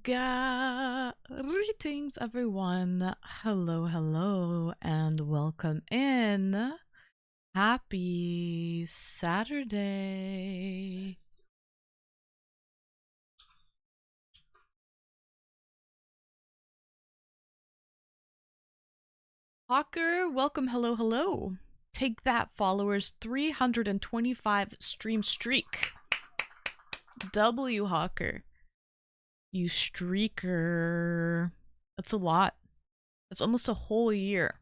Greetings, everyone. Hello, hello, and welcome in. Happy Saturday. Hawker, welcome. Hello, hello. Take that, followers. 325 stream streak. W Hawker. You streaker. That's a lot. That's almost a whole year.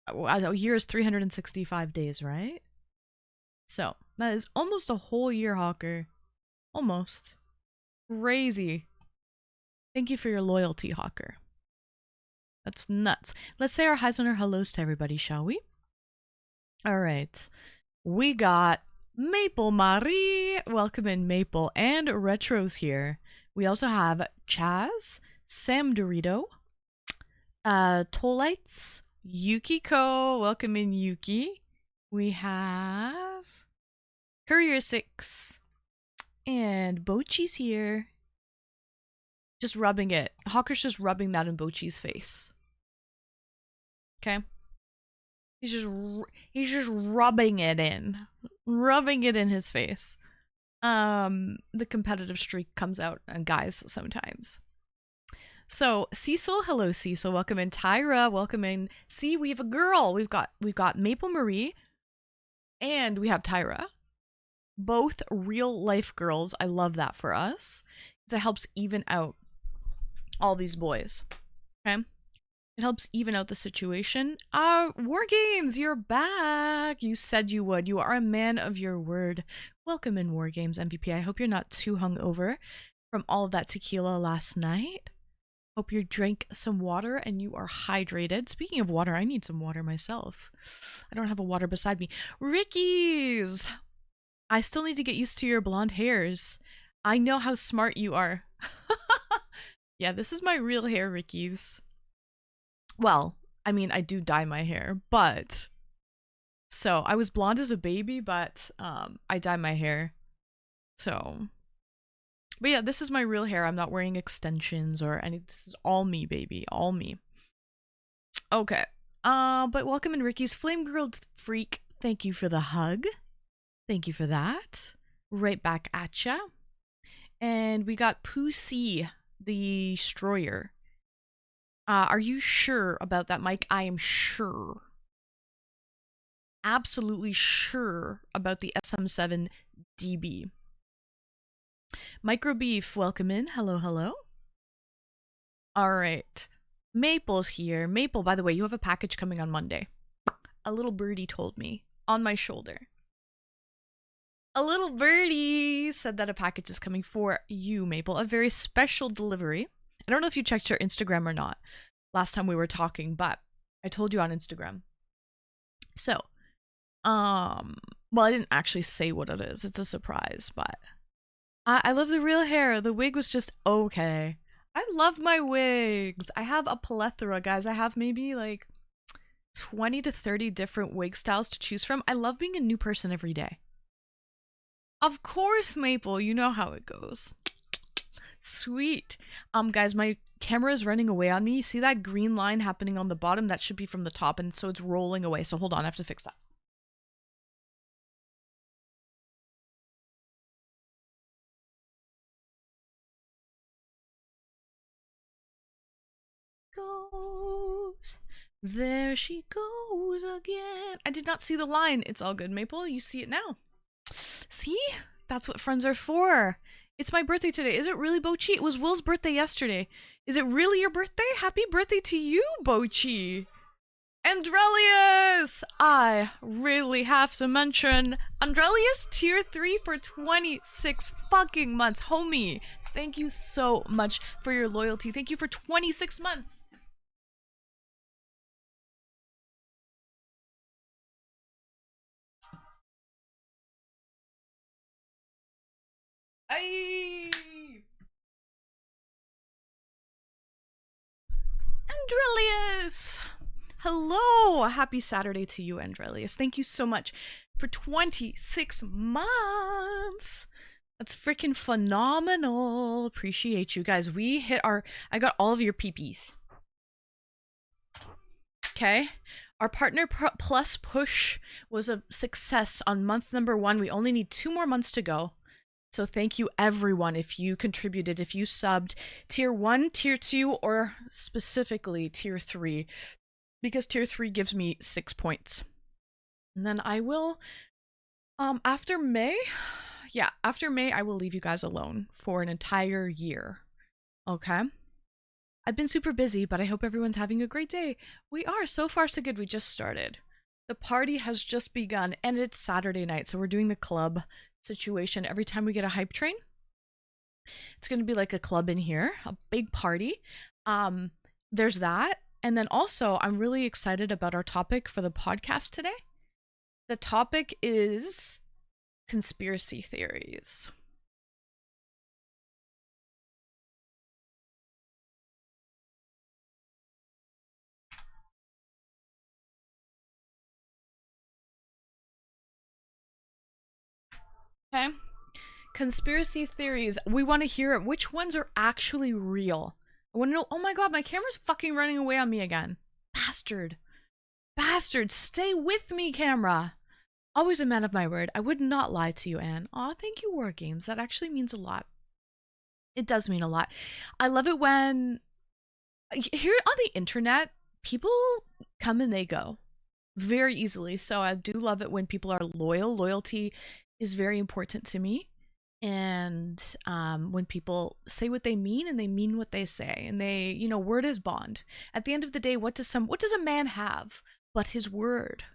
A year is 365 days, right? So, that is almost a whole year, Hawker. Almost. Crazy. Thank you for your loyalty, Hawker. That's nuts. Let's say our highs and our hellos to everybody, shall we? Alright. We got Maple Marie. Welcome in, Maple. And Retro's here. We also have Chaz, Sam Dorito, Tolites, Yukiko. Welcome in, Yuki. We have Courier 6. And Bochi's here. Just rubbing it. Hawker's just rubbing that in Bochi's face. Okay? He's just rubbing it in. Rubbing it in his face. The competitive streak comes out, guys, sometimes. So, Cecil, hello Cecil, welcome in. Tyra, welcome in. See, we have a girl. We've got Maple Marie and we have Tyra. Both real life girls. I love that for us. Because it helps even out all these boys. Okay? It helps even out the situation. War Games, you're back. You said you would. You are a man of your word. Welcome in, War Games MVP. I hope you're not too hungover from all of that tequila last night. Hope you drank some water and you are hydrated. Speaking of water, I need some water myself. I don't have a water beside me. Ricky's! I still need to get used to your blonde hairs. I know how smart you are. Yeah, this is my real hair, Ricky's. Well, I mean, I do dye my hair, but... So, I was blonde as a baby, but I dye my hair. So... But yeah, this is my real hair. I'm not wearing extensions or any... This is all me, baby. All me. Okay. But welcome in, Ricky's Flame Grilled Freak. Thank you for the hug. Thank you for that. Right back at ya. And we got Pussy, the Destroyer. Are you sure about that, Mike? I am sure. Absolutely sure about the SM7 DB. Microbeef, welcome in. Hello, hello. Alright. Maple's here. Maple, by the way, you have a package coming on Monday. A little birdie told me. On my shoulder. A little birdie said that a package is coming for you, Maple. A very special delivery. I don't know if you checked your Instagram or not last time we were talking, but I told you on Instagram. So, well, I didn't actually say what it is. It's a surprise, but I love the real hair. The wig was just okay. I love my wigs. I have a plethora, guys. I have maybe like 20 to 30 different wig styles to choose from. I love being a new person every day. Of course, Maple. You know how it goes. Sweet. Guys, my camera is running away on me. You see that green line happening on the bottom? That should be from the top, and so it's rolling away. So hold on, I have to fix that. Goes. There she goes again. I did not see the line. It's all good, Maple. You see it now. See? That's what friends are for. It's my birthday today. Is it really, Bochi? It was Will's birthday yesterday. Is it really your birthday? Happy birthday to you, Bochi. Andrelius! I really have to mention Andrelius tier 3 for 26 fucking months. Homie, thank you so much for your loyalty. Thank you for 26 months. Aye. Andrelius! Hello! Happy Saturday to you, Andrelius. Thank you so much for 26 months. That's freaking phenomenal. Appreciate you guys. We hit our, I got all of your PPs. Okay. Our Partner Plus push was a success on month number 1. We only need 2 more months to go. So thank you everyone if you contributed, if you subbed tier 1, tier 2, or specifically tier 3, because tier 3 gives me 6 points. And then I will, after May, I will leave you guys alone for an entire year. Okay? I've been super busy, but I hope everyone's having a great day. We are. So far, so good. We just started. The party has just begun, and it's Saturday night, so we're doing the club situation. Every time we get a hype train, it's going to be like a club in here, a big party. There's that. And then also, I'm really excited about our topic for the podcast today. The topic is conspiracy theories. Okay. Conspiracy theories. We want to hear it. Which ones are actually real? I want to know. Oh my god, my camera's fucking running away on me again. Bastard. Bastard. Stay with me, camera. Always a man of my word. I would not lie to you, Anne. Aw, thank you, War Games. That actually means a lot. It does mean a lot. I love it when here on the internet, people come and they go very easily. So I do love it when people are loyal. Loyalty is very important to me. And when people say what they mean and they mean what they say, and they, you know, word is bond. At the end of the day, what does a man have but his word?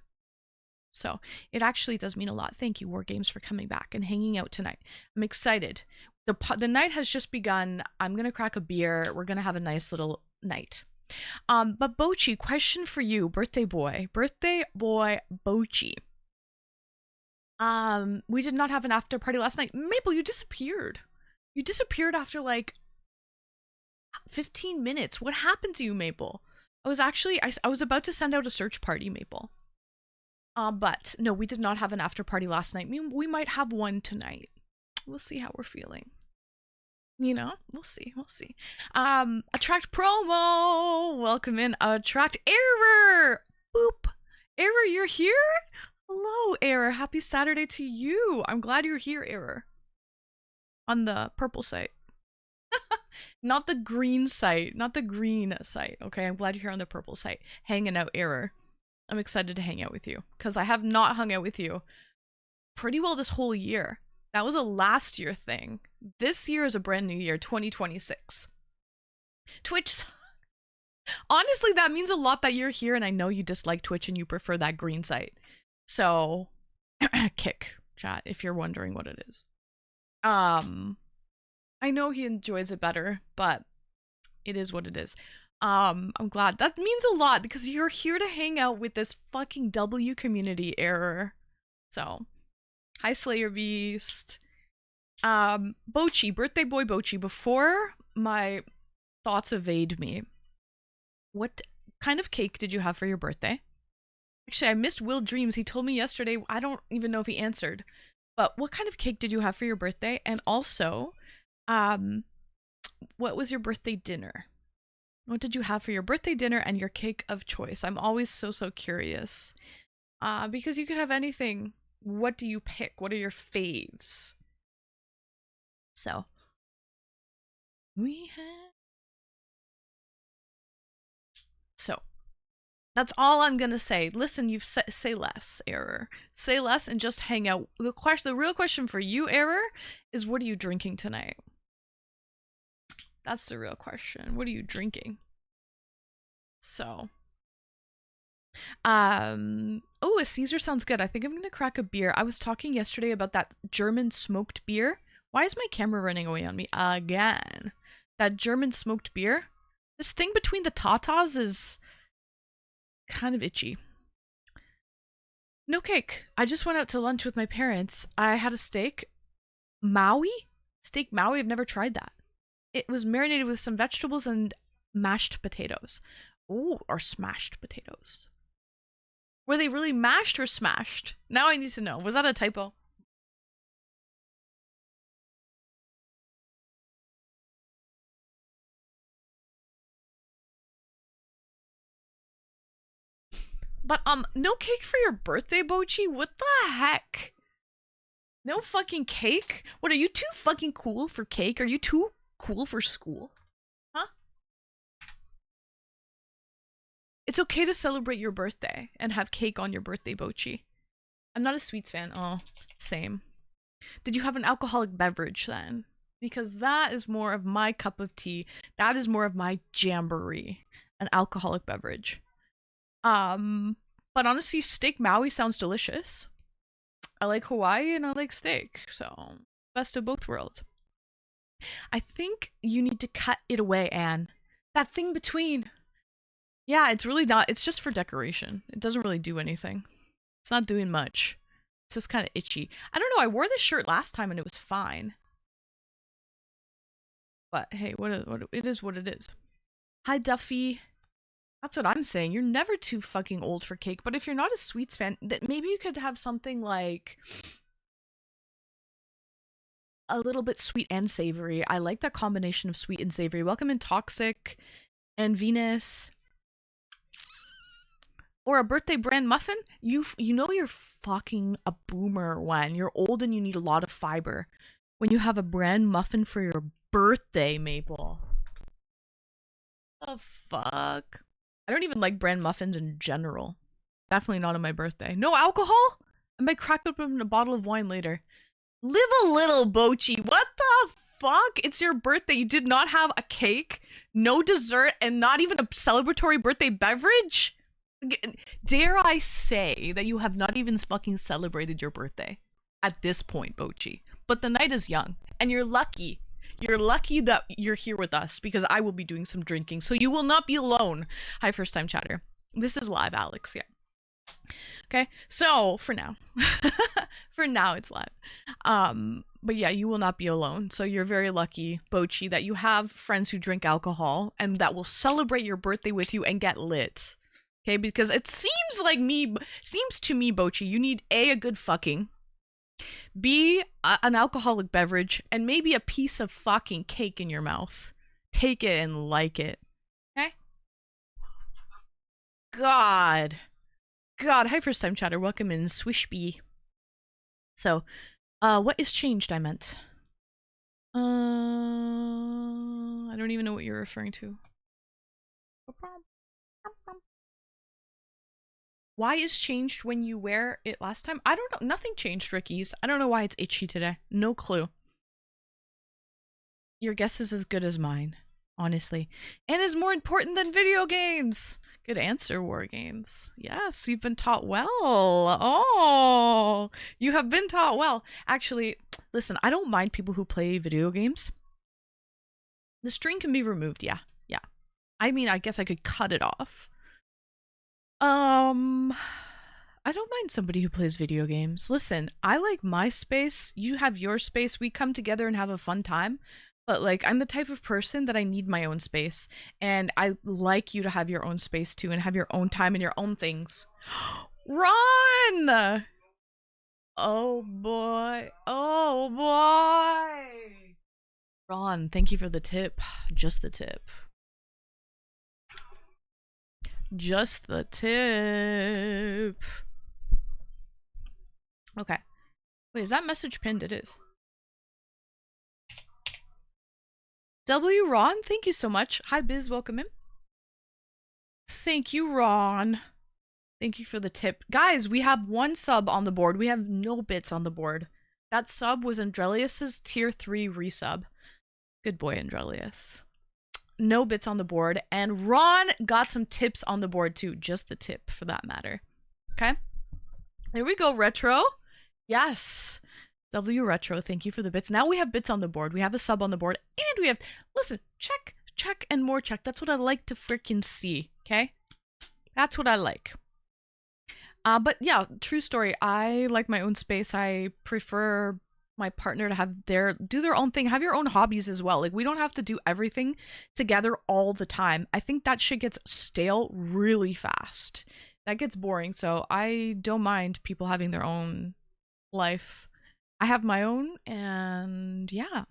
So it actually does mean a lot. Thank you, War Games, for coming back and hanging out tonight. I'm excited. The night has just begun. I'm gonna crack a beer. We're gonna have a nice little night. But Bochi, question for you, birthday boy Bochi. We did not have an after party last night. Maple, you disappeared. You disappeared after like 15 minutes. What happened to you, Maple? I was about to send out a search party, Maple. But no, we did not have an after party last night. We might have one tonight. We'll see how we're feeling. You know, we'll see. Attract promo. Welcome in, Attract Error. Boop. Error, you're here? Hello, Error. Happy Saturday to you. I'm glad you're here, Error. On the purple site. Not the green site. Not the green site. Okay, I'm glad you're here on the purple site. Hanging out, Error. I'm excited to hang out with you, because I have not hung out with you pretty well this whole year. That was a last year thing. This year is a brand new year, 2026. Twitch. Honestly, that means a lot that you're here, and I know you dislike Twitch and you prefer that green site. So, kick, chat, if you're wondering what it is. I know he enjoys it better, but it is what it is. I'm glad. That means a lot, because you're here to hang out with this fucking W community, Error. So, hi, Slayer Beast. Bochi, birthday boy Bochi, before my thoughts evade me, what kind of cake did you have for your birthday? Actually, I missed Will Dreams. He told me yesterday. I don't even know if he answered. But what kind of cake did you have for your birthday? And also, what was your birthday dinner? What did you have for your birthday dinner and your cake of choice? I'm always so curious. Because you could have anything. What do you pick? What are your faves? So, we have... So, that's all I'm gonna say. Listen, you say less, Error. Say less and just hang out. The real question for you, Error, is what are you drinking tonight? That's the real question. What are you drinking? So, oh, a Caesar sounds good. I think I'm gonna crack a beer. I was talking yesterday about that German smoked beer. Why is my camera running away on me again? That German smoked beer. This thing between the tatas is kind of itchy. No cake. I just went out to lunch with my parents. I had a steak. Maui? Steak Maui? I've never tried that. It was marinated with some vegetables and mashed potatoes. Ooh, or smashed potatoes. Were they really mashed or smashed? Now I need to know. Was that a typo? But no cake for your birthday, Bochi? What the heck? No fucking cake? What, are you too fucking cool for cake? Are you too cool for school? Huh? It's okay to celebrate your birthday and have cake on your birthday, Bochi. I'm not a sweets fan. Oh, same. Did you have an alcoholic beverage then? Because that is more of my cup of tea. That is more of my jamboree. An alcoholic beverage. But honestly, steak Maui sounds delicious. I like Hawaii and I like steak, so best of both worlds. I think you need to cut it away, Anne. That thing between. Yeah, it's really not. It's just for decoration. It doesn't really do anything. It's not doing much. It's just kind of itchy. I don't know. I wore this shirt last time and it was fine. But hey, what it is what it is. Hi, Duffy. That's what I'm saying. You're never too fucking old for cake. But if you're not a sweets fan, that maybe you could have something like a little bit sweet and savory. I like that combination of sweet and savory. Welcome in Toxic and Venus. Or a birthday brand muffin? You know you're fucking a boomer when you're old and you need a lot of fiber. When you have a brand muffin for your birthday, Maple. The fuck? I don't even like brand muffins in general. Definitely not on my birthday. No alcohol? I might crack open a bottle of wine later. Live a little, Bochi. What the fuck? It's your birthday. You did not have a cake, no dessert, and not even a celebratory birthday beverage? Dare I say that you have not even fucking celebrated your birthday at this point, Bochi. But the night is young, and you're lucky. You're lucky that you're here with us because I will be doing some drinking, so you will not be alone. Hi, first time chatter. This is live, Alex. Yeah. Okay, so for now, for now it's live. But yeah, you will not be alone. So you're very lucky, Bochi, that you have friends who drink alcohol and that will celebrate your birthday with you and get lit. Okay, because it seems to me, Bochi, you need a good fucking. B, an alcoholic beverage, and maybe a piece of fucking cake in your mouth. Take it and like it. Okay? God. Hi, first time chatter. Welcome in, Swishby. So, what is changed, I meant? I don't even know what you're referring to. Why is changed when you wear it last time? I don't know. Nothing changed, Ricky's. I don't know why it's itchy today. No clue. Your guess is as good as mine, honestly. And is more important than video games. Good answer, War Games. Yes, you've been taught well. Oh, you have been taught well. Actually, listen, I don't mind people who play video games. The string can be removed, yeah. I mean, I guess I could cut it off. I don't mind somebody who plays video games. Listen, I like my space. You have your space. We come together and have a fun time. But like, I'm the type of person that I need my own space. And I like you to have your own space too and have your own time and your own things. Run! Oh boy. Oh boy. Ron, thank you for the tip. Just the tip. Just the tip. Okay. Wait, is that message pinned? It is. W. Ron, thank you so much. Hi, Biz, welcome in. Thank you, Ron. Thank you for the tip. Guys, we have one sub on the board. We have no bits on the board. That sub was Andrelius's tier 3 resub. Good boy, Andrelius. No bits on the board, and Ron got some tips on the board too, just the tip for that matter. Okay, there we go. Retro, yes. W Retro, thank you for the bits. Now we have bits on the board, we have a sub on the board, and we have, listen, check and more check. That's what I like to freaking see. Okay, that's what I like. But yeah, true story, I like my own space. I prefer my partner to have do their own thing, have your own hobbies as well. Like, we don't have to do everything together all the time. I think that shit gets stale really fast. That gets boring. So I don't mind people having their own life. I have my own, and yeah,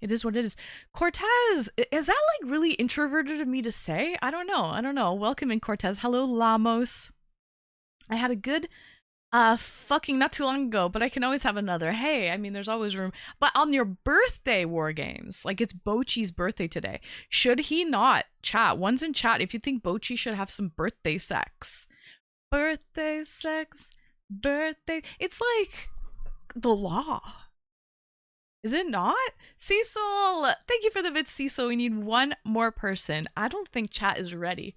it is what it is. Cortez, is that like really introverted of me to say? I don't know. Welcome in, Cortez. Hello, Lamos. I had a good fucking not too long ago, but I can always have another. Hey, I mean, there's always room. But on your birthday, War Games, like it's Bochi's birthday today. Should he not chat? One's in chat if you think Bochi should have some birthday sex. Birthday sex, birthday. It's like the law. Is it not? Cecil, thank you for the bits, Cecil. We need one more person. I don't think chat is ready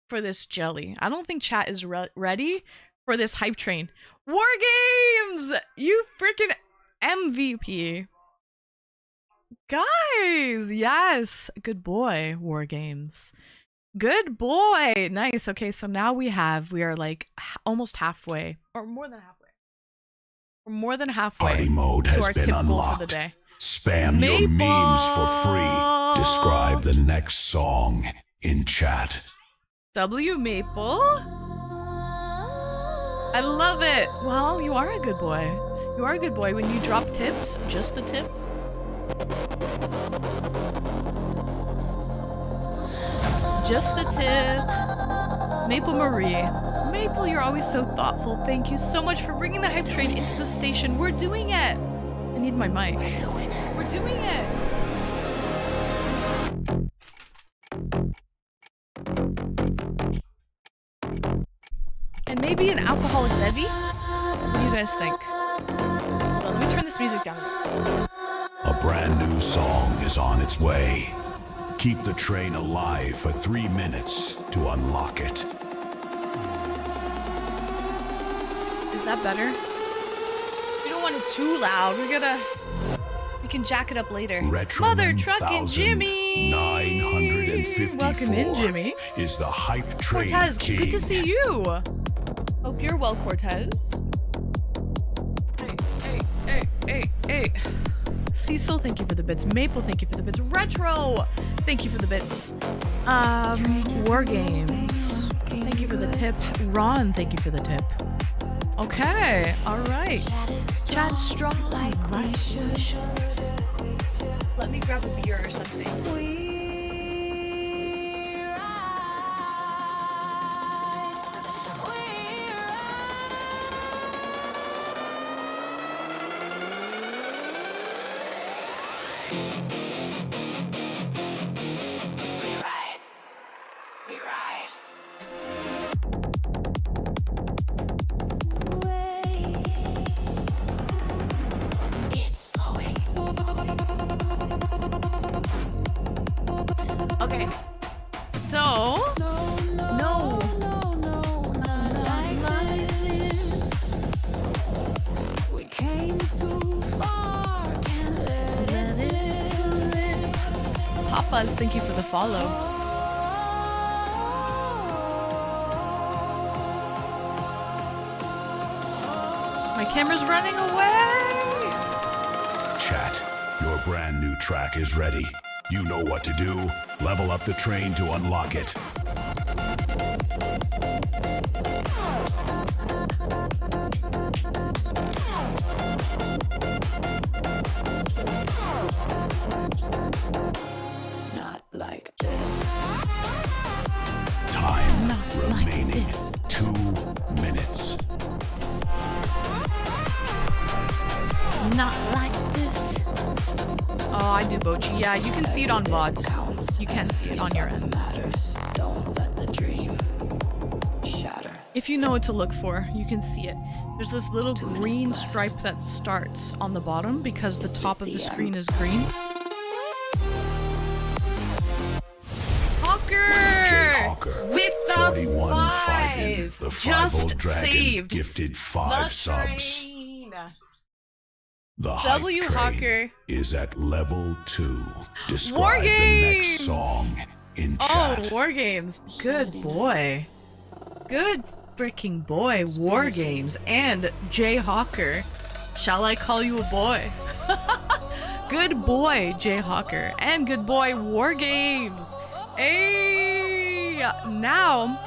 for this jelly. I don't think chat is ready for this hype train. War Games! You freaking MVP. Guys, yes. Good boy, War Games. Good boy. Nice. Okay, so now we are like almost halfway. Or more than halfway. We're more than halfway. Party mode has been unlocked. For the day. Spam your memes for free. Describe the next song in chat. W Maple? I love it. Well, you are a good boy. You are a good boy when you drop tips. Just the tip. Just the tip. Maple Marie. Maple, you're always so thoughtful. Thank you so much for bringing the hype train into the station. We're doing it. I need my mic. We're doing it. And maybe an alcoholic bevy? What do you guys think? Well, let me turn this music down a bit. A brand new song is on its way. Keep the train alive for 3 minutes to unlock it. Is that better? We don't want it too loud. We can jack it up later. Mother Truckin' Jimmy! 954 Welcome in, Jimmy. Is the hype train Cortez, king. good to see you. Hope you're well, Cortez. Hey. Cecil, thank you for the bits. Maple, thank you for the bits. Retro, thank you for the bits. War Games, thank you for the tip. Ron, thank you for the tip. Okay, all right. Chat is strong. Let me grab a beer or something. Okay, so no. We came too far, can't let it slip. Papas, thank you for the follow. My camera's running away. Chat, your brand new track is ready. You know what to do. Level up the train to unlock it. Not like this. Time Not remaining like 2 minutes. Not like this. Oh, I do Bochi. Yeah, you can see it on VODs. You can see it on your end. Don't let the dream shatter. If you know what to look for, you can see it. There's this little green stripe that starts on the bottom because the top of the screen is green. Hawker! With the 41 5 in. five! The Just Five-O Dragon saved gifted 5 the subs. train. The hype W train Hawker. is at level 2. War Describe the Games! next song in Oh, chat. War Games. Good boy. Good freaking boy, War Games. And Jay Hawker. Shall I call you a boy? Good boy, Jay Hawker. And good boy, War Games. Hey! Now,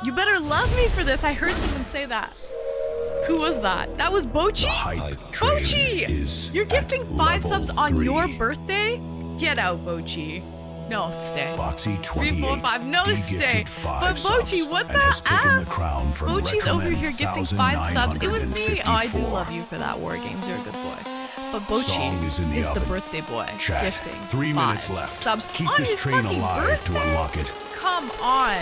you better love me for this. I heard someone say that. Who was that? That was The Bochi? hype train Bochi! is You're at gifting 5 level subs on 3. your birthday? Get out, Bochi. No, stay. Foxy 3, 28. 4, 5. No, de-gifted stay. 5 But Bochi, subs what and has the taken the F? crown from Bochi's over Recommend here gifting 5 subs. It was me. Oh, I do 1954. love you for that, War Games. You're a good boy. But Bochi Song is in the is the oven. birthday boy Chat. gifting 3 minutes 5 left. subs Keep on this his train fucking alive birthday. to unlock it. Come on.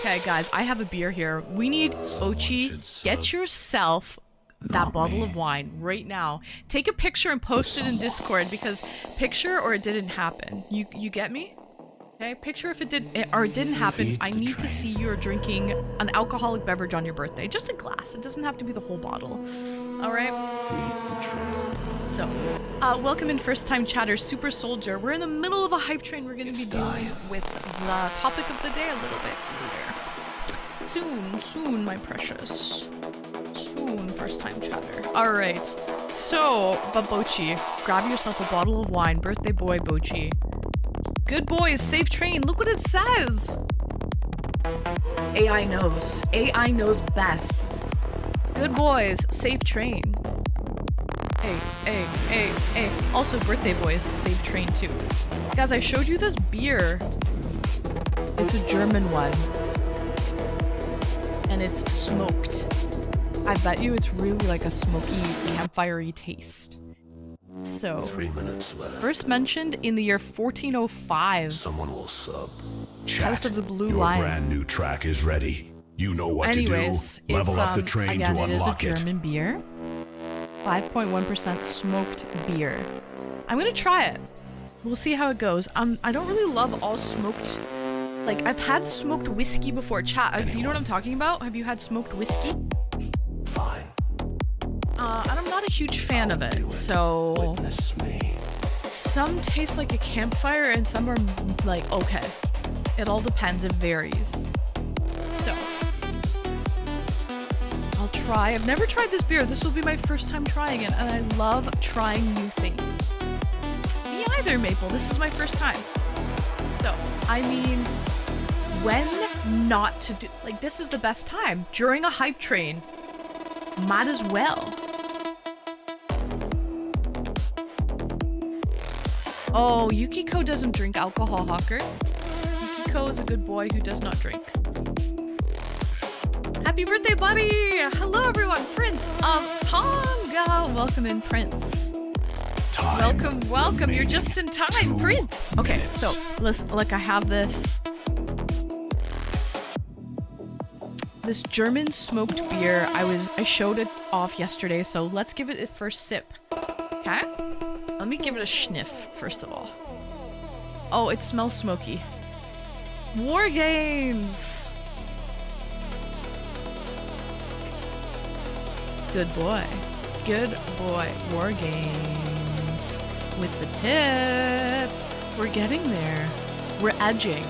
Okay, guys, I have a beer here. We need Bochi. Get yourself that bottle of wine right now. Take a picture and post it in Discord because picture or it didn't happen. You get me? Okay, picture if it did or it didn't happen. I need to see you're drinking an alcoholic beverage on your birthday. Just a glass. It doesn't have to be the whole bottle. All right. So, welcome in first time chatter, Super Soldier. We're in the middle of a hype train. We're going to be dealing with the topic of the day a little bit later. Soon, my precious. Soon, first time chatter. All right. So, but Bochi, grab yourself a bottle of wine. Birthday boy Bochi. Good boys, safe train. Look what it says. AI knows. AI knows best. Good boys, safe train. Hey. Also, birthday boys, safe train too. Guys, I showed you this beer. It's a German one. And it's smoked. I bet you it's really like a smoky, campfire-y taste. So, 3 minutes left. first mentioned in the year 1405. Someone will sub. Chat. House of the Blue Your Lion. brand new track is ready. You know what Anyways, to do. Level it's, up the train again, to it is a unlock it. German beer. 5.1% smoked beer. I'm gonna try it. We'll see how it goes. I don't really love all smoked. Like, I've had smoked whiskey before. Chat, you know what I'm talking about? Have you had smoked whiskey? Fine. And I'm not a huge fan of it. So, Witness me. some taste like a campfire and some are like, okay. It all depends. It varies. So, I'll try. I've never tried this beer. This will be my first time trying it, and I love trying new things. Me either, Maple. This is my first time. So, I mean, when not to do... Like, this is the best time. During a hype train. Might as well. Oh, Yukiko doesn't drink alcohol, Hawker. Yukiko is a good boy who does not drink. Happy birthday, buddy! Hello, everyone. Prince of Tonga. Welcome in, Prince. Time Welcome. You're remaining. just in time, 2 Prince. Okay, minutes. so listen. Look, I have this German smoked beer. I showed it off yesterday, so let's give it a first sip. Okay? Let me give it a sniff first of all. Oh, it smells smoky. War Games. Good boy. War Games. With the tip. We're getting there. We're edging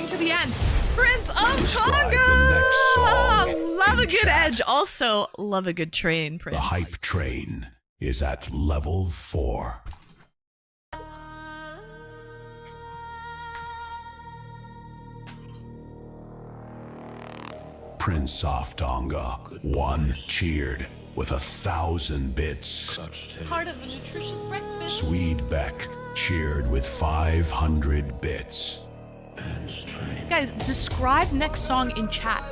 to the end. Prince of Describe Tonga! the next song Love a in good chat. edge. Also, love a good train, Prince. The hype train is at level 4. Prince of Tonga, 1 cheered with 1,000 bits. Part of a nutritious breakfast. Swede Beck cheered with 500 bits. Guys, describe next song in chat.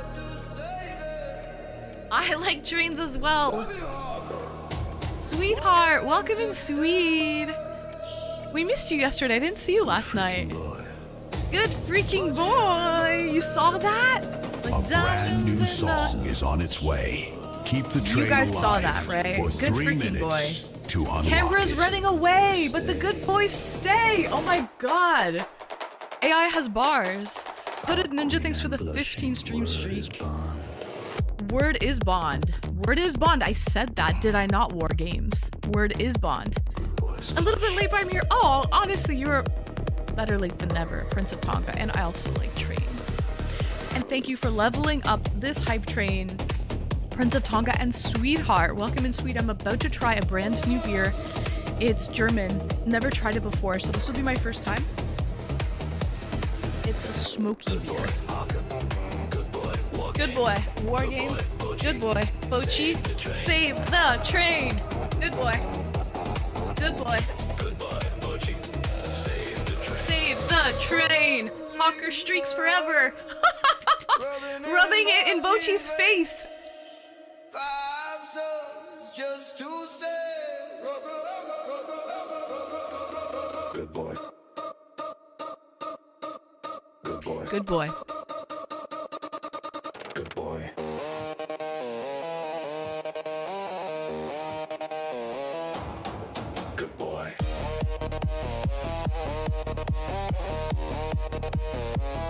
I like trains as well. Sweetheart, welcome in, Swede. We missed you yesterday. I didn't see you last night. Good freaking boy. You saw that? A Like brand new diamonds in the- song is on its way. Keep the train guys alive saw that, right? for Good 3 freaking minutes to unlock Canberra's it. running away, but the good boys stay. Oh my god. AI has bars. Hooded Ninja, thanks for the 15 stream streak. Word is bond. Word is bond. I said that, did I not, War Games? Word is bond. A little bit late, but I'm here. Oh, honestly, you're better late than never, Prince of Tonga. And I also like trains. And thank you for leveling up this hype train, Prince of Tonga and Sweetheart. Welcome in, Sweet. I'm about to try a brand new beer. It's German. Never tried it before, so this will be my first time. It's a smoky beer. Good boy. War Games. Good boy. Bochi. Save the train. Good boy. Good boy. Save train. Hawker streaks forever. Rubbing it in Bochi's face. Good boy. Good boy. Good boy. Good boy. Good boy.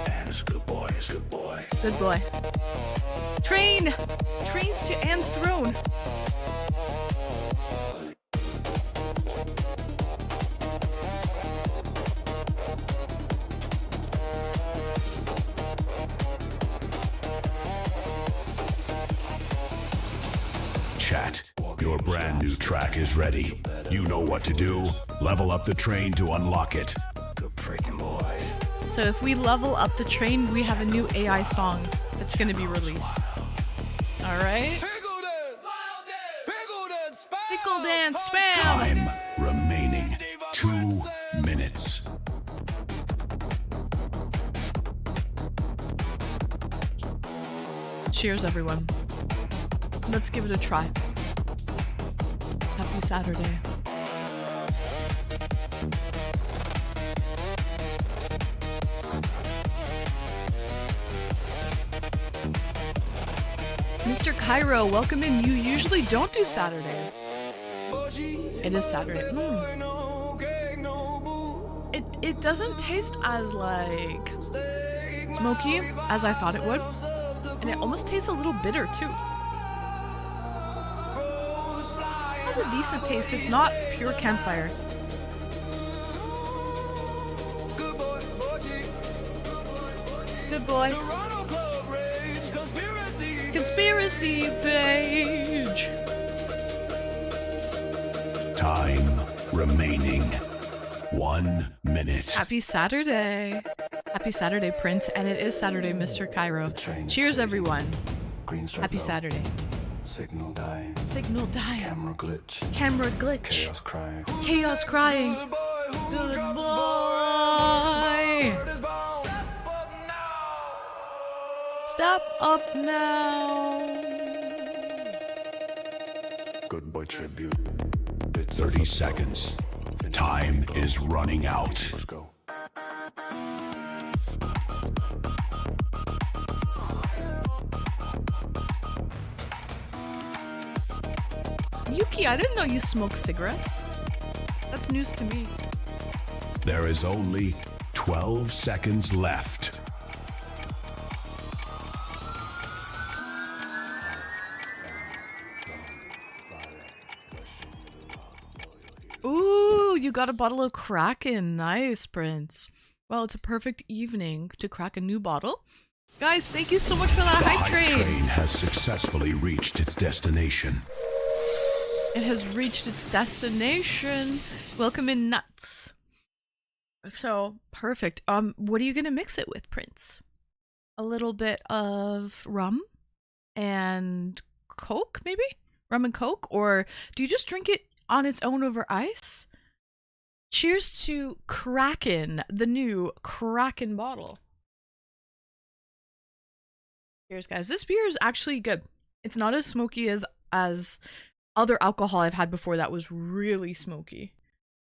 And it's good boy. It's good boy. Good boy. Train. Trains to Anne's throne. Chat, your brand new track is ready. You know what to do. Level up the train to unlock it. Good freaking boy. So if we level up the train, we have a new AI song that's going to be released. All right? Pickle dance spam. Time remaining 2 minutes. Cheers, everyone. Let's give it a try. Happy Saturday. Mr. Cairo, welcome in. You usually don't do Saturdays. It is Saturday. It doesn't taste as like smoky as I thought it would. And it almost tastes a little bitter too. It has a decent taste. It's not pure campfire. Good boy. Conspiracy page. Time remaining 1 minute. Happy Saturday. Happy Saturday, Prince. And it is Saturday, Mr. Cairo. Cheers, everyone. Green stripe Happy low. Saturday. Signal dying. Signal dying. Camera glitch. Camera glitch. Chaos crying. Chaos crying. Good boy. Step up now. Good boy tribute. Bits 30 of seconds. Finish Time the is running out. Let's go. Yuki, I didn't know you smoke cigarettes. That's news to me. There is only 12 seconds left. Ooh, you got a bottle of Kraken. Nice, Prince. Well, it's a perfect evening to crack a new bottle. Guys, thank you so much for that The hype hype train. train has successfully reached its destination. It has reached its destination. Welcome in, nuts. So, perfect. What are you gonna mix it with, Prince? A little bit of rum and Coke, maybe? Rum and Coke? Or do you just drink it on its own over ice? Cheers to Kraken, the new Kraken bottle. Cheers, guys. This beer is actually good. It's not as smoky as other alcohol I've had before that was really smoky.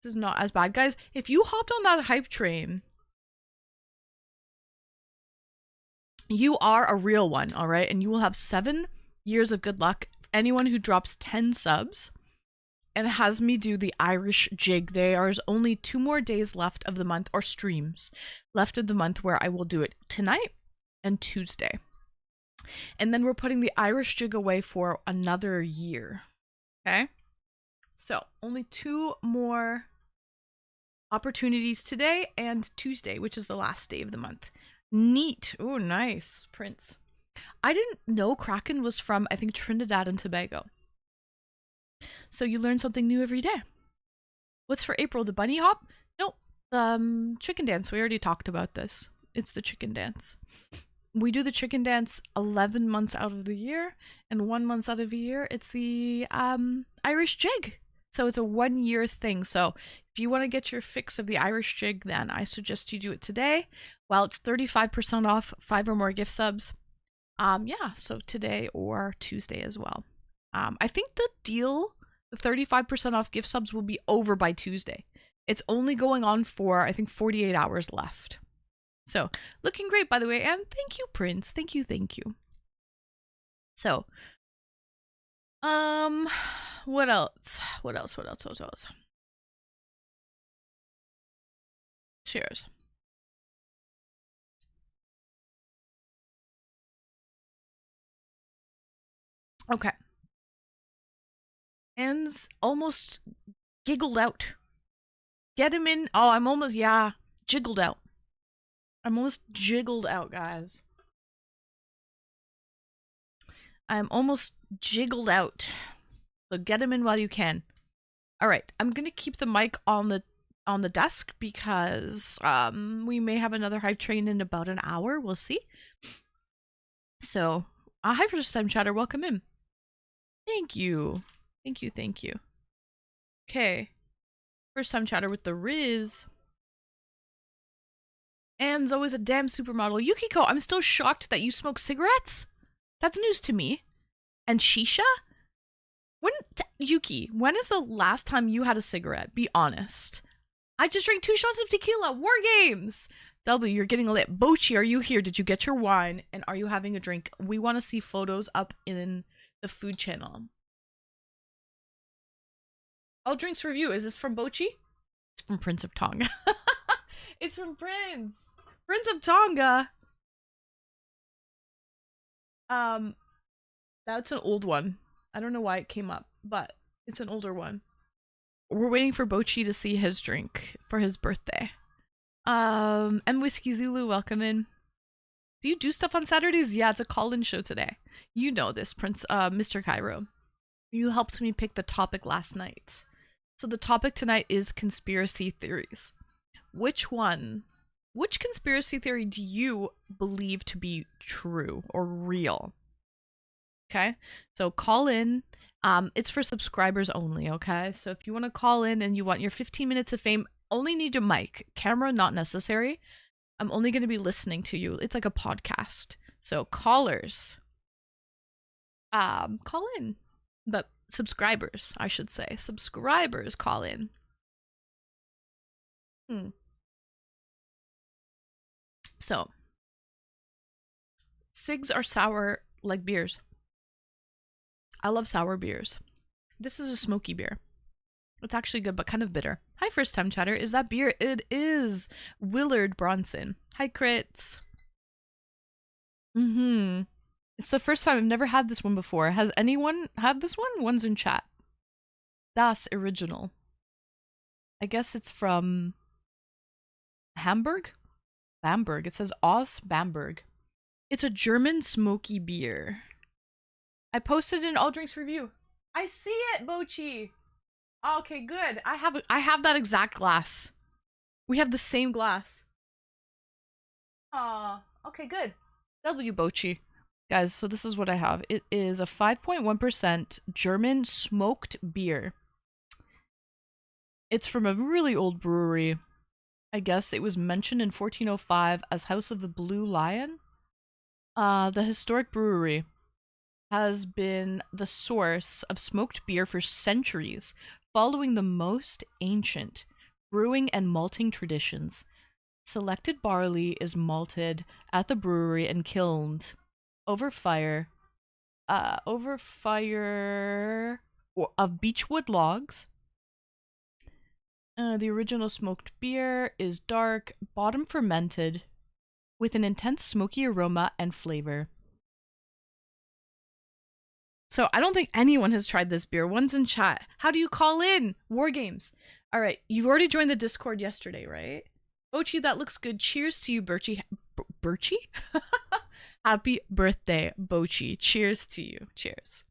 This is not as bad, guys. If you hopped on that hype train, you are a real one, all right? And you will have 7 years of good luck. Anyone who drops 10 subs and has me do the Irish jig. There's only 2 more days left of the month, or streams left of the month, where I will do it tonight and Tuesday. And then we're putting the Irish jig away for another year. Okay? So, only 2 more opportunities today and Tuesday, which is the last day of the month. Neat. Oh, nice, Prince. I didn't know Kraken was from, I think, Trinidad and Tobago. So you learn something new every day. What's for April? The bunny hop? Nope. Chicken dance. We already talked about this. It's the chicken dance. We do the chicken dance 11 months out of the year, and 1 month out of the year, it's the Irish jig. So it's a 1-year thing. So if you want to get your fix of the Irish jig, then I suggest you do it today. Well, it's 35% off 5 or more gift subs. Yeah, so today or Tuesday as well. I think the deal, the 35% off gift subs, will be over by Tuesday. It's only going on for, I think, 48 hours left. So, looking great, by the way. And thank you, Prince. Thank you, thank you. So, what else? What else? Cheers. Okay. Anne's almost giggled out. Get him in. Oh, I'm almost, yeah, jiggled out. I'm almost jiggled out, guys. I'm almost jiggled out. So get him in while you can. All right, I'm gonna keep the mic on the desk because we may have another hype train in about an hour. We'll see. So, hi first time chatter. Welcome in. Thank you. Thank you. Okay. First time chatter with the Riz. Anne's always a damn supermodel. Yukiko, I'm still shocked that you smoke cigarettes. That's news to me. And shisha? Yuki, when is the last time you had a cigarette? Be honest. I just drank 2 shots of tequila. War games. W, you're getting lit. Bochi, are you here? Did you get your wine? And are you having a drink? We want to see photos up in the food channel. All drinks review. Is this from Bochi? It's from Prince of Tonga. It's from Prince. Prince of Tonga. That's an old one. I don't know why it came up, but it's an older one. We're waiting for Bochi to see his drink for his birthday. And Whiskey Zulu, welcome in. Do you do stuff on Saturdays? Yeah, it's a call-in show today. You know this, Prince, Mr. Cairo. You helped me pick the topic last night. So the topic tonight is conspiracy theories. Which conspiracy theory do you believe to be true or real? Okay, so call in. It's for subscribers only, okay? So if you want to call in and you want your 15 minutes of fame, only need a mic. Camera, not necessary. I'm only going to be listening to you. It's like a podcast. So callers, call in. But subscribers, I should say. Subscribers, call in. So, cigs are sour like beers. I love sour beers. This is a smoky beer. It's actually good, but kind of bitter. Hi, first time chatter. Is that beer? It is Willard Bronson. Hi, crits. It's the first time. I've never had this one before. Has anyone had this one? One's in chat. Das original. I guess it's from Hamburg? Bamberg. It says Aus Bamberg. It's a German smoky beer. I posted an all drinks review. I see it, Bochi. Okay, good. I have that exact glass. We have the same glass. Aw, okay, good. W Bochi. Guys, so this is what I have. It is a 5.1% German smoked beer. It's from a really old brewery. I guess it was mentioned in 1405 as House of the Blue Lion. The historic brewery has been the source of smoked beer for centuries, following the most ancient brewing and malting traditions. Selected barley is malted at the brewery and kilned over fire of beechwood logs. The original smoked beer is dark, bottom fermented, with an intense smoky aroma and flavor. So I don't think anyone has tried this beer. One's in chat. How do you call in? War games. All right, you've already joined the Discord yesterday, right? Bochi, that looks good. Cheers to you, Birchie. Birchie? Happy birthday, Bochi. Cheers to you. Cheers.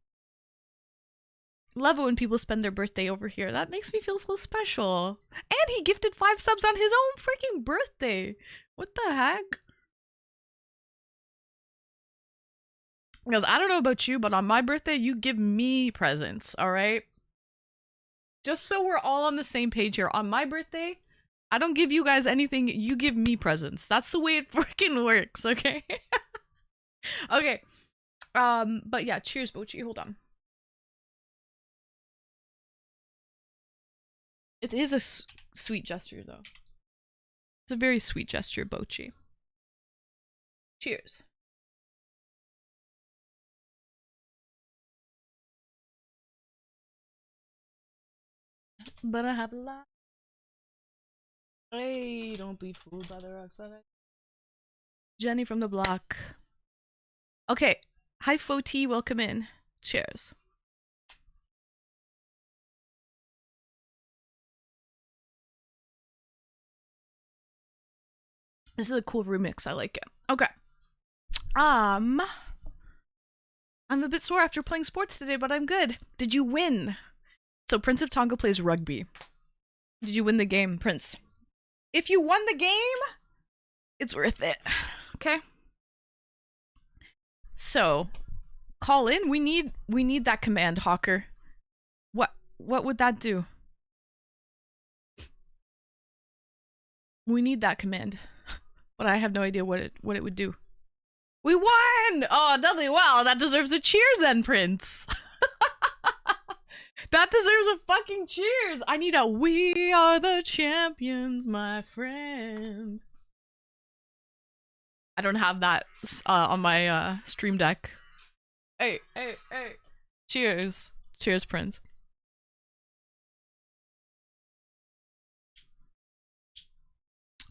Love it when people spend their birthday over here. That makes me feel so special. And he gifted 5 subs on his own freaking birthday. What the heck? Because I don't know about you, but on my birthday, you give me presents, all right? Just so we're all on the same page here. On my birthday, I don't give you guys anything. You give me presents. That's the way it freaking works, okay? Okay. But yeah, cheers, Bochi. Hold on. It is a sweet gesture, though. It's a very sweet gesture, Bochi. Cheers. But I have a lot. Hey, don't be fooled by the rocks of it. Jenny from the block. Okay. Hi, Foti. Welcome in. Cheers. This is a cool remix. I like it. Okay. I'm a bit sore after playing sports today, but I'm good. Did you win? So Prince of Tonga plays rugby. Did you win the game, Prince? If you won the game, it's worth it. Okay? So, call in. We need that command, Hawker. What would that do? We need that command. But I have no idea what it would do. We won! Oh, doubly well. That deserves a cheers then, Prince. That deserves a fucking cheers. I need a "We are the champions, my friend." I don't have that on my stream deck. Hey. Cheers. Cheers, Prince.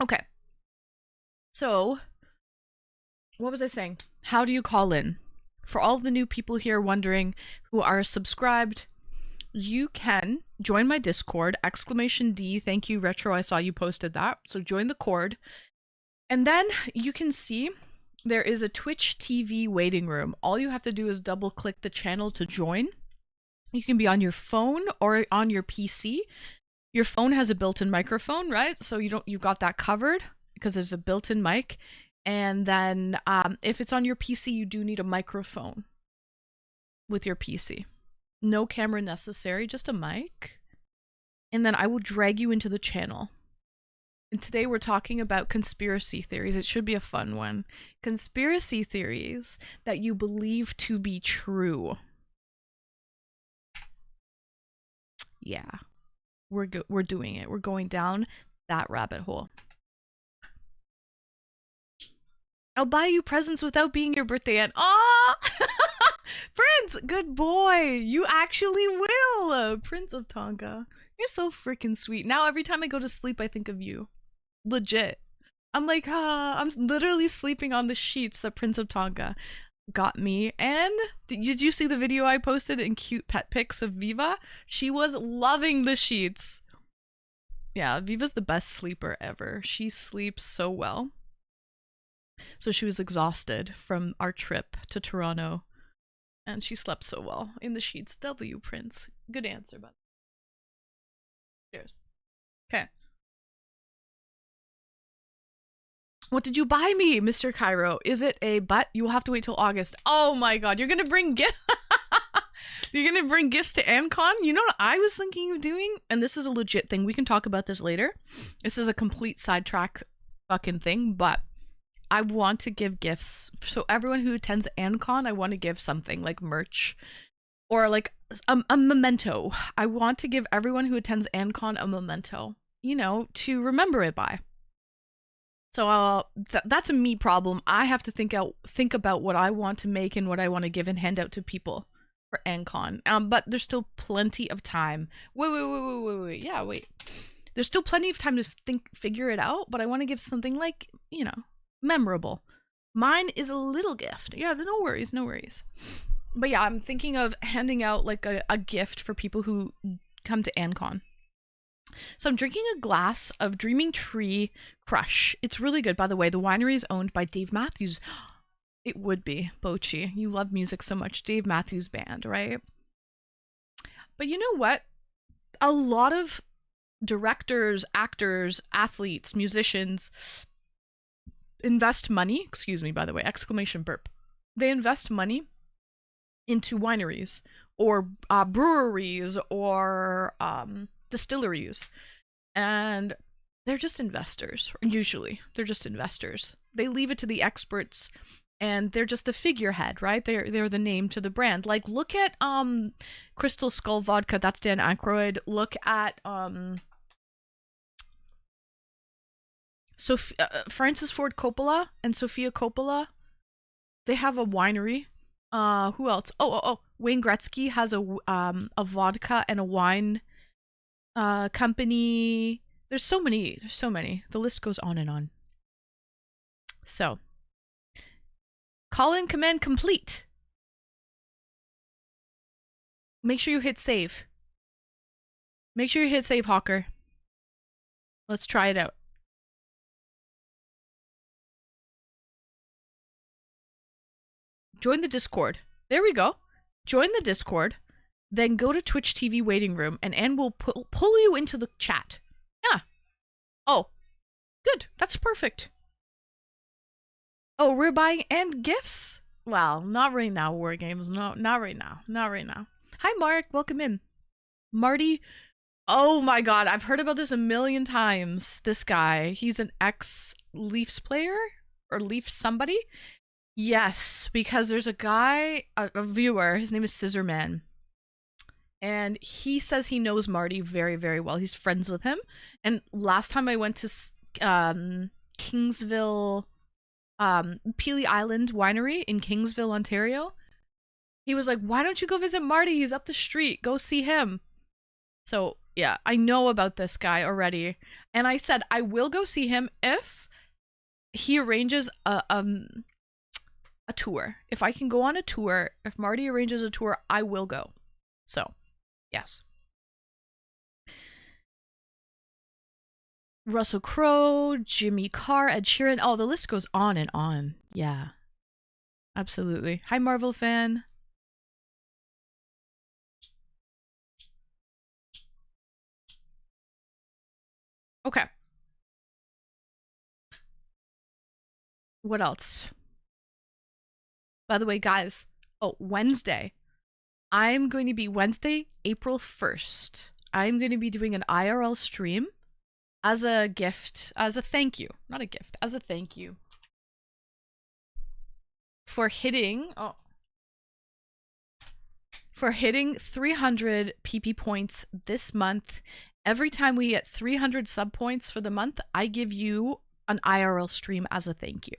Okay. So, what was I saying? How do you call in? For all of the new people here wondering who are subscribed, you can join my Discord, !D. Thank you, Retro. I saw you posted that. So join the Cord. And then you can see there is a Twitch TV waiting room. All you have to do is double click the channel to join. You can be on your phone or on your PC. Your phone has a built-in microphone, right? So you got that covered because there's a built-in mic. And then if it's on your PC, you do need a microphone with your PC. No camera necessary, just a mic. And then I will drag you into the channel. And today we're talking about conspiracy theories. It should be a fun one. Conspiracy theories that you believe to be true. Yeah. We're doing it. We're going down that rabbit hole. I'll buy you presents without being your birthday aunt. Aw! Prince, good boy. You actually will. Prince of Tonga. You're so freaking sweet. Now every time I go to sleep, I think of you. Legit. I'm like, I'm literally sleeping on the sheets that Prince of Tonga got me. And did you see the video I posted in cute pet pics of Viva? She was loving the sheets. Yeah, Viva's the best sleeper ever. She sleeps so well. So she was exhausted from our trip to Toronto. And she slept so well in the sheets. W, Prince. Good answer, bud. Cheers. Okay. What did you buy me, Mr. Cairo? Is it a butt? You will have to wait till August. Oh my god, you're gonna bring gifts. You're gonna bring gifts to AnCon? You know what I was thinking of doing? And this is a legit thing. We can talk about this later. This is a complete sidetrack fucking thing, but I want to give gifts. So everyone who attends AnCon, I want to give something like merch or like a memento. I want to give everyone who attends AnCon a memento, you know, to remember it by. So that's a me problem. I have to think about what I want to make and what I want to give and hand out to people for AnCon. But there's still plenty of time. Wait. Yeah, wait. There's still plenty of time to figure it out, but I want to give something like, you know, memorable. Mine is a little gift. Yeah, no worries. But yeah, I'm thinking of handing out like a gift for people who come to AnCon. So I'm drinking a glass of Dreaming Tree Crush. It's really good, by the way. The winery is owned by Dave Matthews. It would be, Bochi. You love music so much. Dave Matthews Band, right? But you know what? A lot of directors, actors, athletes, musicians invest money, excuse me, by the way, exclamation burp. They invest money into wineries or breweries or distilleries, and they're just investors. Usually, they're just investors. They leave it to the experts, and they're just the figurehead, right? They're the name to the brand. Like, look at Crystal Skull Vodka. That's Dan Aykroyd. Look at Francis Ford Coppola and Sofia Coppola. They have a winery. Who else? Oh. Wayne Gretzky has a vodka and a wine company. There's so many. The list goes on and on. So, call in command complete. Make sure you hit save. Make sure you hit save, Hawker. Let's try it out. Join the Discord. There we go. Join the Discord. Then go to Twitch TV waiting room, and Anne will pull you into the chat. Yeah. Oh, good. That's perfect. Oh, we're buying Anne gifts? Well, not right now, War Games. No, not right now. Not right now. Hi, Mark. Welcome in. Marty. Oh my god, I've heard about this a million times. This guy. He's an ex-Leafs player? Or Leafs somebody? Yes, because there's a guy, a viewer, his name is Scissorman. And he says he knows Marty very, very well. He's friends with him. And last time I went to Kingsville, Peely Island Winery in Kingsville, Ontario, he was like, why don't you go visit Marty? He's up the street. Go see him. So, yeah, I know about this guy already. And I said, I will go see him if he arranges a tour. If I can go on a tour, if Marty arranges a tour, I will go. So, yes. Russell Crowe, Jimmy Carr, Ed Sheeran. Oh, the list goes on and on. Yeah. Absolutely. Hi, Marvel fan. Okay. What else? By the way, guys, Wednesday. I'm going to be Wednesday, April 1st. I'm going to be doing an IRL stream as a gift, as a thank you. Not a gift, as a thank you. For hitting 300 PP points this month. Every time we get 300 sub points for the month, I give you an IRL stream as a thank you.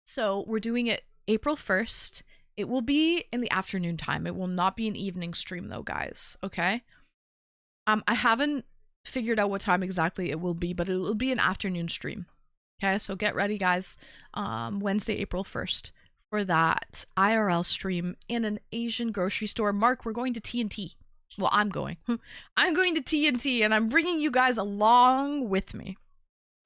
So we're doing it April 1st. It will be in the afternoon time. It will not be an evening stream though, guys. Okay? I haven't figured out what time exactly it will be, but it will be an afternoon stream. Okay? So get ready, guys. Wednesday, April 1st for that IRL stream in an Asian grocery store. Mark, we're going to TNT. Well, I'm going. I'm going to TNT and I'm bringing you guys along with me.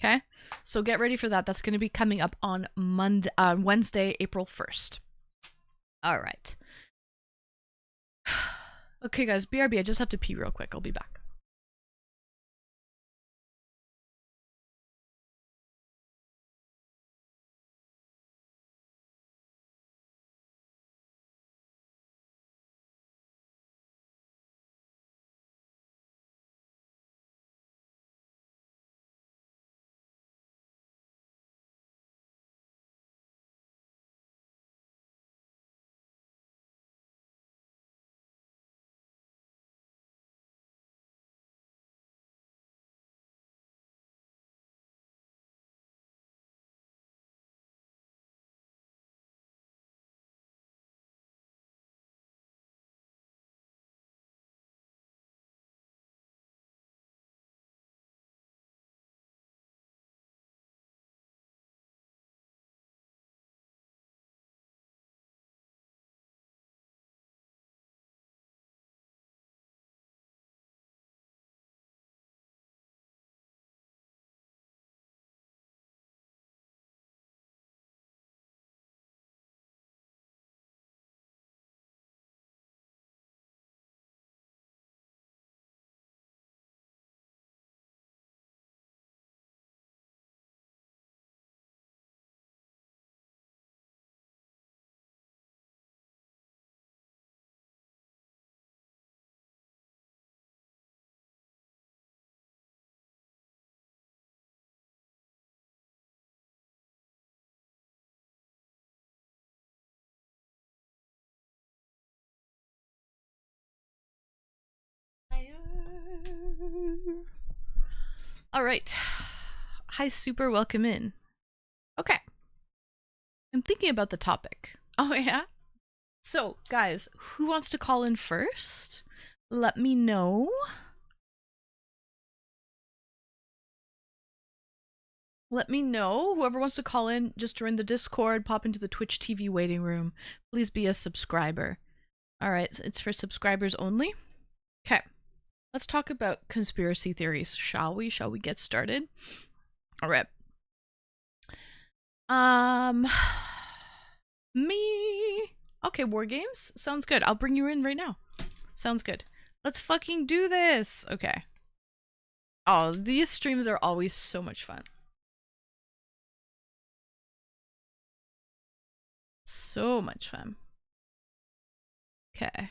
Okay? So get ready for that. That's going to be coming up on Wednesday, April 1st. All right. Okay, guys, BRB, I just have to pee real quick. I'll be back. All right. Hi, Super. Welcome in. Okay. I'm thinking about the topic. Oh, yeah? So, guys, who wants to call in first? Let me know. Let me know. Whoever wants to call in, just join the Discord, pop into the Twitch TV waiting room. Please be a subscriber. All right, it's for subscribers only. Okay. Let's talk about conspiracy theories, shall we? Shall we get started? All right. Me. Okay, War Games. Sounds good. I'll bring you in right now. Sounds good. Let's fucking do this. Okay. Oh, these streams are always so much fun. So much fun. Okay.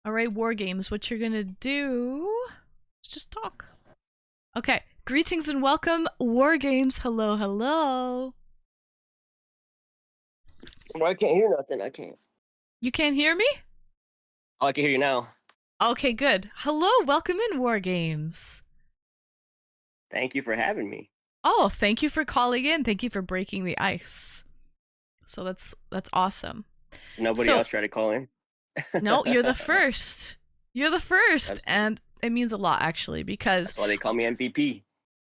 Alright, War Games, what you're gonna do is just talk. Okay, greetings and welcome, War Games. Hello, hello. Well, I can't hear nothing. I can't. You can't hear me? Oh, I can hear you now. Okay, good. Hello, welcome in, War Games. Thank you for having me. Oh, thank you for calling in. Thank you for breaking the ice. So that's awesome. Nobody else tried to call in? No, you're the first. You're the first. That's- And it means a lot, actually, because... That's why they call me MVP.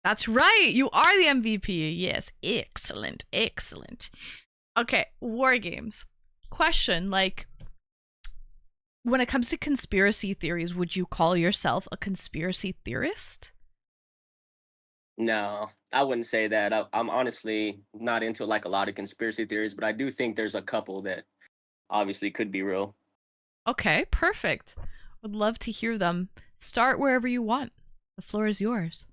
That's right. You are the MVP. Yes. Excellent. Excellent. Okay. War Games. Question, like, when it comes to conspiracy theories, would you call yourself a conspiracy theorist? No, I wouldn't say that. I'm honestly not into like a lot of conspiracy theories, but I do think there's a couple that obviously could be real. Okay, perfect. Would love to hear them. Start wherever you want. The floor is yours.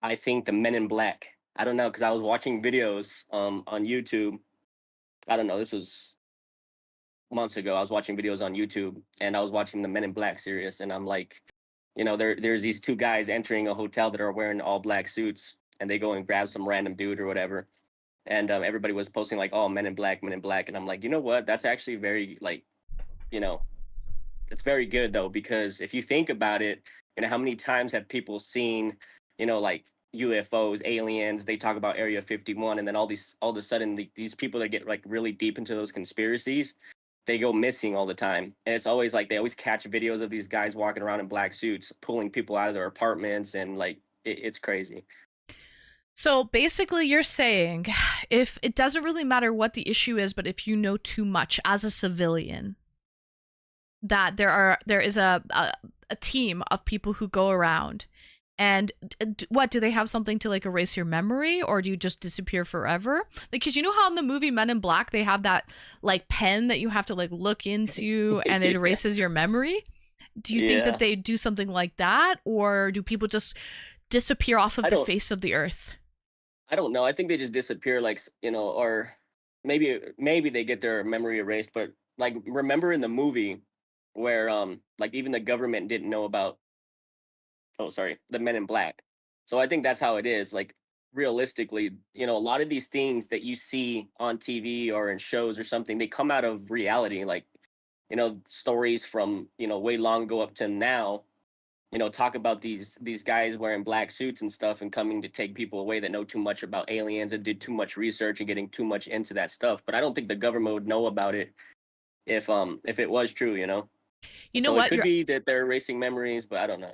I think the Men in Black. I don't know, because I was watching videos on YouTube. I don't know, this was months ago. I was watching videos on YouTube, and I was watching the Men in Black series, and I'm like, you know, there's these two guys entering a hotel that are wearing all black suits, and they go and grab some random dude or whatever. And everybody was posting like, oh, Men in Black, Men in Black. And I'm like, you know what? That's actually very, like, you know, it's very good, though, because if you think about it, you know, how many times have people seen, you know, like UFOs, aliens, they talk about Area 51, and then all of a sudden, these people that get like really deep into those conspiracies, they go missing all the time. And it's always like they always catch videos of these guys walking around in black suits, pulling people out of their apartments, and like, it's crazy. So basically, you're saying if it doesn't really matter what the issue is, but if you know too much as a civilian, that there is a team of people who go around, and what do they have something to like erase your memory, or do you just disappear forever? Like, because you know how in the movie Men in Black they have that like pen that you have to like look into and it erases your memory. Do you think that they do something like that, or do people just disappear off of the face of the earth? I don't know. I think they just disappear, like, you know, or maybe they get their memory erased. But like, remember in the movie where like even the government didn't know about, oh sorry, the Men in Black. So I think that's how it is. Like, realistically, you know, a lot of these things that you see on TV or in shows or something, they come out of reality. Like, you know, stories from, you know, way long ago up to now, you know, talk about these guys wearing black suits and stuff and coming to take people away that know too much about aliens and did too much research and getting too much into that stuff. But I don't think the government would know about it if it was true, you know. You know so what? It could be that they're erasing memories, but I don't know.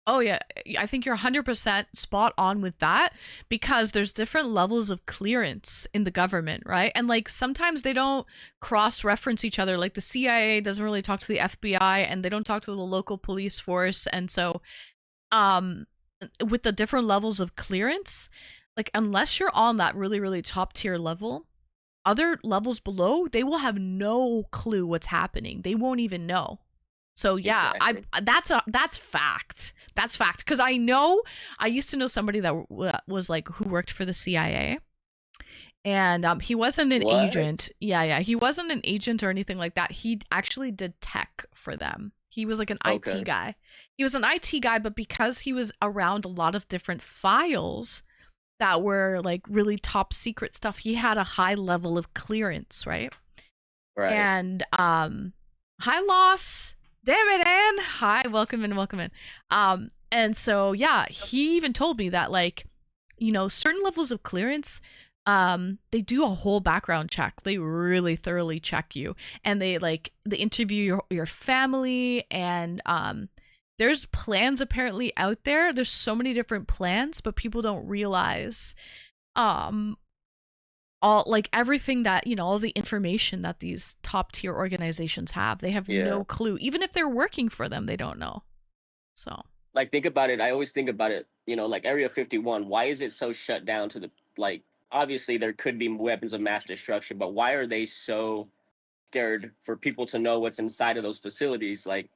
Oh yeah, I think you're 100% spot on with that, because there's different levels of clearance in the government, right? And like sometimes they don't cross-reference each other. Like the CIA doesn't really talk to the FBI, and they don't talk to the local police force. And so with the different levels of clearance, like unless you're on that really, really top tier level, other levels below, they will have no clue what's happening. They won't even know. So yeah, Exactly. that's fact. That's fact. Because I used to know somebody that was like who worked for the CIA, and he wasn't an What? agent. Yeah, he wasn't an agent or anything like that. He actually did tech for them. He was like an Okay. IT guy. He was an IT guy, but because he was around a lot of different files that were like really top secret stuff, he had a high level of clearance, right? Right. And hi Loss. Damn it, Anne. Hi, welcome in, welcome in. And so yeah, he even told me that like, certain levels of clearance, they do a whole background check. They really thoroughly check you, and they interview your family, and there's plans apparently out there. There's so many different plans, but people don't realize um all like everything that all the information that these top tier organizations have. They have Yeah. no clue. Even if they're working for them, they don't know. So Like, think about it. I always think about it, like Area 51. Why is it so shut down to the, like, obviously there could be weapons of mass destruction, but why are they so scared for people to know what's inside of those facilities? Like,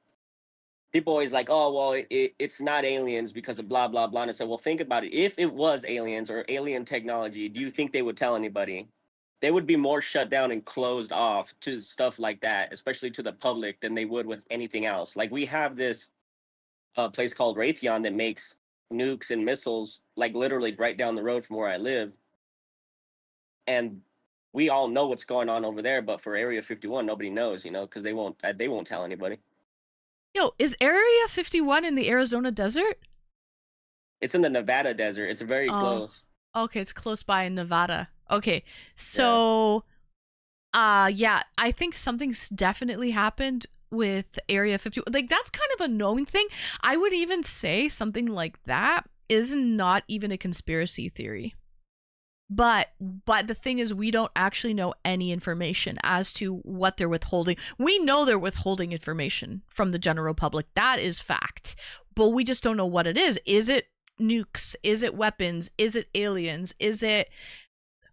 people always like, oh, well, it's not aliens because of blah, blah, blah. And I said, well, think about it. If it was aliens or alien technology, do you think they would tell anybody? They would be more shut down and closed off to stuff like that, especially to the public, than they would with anything else. Like, we have this place called Raytheon that makes nukes and missiles, like literally right down the road from where I live. And we all know what's going on over there, but for Area 51, nobody knows, because they won't tell anybody. yo, is Area 51 in the Arizona desert? It's in the Nevada desert. It's very Oh, close. okay, it's close by in Nevada. Okay, so yeah, I think something's definitely happened with Area 51. Like, that's kind of a knowing thing. I would even say something like that is not even a conspiracy theory. But the thing is, we don't actually know any information as to what they're withholding. We know they're withholding information from the general public. That is fact. But we just don't know what it is. Is it nukes? Is it weapons? Is it aliens? Is it,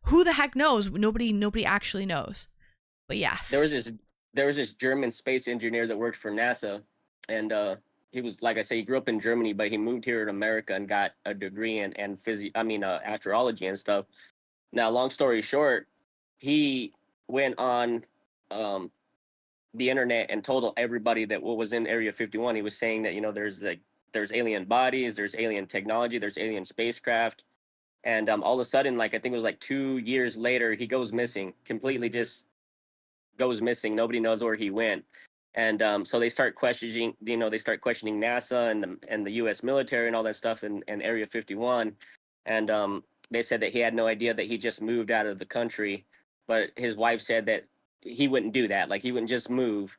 who the heck knows? Nobody actually knows. But yes. There was this German space engineer that worked for NASA, and he was, like I say, he grew up in Germany, but he moved here in America and got a degree in astrology and stuff. Now, long story short, he went on the internet and told everybody that what was in Area 51. He was saying that there's alien bodies, there's alien technology, there's alien spacecraft, and all of a sudden, like I think it was like 2 years later, he goes missing, completely just goes missing. Nobody knows where he went. And so they start questioning, NASA and the U.S. military and all that stuff in Area 51. And they said that he had no idea that he just moved out of the country. But his wife said that he wouldn't do that. Like, he wouldn't just move.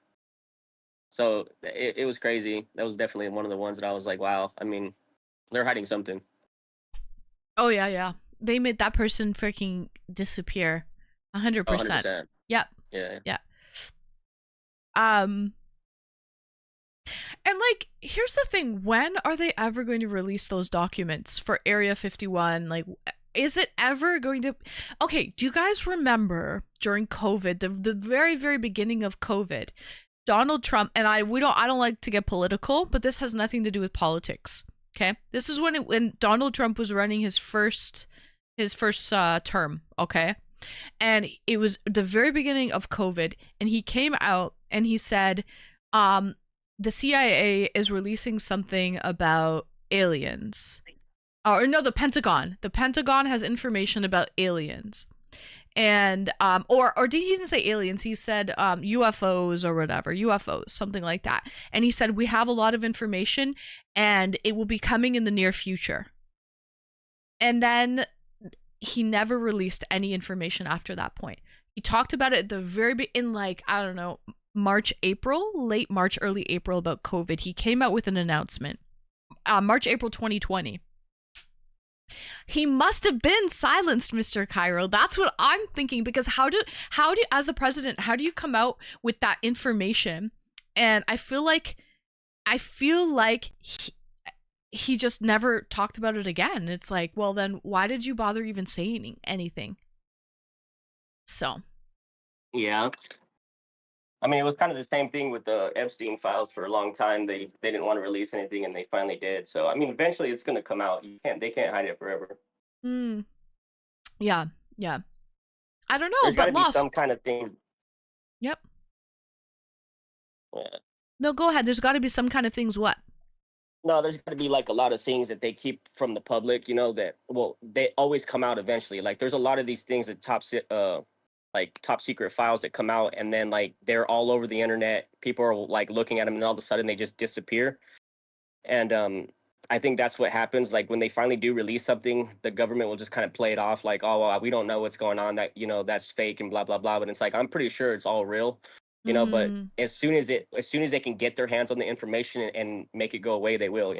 So it was crazy. That was definitely one of the ones that I was like, wow. I mean, they're hiding something. Oh, yeah. They made that person freaking disappear. 100%. 100%. Yep. Yeah. And like, here's the thing, when are they ever going to release those documents for Area 51? Like, is it ever going to, okay, do you guys remember during COVID, the very, very beginning of COVID, Donald Trump, and I don't like to get political, but this has nothing to do with politics. Okay, this is when Donald Trump was running his first term. Okay, and it was the very beginning of COVID, and he came out and he said, the CIA is releasing something about aliens. Or no, the Pentagon. The Pentagon has information about aliens. And or did he even say aliens? He said UFOs or whatever, UFOs, something like that. And he said, we have a lot of information and it will be coming in the near future. And then he never released any information after that point. He talked about it at the very in like, I don't know, late March, early April, about COVID. He came out with an announcement. March, April 2020. He must have been silenced, Mr. Cairo. That's what I'm thinking, because how do as the president, how do you come out with that information? And I feel like he just never talked about it again. It's like, well, then why did you bother even saying anything? So, yeah. I mean, it was kind of the same thing with the Epstein files for a long time. They didn't want to release anything, and they finally did. So, I mean, eventually it's going to come out. They can't hide it forever. Yeah. I don't know, There's but gotta be some kind of things. Yep. Yeah. No, go ahead. There's got to be some kind of things. What? No, there's got to be like a lot of things that they keep from the public. That they always come out eventually. Like, there's a lot of these things that like top secret files that come out, and then like they're all over the internet. People are like looking at them, and all of a sudden they just disappear. And I think that's what happens. Like when they finally do release something, the government will just kind of play it off like, oh, well, we don't know what's going on. That that's fake and blah blah blah. But it's like I'm pretty sure it's all real, But Mhm. as soon as they can get their hands on the information and make it go away, they will.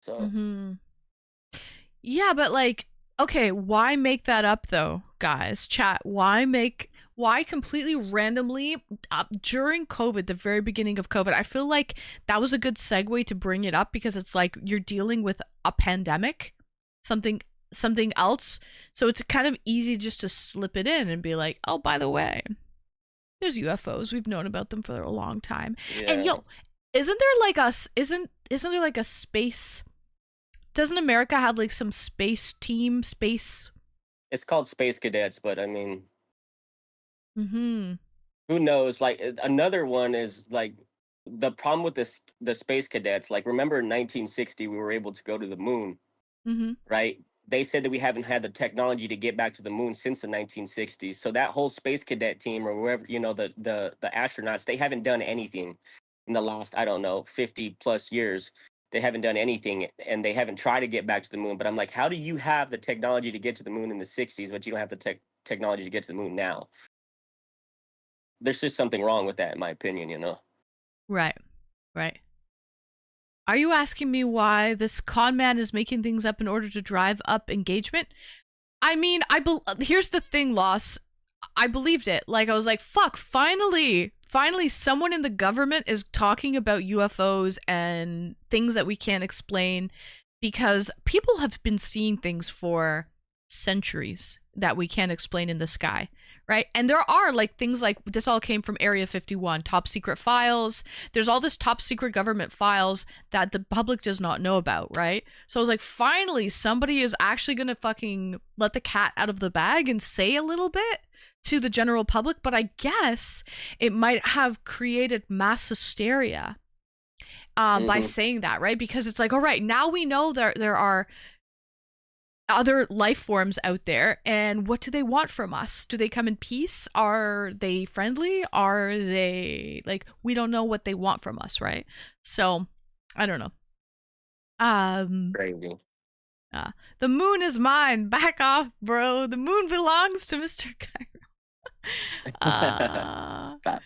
So Mhm. Yeah, but like, okay, why make that up though, guys? Chat, why completely randomly during COVID, the very beginning of COVID? I feel like that was a good segue to bring it up because it's like you're dealing with a pandemic, something else. So it's kind of easy just to slip it in and be like, "Oh, by the way, there's UFOs. We've known about them for a long time." And yeah, isn't there like isn't there like a space, doesn't America have like some space team, space? it's called Space Cadets, but I mean, Mm-hmm. who knows? Like another one is like the problem with the Space Cadets. Like remember in 1960 we were able to go to the moon, Mm-hmm. right? They said that we haven't had the technology to get back to the moon since the 1960s. So that whole space cadet team or wherever, the astronauts, they haven't done anything in the last, I don't know, 50 plus years. They haven't done anything and they haven't tried to get back to the moon. But I'm like, how do you have the technology to get to the moon in the 60s, but you don't have the technology to get to the moon now? There's just something wrong with that, in my opinion. Right. Right. Are you asking me why this con man is making things up in order to drive up engagement? I mean, here's the thing, Loss. I believed it. Like, I was like, fuck, finally someone in the government is talking about UFOs and things that we can't explain, because people have been seeing things for centuries that we can't explain in the sky, right? And there are like things like this all came from Area 51, top secret files. There's all this top secret government files that the public does not know about, right? So I was like, finally, somebody is actually gonna fucking let the cat out of the bag and say a little bit to the general public. But I guess it might have created mass hysteria by Hmm. saying that, right? Because it's like, all right, now we know there are other life forms out there, and what do they want from us? Do they come in peace? Are they friendly? Are they like, we don't know what they want from us, right? So I don't know. um Crazy. the moon is mine. Back off, bro. The moon belongs to Mr. Cairo. Stop.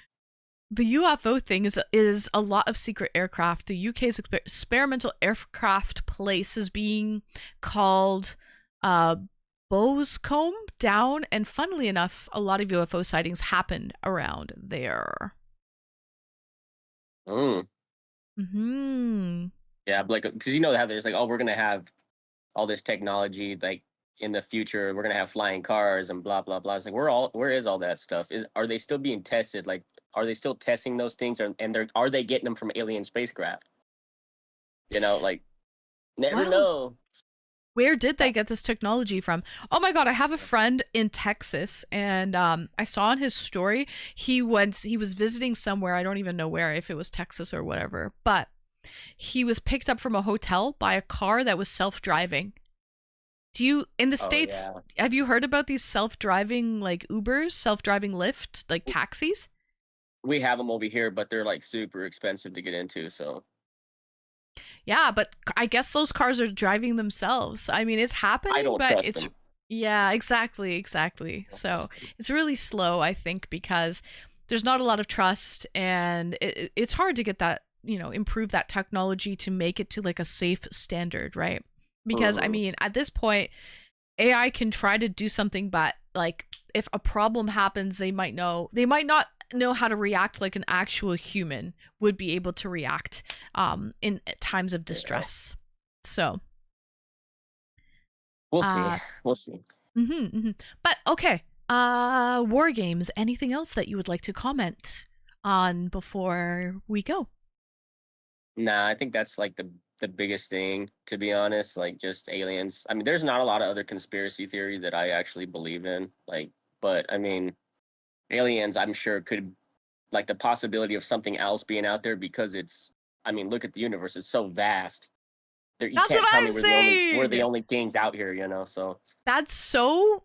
The UFO thing is a lot of secret aircraft. The UK's experimental aircraft place is being called Boscombe Down, and funnily enough, a lot of UFO sightings happened around there. Mm. Hmm. Yeah, like because you know how there's like, oh, we're gonna have all this technology like in the future. We're gonna have flying cars and blah blah blah. It's like where is all that stuff? Are they still being tested? Like, are they still testing those things? Are they getting them from alien spacecraft? Like never Well, know. where did they get this technology from? Oh my god, I have a friend in Texas, and I saw on his story he was visiting somewhere, I don't even know where, if it was Texas or whatever, but he was picked up from a hotel by a car that was self-driving. In the Oh States, yeah, have you heard about these self-driving like Ubers, self-driving Lyft, like taxis? we have them over here, but they're like super expensive to get into. So Yeah, but I guess those cars are driving themselves. I mean, it's I happening, don't but trust it's, them. yeah, exactly. I don't So trust them. it's really slow, I think, because there's not a lot of trust, and it's hard to get that, improve that technology to make it to like a safe standard, right? Because I Mhm. mean, at this point, AI can try to do something, but like if a problem happens, they might not know how to react like an actual human would be able to react in times of Yeah, distress. So we'll see. uh We'll see. but okay, war games, anything else that you would like to comment on before we go? Nah, I think that's like the biggest thing, to be honest. Like just aliens. I mean, there's not a lot of other conspiracy theory that I actually believe in. Like, but I mean, aliens, I'm sure could like the possibility of something else being out there because it's. I mean, look at the universe; it's so vast. There, you That's can't what tell me I'm we're the only saying. things out here. So That's so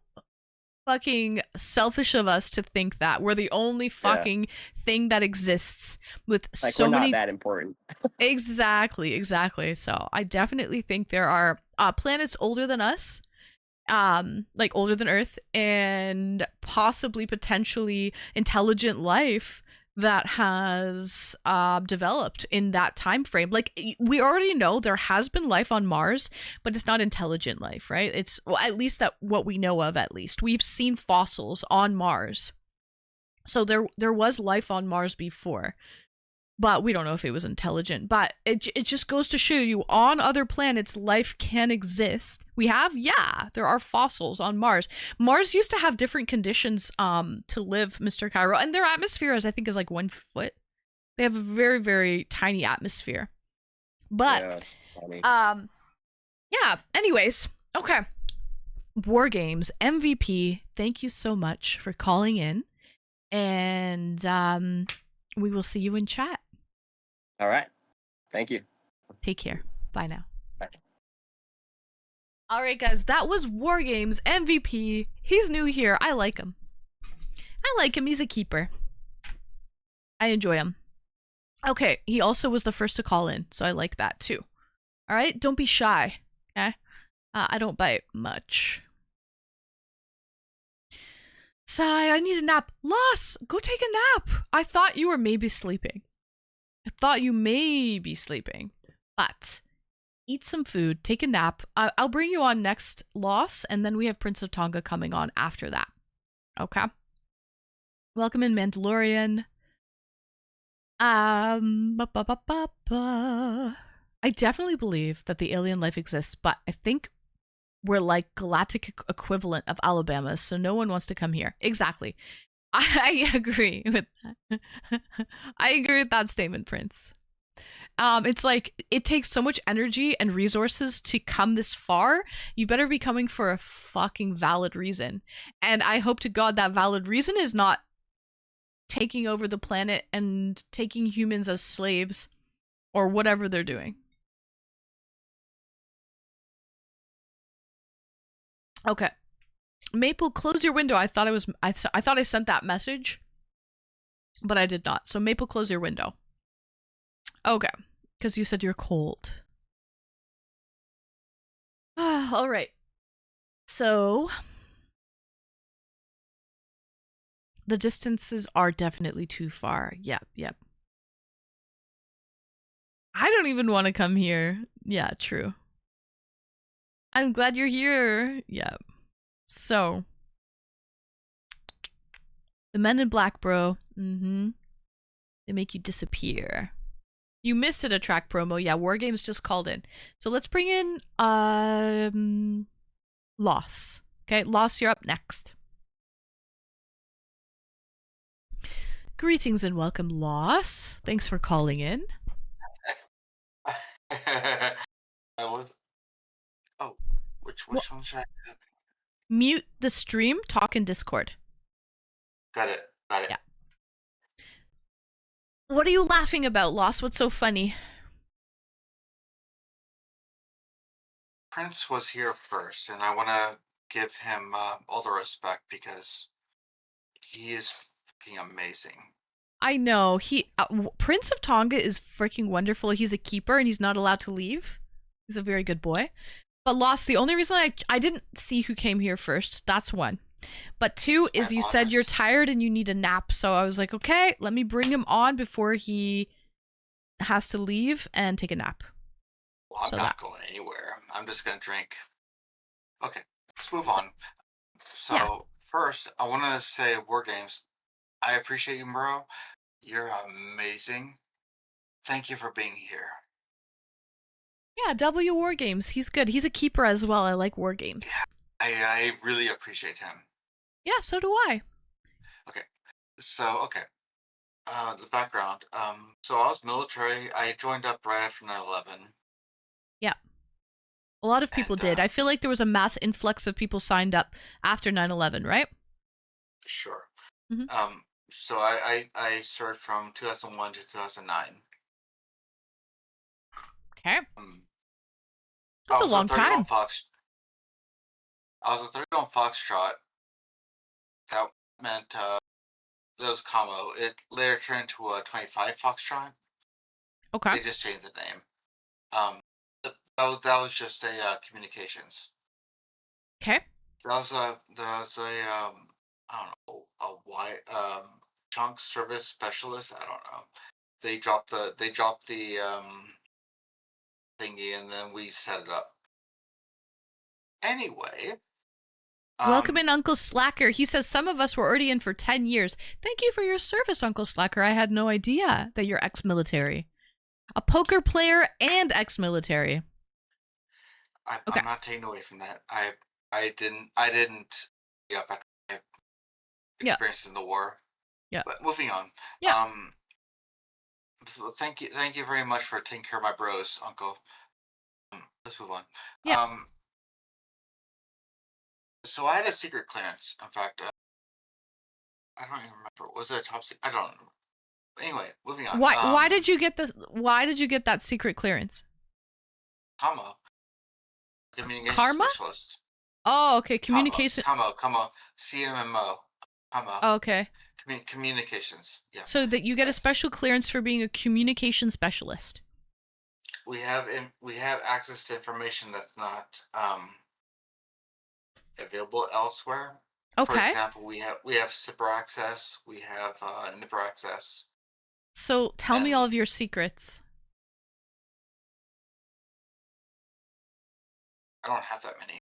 fucking selfish of us to think that we're the only fucking thing that exists with Like so we're not many. that important. Exactly. So I definitely think there are planets older than us, like older than Earth, and possibly potentially intelligent life that has developed in that time frame. Like we already know there has been life on Mars, but it's not intelligent life, right? It's, well, at least that what we know of. At least we've seen fossils on Mars, so there was life on Mars before, but we don't know if it was intelligent. But it just goes to show you, on other planets life can exist. There are fossils on Mars. Mars used to have different conditions to live, Mr. Cairo, and their atmosphere is, I think, is like 1 foot. They have a very, very tiny atmosphere. But Yeah, it's funny. yeah, anyways, okay. War Games MVP, thank you so much for calling in, and we will see you in chat. All right. Thank you. Take care. Bye now. Bye. All right, guys, that was War Games MVP. He's new here. I like him. He's a keeper. I enjoy him. Okay, he also was the first to call in, so I like that too. All right, don't be shy. Okay, I don't bite much. Sigh, I need a nap. Loss, go take a nap. I thought you were maybe sleeping. But eat some food, take a nap. I'll bring you on next, Loss, and then we have Prince of Tonga coming on after that. Okay? Welcome in, Mandalorian. I definitely believe that the alien life exists, but I think we're like galactic equivalent of Alabama, so no one wants to come here. Exactly. I agree with that. I agree with that statement, Prince. It's like it takes so much energy and resources to come this far. You better be coming for a fucking valid reason. And I hope to God that valid reason is not taking over the planet and taking humans as slaves or whatever they're doing. Okay. Maple, close your window. I thought I sent that message, but I did not. So Maple, close your window. Okay, because you said you're cold. All right. So the distances are definitely too far. Yep. I don't even want to come here. Yeah, true. I'm glad you're here. Yep. So, the Men in Black, bro. They make you disappear. You missed it, a track promo. Yeah, War Games just called in. So let's bring in Loss. Okay, Loss, you're up next. Greetings and welcome, Loss. Thanks for calling in. Which one should I do? Mute the stream, talk in Discord. Got it. Yeah. What are you laughing about, Loss? What's so funny? Prince was here first, and I want to give him all the respect because he is fucking amazing. I know. Prince of Tonga is freaking wonderful. He's a keeper and he's not allowed to leave. He's a very good boy. But Lost, the only reason I didn't see who came here first, that's one. But two is you said you're tired and you need a nap. So I was like, okay, let me bring him on before he has to leave and take a nap. Well, I'm not going anywhere. I'm just going to drink. Okay, let's move on. So first, I want to say War Games. I appreciate you, bro. You're amazing. Thank you for being here. Yeah, W War Games. He's good. He's a keeper as well. I like War Games. Yeah, I really appreciate him. Yeah, so do I. Okay. So, the background. So I was military. I joined up right after 9/11. Yeah. A lot of people did. I feel like there was a mass influx of people signed up after 9/11, right? Sure. Mm-hmm. So I served from 2001 to 2009. Okay. That's a long time. I was a 30 on Foxtrot. that meant that was combo. It later turned into a 25 Foxtrot. Okay. They just changed the name. That was just a communications. Okay. That was a I don't know, a wide chunk service specialist. I don't know. They dropped the thingy, and then we set it up. Anyway, Welcome in, Uncle Slacker. He says some of us were already in for 10 years. Thank you for your service, Uncle Slacker. I had no idea that you're ex-military. A poker player and ex-military. Okay. I'm not taking away from that. I didn't yep, after my Yeah. experience in the war. Yeah. But moving on. Yeah. Thank you very much for taking care of my bros, Uncle. Let's move on. Yeah. So I had a secret clearance. In fact, I don't even remember. Was it a top secret? I don't know. Anyway, moving on. Why did you get that secret clearance? Commo. Communication Karma? specialist. Oh, okay. Communication. Commo. CMMO. Commo. Oh, okay. Communications. Yeah. So that you get a special clearance for being a communication specialist. We have access to information that's not available elsewhere. Okay. For example, we have SIPR access. We have NIPR access. So tell me all of your secrets. I don't have that many.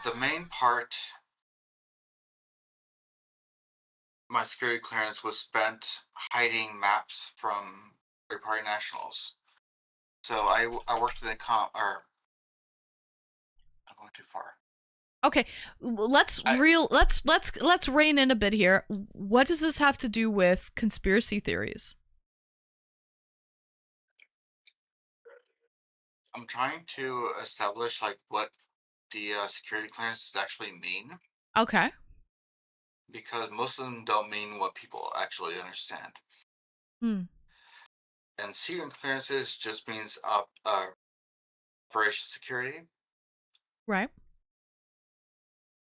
The main part, my security clearance was spent hiding maps from third-party nationals. So I worked in I'm going too far. Okay, let's rein in a bit here. What does this have to do with conspiracy theories? I'm trying to establish like what the security clearances actually mean. Okay. Because most of them don't mean what people actually understand. Hmm. And secret clearances just means operation security. Right.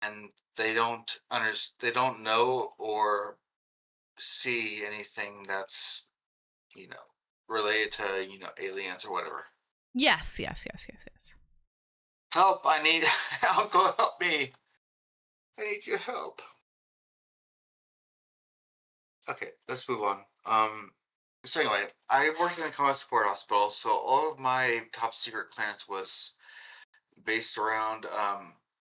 And they don't know or see anything that's related to aliens or whatever. Yes. Help! I need Uncle, help me! I need your help. Okay, let's move on. So anyway, I worked in a combat support hospital, so all of my top secret clearance was based around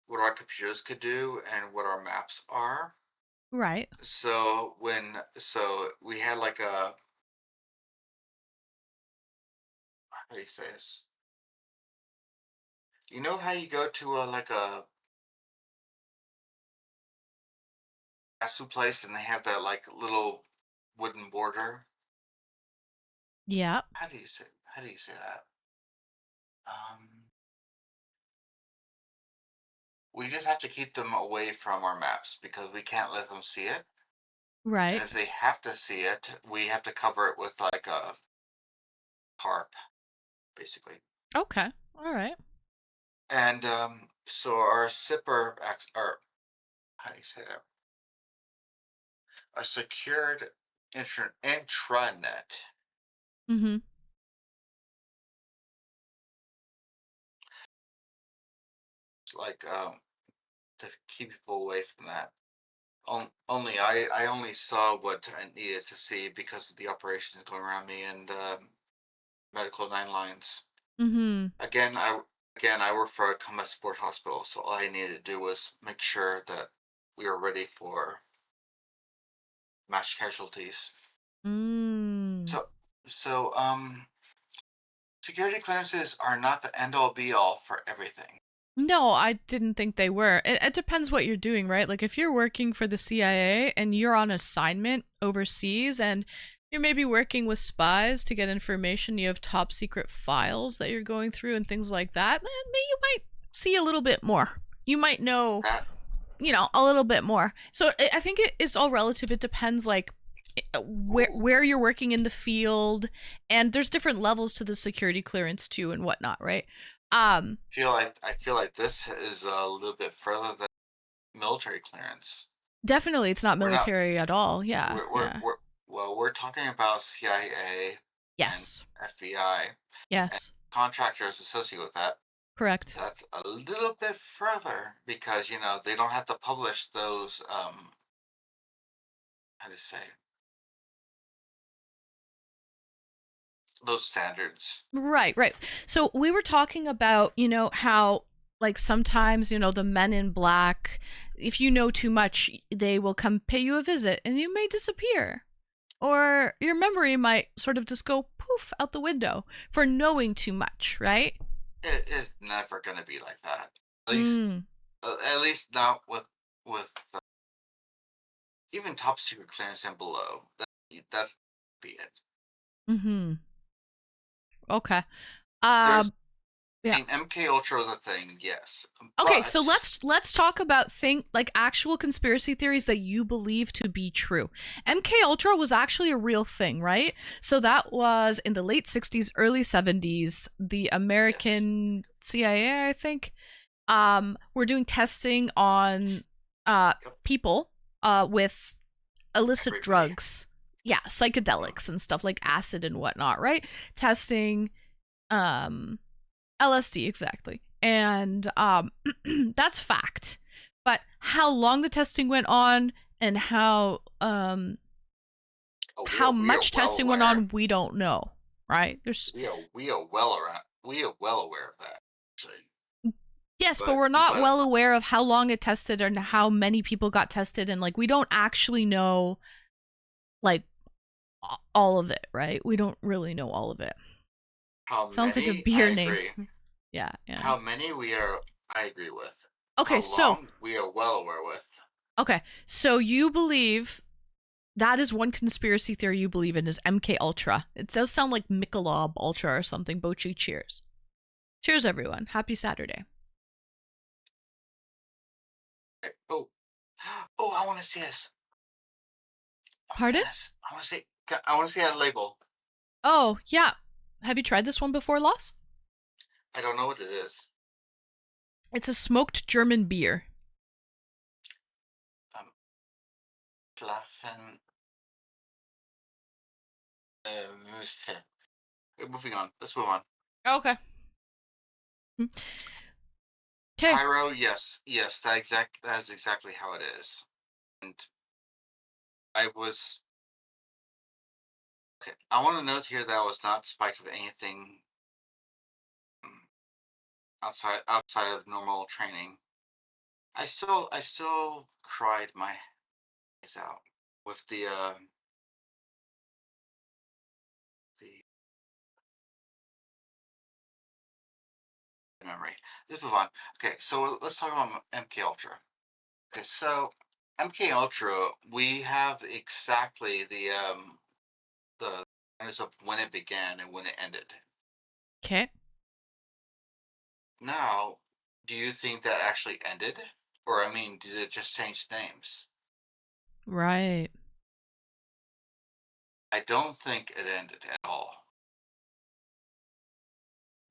what our computers could do and what our maps are. Right. So we had like a, how do you say this? You know how you go to like a fast food place and they have that like little wooden border? Yeah. How do you say that? We just have to keep them away from our maps because we can't let them see it. Right. And if they have to see it, we have to cover it with like a tarp, basically. Okay. All right. And so our SIPR, or how do you say that? A secured intranet. Mm-hmm. Like to keep people away from that. Only I only saw what I needed to see because of the operations going around me and medical 9 lines. Mm-hmm. Again, I work for a combat support hospital, so all I needed to do was make sure that we were ready for mass casualties. So security clearances are not the end all be all for everything. No, I didn't think they were. It depends what you're doing, right? Like if you're working for the CIA and you're on assignment overseas and you're maybe working with spies to get information, you have top secret files that you're going through and things like that, then you might see a little bit more. You might know, a little bit more. So I think it's all relative. It depends like where you're working in the field, and there's different levels to the security clearance too and whatnot, right? I feel like this is a little bit further than military clearance. Definitely, it's not We're not. military at all. Yeah, We're yeah. we're well. We're talking about CIA and Yes, FBI and yes, contractors associated with that. correct. That's a little bit further because they don't have to publish those how to say those standards. Right, right. So we were talking about, how like sometimes, the men in black, if you know too much, they will come pay you a visit and you may disappear. Or your memory might sort of just go poof out the window for knowing too much, right? It is never going to be like that. At least, Mm. at least not with even top secret clearance and below. That's be it. Mm-hmm. Okay. There's, Yeah. I mean, MK Ultra is a thing, yes, Okay, so but let's talk about actual conspiracy theories that you believe to be true. MK Ultra was actually a real thing, right? So that was in the late 60s, early 70s, the yes, American CIA, I think, were doing testing on yep, people with illicit everybody. drugs. Yeah, psychedelics and stuff like acid and whatnot, right? Testing LSD, exactly. And that's fact. But how long the testing went on and how Oh, how we are much well testing went aware. on, we don't know, right? There's We are well aware of that. Actually, Yes, but but we're not but well aware of how long it tested and how many people got tested, and like we don't actually know like all of it, right? We don't really know all of it. how Sounds like a many? I beer name. agree. Yeah, yeah. How many we are? I agree with. Okay, How so long? We are well aware with. okay, so you believe that is one conspiracy theory you believe in is MK Ultra. It does sound like Michelob Ultra or something. Bochi, cheers. Cheers, everyone. Happy Saturday. Oh, oh! I want to see this. Oh my Pardon? goodness! I want to see. I want to see that label. Oh, yeah. Have you tried this one before, Loss? I don't know what it is. It's a smoked German beer. Klaffen. Moving on. Let's move on. Okay. Okay. Pyro, yes, that's exactly how it is. And I was okay. I want to note here that I was not spiked with anything outside of normal training. I still cried my eyes out with the memory. Let's move on. Okay, so let's talk about MK Ultra. Okay, so MK Ultra, we have exactly the awareness of when it began and when it ended. Okay. Now, do you think that actually ended? Or, I mean, did it just change names? Right. I don't think it ended at all.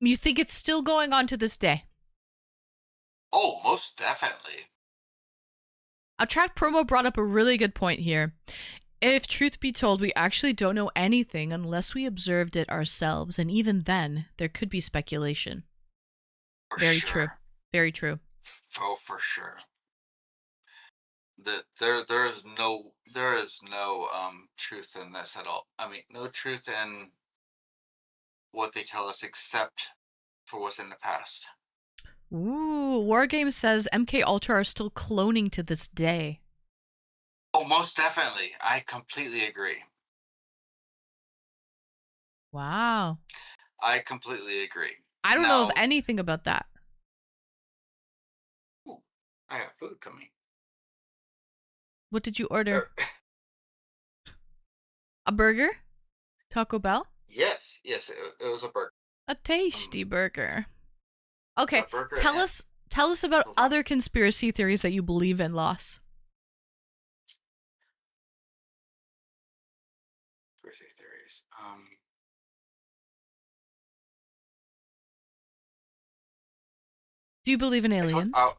You think it's still going on to this day? Oh, most definitely. Attract Promo brought up a really good point here. If truth be told, we actually don't know anything unless we observed it ourselves, and even then, there could be speculation. For Very sure. true. Very true. Oh, for sure. There is no truth in this at all. I mean, no truth in what they tell us except for what's in the past. Ooh, Wargame says MK Ultra are still cloning to this day. Oh, most definitely. I completely agree. Wow. I completely agree. I don't know of Now, anything about that. ooh, I have food coming. What did you order? Er, A burger? Taco Bell? yes, it was a burger. A tasty burger. It's Okay, a burger tell and us about move on. other conspiracy theories that you believe in, Loss. Conspiracy theories. Do you believe in I talked aliens? about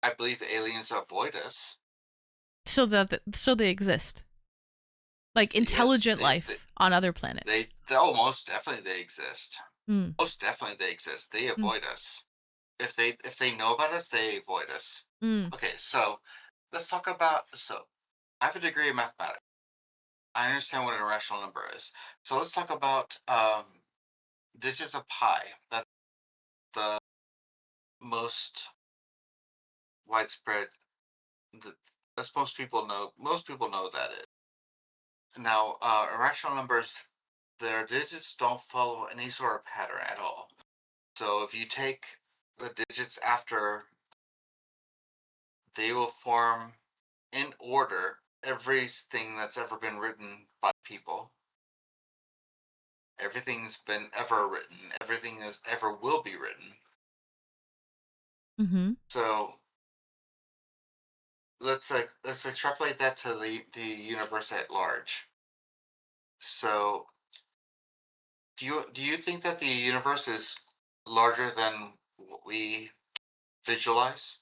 I believe the aliens avoid us. So they exist. Like intelligent Yes, life on other planets. Most definitely they exist. Mm. Most definitely they exist. They Mm. avoid us. If they know about us, they avoid us. Mm. Okay, so let's talk about. So I have a degree in mathematics. I understand what an irrational number is. So let's talk about digits of pi. That's the most widespread. That's most people know. Most people know that it. Now, irrational numbers, their digits don't follow any sort of pattern at all. So if you take the digits after, they will form in order everything that's ever been written by people. Everything's been ever written. Everything is ever will be written. Mm-hmm. So let's extrapolate that to the universe at large. So do you think that the universe is larger than what we visualize?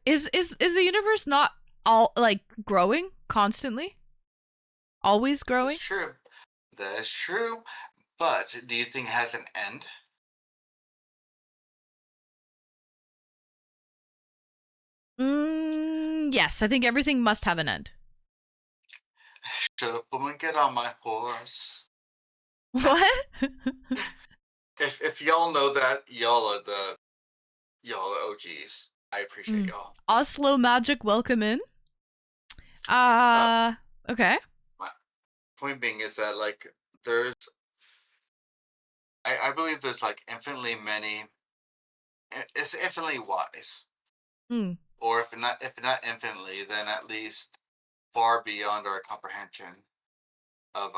Is the universe not all like growing constantly? Always growing? That's true. That is true. But do you think it has an end? Yes, I think everything must have an end. Shut up, woman, get on my horse. What? If y'all know that, y'all are OGs. I appreciate y'all. Oslo Magic, welcome in. Okay. My point being is that like there's I believe there's like infinitely many. It's infinitely wise, Mm. or if not infinitely, then at least far beyond our comprehension of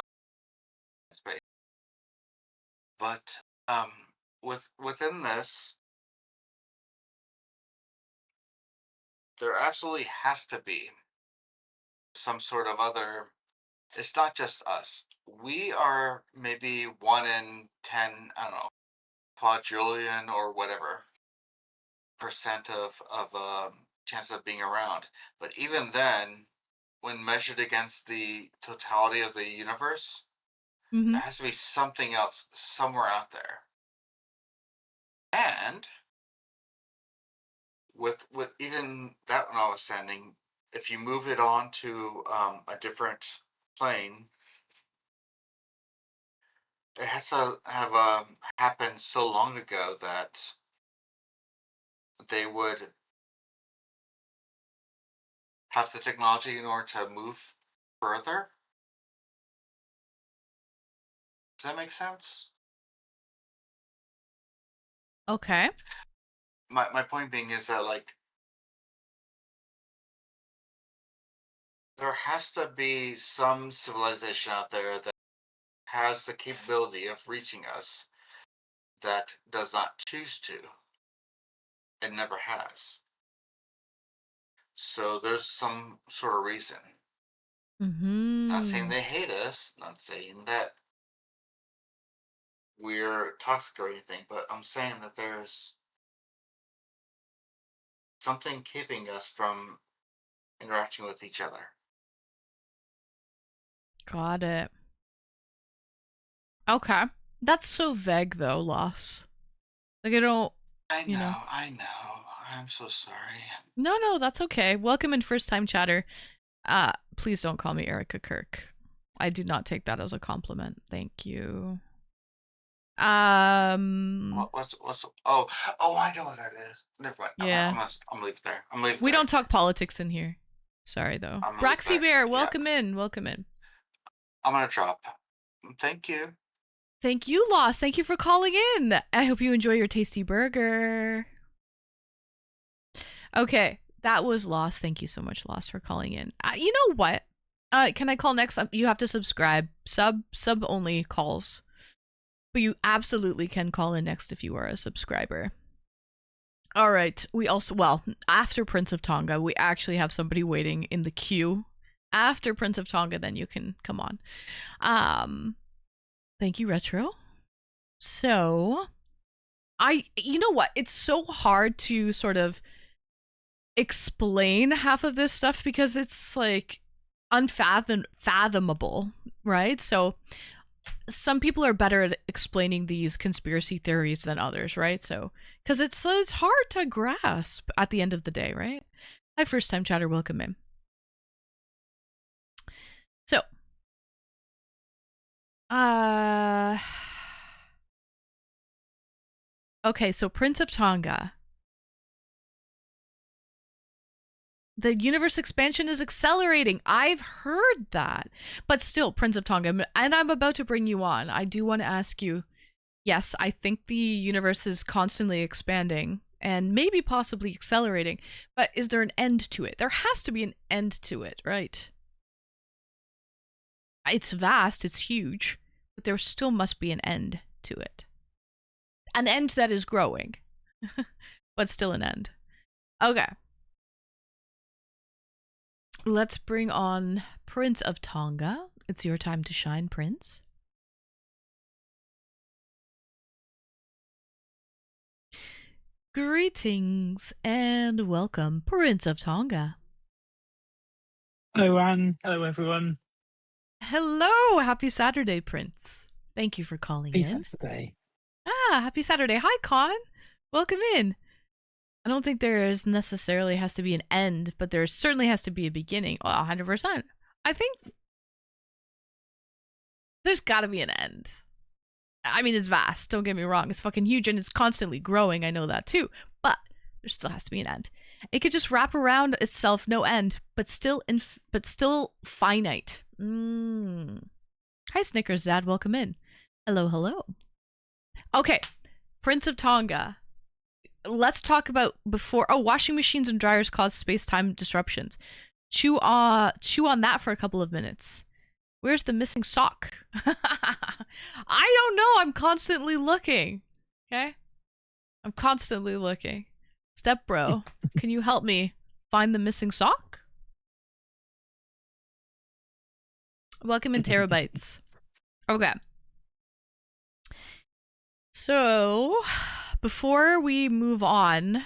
space. But within this, there absolutely has to be some sort of other. It's not just us. We are maybe 1 in 10. I don't know, quadrillion or whatever percent of chance of being around. But even then, when measured against the totality of the universe, Mm-hmm. there has to be something else somewhere out there. And with even that notwithstanding, if you move it on to a different plane, it has to have happened so long ago that they would have the technology in order to move further. Does that make sense? Okay. My point being is that like there has to be some civilization out there that has the capability of reaching us that does not choose to and never has. So there's some sort of reason. Not saying Mm-hmm. they hate us, not saying that we're toxic or anything, but I'm saying that there's something keeping us from interacting with each other. Got it. Okay. That's so vague though, Loss. Like I don't I you know. know. I'm so sorry. No, that's okay. Welcome in first time chatter. Please don't call me Erica Kirk. I do not take that as a compliment. Thank you. What's oh I know what that is. Never mind. Yeah. I'm gonna leave it there. I'm leaving. We don't talk politics in here. Sorry though. I'm gonna leave Braxy that. Bear, Yeah. welcome in. Welcome in. I'm gonna drop. Thank you. Thank you, Lost. Thank you for calling in. I hope you enjoy your tasty burger. Okay, that was Lost. Thank you so much, Lost, for calling in. You know what? Can I call next? You have to subscribe. Sub only calls. But you absolutely can call in next if you are a subscriber. All right. We also, well, after Prince of Tonga, we actually have somebody waiting in the queue. After Prince of Tonga, then you can come on. Thank you, Retro. So, you know what? It's so hard to sort of explain half of this stuff because it's like unfathomable, right? So some people are better at explaining these conspiracy theories than others, right? So because it's hard to grasp at the end of the day, right? Hi, first time chatter, welcome in. So okay, so Prince of Tonga. The universe expansion is accelerating. I've heard that. But still, Prince of Tonga, and I'm about to bring you on. I do want to ask you, yes, I think the universe is constantly expanding and maybe possibly accelerating, but is there an end to it? There has to be an end to it, right? It's vast, it's huge, but there still must be an end to it. An end that is growing, but still an end. Okay. Let's bring on Prince of Tonga. It's your time to shine, Prince. Greetings and welcome, Prince of Tonga. Hello, Anne. Hello, everyone. Hello, happy Saturday, Prince. Thank you for calling in. Happy Saturday. Happy Saturday. Hi, Con. Welcome in. I don't think there is necessarily has to be an end, but there certainly has to be a beginning. 100%. I think there's got to be an end. I mean, it's vast. Don't get me wrong. It's fucking huge and it's constantly growing. I know that too. But there still has to be an end. It could just wrap around itself, no end, but still finite. Hi, Snickers Dad. Welcome in. Hello, hello. Okay, Prince of Tonga. Let's talk about before. Oh, washing machines and dryers cause space-time disruptions. Chew on that for a couple of minutes. Where's the missing sock? I don't know. I'm constantly looking. Okay? I'm constantly looking. Step bro, can you help me find the missing sock? Welcome in Terabytes. Okay. So, before we move on,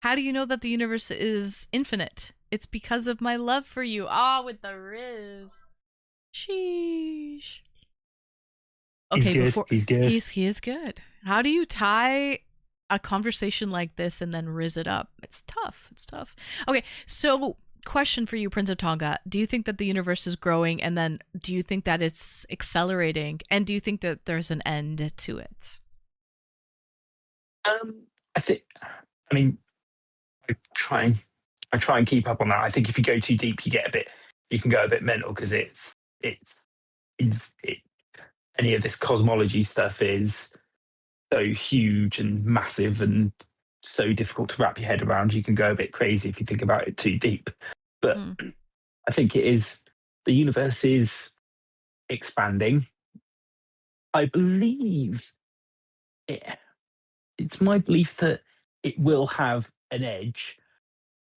how do you know that the universe is infinite? It's because of my love for you. With the Riz. Sheesh. Okay, He's good. He is good. How do you tie a conversation like this and then Riz it up? It's tough. Okay, so question for you, Prince of Tonga. Do you think that the universe is growing, and then do you think that it's accelerating, and do you think that there's an end to it? I try and keep up on that. I think if you go too deep, you can go a bit mental because any of this cosmology stuff is so huge and massive and so difficult to wrap your head around. You can go a bit crazy if you think about it too deep. But I think the universe is expanding. I believe it's my belief that it will have an edge,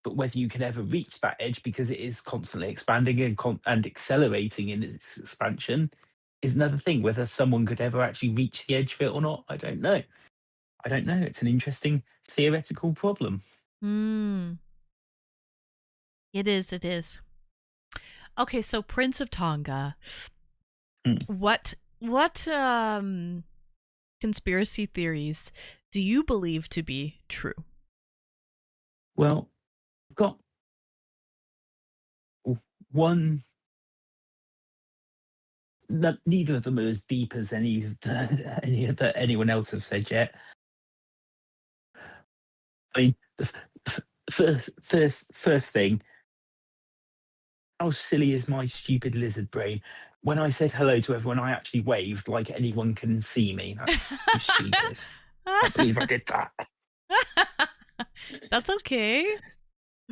but whether you can ever reach that edge because it is constantly expanding and accelerating in its expansion is another thing. Whether someone could ever actually reach the edge of it or not, I don't know. It's an interesting theoretical problem. It is. Okay, so Prince of Tonga. What conspiracy theories do you believe to be true? Well, I've got one. Neither of them are as deep as anyone else have said yet. I mean, the first thing, how silly is my stupid lizard brain? When I said hello to everyone, I actually waved like anyone can see me. That's so stupid. I believe I did that. That's okay.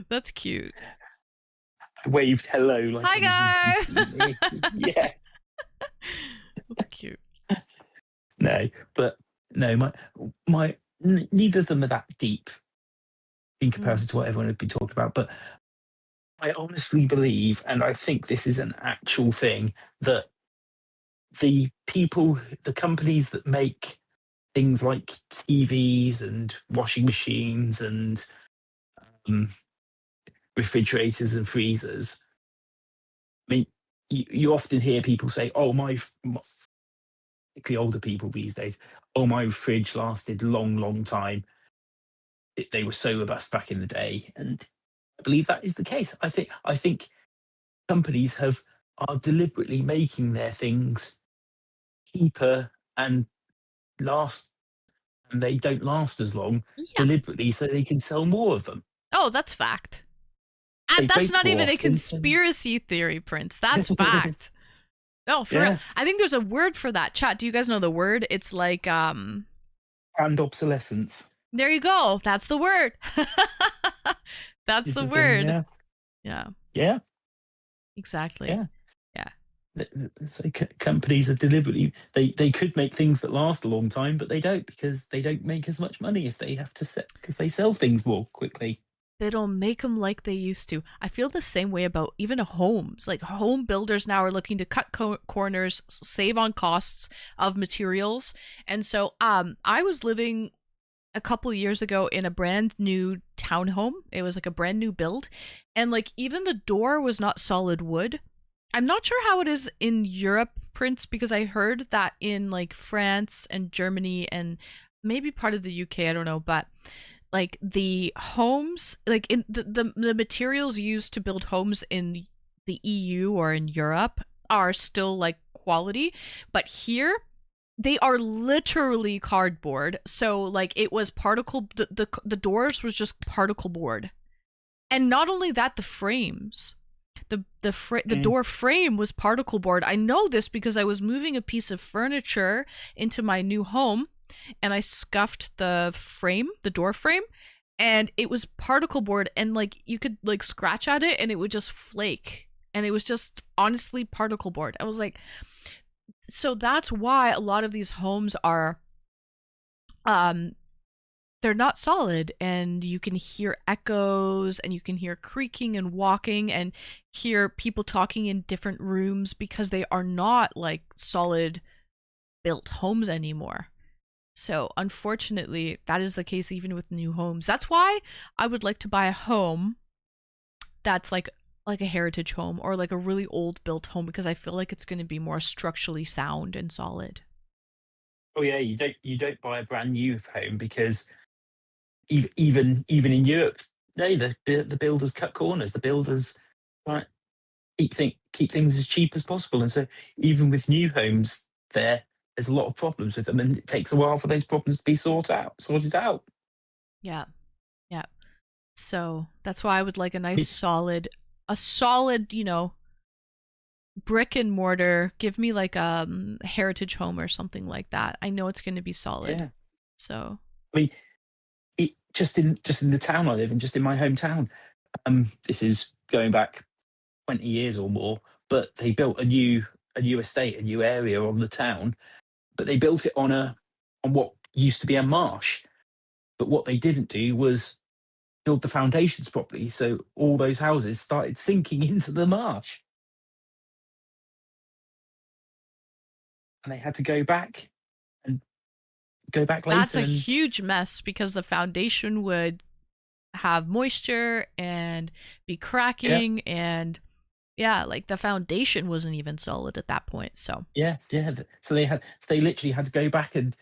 That's cute. I waved hello like hi guys. Can see me. Yeah. That's cute. No, my neither of them are that deep in comparison to what everyone would be talking about. But I honestly believe, and I think this is an actual thing, that the companies that make things like TVs and washing machines and refrigerators and freezers. I mean, you often hear people say, "Oh, particularly older people these days, oh, my fridge lasted long time. They were so robust back in the day," and I believe that is the case. I think companies are deliberately making their things cheaper and they don't last as long deliberately so they can sell more of them. Oh, that's fact. They And that's break not more even a often, conspiracy theory, Prince. That's fact. No, for real. I think there's a word for that. Chat, do you guys know the word? It's like And obsolescence. there you go. That's the word. That's the word. Yeah. Exactly. Yeah. Yeah. So companies are deliberately they could make things that last a long time, but they don't, because they don't make as much money if they have to because they sell things more quickly. They don't make them like they used to. I feel the same way about even homes. Like home builders now are looking to cut corners, save on costs of materials. And so I was living a couple years ago in a brand new townhome. It was like a brand new build. And like even the door was not solid wood. I'm not sure how it is in Europe, Prince, because I heard that in like France and Germany and maybe part of the UK, I don't know, but like the homes, like in the materials used to build homes in the EU or in Europe are still like quality, but here they are literally cardboard. So like it was the doors was just particle board. And not only that, the frames, the door frame was particle board. I know this because I was moving a piece of furniture into my new home and I scuffed the door frame, and it was particle board, and like you could like scratch at it and it would just flake, and it was just honestly particle board. I was like, so that's why a lot of these homes are they're not solid, and you can hear echoes and you can hear creaking and walking and hear people talking in different rooms because they are not like solid built homes anymore. So unfortunately, that is the case even with new homes. That's why I would like to buy a home that's like a heritage home or like a really old built home, because I feel like it's going to be more structurally sound and solid. Oh yeah, you don't buy a brand new home, because even in Europe, no, the builders cut corners. The builders keep things as cheap as possible, and so even with new homes, there's a lot of problems with them, and it takes a while for those problems to be sorted out. Yeah. So that's why I would like a nice solid, brick and mortar. Give me like a heritage home or something like that. I know it's going to be solid. Yeah. So I mean, just in the town I live in, just in my hometown, this is going back 20 years or more, but they built a new estate, a new area on the town, but they built it on what used to be a marsh. But what they didn't do was build the foundations properly, so all those houses started sinking into the marsh, and they had to go back later. That's a huge mess, because the foundation would have moisture and be cracking, and like the foundation wasn't even solid at that point. So so they literally had to go back and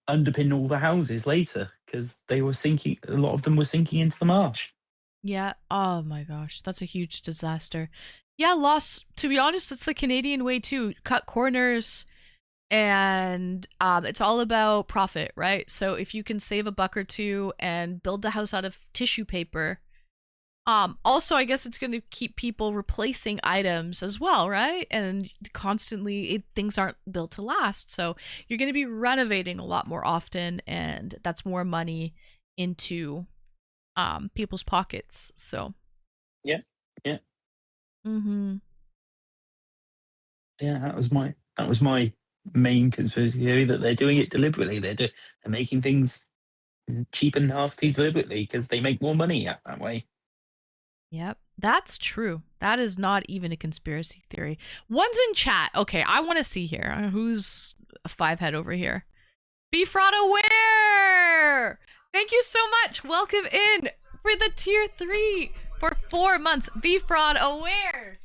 underpin all the houses later, because they were sinking. A lot of them were sinking into the marsh. Yeah. Oh my gosh, that's a huge disaster. Yeah, to be honest, it's the Canadian way too. Cut corners, and it's all about profit, right? So if you can save a buck or two and build the house out of tissue paper, also I guess it's going to keep people replacing items as well, right? And constantly things aren't built to last, so you're going to be renovating a lot more often, and that's more money into people's pockets. So yeah mm-hmm. Yeah, that was my main conspiracy theory, that they're doing it deliberately. They're making things cheap and nasty deliberately because they make more money that way. Yep, that's true. That is not even a conspiracy theory. One's in chat. Okay, I want to see here. Who's a 5-head over here? Beefrot Aware! Thank you so much. Welcome in for the tier 3. for 4 months. Be fraud aware.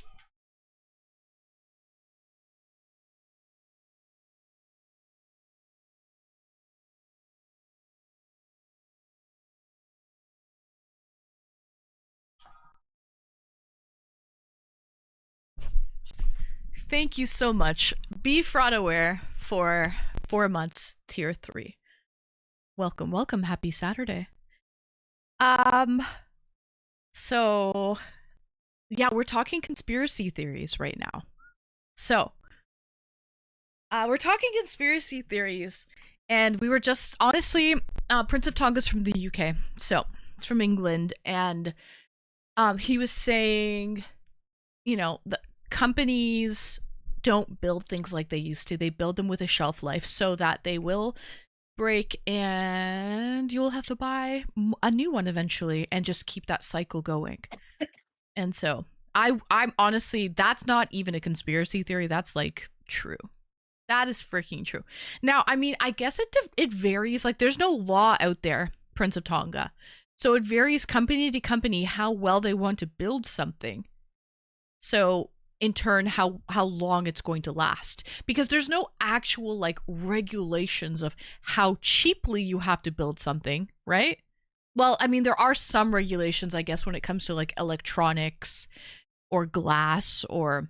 Thank you so much. Be fraud aware for 4 months, tier 3. Welcome, welcome. Happy Saturday. So yeah, we're talking conspiracy theories right now. So we're talking conspiracy theories, and we were just honestly, Prince of Tonga's from the UK, so it's from England, and he was saying, you know, the companies don't build things like they used to. They build them with a shelf life so that they will break and you'll have to buy a new one eventually and just keep that cycle going. And so I'm honestly, that's not even a conspiracy theory. That's like true. That is freaking true. Now, I mean, I guess it varies. Like, there's no law out there, Prince of Tonga. So it varies company to company how well they want to build something. So in turn, how long it's going to last. Because there's no actual, like, regulations of how cheaply you have to build something, right? Well, I mean, there are some regulations, I guess, when it comes to, like, electronics or glass or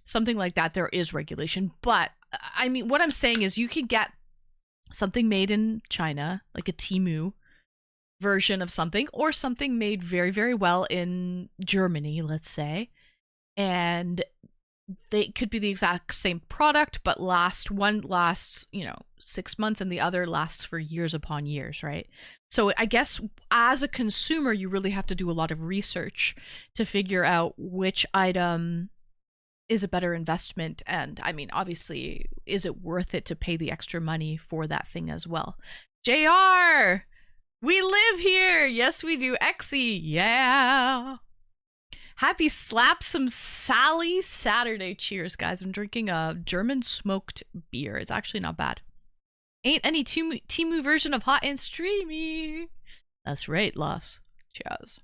something like that. There is regulation. But, I mean, what I'm saying is you can get something made in China, like a Temu version of something, or something made very, very well in Germany, let's say. And they could be the exact same product, but one lasts, 6 months and the other lasts for years upon years, right? So I guess as a consumer, you really have to do a lot of research to figure out which item is a better investment. And I mean, obviously, is it worth it to pay the extra money for that thing as well? JR, we live here. Yes, we do. Exy, yeah. Happy Slap Some Sally Saturday. Cheers, guys. I'm drinking a German smoked beer. It's actually not bad. Ain't any Temu version of hot and streamy. That's right, Loss. Cheers.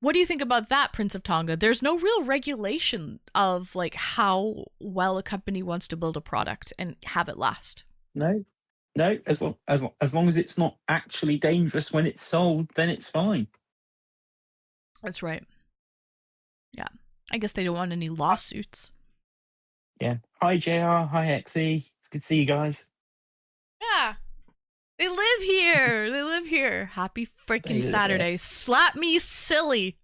What do you think about that, Prince of Tonga? There's no real regulation of, like, how well a company wants to build a product and have it last. No, as long as it's not actually dangerous when it's sold, then it's fine. That's right. Yeah. I guess they don't want any lawsuits. Yeah. Hi, JR. Hi, XE. It's good to see you guys. Yeah. They live here. They live here. Happy freaking Saturday. Here. Slap me silly.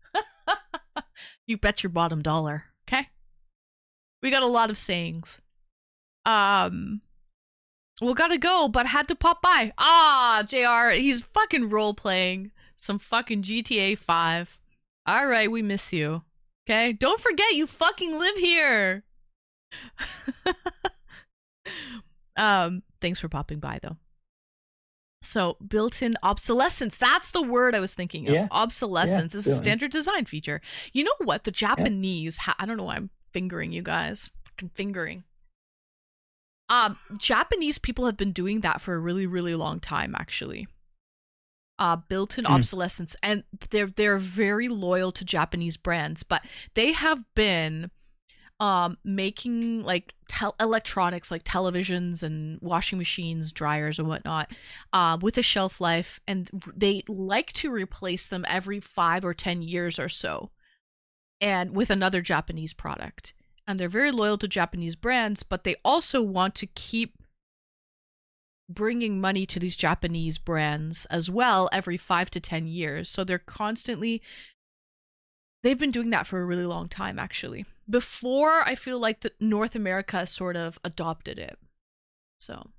You bet your bottom dollar. Okay? We got a lot of sayings. We gotta go, but had to pop by. JR, he's fucking role-playing some fucking GTA 5. All right, we miss you. Okay? Don't forget you fucking live here. Thanks for popping by, though. So, built-in obsolescence. That's the word I was thinking of. Yeah. Obsolescence is a Yeah. standard design feature. You know what? The Japanese... I don't know why I'm fingering you guys. Fucking fingering. Japanese people have been doing that for a really, really long time, actually. Built-in obsolescence, and they're very loyal to Japanese brands, but they have been making like electronics like televisions and washing machines, dryers and whatnot with a shelf life, and they like to replace them every 5 or 10 years or so, and with another Japanese product. And they're very loyal to Japanese brands, but they also want to keep bringing money to these Japanese brands as well every 5 to 10 years. So they've been doing that for a really long time, actually. Before, I feel like the North America sort of adopted it. So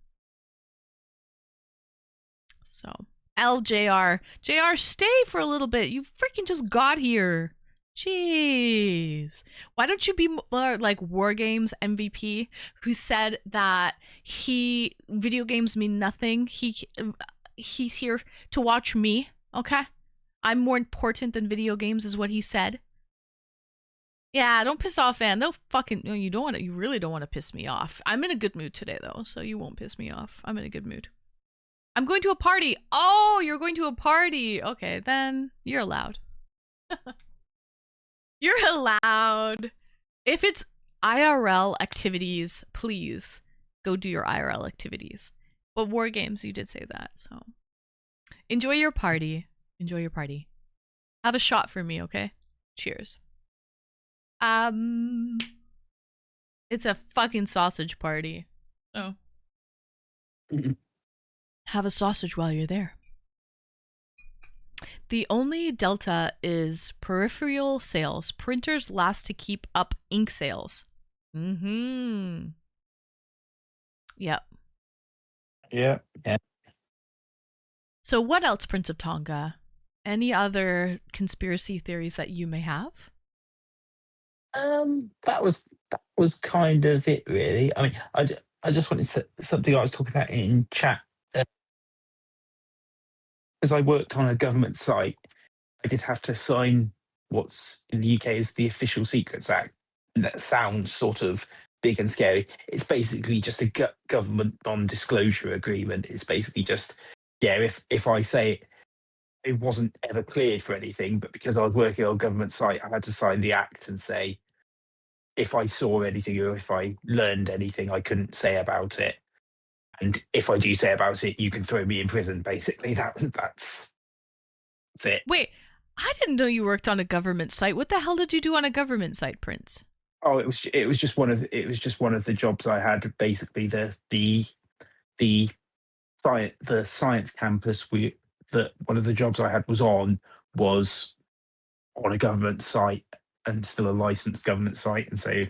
LJR. JR, stay for a little bit. You freaking just got here. Jeez. Why don't you be more like War Games MVP, who said that video games mean nothing. He's here to watch me, okay? I'm more important than video games is what he said. Yeah, don't piss off, Ann. They'll fucking you really don't want to piss me off. I'm in a good mood today though, so you won't piss me off. I'm in a good mood. I'm going to a party. Oh, you're going to a party. Okay, then you're allowed. You're allowed. If it's IRL activities, please go do your IRL activities. But war games, you did say that, so enjoy your party. Enjoy your party. Have a shot for me, okay? Cheers. It's a fucking sausage party. So have a sausage while you're there. The only delta is peripheral sales. Printers last to keep up ink sales. Mm-hmm. Yep. Yeah. So what else, Prince of Tonga? Any other conspiracy theories that you may have? That was kind of it, really. I mean, I just wanted to, something I was talking about in chat. As I worked on a government site, I did have to sign what's in the UK is the Official Secrets Act. And that sounds sort of big and scary. It's basically just a government non-disclosure agreement. It's basically just, yeah, if I say it wasn't ever cleared for anything, but because I was working on a government site, I had to sign the act and say, if I saw anything or if I learned anything, I couldn't say about it. And if I do say about it, you can throw me in prison. Basically, that's it. Wait, I didn't know you worked on a government site. What the hell did you do on a government site, Prince? Oh, it was just one of the jobs I had. Basically, the science campus that one of the jobs I had was on a government site and still a licensed government site. And so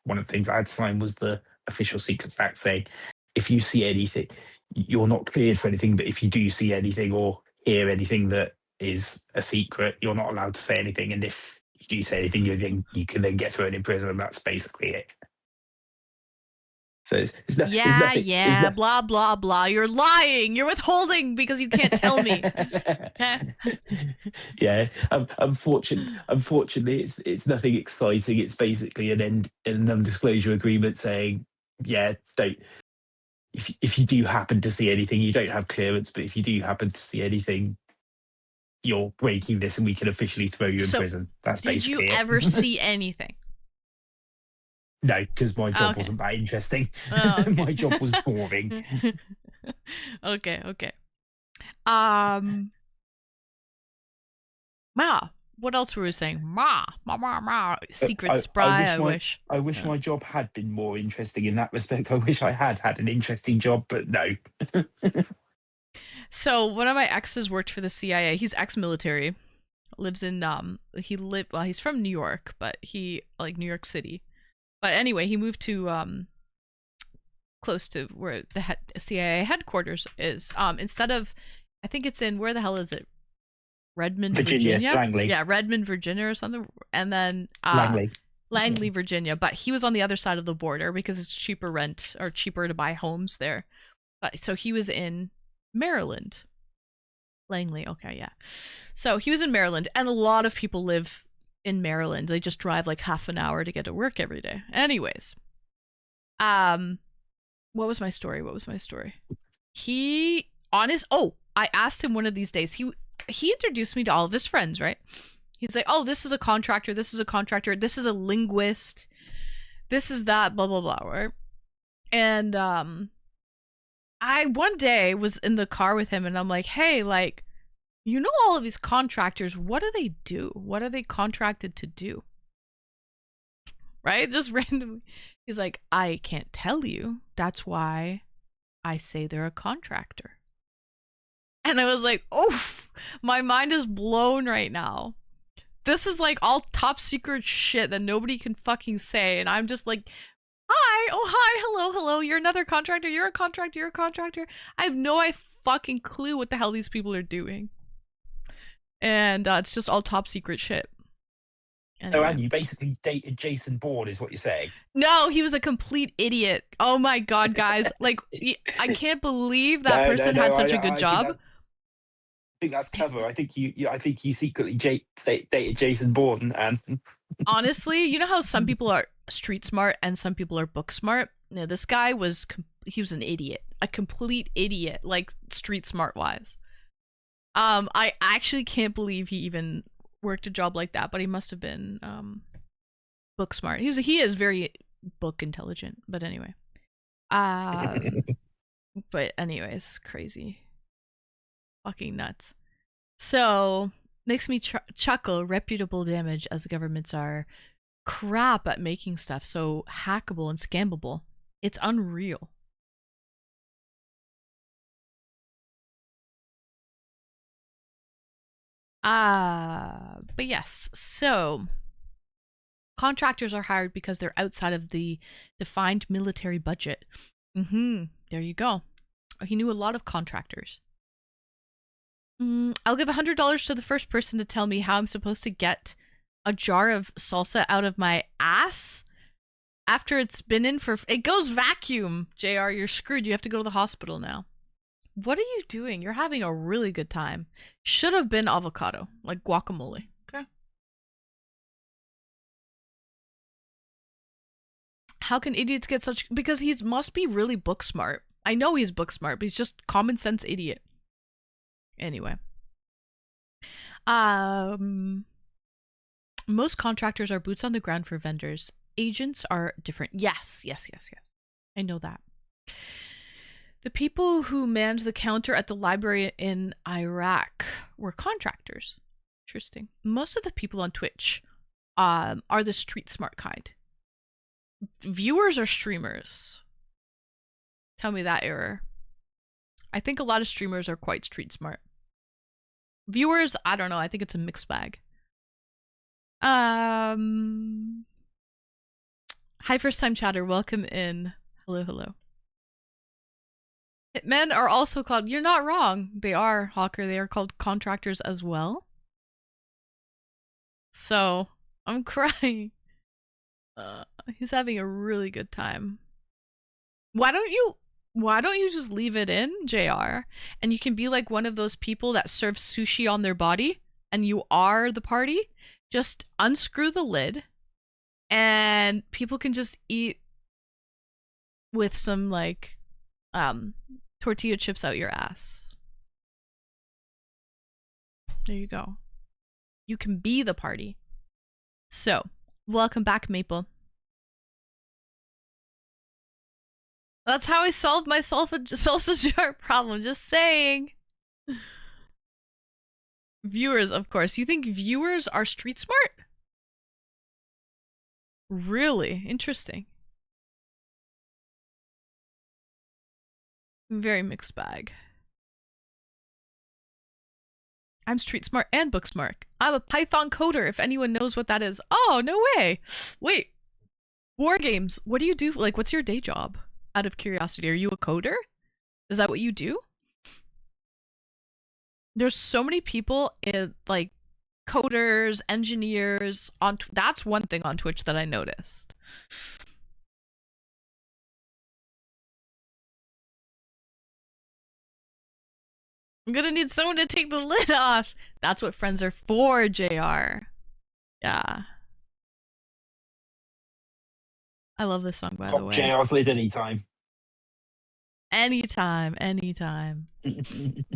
one of the things I had to sign was the Official Secrets Act saying, if you see anything, you're not cleared for anything, but if you do see anything or hear anything that is a secret, you're not allowed to say anything. And if you do say anything, you can then get thrown in prison. And that's basically it. So it's nothing, blah, blah, blah. You're lying. You're withholding because you can't tell me. Yeah. Unfortunately, it's nothing exciting. It's basically a non-disclosure agreement saying, yeah, don't. If you do happen to see anything, you don't have clearance, but if you do happen to see anything, you're breaking this and we can officially throw you in prison. That's basically it. Did you ever see anything? No, because my job wasn't that interesting. Oh, okay. My job was boring. Okay. What else were we saying? Secret spy, I wish. I wish my job had been more interesting in that respect. I wish I had an interesting job, but no. So one of my exes worked for the CIA. He's ex-military. Lives in he's from New York, but he New York City. But anyway, he moved to close to where the CIA headquarters is. Instead of, I think it's in, where the hell is it? Redmond, Virginia? Langley. Yeah, Redmond, Virginia or something. And then Langley, Virginia. But he was on the other side of the border because it's cheaper to buy homes there. But so he was in Maryland. Langley, okay, yeah. So he was in Maryland, and a lot of people live in Maryland. They just drive like half an hour to get to work every day. Anyways, what was my story? I asked him one of these days. He introduced me to all of his friends, right? He's like, oh, this is a contractor, this is a linguist, this is that, blah blah blah, right? And I one day was in the car with him and I'm like, hey, you know, all of these contractors, what do they do? What are they contracted to do? Right? Just randomly. He's like, I can't tell you. That's why I say they're a contractor. And I was like, oof, my mind is blown right now. This is all top secret shit that nobody can fucking say. And I'm just like, hi, hello, you're another contractor, you're a contractor. I have no fucking clue what the hell these people are doing. And it's just all top secret shit. Anyway. Oh, and you basically dated Jason Bourne, is what you're saying? No, he was a complete idiot. Oh my god, guys! I can't believe that person had such a good job. I think that's clever. I think you secretly dated Jason Bourne, and honestly, you know how some people are street smart and some people are book smart. No, this guy was an idiot, a complete idiot, street smart wise. I actually can't believe he even worked a job like that, but he must have been book smart. He is very book intelligent, but anyway. But anyways, crazy. Fucking nuts. So, makes me chuckle. Reputable damage, as the governments are crap at making stuff so hackable and scammable. It's unreal. But yes, so contractors are hired because they're outside of the defined military budget. There you go. He knew a lot of contractors. I'll give $100 to the first person to tell me how I'm supposed to get a jar of salsa out of my ass after it's been in for... It goes vacuum, JR. You're screwed. You have to go to the hospital now. What are you doing? You're having a really good time. Should have been avocado, like guacamole. Okay. How can idiots get such... Because he must be really book smart. I know he's book smart, but he's just common sense idiot. Anyway. Most contractors are boots on the ground for vendors. Agents are different. Yes. I know that. The people who manned the counter at the library in Iraq were contractors. Interesting. Most of the people on Twitch are the street smart kind. Viewers or streamers? Tell me that, error. I think a lot of streamers are quite street smart. Viewers, I don't know. I think it's a mixed bag. Hi, first time chatter. Welcome in. Hello. Hitmen are also called... You're not wrong. They are, Hawker. They are called contractors as well. So, I'm crying. He's having a really good time. Why don't you just leave it in, JR? And you can be like one of those people that serve sushi on their body, and you are the party. Just unscrew the lid, and people can just eat with some, like, tortilla chips out your ass. There you go. You can be the party. So, welcome back, Maple. That's how I solved my salsa jar problem. Just saying. Viewers, of course. You think viewers are street smart? Really? Interesting. Very mixed bag. I'm street smart and book smart. I'm a Python coder, if anyone knows what that is. Oh, no way. Wait. War games. What do you do? Like, what's your day job? Out of curiosity, are you a coder? Is that what you do? There's so many people in, like, coders, engineers on that's one thing on Twitch that I noticed. I'm gonna need someone to take the lid off. That's what friends are for, JR. Yeah. I love this song, by the way. JR's lid anytime. Anytime.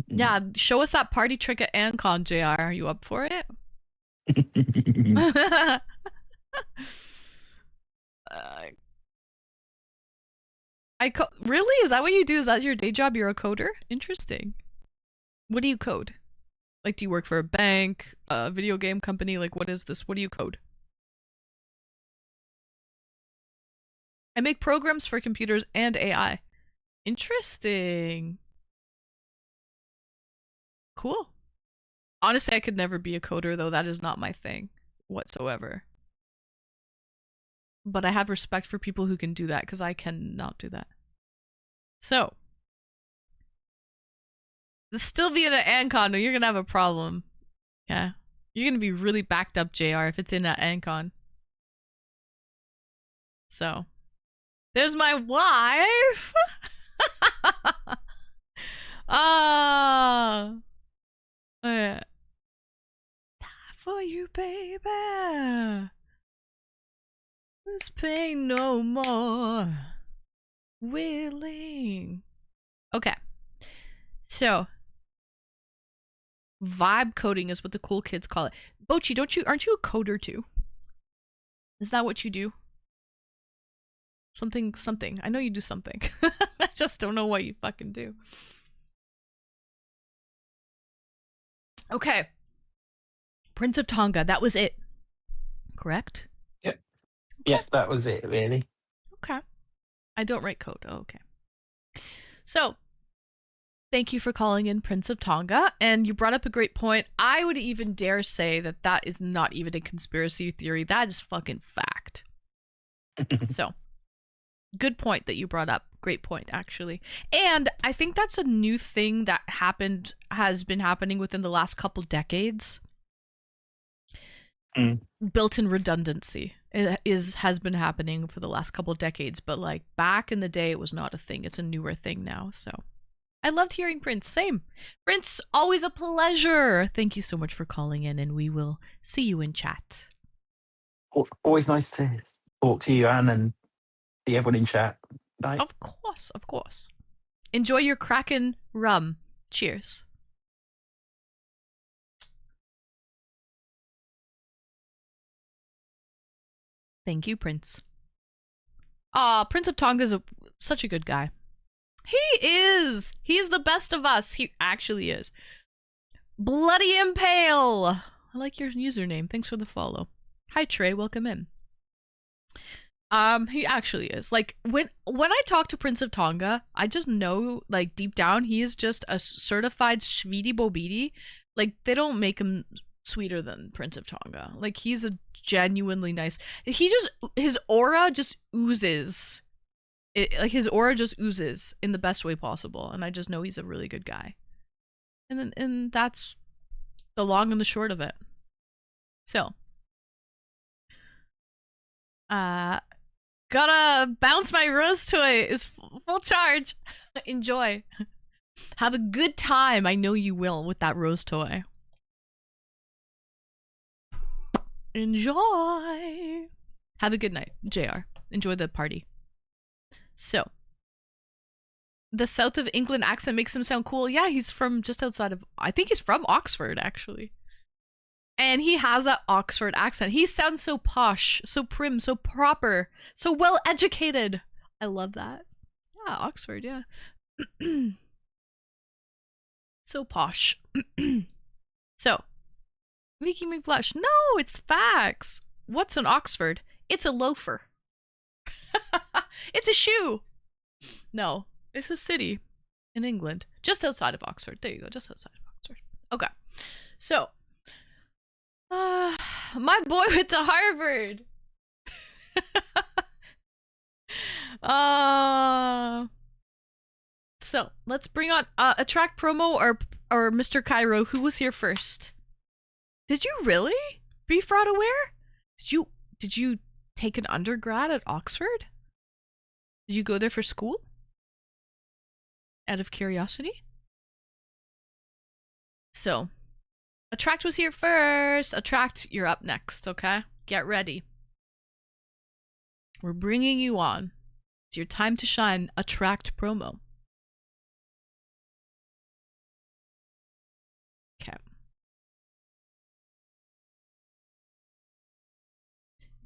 Yeah, show us that party trick at Ancon, JR. Are you up for it? Really? Is that what you do? Is that your day job? You're a coder? Interesting. What do you code? Like, do you work for a bank, a video game company? Like, what is this? What do you code? I make programs for computers and AI. Interesting. Cool. Honestly, I could never be a coder, though. That is not my thing whatsoever. But I have respect for people who can do that, because I cannot do that. So. Still being at Ancon, you're gonna have a problem. Yeah. You're gonna be really backed up, JR, if it's in at Ancon. So. There's my wife! Oh yeah. Die for you, baby. This pain no more. Willing. Okay. So. Vibe coding is what the cool kids call it. Bochi, aren't you a coder too? Is that what you do? Something. I know you do something. I just don't know what you fucking do. Okay. Prince of Tonga, that was it. Correct? Yep. Yeah, that was it, really. Okay. I don't write code. Oh, okay. So, thank you for calling in, Prince of Tonga. And you brought up a great point. I would even dare say that that is not even a conspiracy theory. That is fucking fact. So, good point that you brought up. Great point, actually. And I think that's a new thing that has been happening within the last couple decades. Built-in redundancy has been happening for the last couple decades, but like back in the day, it was not a thing. It's a newer thing now. So I loved hearing Prince. Same. Prince, always a pleasure. Thank you so much for calling in, and we will see you in chat. Always nice to talk to you, Anne, and see everyone in chat. Night. Of course. Enjoy your Kraken rum. Cheers. Thank you, Prince. Prince of Tonga is such a good guy. He is! He is the best of us. He actually is. Bloody Impale! I like your username. Thanks for the follow. Hi, Trey. Welcome in. He actually is. Like, when I talk to Prince of Tonga, I just know, like, deep down, he is just a certified Shvidi Bobidi. Like, they don't make him sweeter than Prince of Tonga. Like, he's a genuinely nice... His aura just oozes. His aura just oozes in the best way possible. And I just know he's a really good guy. And that's the long and the short of it. So... gotta bounce my rose toy is full charge. Enjoy. Have a good time. I know you will with that rose toy. Enjoy. Have a good night, JR. Enjoy the party. So, the south of England accent makes him sound cool. Yeah, he's from just outside of... I think he's from Oxford, actually. And he has that Oxford accent. He sounds so posh, so prim, so proper, so well educated. I love that. Yeah, Oxford, yeah. So posh. So, making me blush. No, it's facts. What's an Oxford? It's a loafer. It's a shoe. No, it's a city in England. Just outside of Oxford. There you go, just outside of Oxford. Okay, so... my boy went to Harvard. So let's bring on Attract Promo or Mr. Cairo, who was here first. Did you really be fraud aware? Did you take an undergrad at Oxford? Did you go there for school? Out of curiosity? So, Attract was here first. Attract, you're up next, okay? Get ready. We're bringing you on. It's your time to shine. Attract Promo. Okay.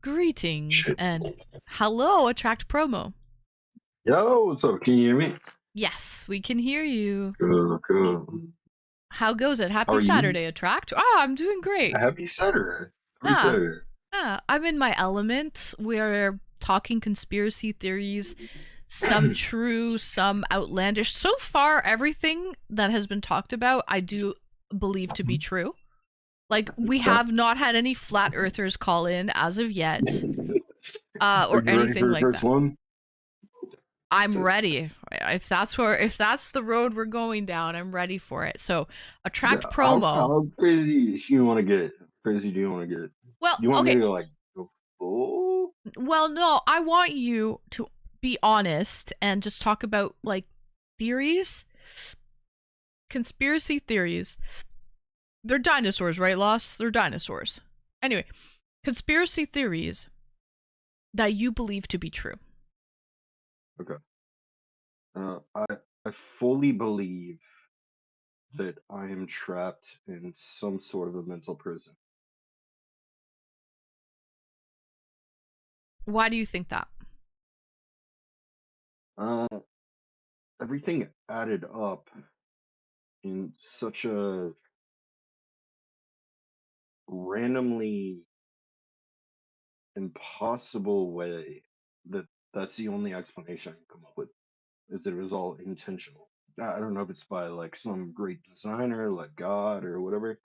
Greetings and hello, Attract Promo. Yo, what's up? Can you hear me? Yes, we can hear you. Cool. How goes it? Happy How are you? Saturday, Attract. Oh, I'm doing great. Happy Saturday. Happy Ah. Saturday. Yeah, I'm in my element. We're talking conspiracy theories, some true, some outlandish. So far, everything that has been talked about, I do believe to be true. Like, we have not had any flat earthers call in as of yet, or Are you ready anything for the like first that. one? I'm ready. If that's the road we're going down, I'm ready for it. So, Attract Yeah, Promo. How crazy do you want to get? Crazy do you want to get? Well, You want okay. me to like go full? Well, no, I want you to be honest and just talk about, like, theories. Conspiracy theories. They're dinosaurs, right, Lost? They're dinosaurs. Anyway, conspiracy theories that you believe to be true. Okay. I fully believe that I am trapped in some sort of a mental prison. Why do you think that? Uh, Everything added up in such a randomly impossible way that that's the only explanation I can come up with. Is that it was all intentional. I don't know if it's by like some great designer, like God or whatever.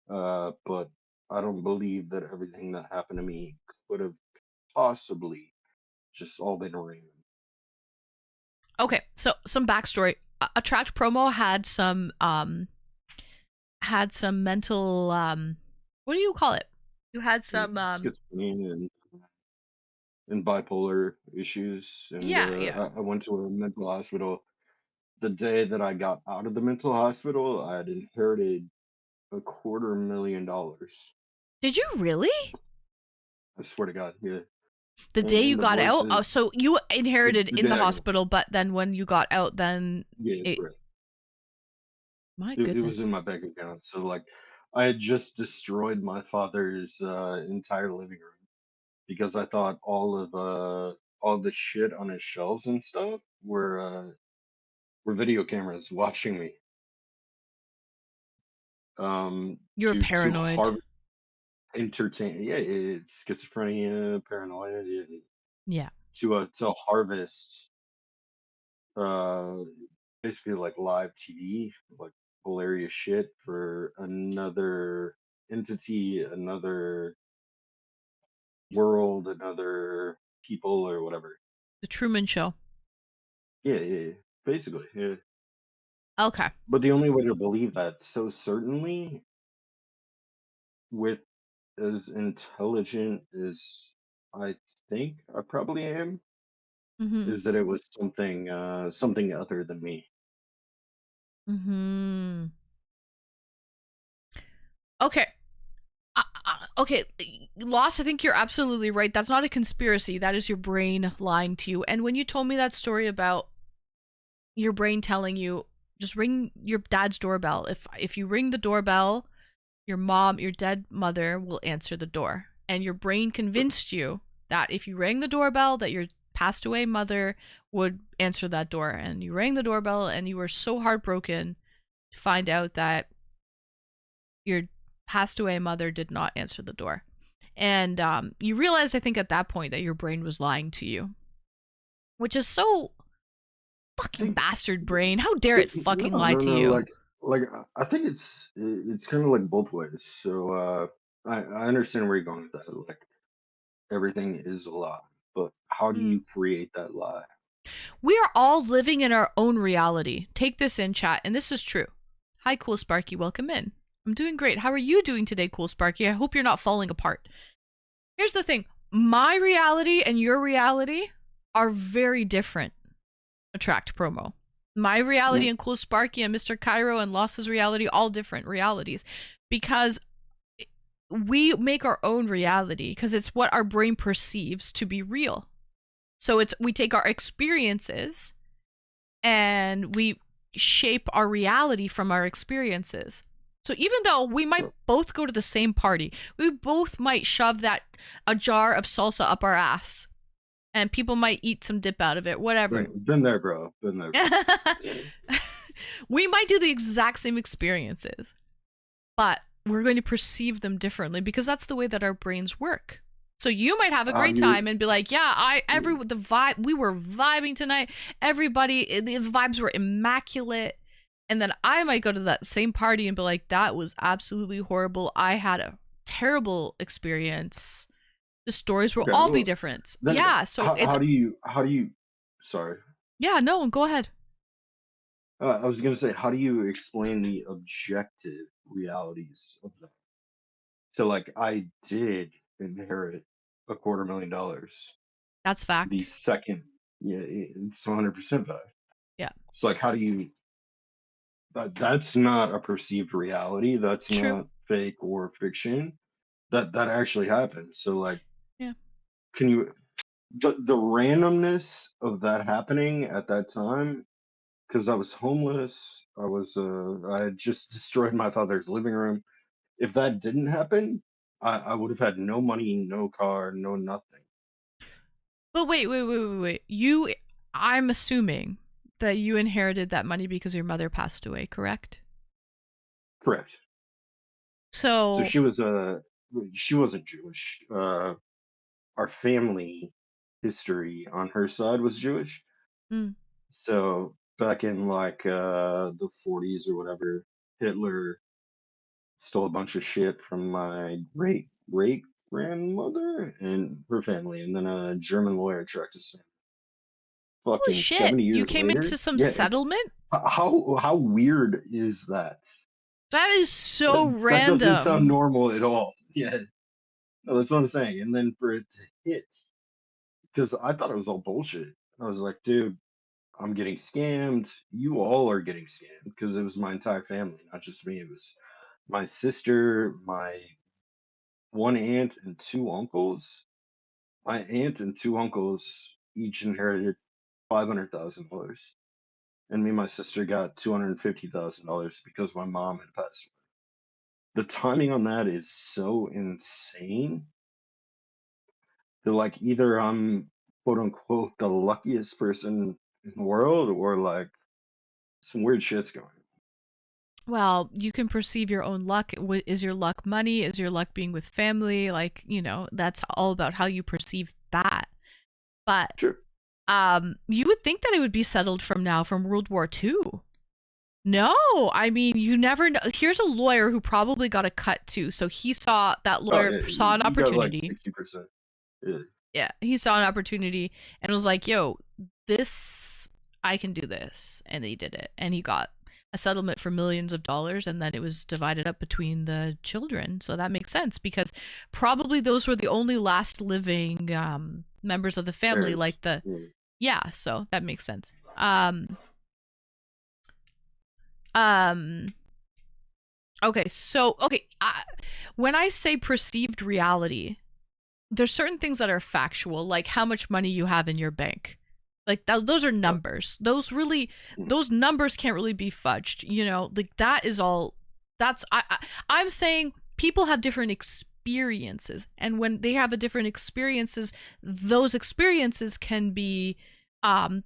But I don't believe that everything that happened to me could have possibly just all been random. Okay, so some backstory. Attract promo had some mental what do you call it? You had some Schizophrenia and bipolar issues, and yeah. I went to a mental hospital. The day that I got out of the mental hospital, I had inherited $250,000. Did you really? I swear to God, yeah. The day you And the got out? Oh, voices, so you inherited the in day the I got, hospital, but then when you got out, then yeah, it. correct. My It was goodness. in my bank account. So like, I had just destroyed my father's entire living room because I thought all the shit on his shelves and stuff were video cameras watching me. You're To paranoid. entertain, yeah, it's schizophrenia, paranoia, yeah, Yeah. to harvest uh basically like live TV, like hilarious shit for another entity, another world, another people or whatever. The Truman Show. Yeah, basically, yeah. Okay. But the only way to believe that so certainly, with as intelligent as I think I probably am, Mm-hmm. is that it was something other than me. Mm-hmm. Okay. Okay, Lost, I think you're absolutely right. That's not a conspiracy. That is your brain lying to you. And when you told me that story about your brain telling you, just ring your dad's doorbell. If you ring the doorbell, your dead mother will answer the door. And your brain convinced you that if you rang the doorbell, that your passed away mother would answer that door. And you rang the doorbell and you were so heartbroken to find out that your passed away mother did not answer the door. And you realize, I think, at that point that your brain was lying to you, which is so fucking bastard brain. How dare it fucking lie to No, you? I think it's kind of like both ways. So I understand where you're going with that. Like everything is a lie, but how do Mm. you create that lie? We are all living in our own reality. Take this in, chat, and this is true. Hi, Cool Sparky. Welcome in. I'm doing great. How are you doing today, Cool Sparky? I hope you're not falling apart. Here's the thing. My reality and your reality are very different. Attract promo. My reality and Cool Sparky and Mr. Cairo and Lost's reality, all different realities. Because we make our own reality because it's what our brain perceives to be real. So we take our experiences and we shape our reality from our experiences. So even though we might both go to the same party, we both might shove a jar of salsa up our ass, and people might eat some dip out of it, whatever. Been there, bro. Been there. We might do the exact same experiences, but we're going to perceive them differently because that's the way that our brains work. So you might have a great time and be like, yeah, we were vibing tonight. Everybody, the vibes were immaculate. And then I might go to that same party and be like, that was absolutely horrible. I had a terrible experience. The stories will all be different. Yeah. So how do you, sorry. Yeah, no, go ahead. I was going to say, how do you explain the objective realities of that? So like I did inherit $250,000. That's fact. The second, yeah, it's 100% fact. Yeah. So like, how do you? That's not a perceived reality. That's True. not fake or fiction. That actually happened. So like, yeah. Can you? The randomness of that happening at that time because I was homeless. I had just destroyed my father's living room. If that didn't happen, I would have had no money, no car, no nothing. But wait. I'm assuming that you inherited that money because your mother passed away, correct? Correct. So So she wasn't Jewish. Our family history on her side was Jewish. Mm. So back in like the 40s or whatever, Hitler stole a bunch of shit from my great grandmother and her family, and then a German lawyer tracked us down. holy Fucking shit, 70 you years came later. into some Yeah. settlement? How weird is that? That is so That random. doesn't sound normal at all. Yeah. No, that's what I'm saying. And then for it to hit, because I thought it was all bullshit. I was like, dude, I'm getting scammed. You all are getting scammed because it was my entire family, not just me. It was my sister, my one aunt, and two uncles. My aunt and two uncles each inherited $500,000, and me and my sister got $250,000 because my mom had passed away. The timing on that is so insane. That like either I'm quote unquote the luckiest person in the world, or like some weird shit's going on. Well, you can perceive your own luck. Is your luck money? Is your luck being with family? Like, that's all about how you perceive that. But Sure. you would think that it would be settled from World War II. No, I mean, you never know. Here's a lawyer who probably got a cut too. So that lawyer saw an opportunity. Got like 60%. Yeah. Yeah, he saw an opportunity and was like, yo, I can do this. And he did it. And he got a settlement for millions of dollars, and then it was divided up between the children. So that makes sense, because probably those were the only last living members of the family. Parents. Yeah, so that makes sense. When I say perceived reality, there's certain things that are factual, like how much money you have in your bank. Like those are numbers. Those numbers can't really be fudged. Like that is all. I'm saying people have different experiences, and when they have different experiences, those experiences can be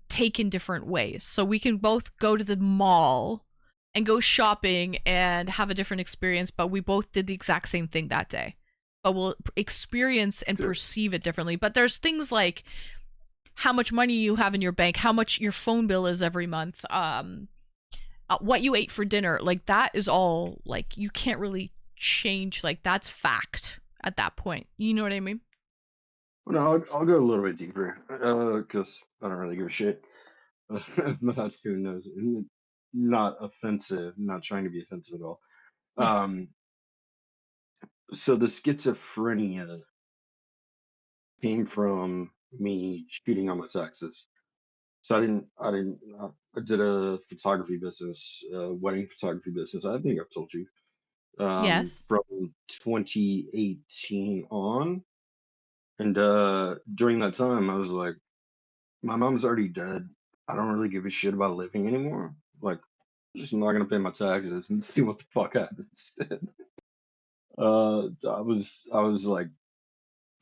taken different ways. So we can both go to the mall and go shopping and have a different experience, but we both did the exact same thing that day. But we'll experience and perceive it differently. But there's things like how much money you have in your bank, how much your phone bill is every month, what you ate for dinner. Like that is all, like, you can't really change. Like that's fact at that point. You know what I mean? Well, no, I'll go a little bit deeper because I don't really give a shit. Not who knows. Not offensive. Not trying to be offensive at all. Yeah. So the schizophrenia came from me cheating on my taxes. So I did a photography business, wedding photography business. I think I've told you. Yes. From 2018 on. And during that time, I was like, my mom's already dead. I don't really give a shit about living anymore. Like, I'm just not gonna pay my taxes and see what the fuck happens. I was like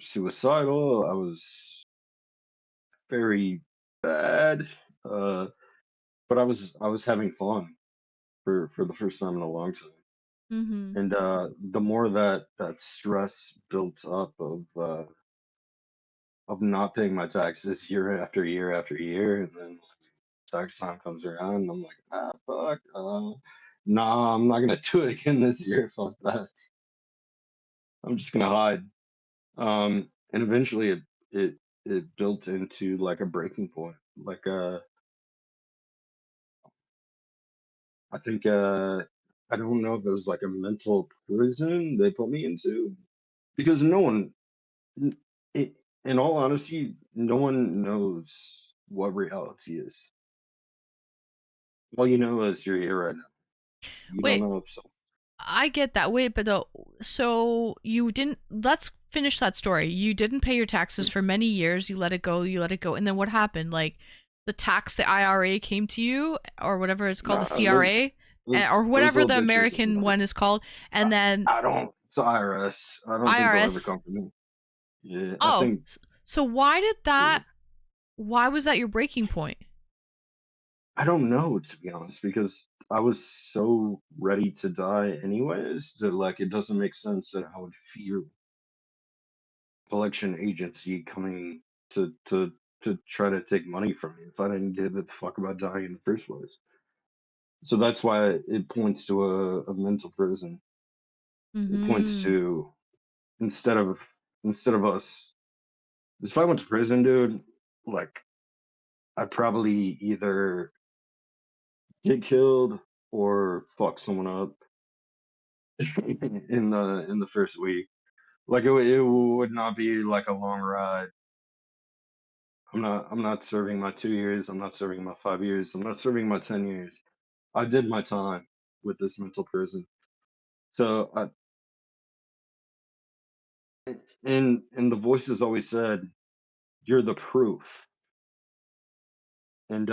suicidal. I was very bad. But I was having fun for the first time in a long time. Mm-hmm. And the more that stress built up of not paying my taxes year after year after year, and then tax time comes around, and I'm like, fuck, nah, I'm not gonna do it again this year. Fuck that. I'm just gonna hide. And eventually it built into like a breaking point. Like I think I don't know if it was like a mental prison they put me into, because no one, it, in all honesty, no one knows what reality is. All you know is you're here right now. You Wait. don't know if so. I get that. Wait, but so you didn't. Let's finish that story. You didn't pay your taxes for many years. You let it go. And then what happened? Like, the tax, the IRA came to you, or whatever it's called, the Nah, those, CRA, those, or those whatever little the bitches. American one is called, and then I don't. It's IRS. I don't think they'll ever IRS. come for me. Yeah, I Oh, think. so why did that? Why was that your breaking point? I don't know, to be honest, because I was so ready to die anyways that like it doesn't make sense that I would fear collection agency coming to try to take money from me if I didn't give a fuck about dying in the first place. So that's why it points to a mental prison. It points Mm-hmm. to instead of instead of us. If I went to prison, dude, like I'd probably either get killed or fuck someone up in the first week. Like it would not be like a long ride. I'm not serving my 2 years. I'm not serving my 5 years. I'm not serving my 10 years. I did my time with this mental prison. So and the voices always said, "You're the proof." And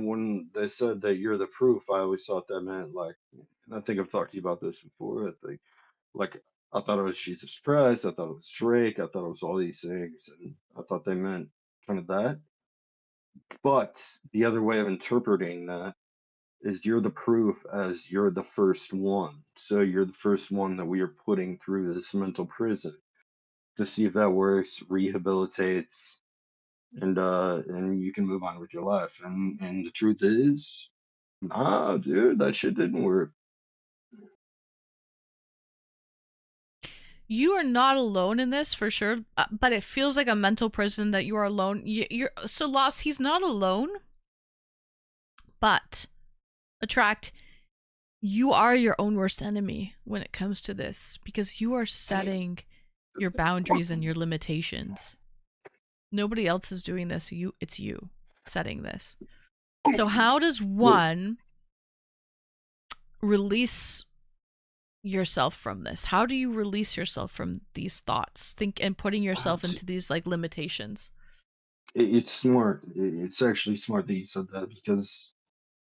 when they said that you're the proof, I always thought that meant like, and I think I've talked to you about this before. I think like I thought it was Jesus Christ. I thought it was Drake. I thought it was all these things, and I thought they meant kind of that. But the other way of interpreting that is you're the proof as you're the first one. So you're the first one that we are putting through this mental prison to see if that works, rehabilitates, and you can move on with your life. And the truth is, nah, dude, that shit didn't work. You are not alone in this for sure, but it feels like a mental prison that you are alone. You're so lost. He's not alone, but Attract, you are your own worst enemy when it comes to this because you are setting your boundaries and your limitations. Nobody else is doing this. It's you setting this. So how does one release yourself from this? How do you release yourself from these thoughts? And putting yourself into these like limitations. It's smart. It's actually smart that you said that because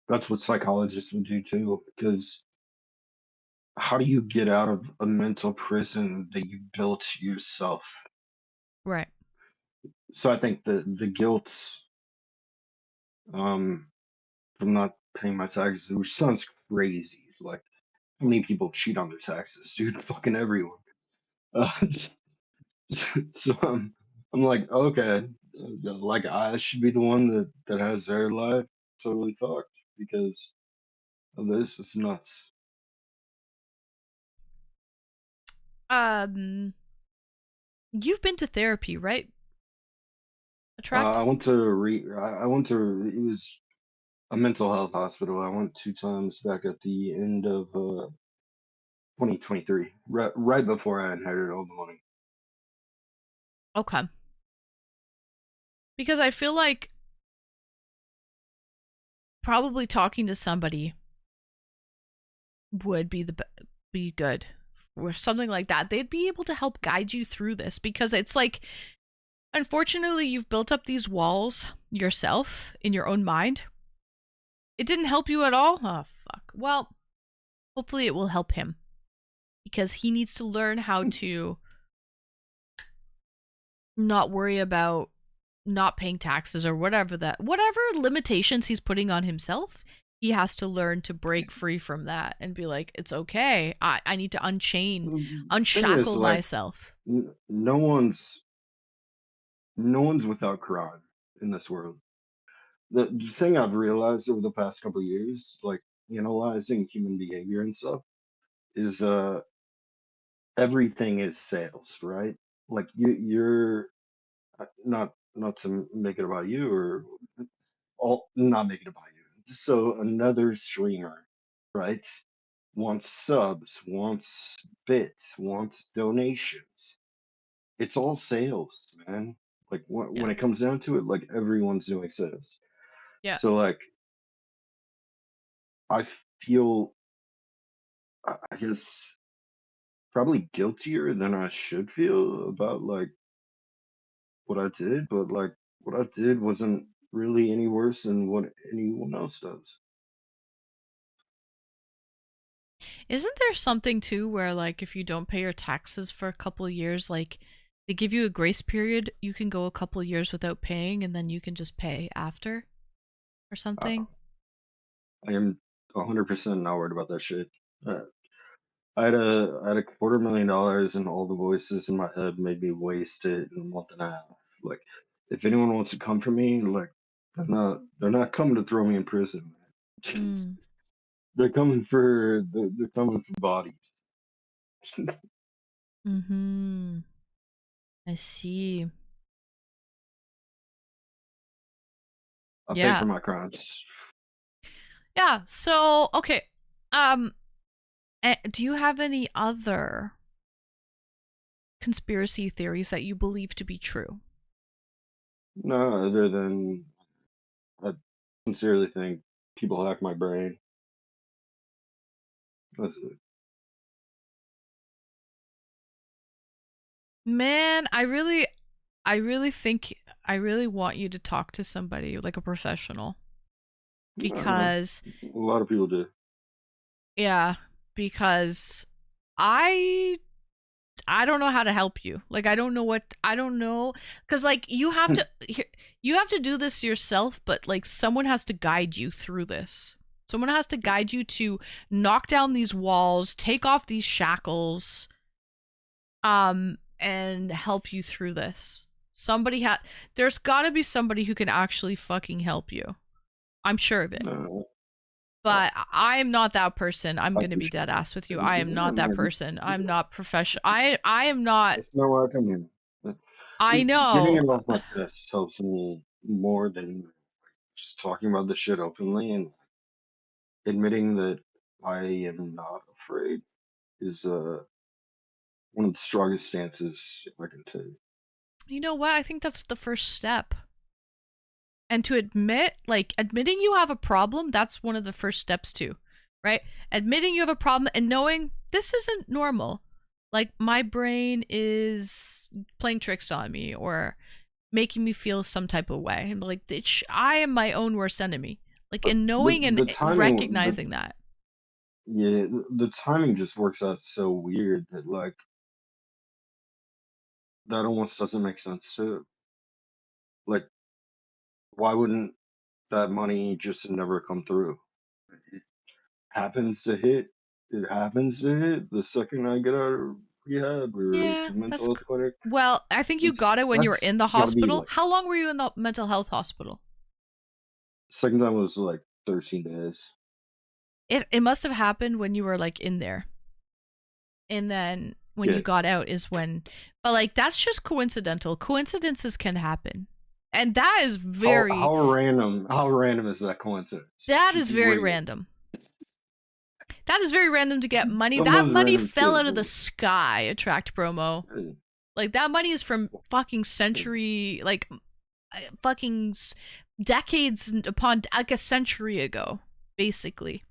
that's what psychologists would do too. Because how do you get out of a mental prison that you built yourself? Right. So I think the guilt from not paying my taxes, which sounds crazy. Like how many people cheat on their taxes, dude? Fucking everyone. Uh, so I'm like, okay, like I should be the one that has their life totally fucked because of this. It's nuts. You've been to therapy, right? Attract? I went to I went to it was a mental health hospital. I went 2 times back at the end of 2023, right before I inherited all the money. Okay. Because I feel like probably talking to somebody would be good or something like that. They'd be able to help guide you through this because it's like, unfortunately, you've built up these walls yourself in your own mind. It didn't help you at all? Oh, fuck. Well, hopefully it will help him because he needs to learn how to not worry about not paying taxes or whatever limitations he's putting on himself. He has to learn to break free from that and be like, it's okay. I need to unshackle myself. No one's without crime in this world. The thing I've realized over the past couple of years, like analyzing human behavior and stuff, is everything is sales, right? Like you're not to make it about you or all not make it about you. So another streamer, right? Wants subs, wants bits, wants donations. It's all sales, man. Like Yeah. when it comes down to it, like everyone's doing sales. Yeah. So like I feel I guess probably guiltier than I should feel about like what I did, but like what I did wasn't really any worse than what anyone else does. Isn't there something too where like if you don't pay your taxes for a couple of years, like they give you a grace period, you can go a couple of years without paying and then you can just pay after or something? I am 100% not worried about that shit. I had a $250,000 and all the voices in my head made me waste it in a month and a half. Like, if anyone wants to come for me, like, they're not coming to throw me in prison. Mm. They're coming for bodies. Mm-hmm. I see. I pay Yeah. for my crimes. Yeah. So, okay. Do you have any other conspiracy theories that you believe to be true? No, other than I sincerely think people hack my brain. That's it. Man, I really think I really want you to talk to somebody like a professional I know. because A lot of people do. yeah, because I don't know how to help you. Like I don't know cuz like you have to do this yourself, but like someone has to guide you through this. Someone has to guide you to knock down these walls, take off these shackles, and help you through this. There's got to be somebody who can actually fucking help you. I'm sure of it. No, But I am not that person. I'm I going to be appreciate dead ass with you. it. I am not that person. I'm not professional. I am not. That's not why I come here. I Getting know. it off my chest helps me more than just talking about the shit openly, and admitting that I am not afraid is one of the strongest stances I can take. You know what? I think that's the first step. And to admitting you have a problem, that's one of the first steps too, right? Admitting you have a problem and knowing this isn't normal. Like my brain is playing tricks on me or making me feel some type of way. And like, I am my own worst enemy. Like, and knowing The and timing, recognizing that. yeah, the timing just works out so weird that like that almost doesn't make sense too. Like, why wouldn't that money just never come through? It happens to hit. It happens to hit the second I get out of rehab or Yeah, the mental that's health clinic. well, I think you It's got it when you were that's in the gotta be hospital. like How long were you in the mental health hospital? second time was like 13 days. It must have happened when you were like in there. And then when Yeah. you got out is when, but like that's just coincidental. Coincidences can happen. And that is very How random? How random is that coincidence? that is very Wait, random. That is very random to get money. some of That those money random fell shit, out of the but- sky, attract promo. Like that money is from fucking century, like fucking decades upon like a century ago, basically.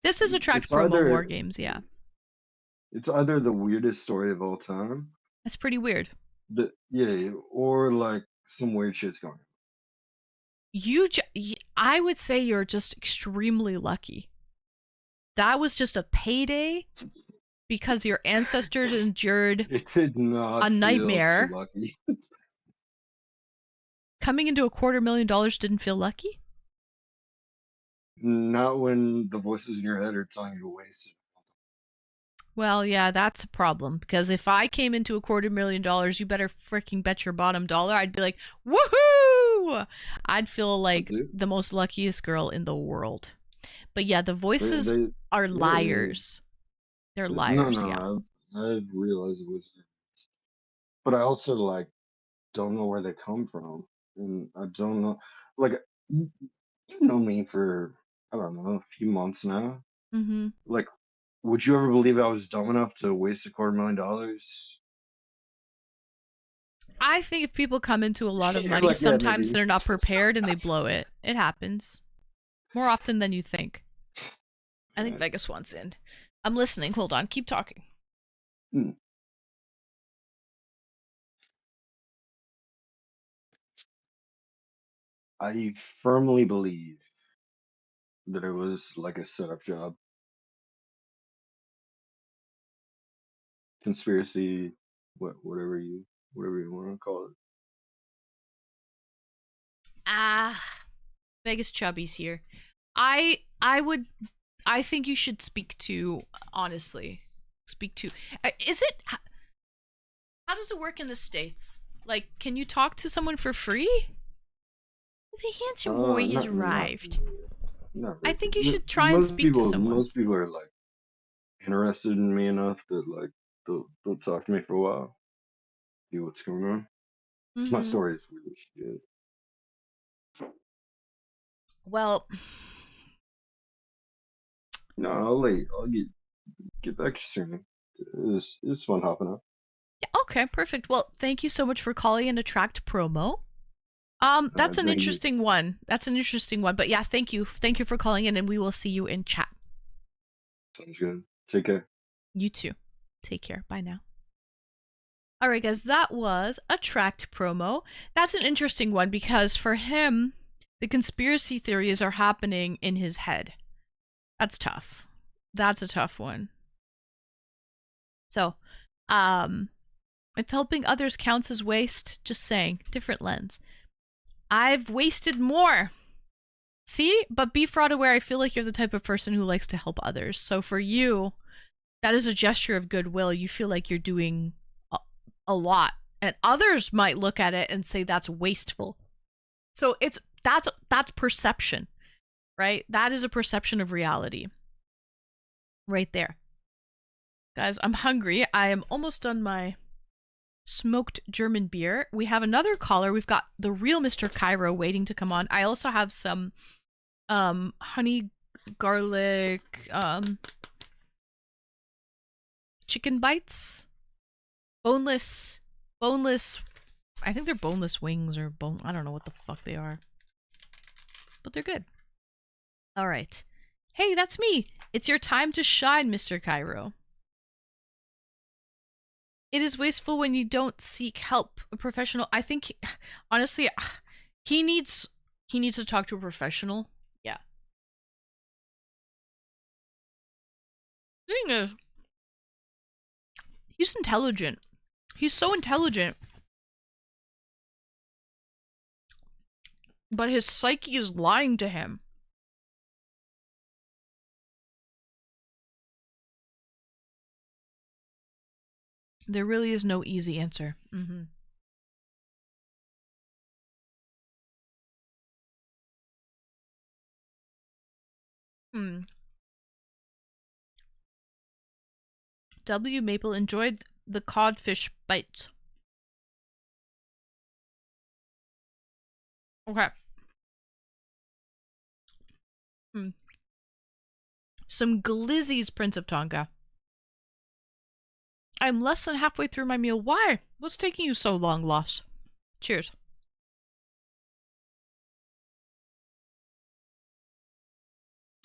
This is attract it's promo either- war games, yeah. It's either the weirdest story of all time, That's pretty weird. or like some weird shit's going on. I would say you're just extremely lucky. That was just a payday because your ancestors endured It did not a feel nightmare. too lucky. Coming into $250,000 didn't feel lucky? Not when the voices in your head are telling you to waste it. Well, yeah, that's a problem. Because if I came into $250,000, you better freaking bet your bottom dollar. I'd be like, woohoo! I'd feel like the most luckiest girl in the world. But yeah, the voices are liars. They're liars, yeah. I've realized it was, but I also like don't know where they come from, and I don't know. Like, you know me for I don't know a few months now. Mm-hmm. Like, would you ever believe I was dumb enough to waste $250,000? I think if people come into a lot of You're money, like, yeah, sometimes maybe. they're not prepared and they blow it. It happens. More often than you think. I think Vegas wants in. I'm listening. Hold on. Keep talking. I firmly believe that it was like a setup job, conspiracy, whatever you want to call it. Vegas Chubby's here. I think you should speak to, honestly, is it, how does it work in the States? Like, can you talk to someone for free? The handsome boy has arrived. Not I really. think you should try and speak to someone. Most people are like interested in me enough that like they'll talk to me for a while, see what's going on. My Mhm. story is weird shit. Well, No, I'll get back to you soon. It's fun hopping up. yeah, okay, perfect. Well, thank you so much for calling in Attract promo. That's an thank you. interesting one. That's an interesting one. But yeah, thank you. Thank you for calling in, and we will see you in chat. Sounds good. Take care. You too. Take care. Bye now. All right, guys, that was Attract promo. That's an interesting one because for him, the conspiracy theories are happening in his head. That's tough. That's a tough one. So, if helping others counts as waste, just saying, different lens. I've wasted more. See? But be fraud aware, I feel like you're the type of person who likes to help others. So for you, that is a gesture of goodwill. You feel like you're doing a lot. And others might look at it and say that's wasteful. So that's perception, right? That is a perception of reality. Right there. Guys, I'm hungry. I am almost done my smoked German beer. We have another caller. We've got the real Mr. Cairo waiting to come on. I also have some honey garlic chicken bites. Boneless. I think they're boneless wings or I don't know what the fuck they are. But they're good. All right. Hey, that's me. It's your time to shine, Mr. Cairo. It is wasteful when you don't seek help. A professional. I think, honestly, he needs to talk to a professional. Yeah. Thing is, he's intelligent. He's so intelligent. But his psyche is lying to him. There really is no easy answer. Mm-hmm. W. Maple enjoyed the codfish bite. Okay. Some Glizzy's Prince of Tonga. I'm less than halfway through my meal. Why? What's taking you so long, Loss? Cheers.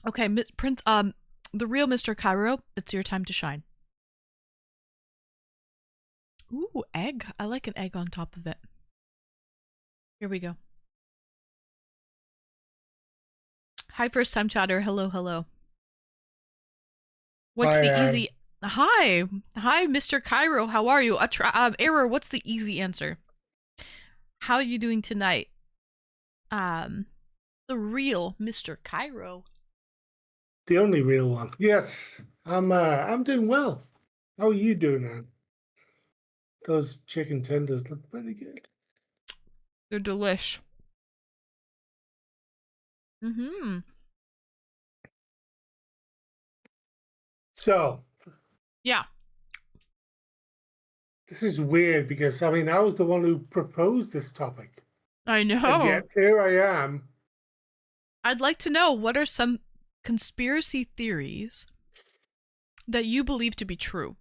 Okay, Prince, the real Mr. Cairo, it's your time to shine. Ooh, egg. I like an egg on top of it. Here we go. Hi, first time chatter. Hello, hello. What's the easy... Hi, Mr. Cairo. How are you? Error. What's the easy answer? How are you doing tonight? The real Mr. Cairo. The only real one. Yes, I'm doing well. How are you doing, man? Those chicken tenders look pretty good. They're delish. Mm-hmm. So. Yeah. This is weird because, I mean, I was the one who proposed this topic. I know. And yet, here I am. I'd like to know, what are some conspiracy theories that you believe to be true?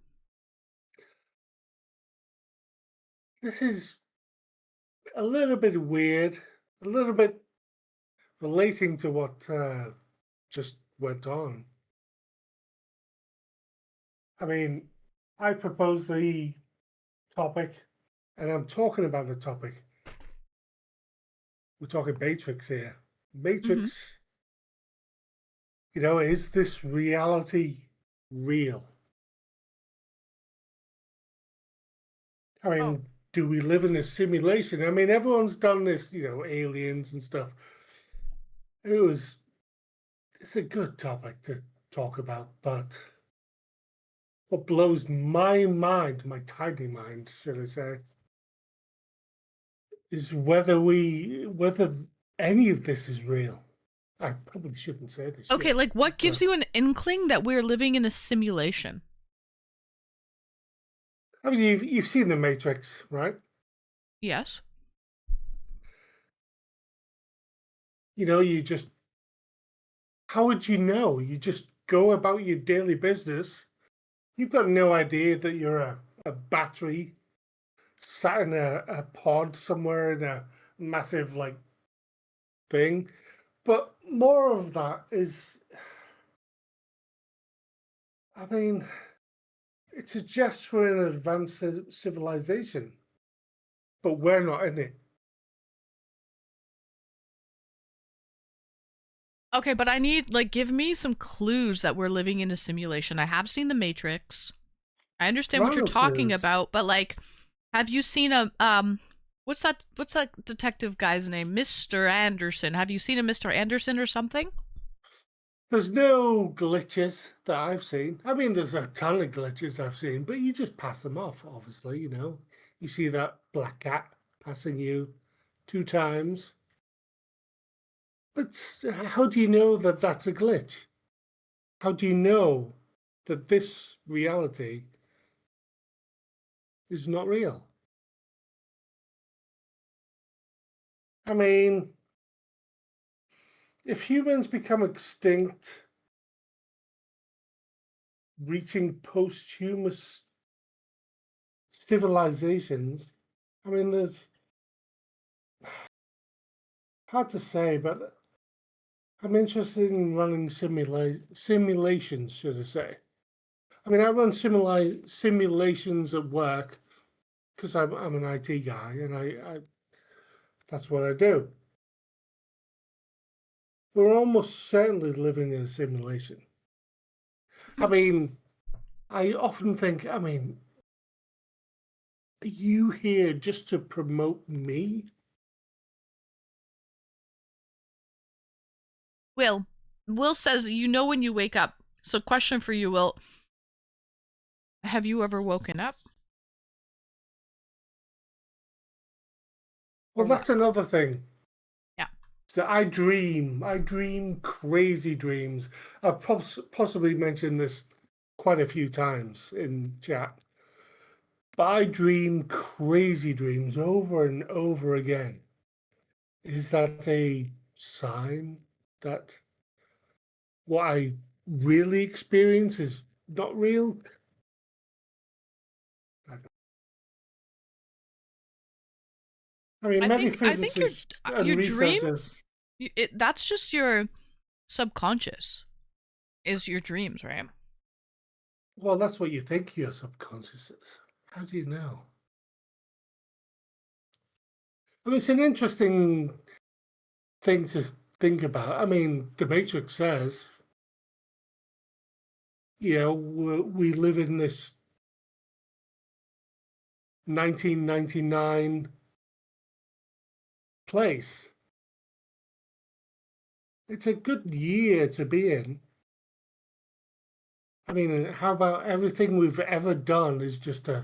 This is a little bit weird, a little bit relating to what just went on. I mean, I proposed the topic, and I'm talking about the topic we're talking Matrix here. Mm-hmm. Matrix, is this reality real? I mean, Oh. do we live in a simulation? I mean, everyone's done this, aliens and stuff. It's a good topic to talk about, but what blows my mind, my tiny mind, should I say, is whether any of this is real. I probably shouldn't say this. Okay, yet, like what gives but- you an inkling that we're living in a simulation? I mean, you've seen The Matrix, right? Yes. You just, how would you know? You just go about your daily business. You've got no idea that you're a battery sat in a pod somewhere in a massive, thing. But more of that is, I mean, it suggests we're an advanced civilization, but we're not in it. Okay, but I need, give me some clues that we're living in a simulation. I have seen The Matrix. I understand what you're talking Clues. about, but, have you seen what's that detective guy's name? Mr. Anderson. Have you seen a Mr. Anderson or something? There's no glitches that I've seen. I mean, there's a ton of glitches I've seen, but you just pass them off, obviously, You see that black cat passing you 2 times. But how do you know that that's a glitch? How do you know that this reality is not real? I mean, if humans become extinct, reaching posthumous civilizations, I mean, there's hard to say, but I'm interested in running simulations, should I say. I mean, I run simulations at work because I'm an IT guy, and I that's what I do. We're almost certainly living in a simulation. I mean, I often think, are you here just to promote me? Will says, when you wake up. So question for you, Will. Have you ever woken up? Well, that's another thing. Yeah. So I dream crazy dreams. I've possibly mentioned this quite a few times in chat. But I dream crazy dreams over and over again. Is that a sign that what I really experience is not real? I mean, many physicists and your dream, researchers. that's just your subconscious, is your dreams, right? Well, that's what you think your subconscious is. How do you know? I mean, it's an interesting thing to think about. I mean, The Matrix says, we live in this 1999 place. It's a good year to be in. I mean, how about everything we've ever done is just I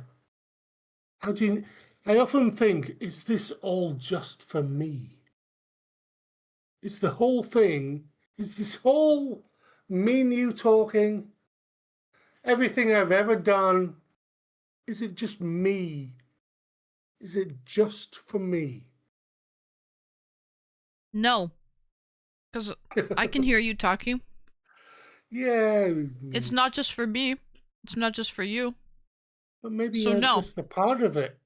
often think, is this all just for me? Is this whole me and you talking, everything I've ever done, is it just me? Is it just for me? No. Because I can hear you talking. Yeah. It's not just for me. It's not just for you. But maybe So you're no. just a part of it.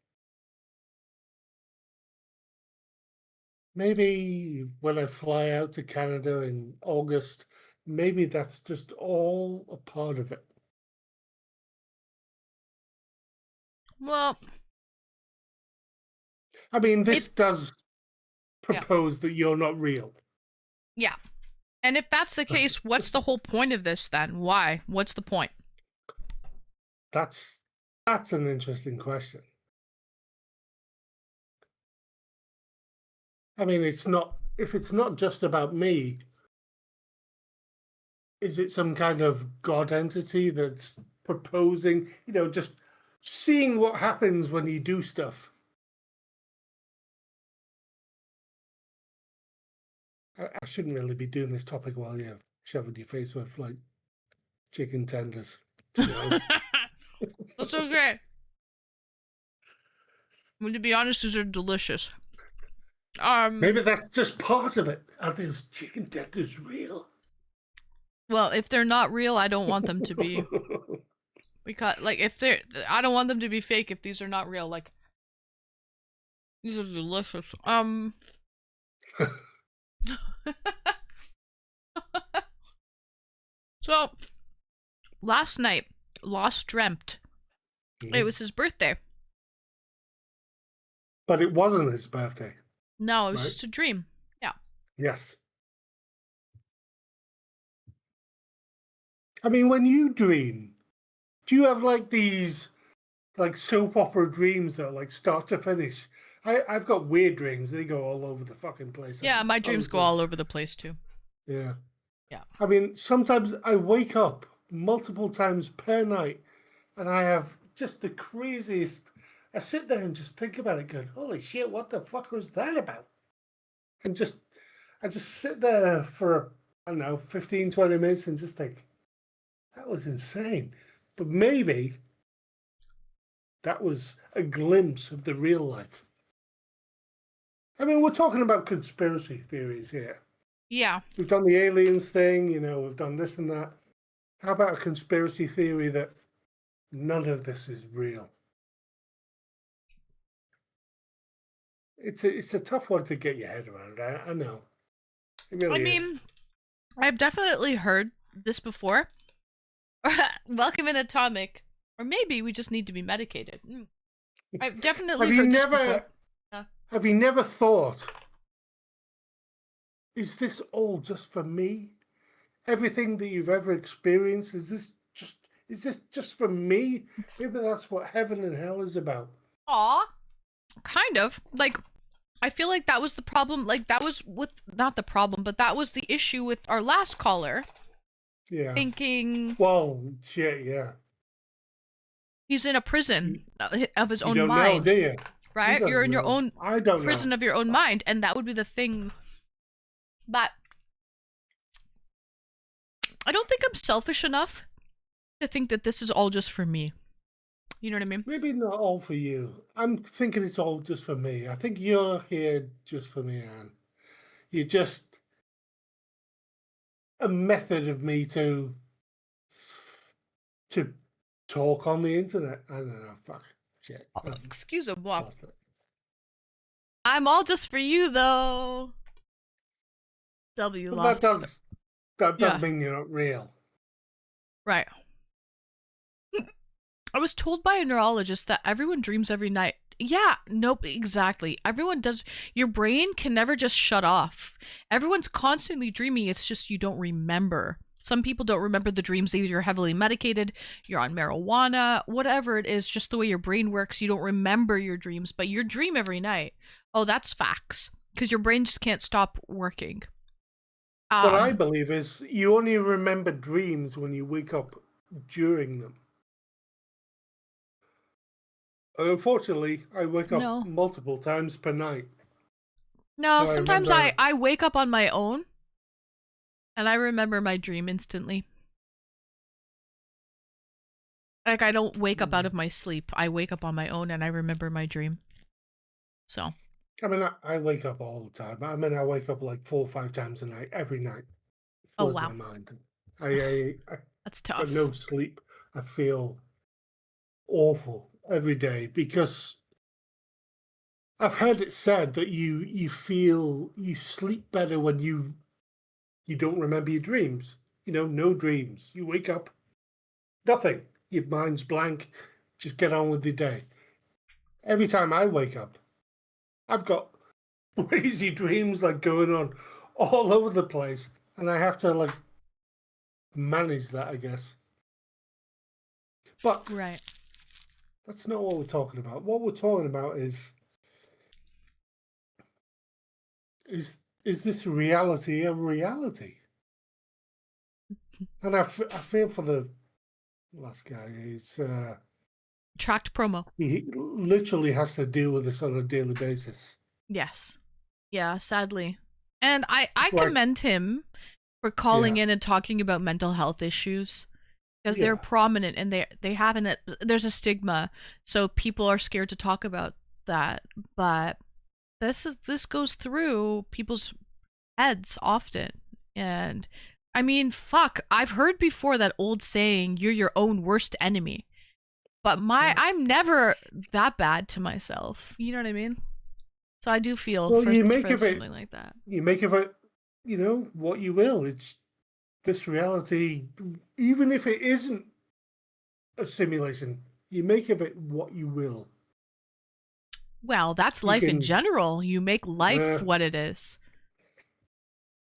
Maybe when I fly out to Canada in August, maybe that's just all a part of it. Well, I mean, this does propose that you're not real. Yeah. And if that's the case, what's the whole point of this then? Why? What's the point? That's an interesting question. I mean, if it's not just about me, is it some kind of God entity that's proposing, just seeing what happens when you do stuff? I shouldn't really be doing this topic while you're shoving your face with like chicken tenders. To be honest. That's okay. I mean, to be honest, these are delicious. Maybe that's just part of it. Are those chicken tenders real? Well, if they're not real, I don't want them to be. Because, like, I don't want them to be fake if these are not real. Like, these are delicious. So, last night, Lost dreamt. It was his birthday. But it wasn't his birthday. No, it was Right. just a dream. Yeah. Yes. I mean, when you dream, do you have like these like soap opera dreams that like start to finish? I've got weird dreams. They go all over the fucking place. Yeah, my dreams go all over the place too. Yeah. Yeah. I mean, sometimes I wake up multiple times per night and I have just the craziest. I sit there and just think about it going, holy shit, what the fuck was that about? And I just sit there for, I don't know, 15, 20 minutes and just think, that was insane. But maybe that was a glimpse of the real life. I mean, we're talking about conspiracy theories here. Yeah. We've done the aliens thing, we've done this and that. How about a conspiracy theory that none of this is real? It's a tough one to get your head around. I know. It really I mean, I've definitely heard this before. Welcome in Atomic. Or maybe we just need to be medicated. I've definitely heard this before. Have you never thought, is this all just for me? Everything that you've ever experienced, is this just for me? Maybe that's what heaven and hell is about. Aw. Kind of. Like, I feel like that was the problem. Like, that was not the problem, but that was the issue with our last caller. Yeah. Thinking. Well, shit, yeah. He's in a prison of his own you don't mind. know, do you? Right? You're in your own prison know. of your own mind, and that would be the thing. But I don't think I'm selfish enough to think that this is all just for me. You know what I mean? Maybe not all for you. I'm thinking it's all just for me. I think you're here just for me, Anne. You're just a method of me to talk on the internet. I don't know. Fuck. Shit. Excuse-moi. I'm all just for you, though. W Well, lost. that does mean you're not real. Right. I was told by a neurologist that everyone dreams every night. Yeah, nope, exactly. Everyone does. Your brain can never just shut off. Everyone's constantly dreaming. It's just you don't remember. Some people don't remember the dreams. Either you're heavily medicated, you're on marijuana, whatever it is, just the way your brain works. You don't remember your dreams, but you dream every night. Oh, that's facts. Because your brain just can't stop working. What I believe is you only remember dreams when you wake up during them. And unfortunately, I wake up multiple times per night. No, So sometimes remember- I wake up on my own and I remember my dream instantly. Like, I don't wake up out of my sleep. I wake up on my own and I remember my dream. So. I mean, I wake up all the time. I mean, I wake up like 4 or 5 times a night, every night. It Oh, blows wow. my mind. I That's got tough. no sleep. I feel awful every day because I've heard it said that you sleep better when you don't remember your dreams. No dreams. You wake up, nothing. Your mind's blank. Just get on with your day. Every time I wake up, I've got crazy dreams like going on all over the place, and I have to like manage that, I guess. But Right. that's not what we're talking about. What we're talking about is this reality a reality? And I feel for the last guy. He's Tracked promo. he literally has to deal with this on a daily basis. Yes. Yeah, sadly. And I Like- commend him for calling in and talking about mental health issues. Because they're Yeah. prominent and they have there's a stigma, so people are scared to talk about that. But this goes through people's heads often. And I mean, fuck, I've heard before that old saying, "You're your own worst enemy." But I'm never that bad to myself. You know what I mean? So I do feel Well, for you make of something it- like that. You make of it, what you will. It's this reality, even if it isn't a simulation, you make of it what you will. Well, that's You life in can- general. You make life Yeah. what it is.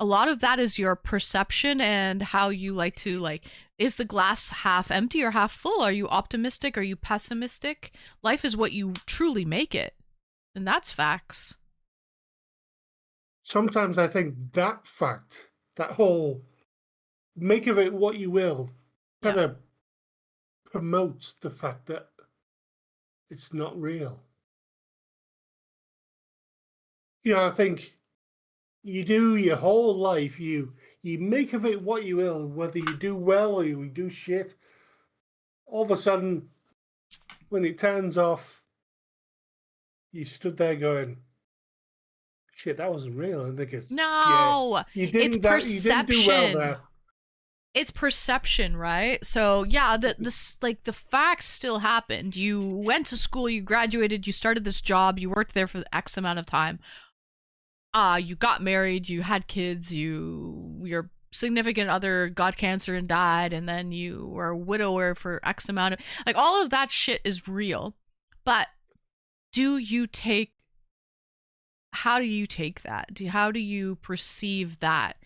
A lot of that is your perception and how you like to is the glass half empty or half full? Are you optimistic? Are you pessimistic? Life is what you truly make it. And that's facts. Sometimes I think that fact, that whole make of it what you will, kind of promotes the fact that it's not real. I think you do your whole life, you make of it what you will, whether you do well or you do shit. All of a sudden, when it turns off, you stood there going, shit, that wasn't real. And think it's No, you it's didn't do well perception. there. It's perception, right? So yeah, the facts still happened. You went to school, you graduated, you started this job, you worked there for X amount of time. You got married, you had kids, your significant other got cancer and died, and then you were a widower for X amount of all of that shit is real. But how do you take that? How do you perceive that?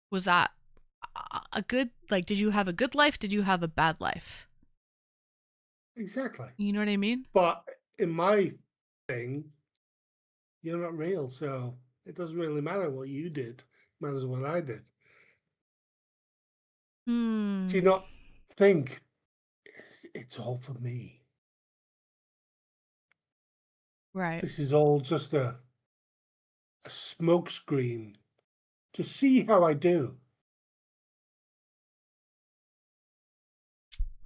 Was that a good, did you have a good life? Did you have a bad life? Exactly. You know what I mean? But in my thing, you're not real, so it doesn't really matter what you did. It matters what I did. Do you not think it's all for me? Right. This is all just a smokescreen to see how I do.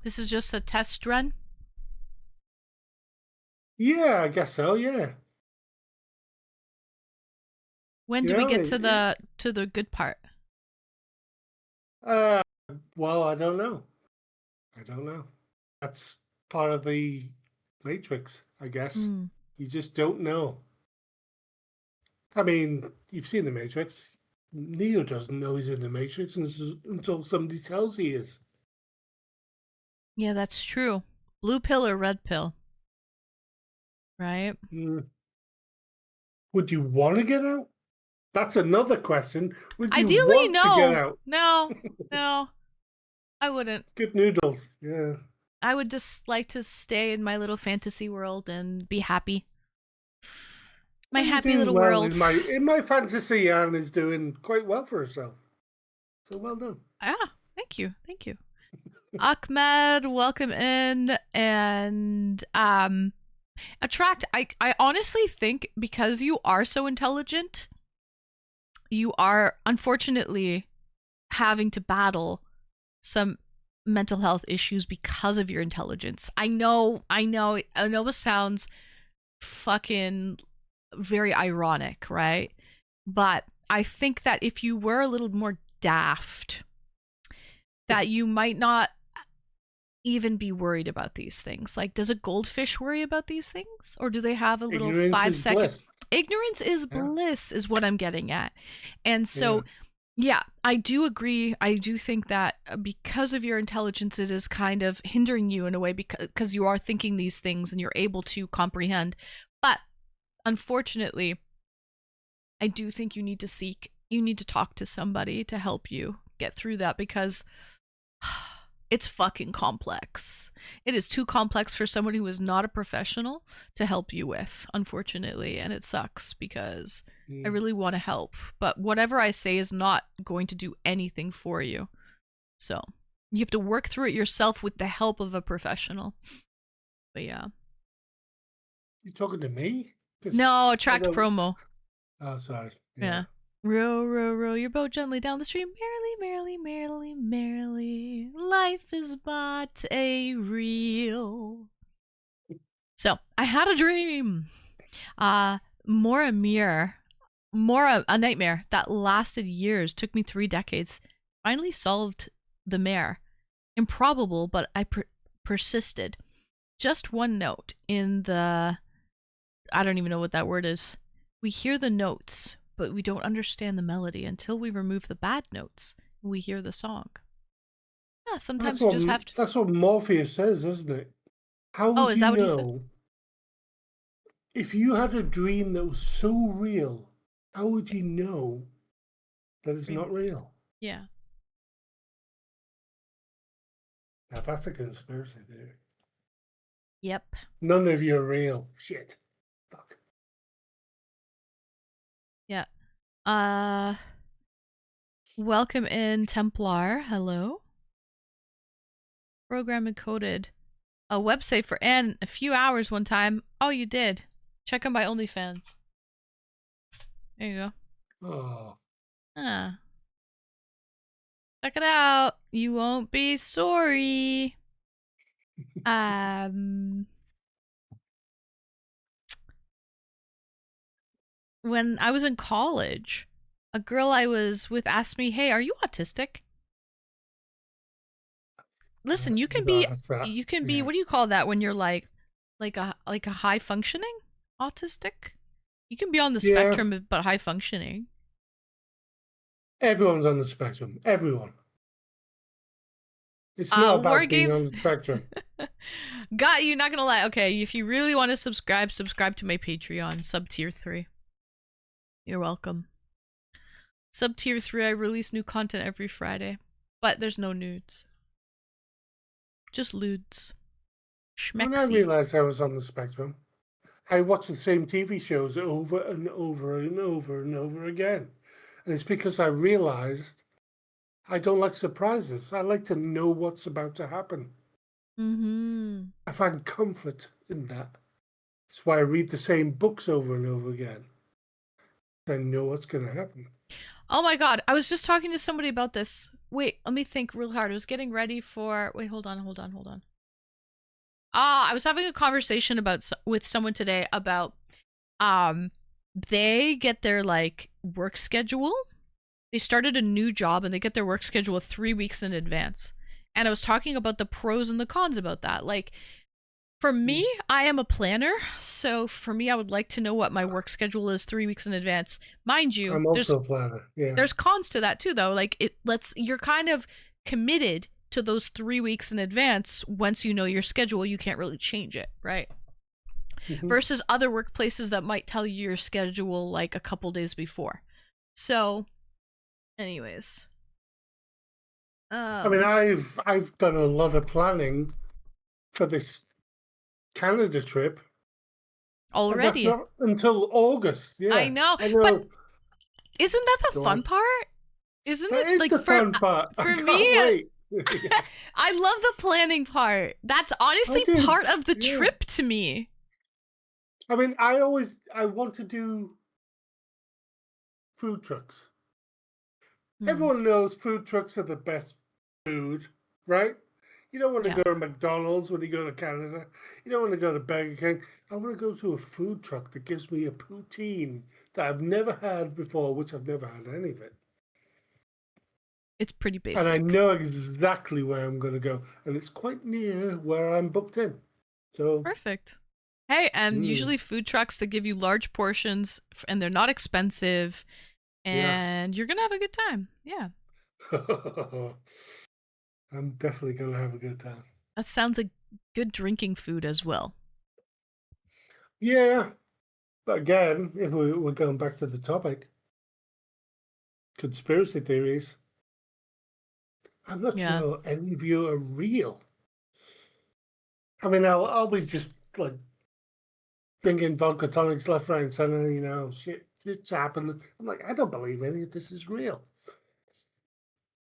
This is just a test run? Yeah, I guess so, yeah. When do we get to the good part? Well, I don't know. That's part of the Matrix, I guess. You just don't know. I mean, you've seen the Matrix. Neo doesn't know he's in the Matrix until somebody tells he is. Yeah, that's true. Blue pill or red pill? Right? Would you want to get out? That's another question. Would you Ideally, want to get out? No. I wouldn't. Good noodles. Yeah. I would just like to stay in my little fantasy world and be happy. My You're happy doing little well world. In my fantasy, Anne is doing quite well for herself. So well done. Thank you. Ahmed, welcome in. And Attract, I honestly think because you are so intelligent, you are unfortunately having to battle some mental health issues because of your intelligence. I know it sounds fucking very ironic, right? But I think that if you were a little more daft, that you might not even be worried about these things. Does a goldfish worry about these things? Or do they have a little Ignorance 5 is second bliss. Ignorance is bliss is what I'm getting at. And so yeah, I do agree. I do think that because of your intelligence, it is kind of hindering you in a way because you are thinking these things and you're able to comprehend. But unfortunately, I do think you need to talk to somebody to help you get through that, because it's fucking complex. It is too complex for someone who is not a professional to help you with, unfortunately, and it sucks because I really want to help, but whatever I say is not going to do anything for you. So you have to work through it yourself with the help of a professional. But yeah. You talking to me? 'Cause No, I tracked don't- promo. Oh, sorry. Yeah. Row, row, row your boat gently down the stream. Merrily, merrily, merrily, merrily. Life is but a reel. So, I had a dream. Mora a nightmare that lasted years, took me 3 decades. Finally solved the mare. Improbable, but I persisted. Just one note in the... I don't even know what that word is. We hear the notes, but we don't understand the melody until we remove the bad notes and we hear the song. Yeah, sometimes you just have to... That's what Morpheus says, isn't it? How would is you that what he know said? if you had a dream that was so real? How would you know that it's not real? Yeah. Now, that's a conspiracy theory. Yep. None of you are real. Shit. Fuck. Yeah. Welcome in, Templar. Hello. Program encoded a website for Anne a few hours one time. Oh, you did. Check on my OnlyFans. There you go. Oh. Ah. Check it out. You won't be sorry. When I was in college, a girl I was with asked me, "Hey, are you autistic?" Listen, you can be what do you call that when you're like a high functioning autistic? You can be on the spectrum but high functioning. Everyone's on the spectrum. Everyone. It's not about War being Games on the spectrum. Got you, not gonna lie. Okay, if you really want to subscribe to my Patreon, sub tier 3. You're welcome. Sub tier 3, I release new content every Friday, but there's no nudes. Just lewds. When I realized I was on the spectrum, I watched the same TV shows over and over and over and over again. And it's because I realized I don't like surprises. I like to know what's about to happen. Mm-hmm. I find comfort in that. That's why I read the same books over and over again. I know what's going to happen. Oh my god, I was just talking to somebody about this. Wait, let me think real hard. I was getting ready for... Wait, hold on. I was having a conversation with someone today about... They get their, like, work schedule. They started a new job and they get their work schedule 3 weeks in advance. And I was talking about the pros and the cons about that. Like, for me, I am a planner, so for me, I would like to know what my work schedule is 3 weeks in advance. Mind you, I'm also a planner. Yeah. There's cons to that too, though. Like, you're kind of committed to those 3 weeks in advance. Once you know your schedule, you can't really change it, right? Mm-hmm. Versus other workplaces that might tell you your schedule like a couple days before. So, anyways. I mean, I've done a lot of planning for this Canada trip already. That's not until August. Yeah, I know. But isn't that the fun part? Isn't that it is like the fun part? For I can't me, wait. I love the planning part. That's honestly part of the trip to me. I mean, I want to do food trucks. Everyone knows food trucks are the best food, right? You don't want to go to McDonald's when you go to Canada. You don't want to go to Burger King. I want to go to a food truck that gives me a poutine that I've never had before, which I've never had any of it. It's pretty basic. And I know exactly where I'm going to go. And it's quite near where I'm booked in. So perfect. Hey, and usually food trucks that give you large portions and they're not expensive and you're going to have a good time. Yeah. I'm definitely going to have a good time. That sounds like good drinking food as well. Yeah. But again, if we're going back to the topic, conspiracy theories. I'm not Yeah. sure any of you are real. I mean, I'll be just like drinking vodka tonics left, right, and center. You know, shit's happened. I'm like, I don't believe any of this is real,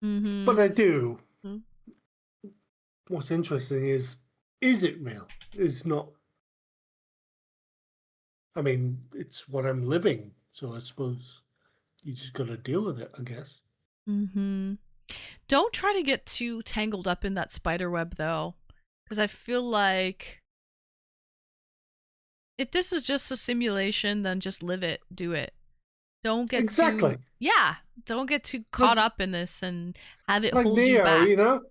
Mm-hmm. but I do. Mhm. What's interesting is it real? It's not. I mean, it's what I'm living, so I suppose you just got to deal with it, I guess. Mm-hmm. Don't try to get too tangled up in that spider web, though, because I feel like if this is just a simulation, then just live it, do it. Don't get Exactly. don't get too caught up in this and have it Like hold you Neo, back. you know?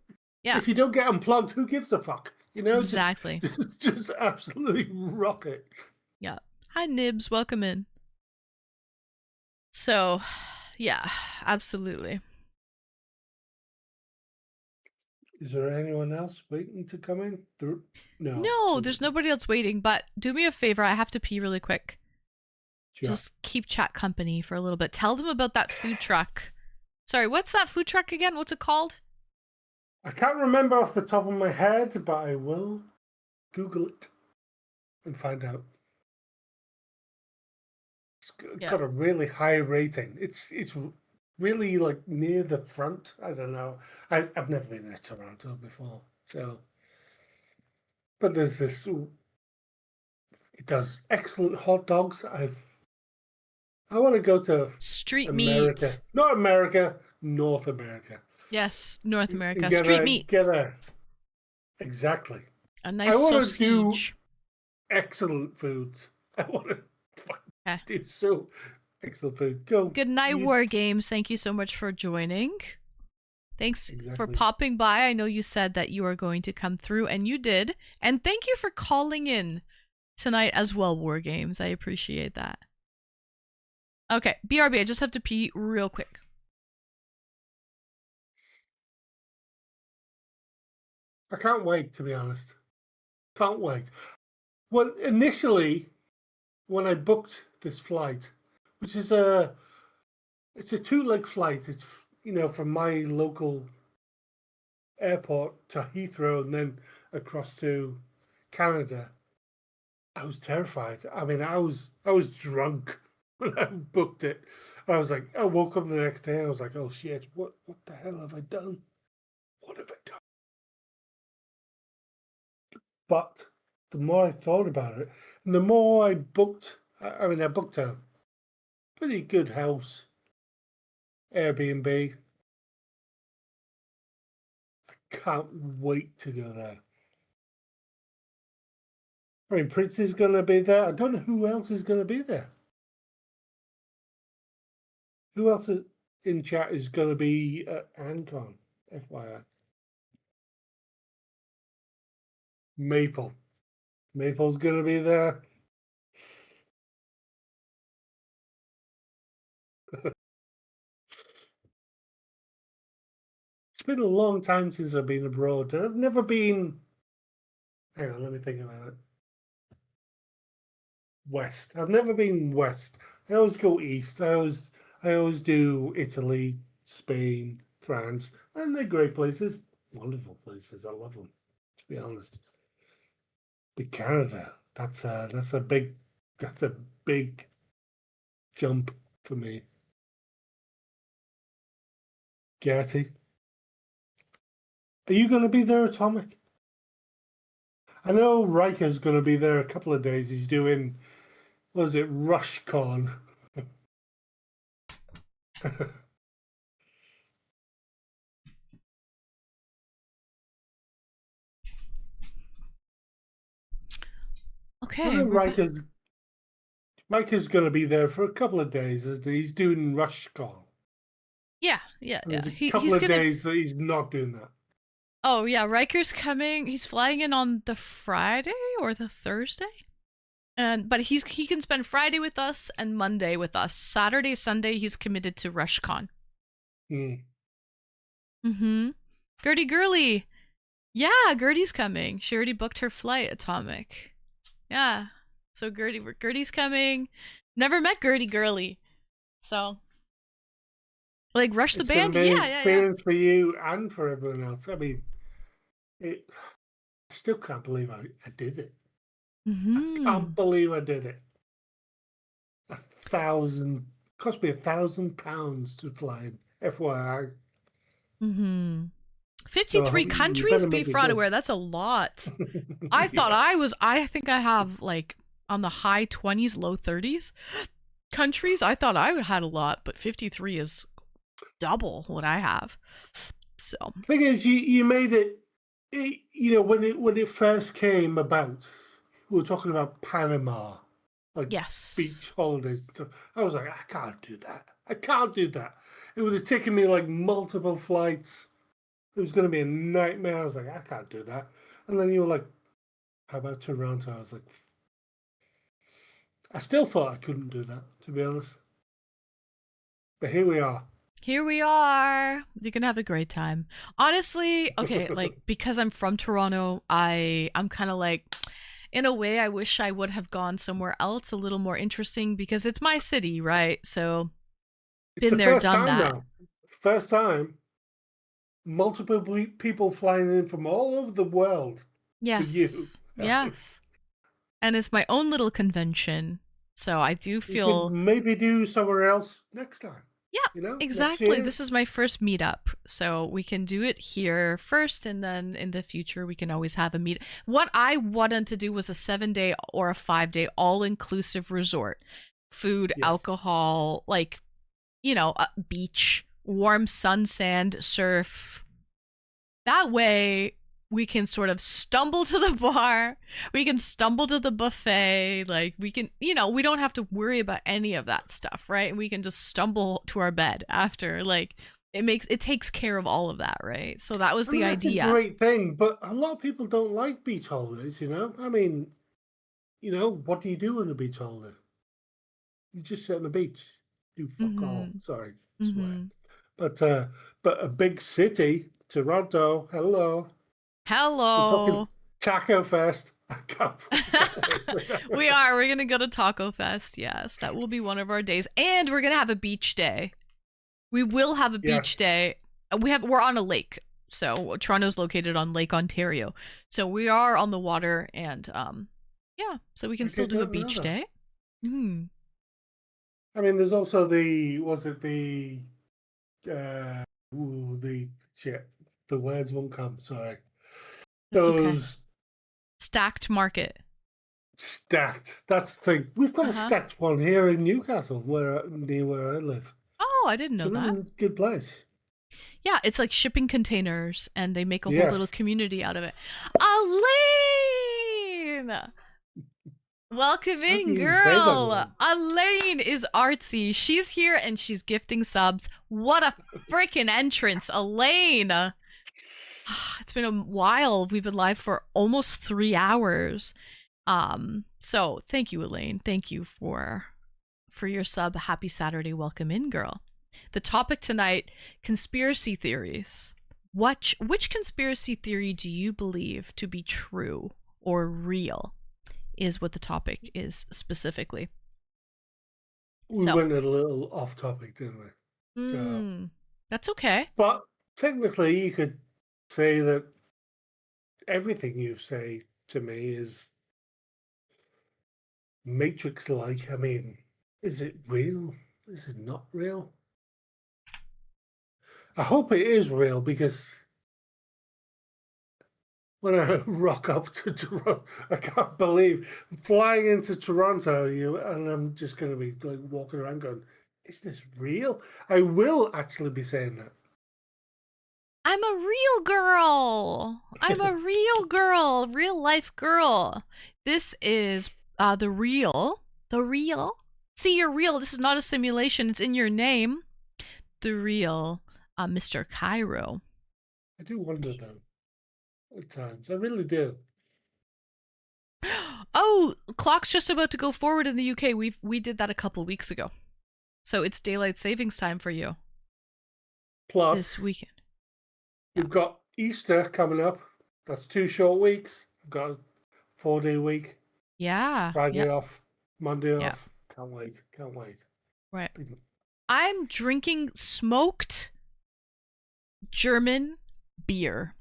Yeah, If you don't get unplugged, who gives a fuck? You know? exactly. Just absolutely rock it. Yeah. Hi, Nibs. Welcome in. So, yeah, absolutely. Is there anyone else waiting to come in? No. No, there's nobody else waiting, but do me a favor. I have to pee really quick. Sure. Just keep chat company for a little bit. Tell them about that food truck. Sorry, what's that food truck again? What's it called? I can't remember off the top of my head, but I will Google it and find out. It's got a really high rating. It's really like near the front. I don't know. I've never been to Toronto before, so. But there's this. It does excellent hot dogs. I want to go to Street America. meat. Not America, North America. Yes, North America. Get Street meat. Exactly. A nice I want sausage. to do excellent foods. I want to do so excellent food. Go. Good night, War Games. Thank you so much for joining. Thanks for popping by. I know you said that you are going to come through, and you did. And thank you for calling in tonight as well, War Games. I appreciate that. Okay, BRB, I just have to pee real quick. I can't wait, to be honest. Can't wait. Well, initially, when I booked this flight, which is it's a 2-leg flight. It's, you know, from my local airport to Heathrow and then across to Canada. I was terrified. I mean, I was drunk when I booked it. I was like, I woke up the next day and I was like, oh shit, what the hell have I done? What have I done? But the more I thought about it, and the more I booked, I booked a pretty good house, Airbnb. I can't wait to go there. I mean, Prince is going to be there. I don't know who else is going to be there. Who else in chat is going to be at Ancon, FYI? Maple. Maple's going to be there. It's been a long time since I've been abroad. I've never been... Hang on, let me think about it. West. I've never been west. I always go east. I always do Italy, Spain, France, and they're great places, wonderful places. I love them, to be honest. But Canada, that's a big jump for me. Gertie, are you going to be there, Atomic? I know Riker's going to be there a couple of days. He's doing, what is it, RushCon. Okay. Riker's going to be there for a couple of days, isn't he? He's doing RushCon. Yeah. There's a couple of days that he's not doing that. Oh, yeah, Riker's coming. He's flying in on the Friday or the Thursday? But he can spend Friday with us and Monday with us. Saturday, Sunday, he's committed to RushCon. Gertie Gurley. Yeah, Gertie's coming. She already booked her flight, Atomic. Yeah. So Gertie's coming. Never met Gertie Gurley. So Like Rush the It's going Band? to be an Yeah, yeah, yeah. experience for you and for everyone else. I mean, I still can't believe I did it. Mm-hmm. Can't believe I did it. Cost me £1,000 to fly in, FYI. Mm-hmm. So 53 you countries, better be make it fraud good. aware. That's a lot. I thought I think I have like on the high 20s, low 30s countries. I thought I had a lot, but 53 is double what I have. So Thing is, you made it, you know, when it first came about, we were talking about Panama, like yes. beach holidays and stuff. I was like, I can't do that. I can't do that. It would have taken me like multiple flights. It was going to be a nightmare. I was like, I can't do that. And then you were like, how about Toronto? I was like, I still thought I couldn't do that, to be honest. But here we are. Here we are. You're gonna have a great time. Honestly, okay, like because I'm from Toronto, I'm kind of like, in a way, I wish I would have gone somewhere else a little more interesting because it's my city, right? So It's been the there, first done time that. now. First time. Multiple people flying in from all over the world. Yes. For you. Yes. And it's my own little convention. So I do You feel could maybe do somewhere else next time. yeah, You know, next exactly. year. This is my first meetup. So we can do it here first, and then in the future, we can always have a meet. What I wanted to do was a 7-day or a 5-day all inclusive resort. Food, Yes. alcohol, like, you know, a beach, warm sun, sand, surf. That way, we can sort of stumble to the bar. We can stumble to the buffet. Like, we can, you know, we don't have to worry about any of that stuff, right? We can just stumble to our bed after. Like, it takes care of all of that, right? So that was I mean, the that's idea. a great thing, but a lot of people don't like beach holidays, you know? I mean, you know, what do you do on a beach holiday? You just sit on the beach, do fuck all. Mhm. Sorry, swear. Mhm. But a big city, Toronto, hello. We're Hello. talking Taco Fest. I can't wait. We're gonna go to Taco Fest. Yes, that will be one of our days, and we're gonna have a beach day. We will have a beach Yes. day. We're on a lake, so Toronto's located on Lake Ontario, so we are on the water, and yeah, so we can still do a beach day. Hmm. I mean, there's also the words won't come. Sorry. That's okay. Those Stacked market. stacked. That's the thing. We've got Uh-huh. a stacked one here in Newcastle, near where I live. Oh, I didn't know It's a that. really good place. Yeah, it's like shipping containers, and they make a whole Yes. little community out of it. Elaine! Welcome How do in, you even say that girl! word? Elaine is artsy. She's here, and she's gifting subs. What a freaking entrance, Elaine! It's been a while. We've been live for almost 3 hours. So thank you, Elaine. Thank you for your sub. Happy Saturday. Welcome in, girl. The topic tonight, conspiracy theories. Which conspiracy theory do you believe to be true or real is what the topic is specifically. We So. went a little off topic, didn't we? That's okay. But technically, you could say that everything you say to me is Matrix-like. I mean, is it real? Is it not real? I hope it is real, because when I rock up to Toronto, I can't believe flying into Toronto, and I'm just going to be like walking around going, is this real? I will actually be saying that. I'm a real girl. I'm a real girl, real life girl. This is the real. See, you're real. This is not a simulation. It's in your name. The real Mr. Cairo. I do wonder though, at times. I really do. Oh, clock's just about to go forward in the UK. We did that a couple weeks ago, so it's daylight savings time for you. Plus, this weekend. We've got Easter coming up. That's 2 short weeks. I've got a 4-day week. Yeah. Friday off, Monday Yeah. off. Can't wait. Right. I'm drinking smoked German beer.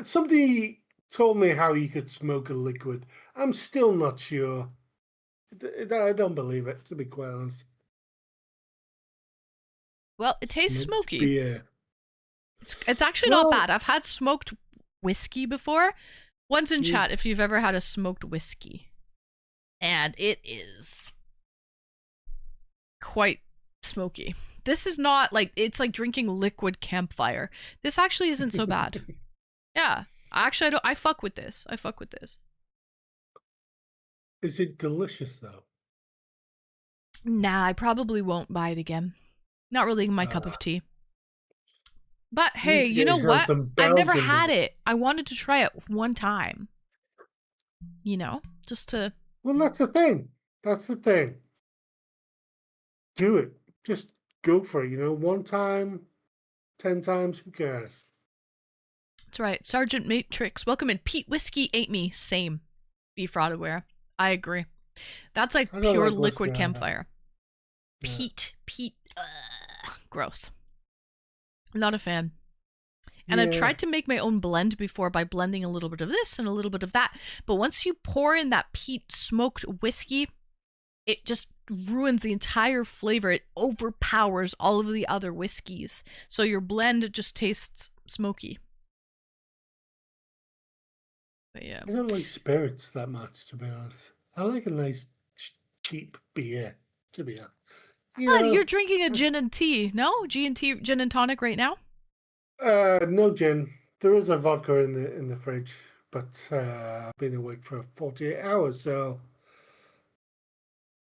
Somebody told me how you could smoke a liquid. I'm still not sure. I don't believe it, to be quite honest. Well, it tastes Smoked smoky. beer. It's actually not bad. I've had smoked whiskey before. One's in chat if you've ever had a smoked whiskey. And it is quite smoky. This is not like, it's like drinking liquid campfire. This actually isn't so bad. Yeah. Actually, I fuck with this. Is it delicious, though? Nah, I probably won't buy it again. Not really my cup of tea. But hey, you know what? I've never had it. I wanted to try it one time. You know, just to... Well, that's the thing. Do it. Just go for it, 1 time, 10 times, who cares? That's right. Sergeant Matrix, welcome in. Pete Whiskey ain't me. Same. Be fraud aware. I agree. That's like pure liquid campfire. Yeah. Pete, gross. I'm not a fan. And I've tried to make my own blend before by blending a little bit of this and a little bit of that. But once you pour in that peat smoked whiskey, it just ruins the entire flavor. It overpowers all of the other whiskeys. So your blend just tastes smoky. But yeah. I don't like spirits that much, to be honest. I like a nice cheap beer, to be honest. You're drinking a gin and tea, no? G&T, gin and tonic right now? No gin. There is a vodka in the fridge, but I've been awake for 48 hours, so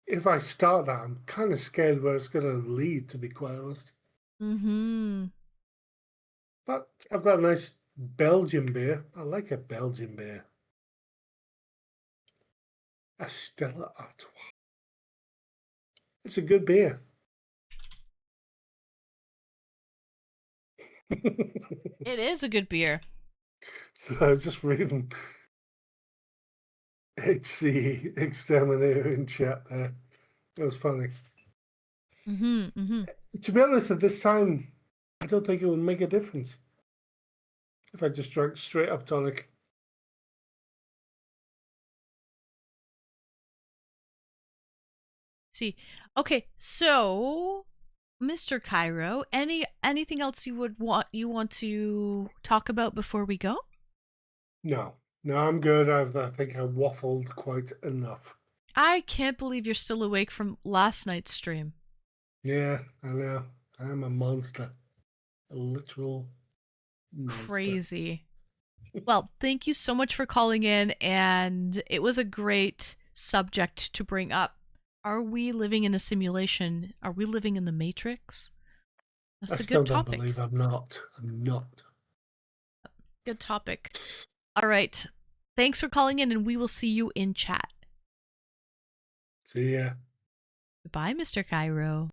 if I start that, I'm kind of scared where it's going to lead, to be quite honest. Mm-hmm. But I've got a nice Belgian beer. I like a Belgian beer. A Stella Artois. It's a good beer. It is a good beer. So I was just reading HC Exterminator in chat there. It was funny. To be honest, at this time, I don't think it would make a difference if I just drank straight up tonic. See, okay, so Mr. Cairo, anything else you want to talk about before we go? No, I'm good. I think I waffled quite enough. I can't believe you're still awake from last night's stream. Yeah, I know. I am a monster. A literal monster. Crazy. Well, thank you so much for calling in, and it was a great subject to bring up. Are we living in a simulation? Are we living in the Matrix? That's a good topic. I believe I'm not. Good topic. All right. Thanks for calling in, and we will see you in chat. See ya. Goodbye, Mr. Cairo.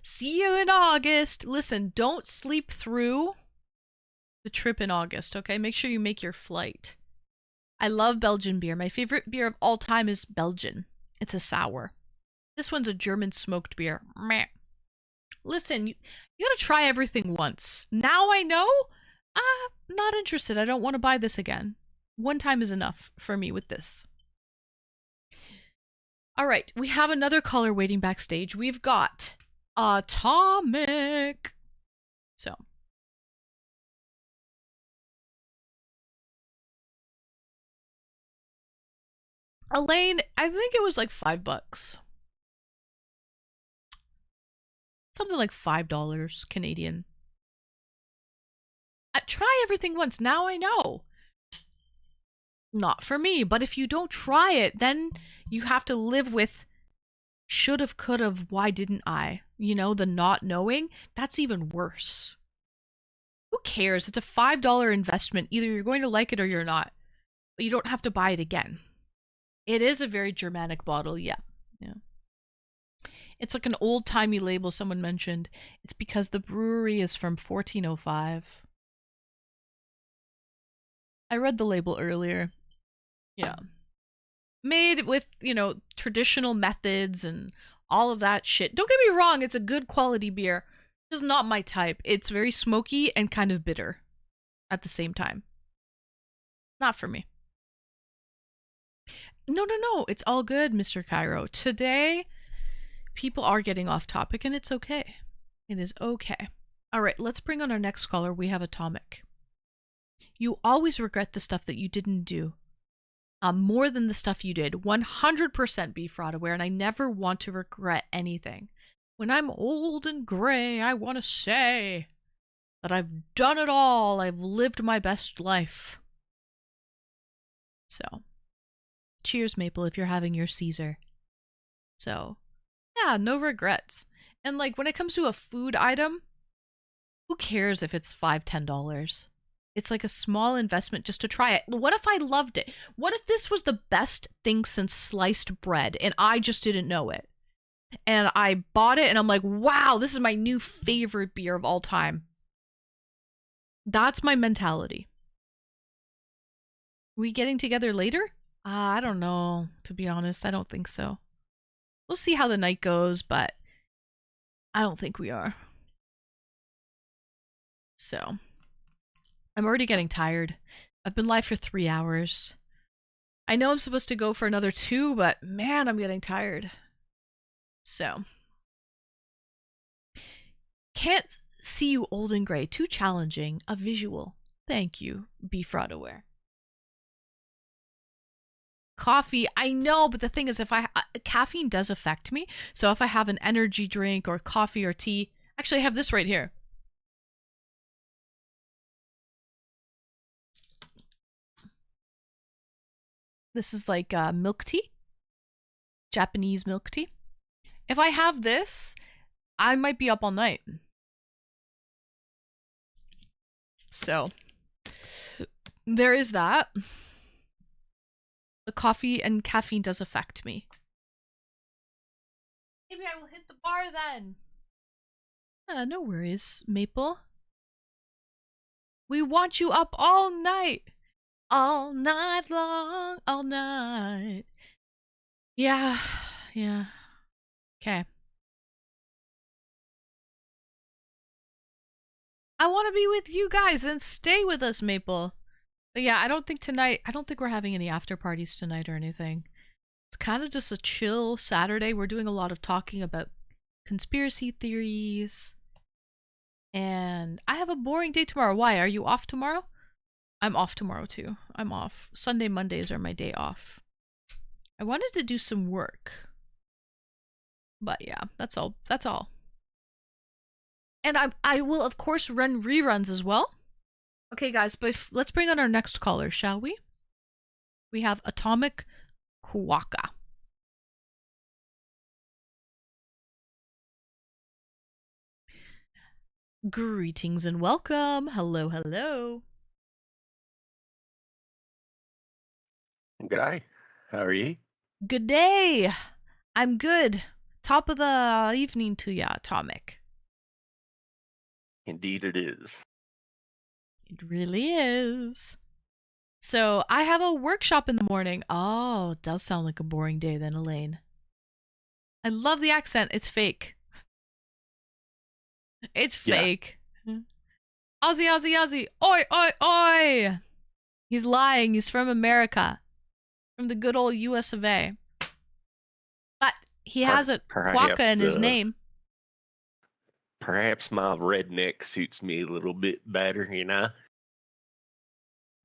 See you in August. Listen, don't sleep through the trip in August, okay? Make sure you make your flight. I love Belgian beer. My favorite beer of all time is Belgian. It's a sour. This one's a German smoked beer. Meh. Listen, you gotta try everything once. Now I know. Not interested. I don't want to buy this again. One time is enough for me with this. All right, we have another caller waiting backstage. We've got Atomic. So. Elaine, I think it was like $5. Something like $5 Canadian. Try everything once. Now I know. Not for me, but if you don't try it, then you have to live with should've, could've, why didn't I? You know, the not knowing. That's even worse. Who cares? It's a $5 investment. Either you're going to like it or you're not. But you don't have to buy it again. It is a very Germanic bottle, yeah. It's like an old-timey label someone mentioned. It's because the brewery is from 1405. I read the label earlier. Yeah. Made with, traditional methods and all of that shit. Don't get me wrong, it's a good quality beer. It's not my type. It's very smoky and kind of bitter at the same time. Not for me. No. It's all good, Mr. Cairo. Today, people are getting off topic and it's okay. It is okay. All right, let's bring on our next caller. We have Atomic. You always regret the stuff that you didn't do. More than the stuff you did. 100% be fraud aware, and I never want to regret anything. When I'm old and gray, I want to say that I've done it all. I've lived my best life. So, cheers, Maple, if you're having your Caesar. So, yeah, no regrets. And like, when it comes to a food item, who cares if it's $5, $10? It's like a small investment just to try it. What if I loved it? What if this was the best thing since sliced bread and I just didn't know it? And I bought it and I'm like, wow, this is my new favorite beer of all time. That's my mentality. We getting together later? I don't know, to be honest. I don't think so. We'll see how the night goes, but I don't think we are. So, I'm already getting tired. I've been live for 3 hours. I know I'm supposed to go for another 2, but man, I'm getting tired. So, can't see you old and gray. Too challenging. A visual. Thank you. Be fraud aware. Coffee, I know, but the thing is, if caffeine does affect me. So if I have an energy drink or coffee or tea, actually I have this right here. This is like milk tea. Japanese milk tea. If I have this, I might be up all night. So, there is that. The coffee and caffeine does affect me. Maybe I will hit the bar then. No worries, Maple. We want you up all night. All night long, all night. Yeah. Okay. I want to be with you guys and stay with us, Maple. But yeah, I don't think we're having any after parties tonight or anything. It's kind of just a chill Saturday. We're doing a lot of talking about conspiracy theories. And I have a boring day tomorrow. Why? Are you off tomorrow? I'm off tomorrow too. I'm off. Sunday, Mondays are my day off. I wanted to do some work. But yeah, that's all. And I will, of course, run reruns as well. Okay, guys, but let's bring on our next caller, shall we? We have Atomic Kwaka. Greetings and welcome. Hello. G'day. How are you? Good day. I'm good. Top of the evening to ya, Atomic. Indeed it is. It really is. So, I have a workshop in the morning. Oh, it does sound like a boring day then, Elaine. I love the accent. It's fake. It's fake. Aussie. Oi. He's lying. He's from America. From the good old US of A. But he has a Kwaka in his name. Perhaps my redneck suits me a little bit better, you know?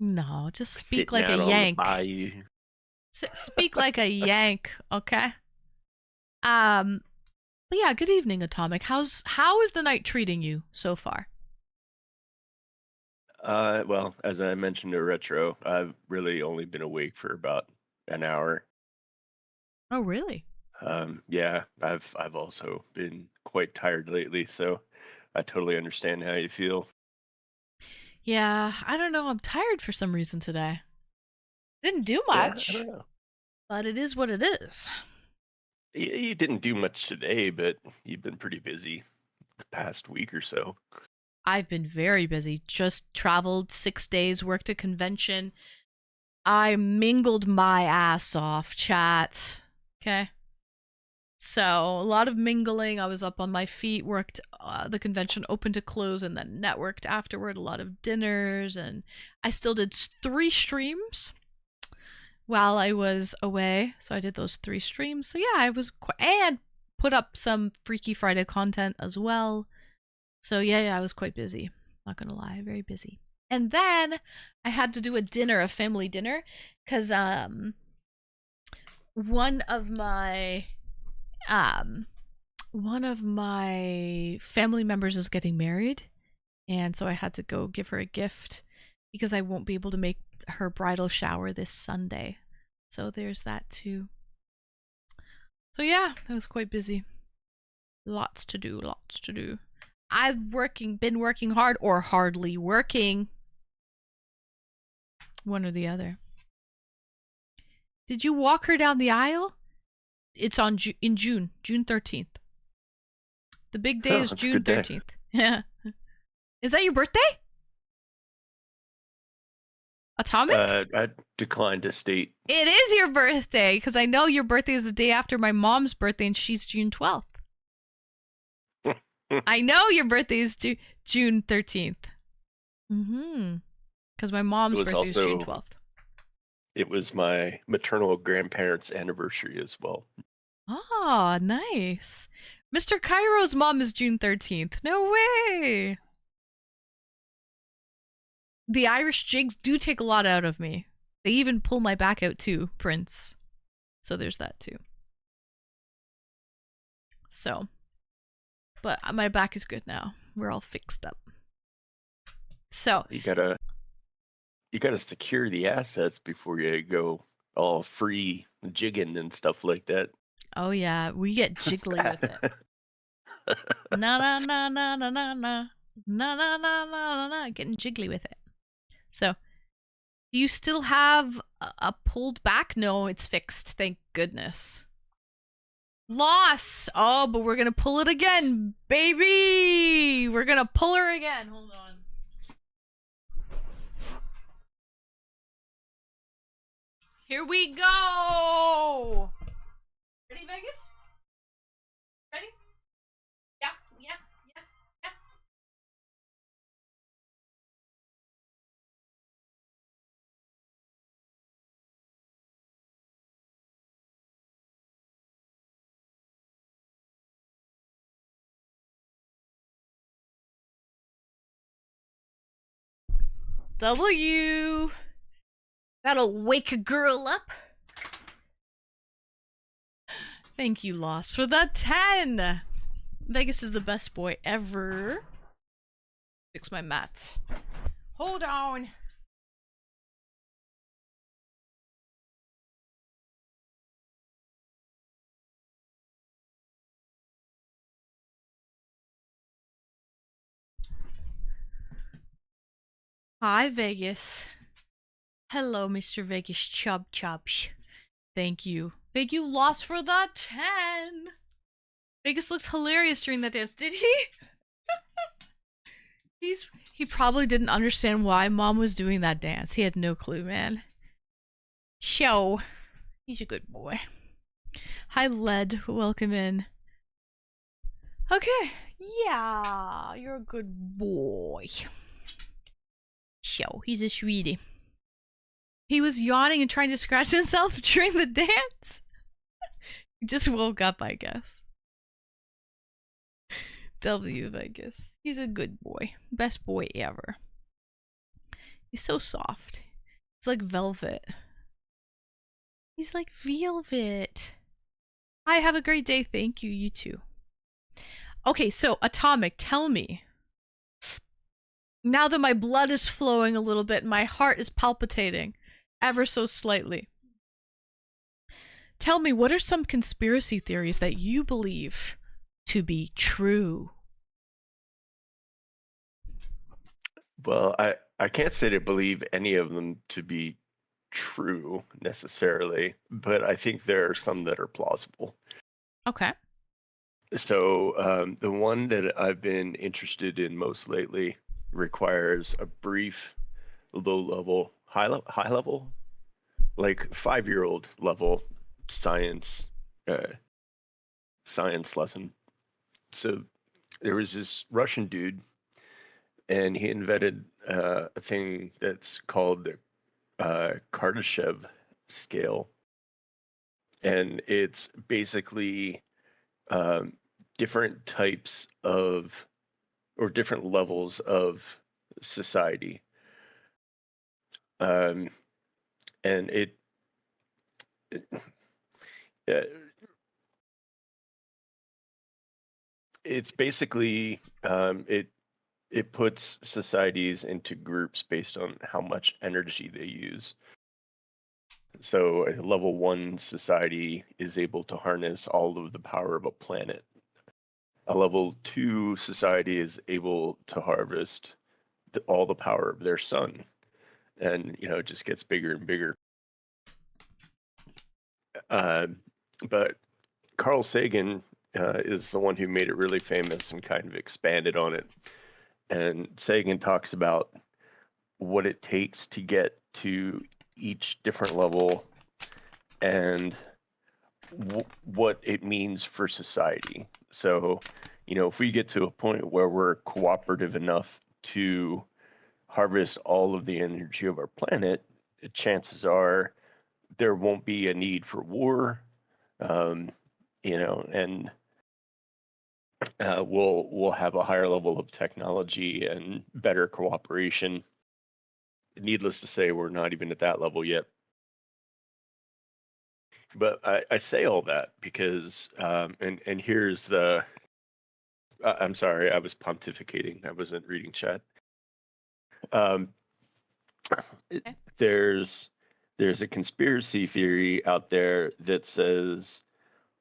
No, just speak like a Yank. Speak like a Yank, okay? But yeah, good evening, Atomic. How is the night treating you so far? Well, as I mentioned to Retro, I've really only been awake for about an hour. Oh, really? Yeah, I've also been quite tired lately, so I totally understand how you feel. Yeah, I don't know. I'm tired for some reason today. Didn't do much, Yeah, I don't know. but it is what it is. You didn't do much today, but you've been pretty busy the past week or so. I've been very busy. Just traveled 6 days, worked a convention. I mingled my ass off, chat. Okay. So a lot of mingling. I was up on my feet, worked the convention open to close, and then networked afterward. A lot of dinners, and I still did 3 streams while I was away. So I did those 3 streams. So yeah, I was and put up some Freaky Friday content as well. So yeah, I was quite busy. Not gonna lie, very busy. And then I had to do a dinner, a family dinner, because one of my family members is getting married, and so I had to go give her a gift because I won't be able to make her bridal shower this Sunday. So there's that too. So yeah, I was quite busy. Lots to do, lots to do. I've been working hard or hardly working. One or the other. Did you walk her down the aisle? It's on in June 13th. The big day is June 13th. Yeah. Is that your birthday? Atomic? I declined to state. It is your birthday, because I know your birthday is the day after my mom's birthday, and she's June 12th. I know your birthday is June 13th. Because my mom's birthday is June 12th. It was my maternal grandparents' anniversary as well. Oh, nice. Mr. Cairo's mom is June 13th. No way. The Irish jigs do take a lot out of me. They even pull my back out too, Prince. So there's that too. So, but my back is good now. We're all fixed up. So you gotta secure the assets before you go all free jigging and stuff like that. Oh yeah, we get jiggly with it. Na na na na na na na na na na na na, getting jiggly with it. So, do you still have a pulled back? No, it's fixed. Thank goodness. Loss. Oh, but we're gonna pull it again, baby. We're gonna pull her again. Hold on. Here we go. Ready, Vegas? Ready? Yeah. W. That'll wake a girl up. Thank you, Lost, for the 10. Vegas is the best boy ever. Fix my mats. Hold on. Hi, Vegas. Hello, Mr. Vegas Chub Chubs. Thank you. Thank you, Lost, for the 10. Vegas looked hilarious during that dance, did he? He probably didn't understand why Mom was doing that dance. He had no clue, man. Show. He's a good boy. Hi, Led. Welcome in. Okay. Yeah, you're a good boy. Show. He's a sweetie. He was yawning and trying to scratch himself during the dance. He just woke up, I guess. W, I guess. He's a good boy. Best boy ever. He's so soft. He's like velvet. He's like velvet. Hi, have a great day. Thank you, you too. Okay, so Atomic, tell me. Now that my blood is flowing a little bit, my heart is palpitating ever so slightly. Tell me, what are some conspiracy theories that you believe to be true? Well, I can't say to believe any of them to be true necessarily, but I think there are some that are plausible. Okay. So the one that I've been interested in most lately requires a brief, high level like 5-year-old level science science lesson. So there was this Russian dude, and he invented a thing that's called the Kardashev scale, and it's basically different types of or different levels of society, and it's basically it puts societies into groups based on how much energy they use. So a level 1 society is able to harness all of the power of a planet. A level 2 society is able to harvest all the power of their sun. And, you know, it just gets bigger and bigger. But Carl Sagan is the one who made it really famous and kind of expanded on it. And Sagan talks about what it takes to get to each different level and what it means for society. So, you know, if we get to a point where we're cooperative enough to harvest all of the energy of our planet, chances are there won't be a need for war, you know, and we'll have a higher level of technology and better cooperation. Needless to say, we're not even at that level yet. But I say all that because, and here's the, I'm sorry, I was pontificating. I wasn't reading chat. There's a conspiracy theory out there that says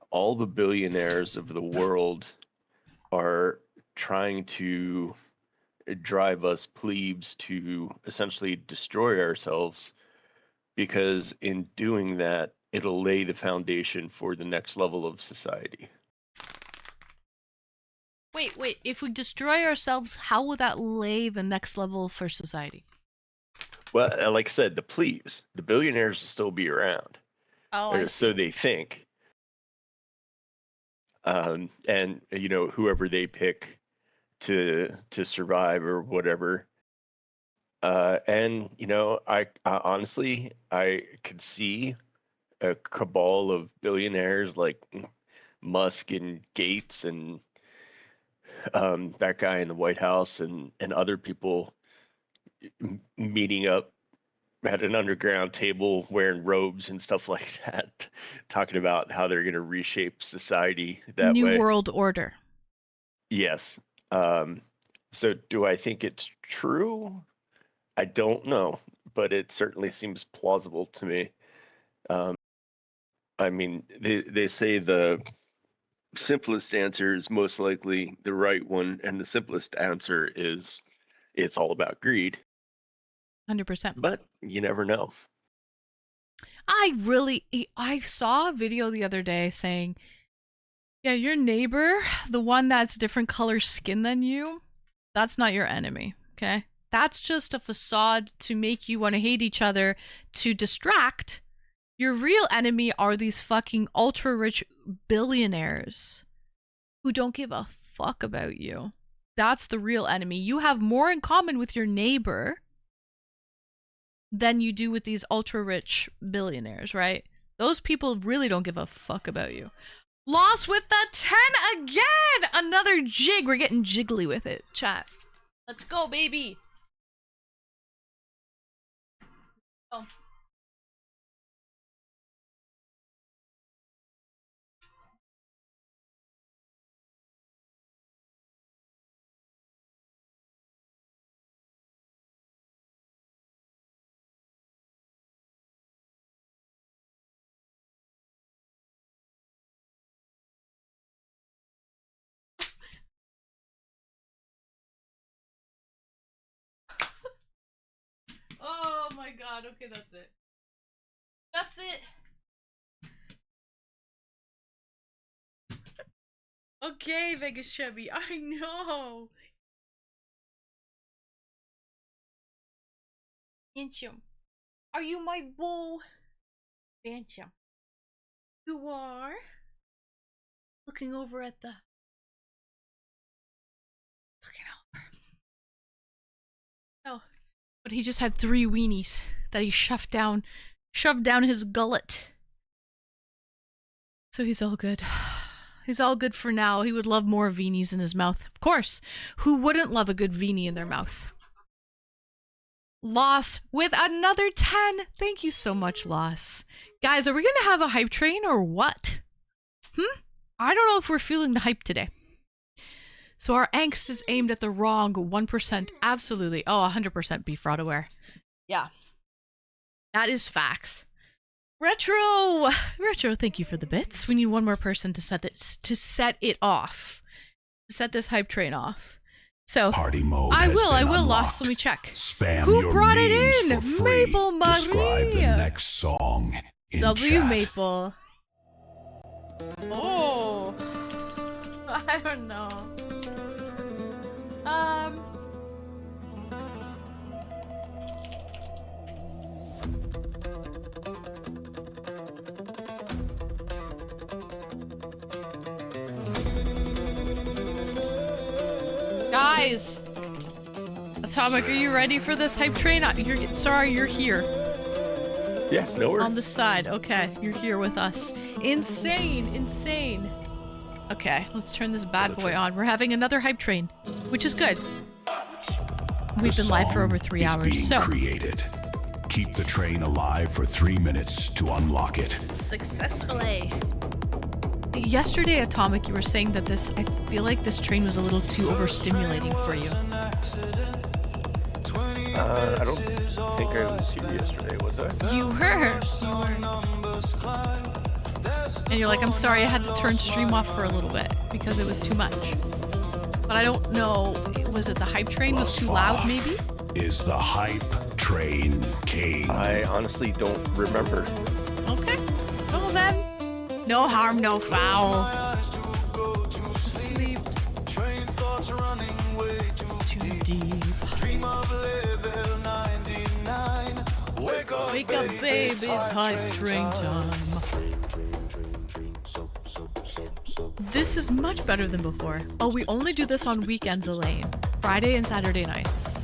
all the billionaires of the world are trying to drive us plebes to essentially destroy ourselves, because in doing that, it'll lay the foundation for the next level of society. Wait, if we destroy ourselves, how will that lay the next level for society? Well, like I said, the plebes, the billionaires will still be around. Oh, or I see. so they think. And, you know, whoever they pick to survive or whatever. And, you know, I honestly, I could see a cabal of billionaires like Musk and Gates and that guy in the White House and other people meeting up at an underground table wearing robes and stuff like that, talking about how they're going to reshape society that New way. World Order. Yes. So do I think it's true? I don't know, but it certainly seems plausible to me. I mean, they say the simplest answer is most likely the right one, and the simplest answer is it's all about greed. 100%. But you never know. I saw a video the other day saying, yeah, your neighbor, the one that's a different color skin than you, that's not your enemy, okay? That's just a facade to make you want to hate each other, to distract. Your real enemy are these fucking ultra-rich billionaires who don't give a fuck about you. That's the real enemy. You have more in common with your neighbor than you do with these ultra-rich billionaires, right? Those people really don't give a fuck about you. Lost with the 10 again! Another jig. We're getting jiggly with it, chat. Let's go, baby. Oh. Oh my god, okay, that's it. That's it. Okay, Vegas Chevy, I know. Inchum, are you my boo? Bancho. You are looking over at the. Looking over. Oh, but he just had 3 weenies that he shoved down his gullet. So he's all good. He's all good for now. He would love more Veenies in his mouth. Of course. Who wouldn't love a good Veenie in their mouth? Loss with another 10. Thank you so much, Loss. Guys, are we going to have a hype train or what? I don't know if we're feeling the hype today. So our angst is aimed at the wrong 1%. Absolutely. Oh, 100% Beef Rod aware. Yeah. That is facts. Retro, thank you for the bits. We need one more person to set it off. To set this hype train off. So Party mode I has will, been Lost. unlocked. Let me check. Spam Who your brought memes it in? for free. Maple Marie. Describe the next song in W chat. Maple. Oh, I don't know. Guys, Atomic, are you ready for this hype train? You're here. Yes, no On the side. Okay, you're here with us. Insane. Okay, let's turn this bad boy on. We're having another hype train, which is good. We've been live for over 3 hours, Being so created. Keep the train alive for 3 minutes to unlock it. successfully. Yesterday, Atomic, you were saying that I feel like this train was a little too overstimulating for you. I don't think I was here yesterday, was I? You were. And you're like, I'm sorry, I had to turn stream off for a little bit because it was too much. But I don't know, was it the hype train was too loud, maybe? Is the hype train king? I honestly don't remember. Okay. Well then, no harm, no foul. Sleep. Too deep. Wake up, baby, it's hype train time. This is much better than before. Oh, we only do this on weekends, Elaine. Friday and Saturday nights.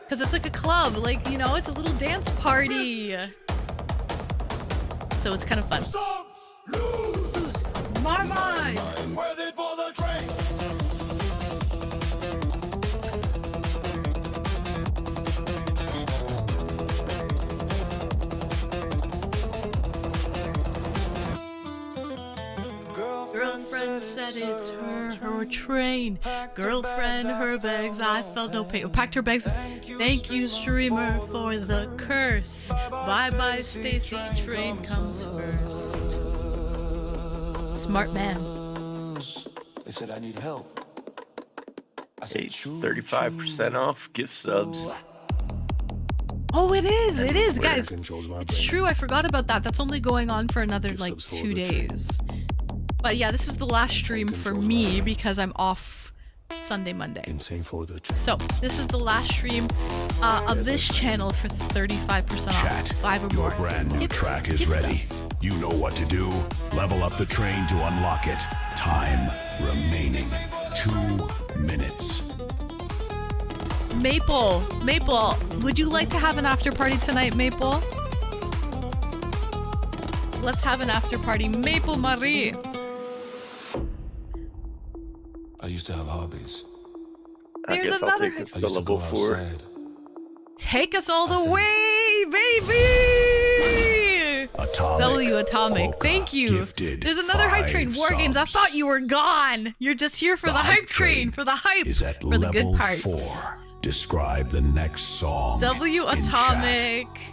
Because it's like a club, like, you know, it's a little dance party. So it's kind of fun. Who's Marmite? Girlfriend said it's her train. Girlfriend, her bags, I felt no pain. Packed her bags. Thank you, streamer, for the curse. Bye bye, Stacy. Train comes first. Smart man. They said I need help. I said, It's 35% off gift subs. Oh, it is, guys. Controls my It's brain. true, I forgot about that. That's only going on for another, like, 2 days. But yeah, this is the last stream for me because I'm off Sunday, Monday. Insane for the So, this is the last stream of this channel for 35% off. Chat, 5 or your more. brand new Gift- track is gift ready. subs. You know what to do. Level up the train to unlock it. Time remaining 2 minutes. Maple, would you like to have an after party tonight, Maple? Let's have an after party. Maple Marie. I used to have hobbies. I There's guess another- I'll take this I to used to go level 4. outside. Take us all the think- way, baby! Atomic. Atomic. Polka, Thank you. gifted There's another hype train. 5 War Games. I subs. thought you were gone. You're just here for the hype train. For the hype. Is at For the good level parts. 4. Describe the next song. W in Atomic. chat.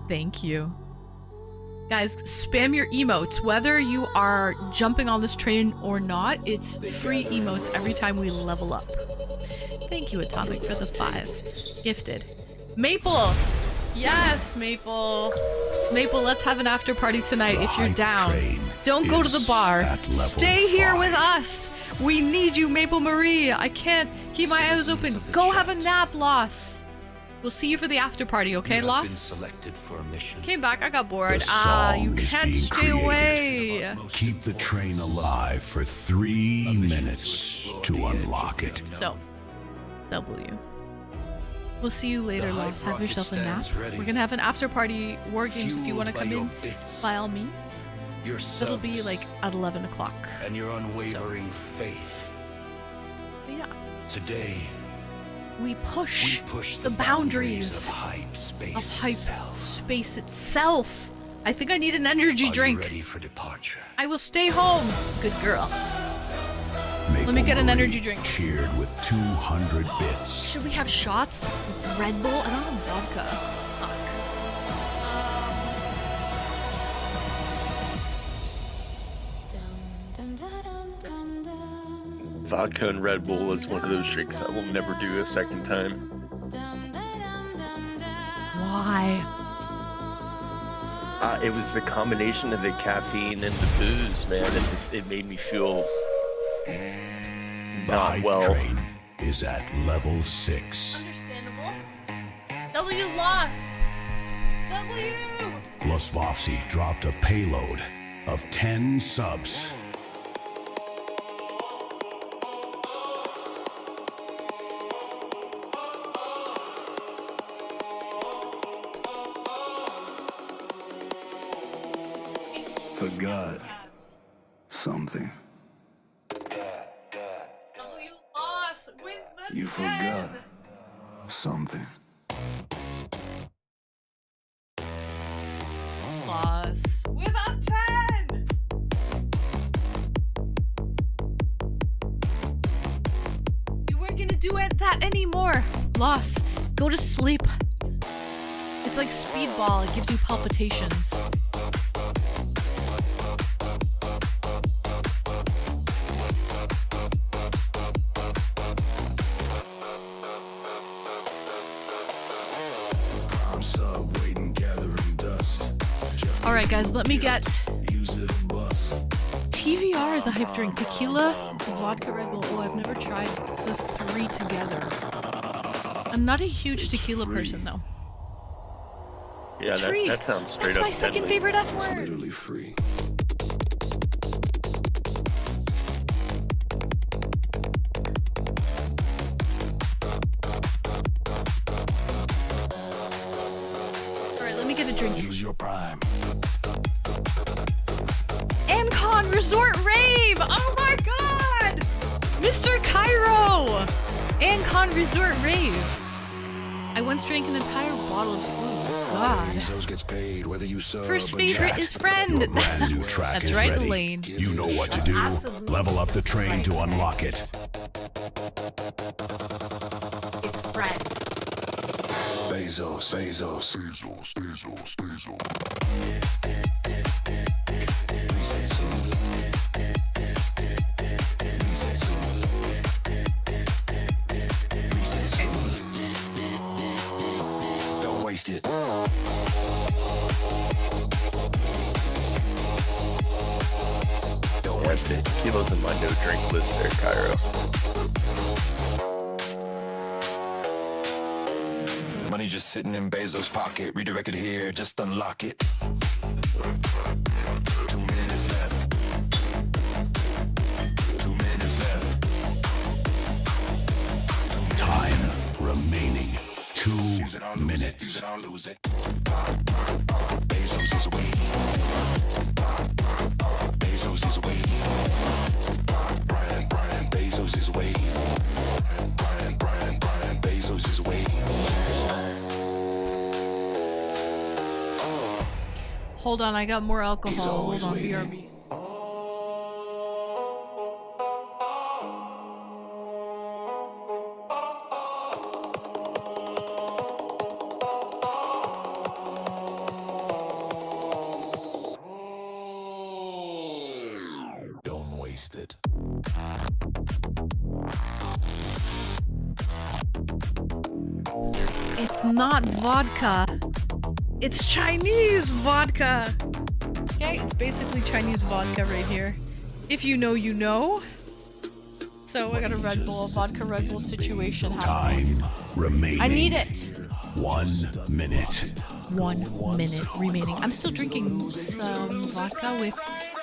Thank you. Guys, spam your emotes. Whether you are jumping on this train or not, it's free emotes every time we level up. Thank you, Atomic, for the 5. Gifted. Maple! Yes, Maple. Maple, let's have an after party tonight The if you're hype down. train Don't go to the is bar. at level Stay here 5. with us. We need you, Maple Marie. I can't keep my eyes open. Go have a nap, Loss. We'll see you for the after party, okay, You have been Lost? selected for a mission. Came back, I got bored. The You song is can't being stay created. away. Keep the train alive for 3 minutes to unlock it. So, W. We'll see you later, The hype Lost. Have rocket yourself a nap. stands ready. We're gonna have an after party war games if you want to Fueled by come your in. bits, By all means. your It'll be subs, like at 11 o'clock. and your unwavering faith. Yeah. Today, We push, we push the boundaries of hype space. of hype itself. space itself. I think I need an energy Are drink. you ready for departure? I will stay home. Good girl. Maple Let me get an Marie energy drink. Cheered with 200 bits. Should we have shots? With Red Bull? I don't have vodka. Fuck. Vodka and Red Bull is one of those drinks I will never do a second time. Why? It was the combination of the caffeine and the booze, man. It made me feel The not hype well. train is at level 6. Understandable. W lost. W. Losvovsky dropped a payload of 10 subs. Forgot something. W lost with the You forgot something. Lost with a 10. You weren't gonna do that anymore. Lost. Go to sleep. It's like speedball. It gives you palpitations. I'm sub waiting, gathering dust. Jeff All right, guys. Let me get. use it a bus. TVR is a hype drink. Tequila, vodka, Red Bull. Oh, I've never tried the 3 together. I'm not a huge tequila person, though. Yeah, It's free. that sounds straight That's up my second deadly. favorite F It's word. literally free. All right, let me get a drink. Use your prime. Ancon Resort Rave! Oh my god! Mr. Cairo! Ancon Resort Rave. I once drank an entire bottle of. Oh god. Bezos gets paid whether you sub First or favorite chat. is friend. Your brand new track That's is right, ready. Elaine. You know what to do. Absolutely. Level up the train to unlock it. It's friend. Bezos, Bezos, Bezos, Bezos, Bezos. Don't waste it. Don't waste it. Tequila's in my no drink list there, Cairo. Money just sitting in Bezos' pocket. Redirected here, just unlock it. 2 minutes left. 2 minutes left. Time remaining 2 Use it or lose it. Use minutes. it or lose it. Bezos is waiting. Bezos is waiting. Brian Bezos is waiting. Brian Bezos is waiting. Hold on, I got more alcohol. He's always Hold on, waiting. BRB. Don't waste it. It's not vodka. It's Chinese vodka. Okay, it's basically Chinese vodka right here. If you know, you know. So I got a Red Bull, vodka Red Bull situation happening. Time remaining. I need it. 1 minute. 1 minute remaining. I'm still drinking some vodka with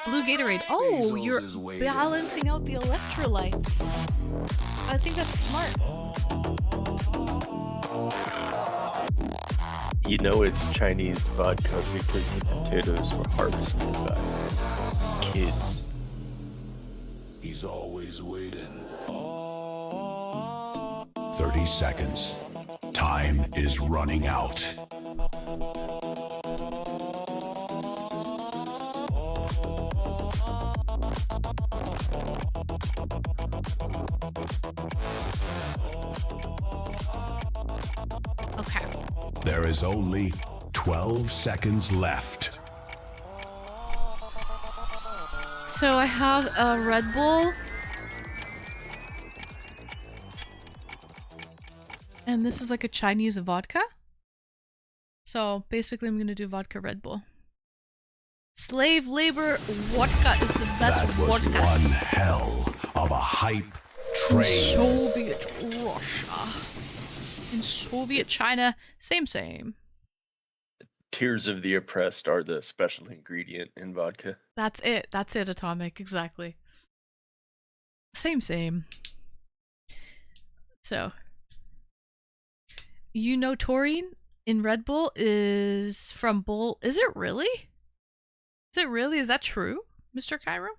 blue Gatorade. Oh, you're balancing out the electrolytes. I think that's smart. You know it's Chinese vodka because the potatoes were harvested by kids. He's always waiting. 30 seconds. Time is running out. Okay. There is only 12 seconds left. So I have a Red Bull. And this is like a Chinese vodka. So basically I'm gonna do vodka Red Bull. Slave labor vodka is the best That was vodka. one hell of a hype train. Soviet Russia. In Soviet China, same. Tears of the oppressed are the special ingredient in vodka. That's it, Atomic, exactly. Same. So, you know taurine in Red Bull is from bull. Is it really? Is that true, Mr. Cairo?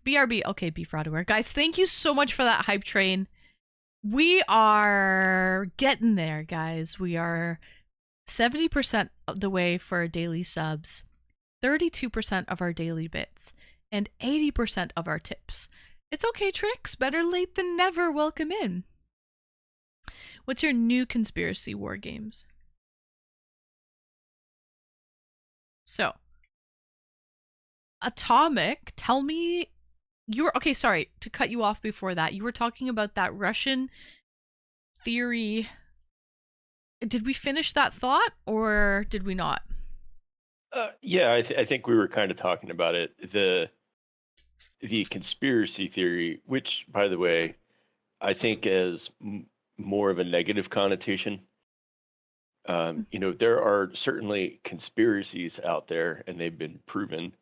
BRB. Okay, Beef Rodaware. Guys, thank you so much for that hype train. We are getting there, guys. We are 70% of the way for our daily subs, 32% of our daily bits, and 80% of our tips. It's okay, Tricks. Better late than never. Welcome in. What's your new conspiracy war games? So, Atomic, tell me, you were, okay, sorry, to cut you off before that, you were talking about that Russian theory. Did we finish that thought, or did we not? Yeah, I think we were kind of talking about it. The conspiracy theory, which, by the way, I think is more of a negative connotation. You know, there are certainly conspiracies out there, and they've been proven.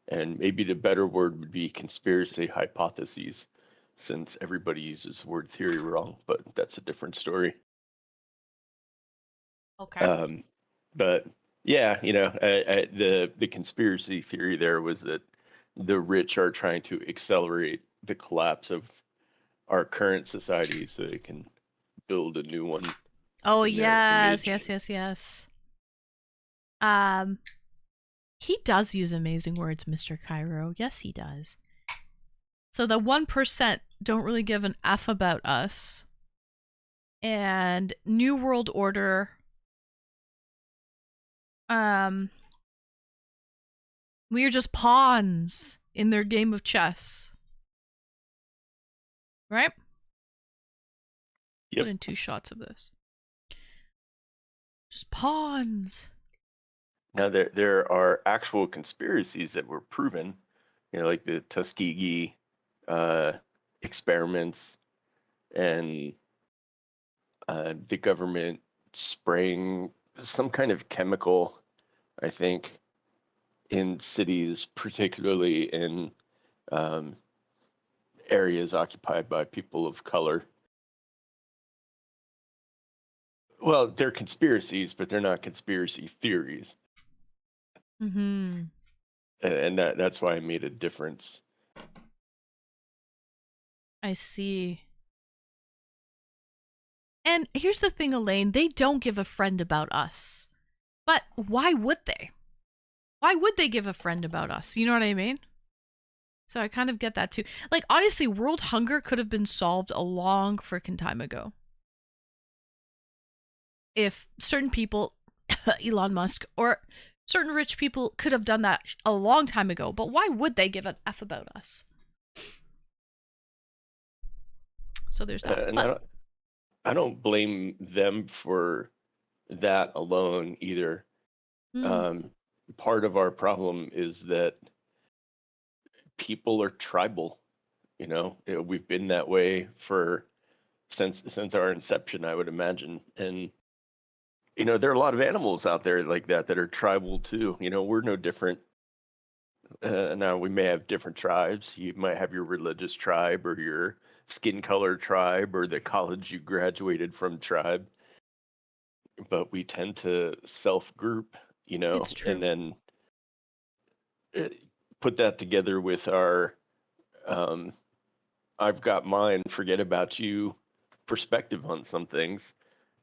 And maybe the better word would be conspiracy hypotheses, since everybody uses the word theory wrong, but that's a different story. Okay. But yeah, you know, the conspiracy theory there was that the rich are trying to accelerate the collapse of our current society so they can build a new one. Oh, in their yes. image. He does use amazing words, Mr. Cairo. Yes, he does. So the 1% don't really give an F about us. And New World Order, we are just pawns in their game of chess. Right? Yep. Put in 2 shots of this. Just pawns. Now there are actual conspiracies that were proven, you know, like the Tuskegee experiments and the government spraying some kind of chemical, I think, in cities, particularly in areas occupied by people of color. Well, they're conspiracies, but they're not conspiracy theories. Mm-hmm. And that's why I made a difference. I see. And here's the thing, Elaine, they don't give a friend about us. But why would they? Why would they give a friend about us? You know what I mean? So I kind of get that too. Like, honestly, world hunger could have been solved a long freaking time ago. If certain people, Elon Musk, or certain rich people could have done that a long time ago. But why would they give an F about us? So there's that. And I don't blame them for that alone either. Part of our problem is that people are tribal. You know, we've been that way for since our inception, I would imagine. And there are a lot of animals out there like that are tribal too. We're no different. Now we may have different tribes. You might have your religious tribe or your skin color tribe or the college you graduated from tribe, but we tend to self-group, It's true. and then put that together with our I've got mine, forget about you perspective on some things.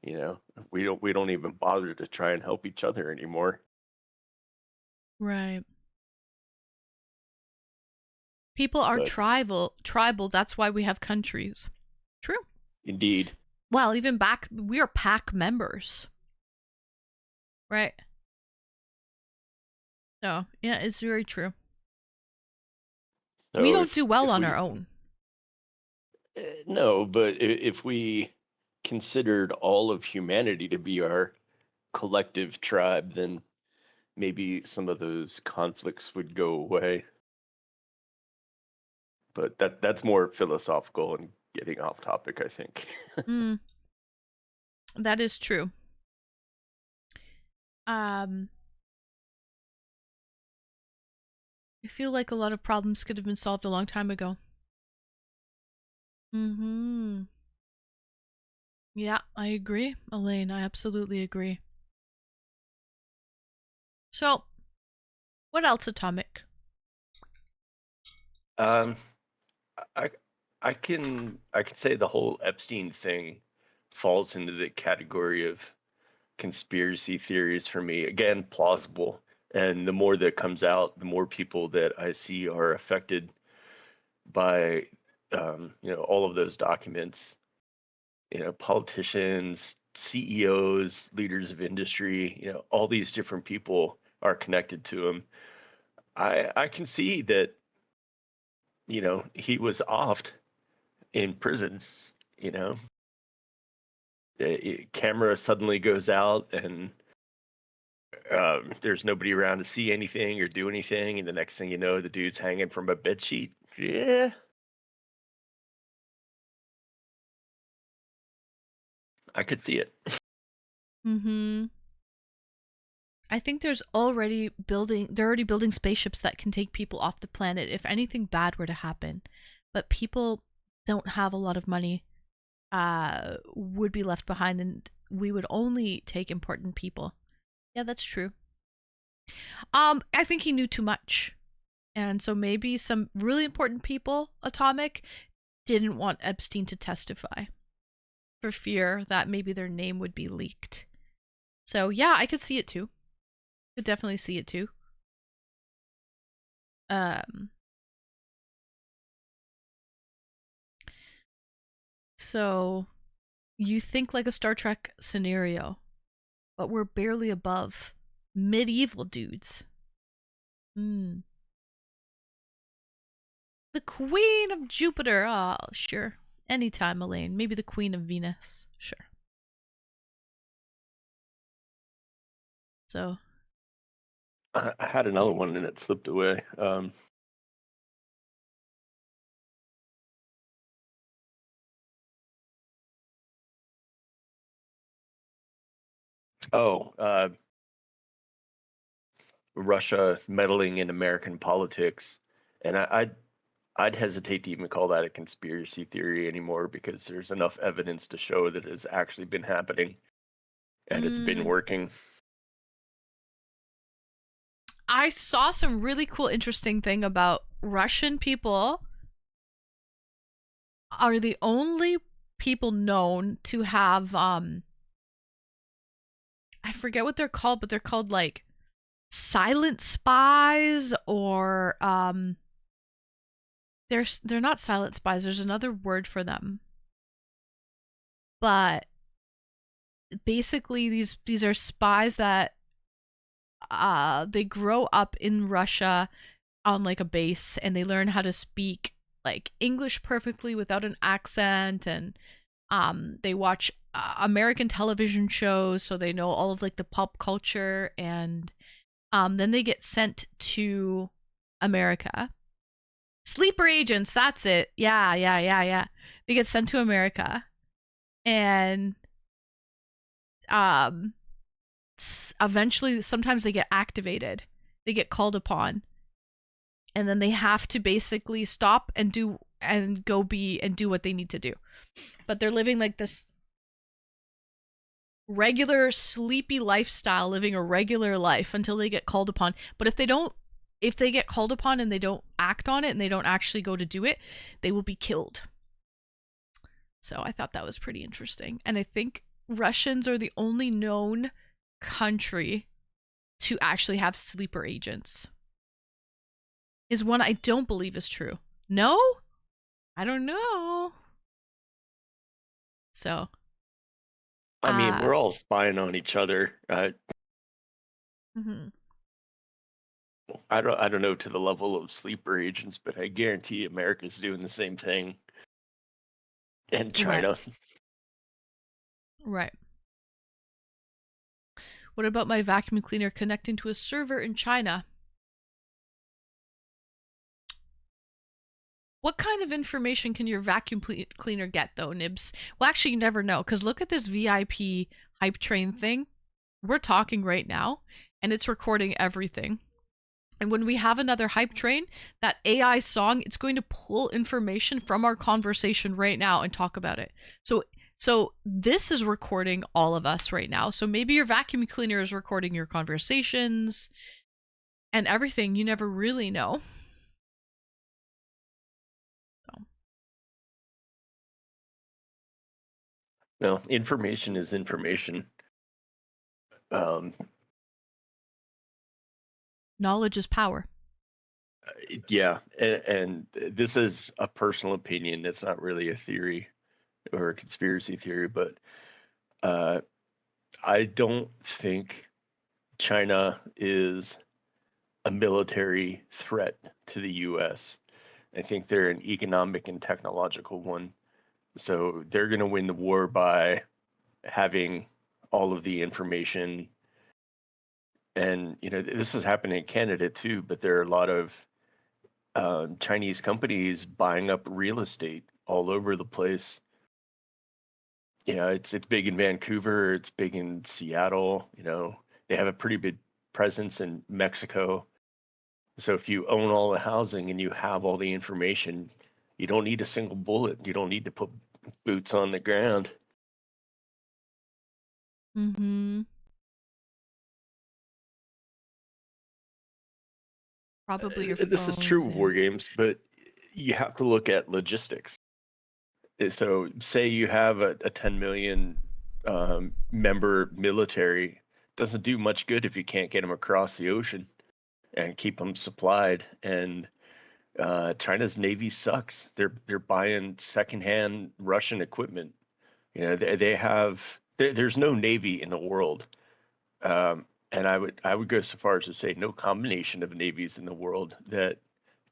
We don't even bother to try and help each other anymore. Right. People are But tribal. That's why we have countries. True. indeed, Well, even back, we are pack members. Right. No, yeah, it's very true. We so don't do well if on we our own. no, but if we considered all of humanity to be our collective tribe, then maybe some of those conflicts would go away. But that's more philosophical and getting off topic, I think. Mm, that is true. I feel like a lot of problems could have been solved a long time ago. Mm-hmm. Yeah, I agree, Elaine. I absolutely agree. So, what else, Atomic? Um, I I can say the whole Epstein thing falls into the category of conspiracy theories for me. Again, plausible. And the more that comes out, the more people that I see are affected by all of those documents. Politicians, CEOs, leaders of industry, all these different people are connected to him. I can see that he was offed in prison. Camera suddenly goes out and there's nobody around to see anything or do anything, and the next thing you know, the dude's hanging from a bed sheet. Yeah, I could see it. Mm-hmm. I think they're already building spaceships that can take people off the planet if anything bad were to happen. But people don't have a lot of money, would be left behind, and we would only take important people. Yeah, that's true. I think he knew too much. And so maybe some really important people, Atomic, didn't want Epstein to testify for fear that maybe their name would be leaked. So yeah, I could see it too. Could definitely see it too. So you think like a Star Trek scenario, but we're barely above medieval dudes. The Queen of Jupiter. Oh, sure. Anytime, Elaine. Maybe the Queen of Venus. Sure. So. I had another one and it slipped away. Russia meddling in American politics, and I'd hesitate to even call that a conspiracy theory anymore because there's enough evidence to show that it has actually been happening and it's been working. I saw some really cool, interesting thing about Russian people are the only people known to have, I forget what they're called, but they're called like silent spies, or they're not silent spies. There's another word for them. But basically these are spies that they grow up in Russia on like a base, and they learn how to speak like English perfectly without an accent, and they watch American television shows, so they know all of like the pop culture, and then they get sent to America. Sleeper agents, that's it. Yeah. They get sent to America, and eventually sometimes they get activated, they get called upon, and then they have to basically stop and do what they need to do. But they're living like this regular sleepy lifestyle, living a regular life until they get called upon. But if they get called upon and they don't act on it and they don't actually go to do it, they will be killed. So I thought that was pretty interesting. And I think Russians are the only known country to actually have sleeper agents. Is one I don't believe is true. No? I don't know. So. I mean, we're all spying on each other. Mm-hmm. I don't know to the level of sleeper agents, but I guarantee America's doing the same thing. And China. Right. What about my vacuum cleaner connecting to a server in China? What kind of information can your vacuum cleaner get, though, Nibs? Well, actually, you never know, because look at this VIP hype train thing. We're talking right now, and it's recording everything. And when we have another hype train, that AI song, it's going to pull information from our conversation right now and talk about it. So this is recording all of us right now. So maybe your vacuum cleaner is recording your conversations and everything. You never really know. No, information is information. Knowledge is power. Yeah, and this is a personal opinion. It's not really a theory or a conspiracy theory, but I don't think China is a military threat to the U.S. I think they're an economic and technological one. So they're going to win the war by having all of the information. And, you know, this is happening in Canada too, but there are a lot of Chinese companies buying up real estate all over the place. You know, it's big in Vancouver, it's big in Seattle, you know, they have a pretty big presence in Mexico. So if you own all the housing and you have all the information, you don't need a single bullet. You don't need to put boots on the ground. Mm-hmm. Probably your This is true of war games, but you have to look at logistics. So say you have a 10 million member military, doesn't do much good if you can't get them across the ocean and keep them supplied. And China's Navy sucks. They're buying secondhand Russian equipment. You know, they have there's no Navy in the world, and I would go so far as to say no combination of navies in the world that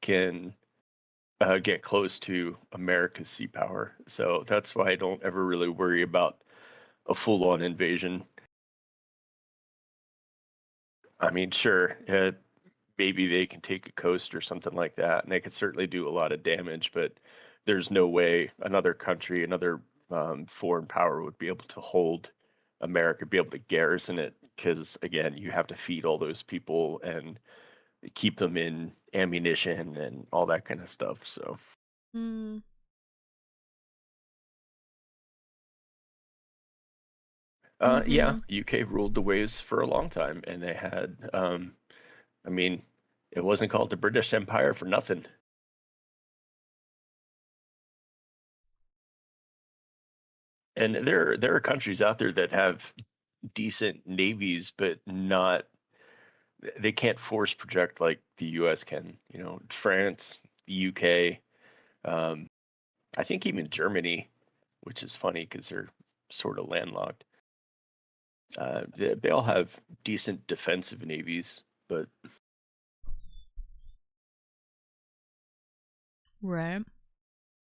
can get close to America's sea power. So that's why I don't ever really worry about a full-on invasion. I mean, sure, maybe they can take a coast or something like that, and they could certainly do a lot of damage, but there's no way another country, another foreign power would be able to hold America, be able to garrison it, because again, you have to feed all those people and keep them in ammunition and all that kind of stuff. So yeah, UK ruled the waves for a long time, and they had I mean, it wasn't called the British Empire for nothing. And there are countries out there that have decent navies, but they can't force project like the US can. You know, France, the UK, I think even Germany, which is funny because they're sort of landlocked. They all have decent defensive navies, but right.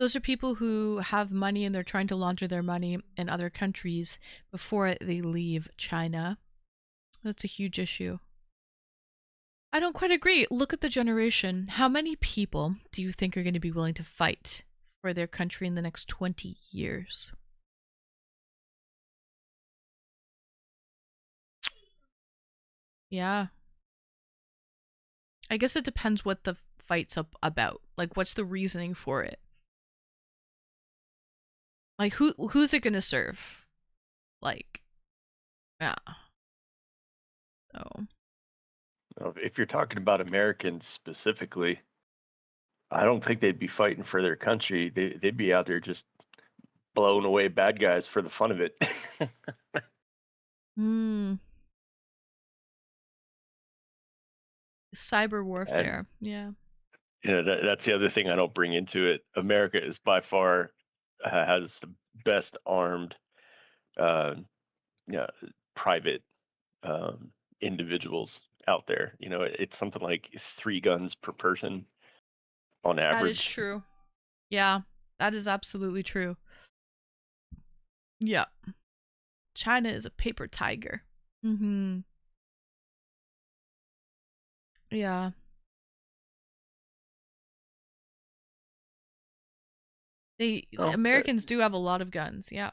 Those are people who have money and they're trying to launder their money in other countries before they leave China. That's a huge issue. I don't quite agree. Look at the generation. How many people do you think are going to be willing to fight for their country in the next 20 years? Yeah. I guess it depends what the fight's about. Like, what's the reasoning for it? Like, who's it gonna serve? Like, yeah. So. If you're talking about Americans specifically, I don't think they'd be fighting for their country. They'd be out there just blowing away bad guys for the fun of it. Cyber warfare. Yeah. That's the other thing I don't bring into it. America is by far has the best armed private individuals out there. It's something like 3 guns per person on average. That is true. Yeah, that is absolutely true. Yeah. China is a paper tiger. Yeah. Americans do have a lot of guns, yeah.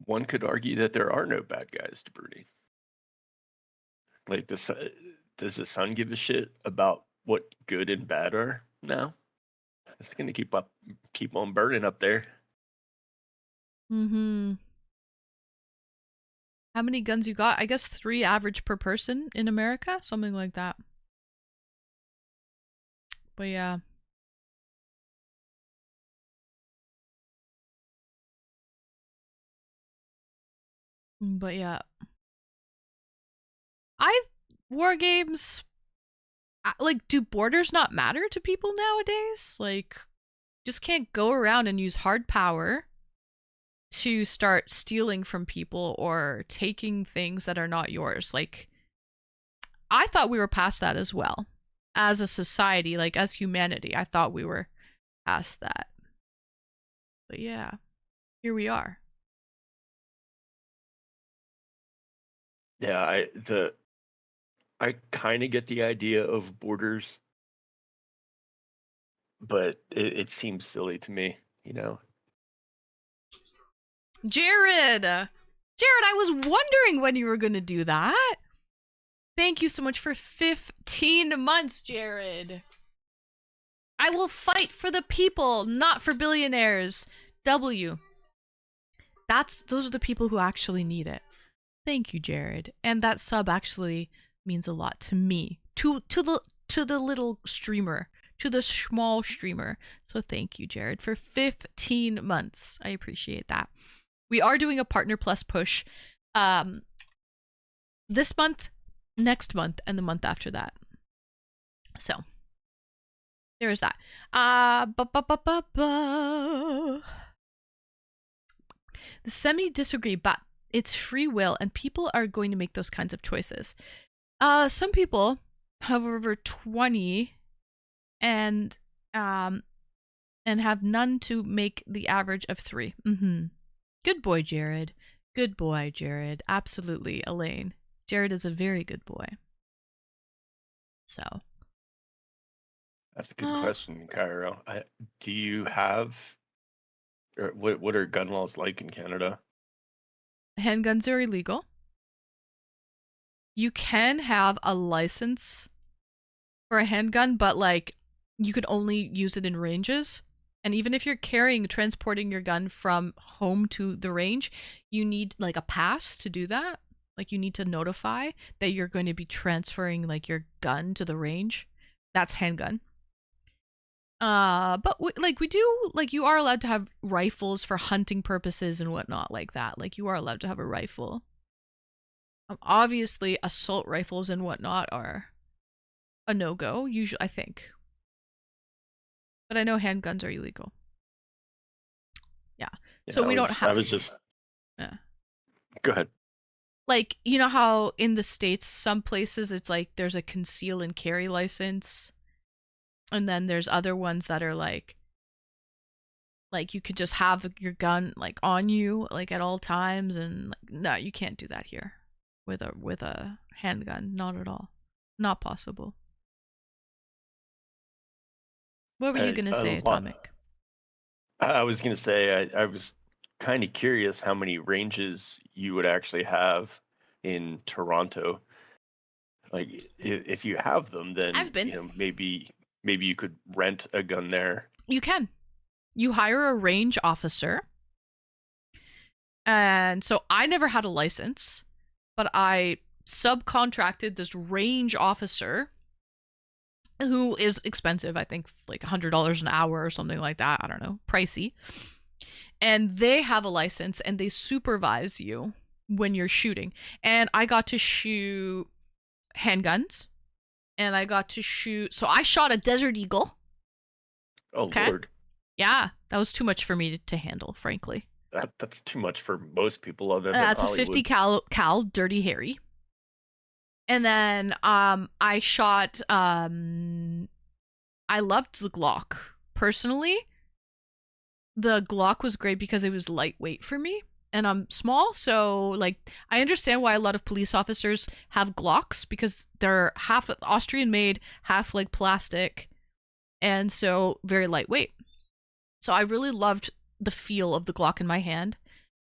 One could argue that there are no bad guys to Bruni. Like, does the sun give a shit about what good and bad are now? It's gonna keep on burning up there. How many guns you got? I guess 3 average per person in America, something like that. But yeah. But yeah. War games, like, do borders not matter to people nowadays? Like, just can't go around and use hard power to start stealing from people or taking things that are not yours. Like, I thought we were past that as well. As a society, like, as humanity, I thought we were past that. But yeah, here we are. Yeah, I kind of get the idea of borders, but it seems silly to me, Jared, I was wondering when you were gonna do that. Thank you so much for 15 months, Jared. I will fight for the people, not for billionaires. W. Those are the people who actually need it. Thank you, Jared. And that sub actually means a lot to me, to the little streamer, to the small streamer. So thank you, Jared, for 15 months. I appreciate that. We are doing a Partner Plus push this month, next month, and the month after that. So there is that. The semi disagree, but it's free will, and people are going to make those kinds of choices. Some people have over 20 and have none to make the average of 3. Good boy, Jared. Good boy, Jared. Absolutely, Elaine. Jared is a very good boy. So. That's a good question, Cairo. Do you have, or what are gun laws like in Canada? Handguns are illegal. You can have a license for a handgun, but like you could only use it in ranges. And even if you're transporting your gun from home to the range, you need like a pass to do that. Like you need to notify that you're going to be transferring like your gun to the range. That's handgun. But you are allowed to have rifles for hunting purposes and whatnot like that. Like you are allowed to have a rifle. Obviously, assault rifles and whatnot are a no-go, usually, I think. But I know handguns are illegal. Yeah. So we don't have... Yeah. Go ahead. Like, you know how in the States, some places it's like there's a conceal and carry license. And then there's other ones that are like you could just have your gun like on you like at all times, and like, no, you can't do that here with a handgun. Not at all. Not possible. What were you gonna say, Atomic? I was gonna say I was kind of curious how many ranges you would actually have in Toronto. Like, if you have them, then I've been. you know, maybe you could rent a gun there. You can. You hire a range officer. And so I never had a license, but I subcontracted this range officer who is expensive. I think like $100 an hour or something like that. I don't know, pricey. And they have a license and they supervise you when you're shooting. And I got to shoot handguns and I got to shoot. So I shot a Desert Eagle. Oh, Okay. Lord. Yeah, that was too much for me to handle, frankly. That's too much for most people other than That's a Hollywood. 50 cal Dirty Harry. And then I shot I loved the Glock. Personally, the Glock was great because it was lightweight for me and I'm small, so like I understand why a lot of police officers have Glocks because they're half Austrian made, half like plastic, and so very lightweight. So I really loved the feel of the Glock in my hand.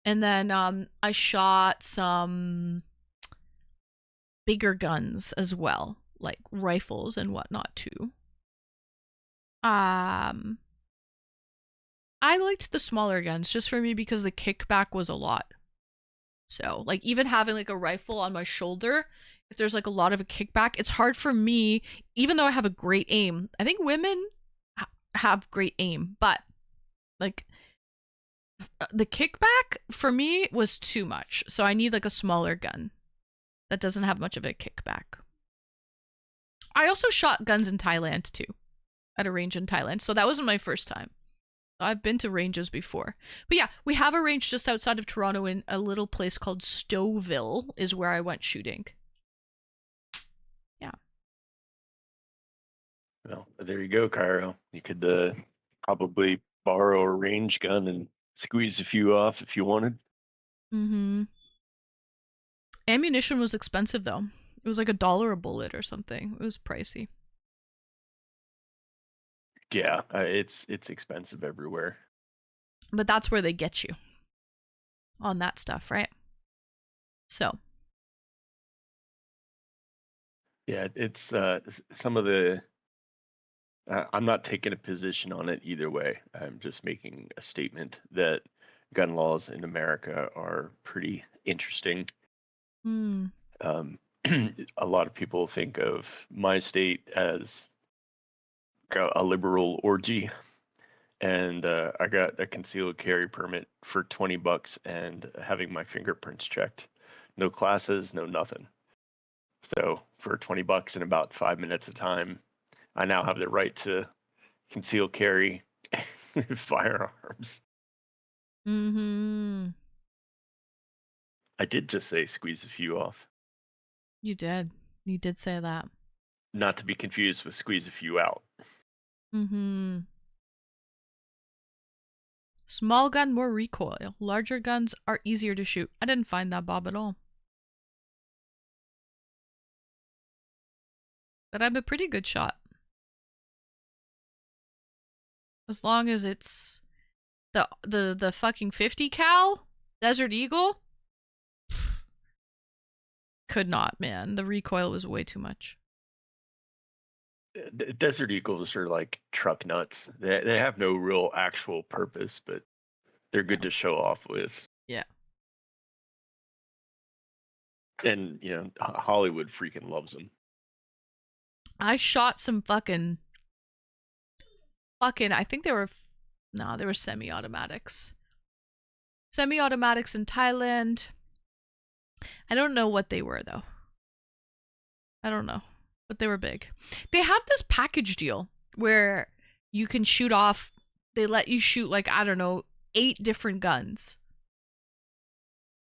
And then I shot some bigger guns as well, like rifles and whatnot too. I liked the smaller guns just for me because the kickback was a lot. So like even having like a rifle on my shoulder, if there's like a lot of a kickback, it's hard for me, even though I have a great aim. I think women have great aim, but like the kickback for me was too much. So I need like a smaller gun that doesn't have much of a kickback. I also shot guns in Thailand too, at a range in Thailand. So that wasn't my first time. I've been to ranges before. But yeah, we have a range just outside of Toronto in a little place called Stouffville is where I went shooting. Yeah. Well, there you go, Cairo. You could probably borrow a range gun and squeeze a few off if you wanted. Mm-hmm. Ammunition was expensive though. It was like $1 a bullet or something. It was pricey. Yeah, it's expensive everywhere. But that's where they get you on that stuff, right? So. Yeah, it's some of the. I'm not taking a position on it either way. I'm just making a statement that gun laws in America are pretty interesting. A lot of people think of my state as a liberal orgy, and I got a concealed carry permit for $20 and having my fingerprints checked. No classes, no nothing. So for $20 in about 5 minutes of time, I now have the right to conceal carry firearms. Mm-hmm. I did just say squeeze a few off. You did. You did say that. Not to be confused with squeeze a few out. Mm-hmm. Small gun, more recoil. Larger guns are easier to shoot. I didn't find that, Bob, at all. But I'm a pretty good shot. As long as it's the fucking 50 cal Desert Eagle. Could not, man. The recoil was way too much. Desert Eagles are like truck nuts. They have no real actual purpose, but they're good to show off with. Yeah. And, you know, Hollywood freaking loves them. I shot some fucking, I think they were semi-automatics. Semi-automatics in Thailand. I don't know what they were, though. I don't know. But they were big. They had this package deal where you can shoot off, they let you shoot like, I don't know, 8 different guns.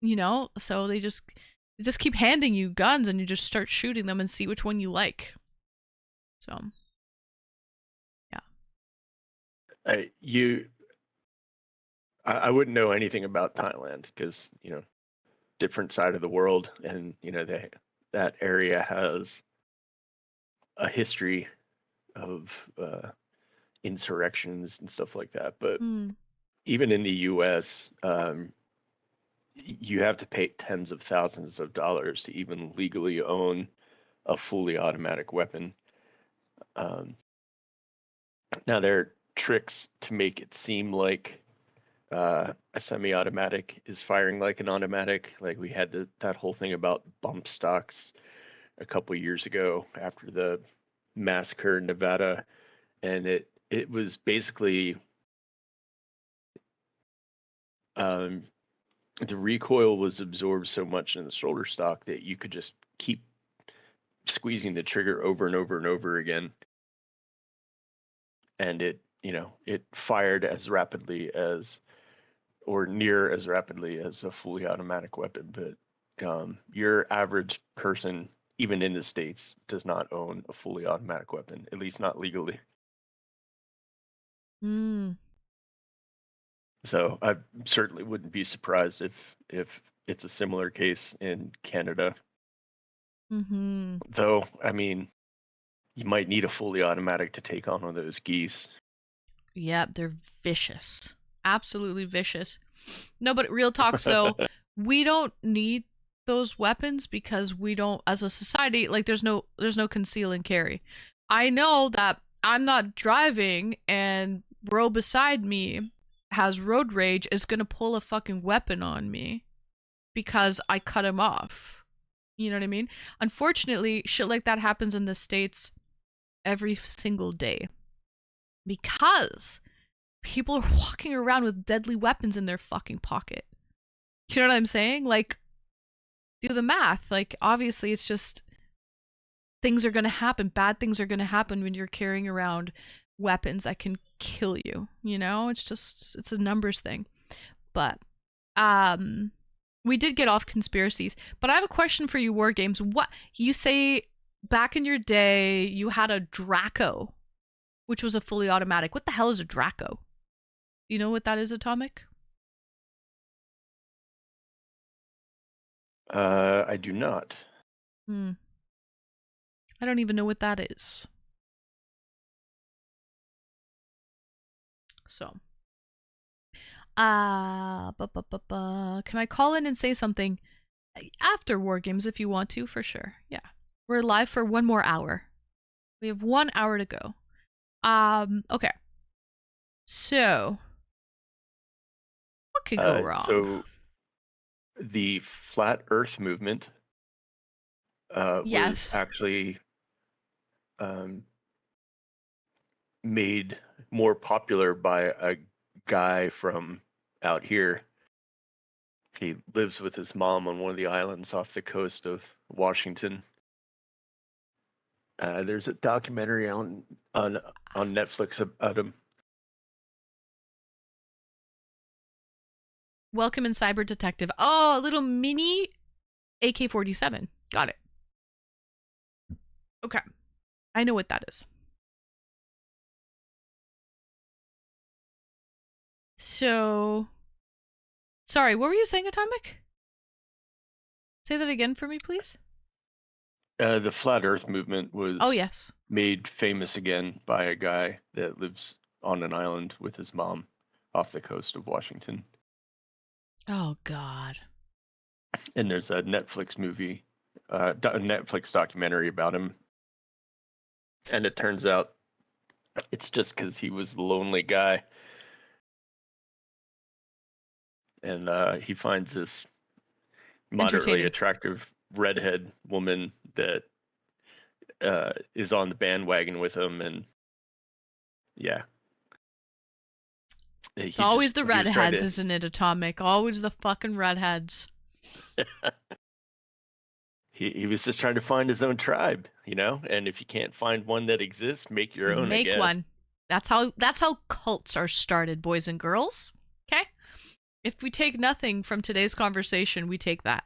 You know? So they just keep handing you guns and you just start shooting them and see which one you like. So, yeah. I wouldn't know anything about Thailand because, you know, different side of the world, and you know that area has a history of insurrections and stuff like that. But even in the U.S., you have to pay tens of thousands of dollars to even legally own a fully automatic weapon. Now there are tricks to make it seem like a semi-automatic is firing like an automatic. Like we had that whole thing about bump stocks a couple years ago after the massacre in Nevada, and it was basically the recoil was absorbed so much in the shoulder stock that you could just keep squeezing the trigger over and over and over again, and it fired as rapidly as, or near as rapidly as, a fully automatic weapon. But your average person, even in the States, does not own a fully automatic weapon, at least not legally. So I certainly wouldn't be surprised if it's a similar case in Canada. Though, I mean, you might need a fully automatic to take on one of those geese. Yep, they're vicious. Absolutely vicious. No, but real talks though, we don't need those weapons because we don't, as a society, like there's no conceal and carry. I know that I'm not driving and bro beside me has road rage, is gonna pull a fucking weapon on me because I cut him off. You know what I mean? Unfortunately, shit like that happens in the States every single day because people are walking around with deadly weapons in their fucking pocket. You know what I'm saying? Like, do the math. Like, obviously, it's just things are going to happen. Bad things are going to happen when you're carrying around weapons that can kill you. You know, it's a numbers thing. But, we did get off conspiracies. But I have a question for you, War Games. What you say back in your day, you had a Draco, which was a fully automatic. What the hell is a Draco? Do you know what that is, Atomic? I do not. I don't even know what that is. So, can I call in and say something after War Games if you want to? For sure. Yeah, we're live for 1 more hour. We have 1 hour to go. Okay. So, what could go wrong? So, the Flat Earth movement was actually made more popular by a guy from out here. He lives with his mom on one of the islands off the coast of Washington. There's a documentary on Netflix about him. Welcome in Cyber Detective. Oh, a little mini AK-47. Got it. Okay. I know what that is. So, sorry, what were you saying, Atomic? Say that again for me, please. The Flat Earth movement was yes, made famous again by a guy that lives on an island with his mom off the coast of Washington. Oh, God. And there's a Netflix movie, a Netflix documentary about him. And it turns out it's just because he was the lonely guy. And he finds this moderately attractive redhead woman that is on the bandwagon with him. And yeah. It's always the redheads, isn't it, Atomic? Always the fucking redheads. He was just trying to find his own tribe, you know? And if you can't find one that exists, make your own, I guess. Make one. That's how cults are started, boys and girls. Okay? If we take nothing from today's conversation, we take that.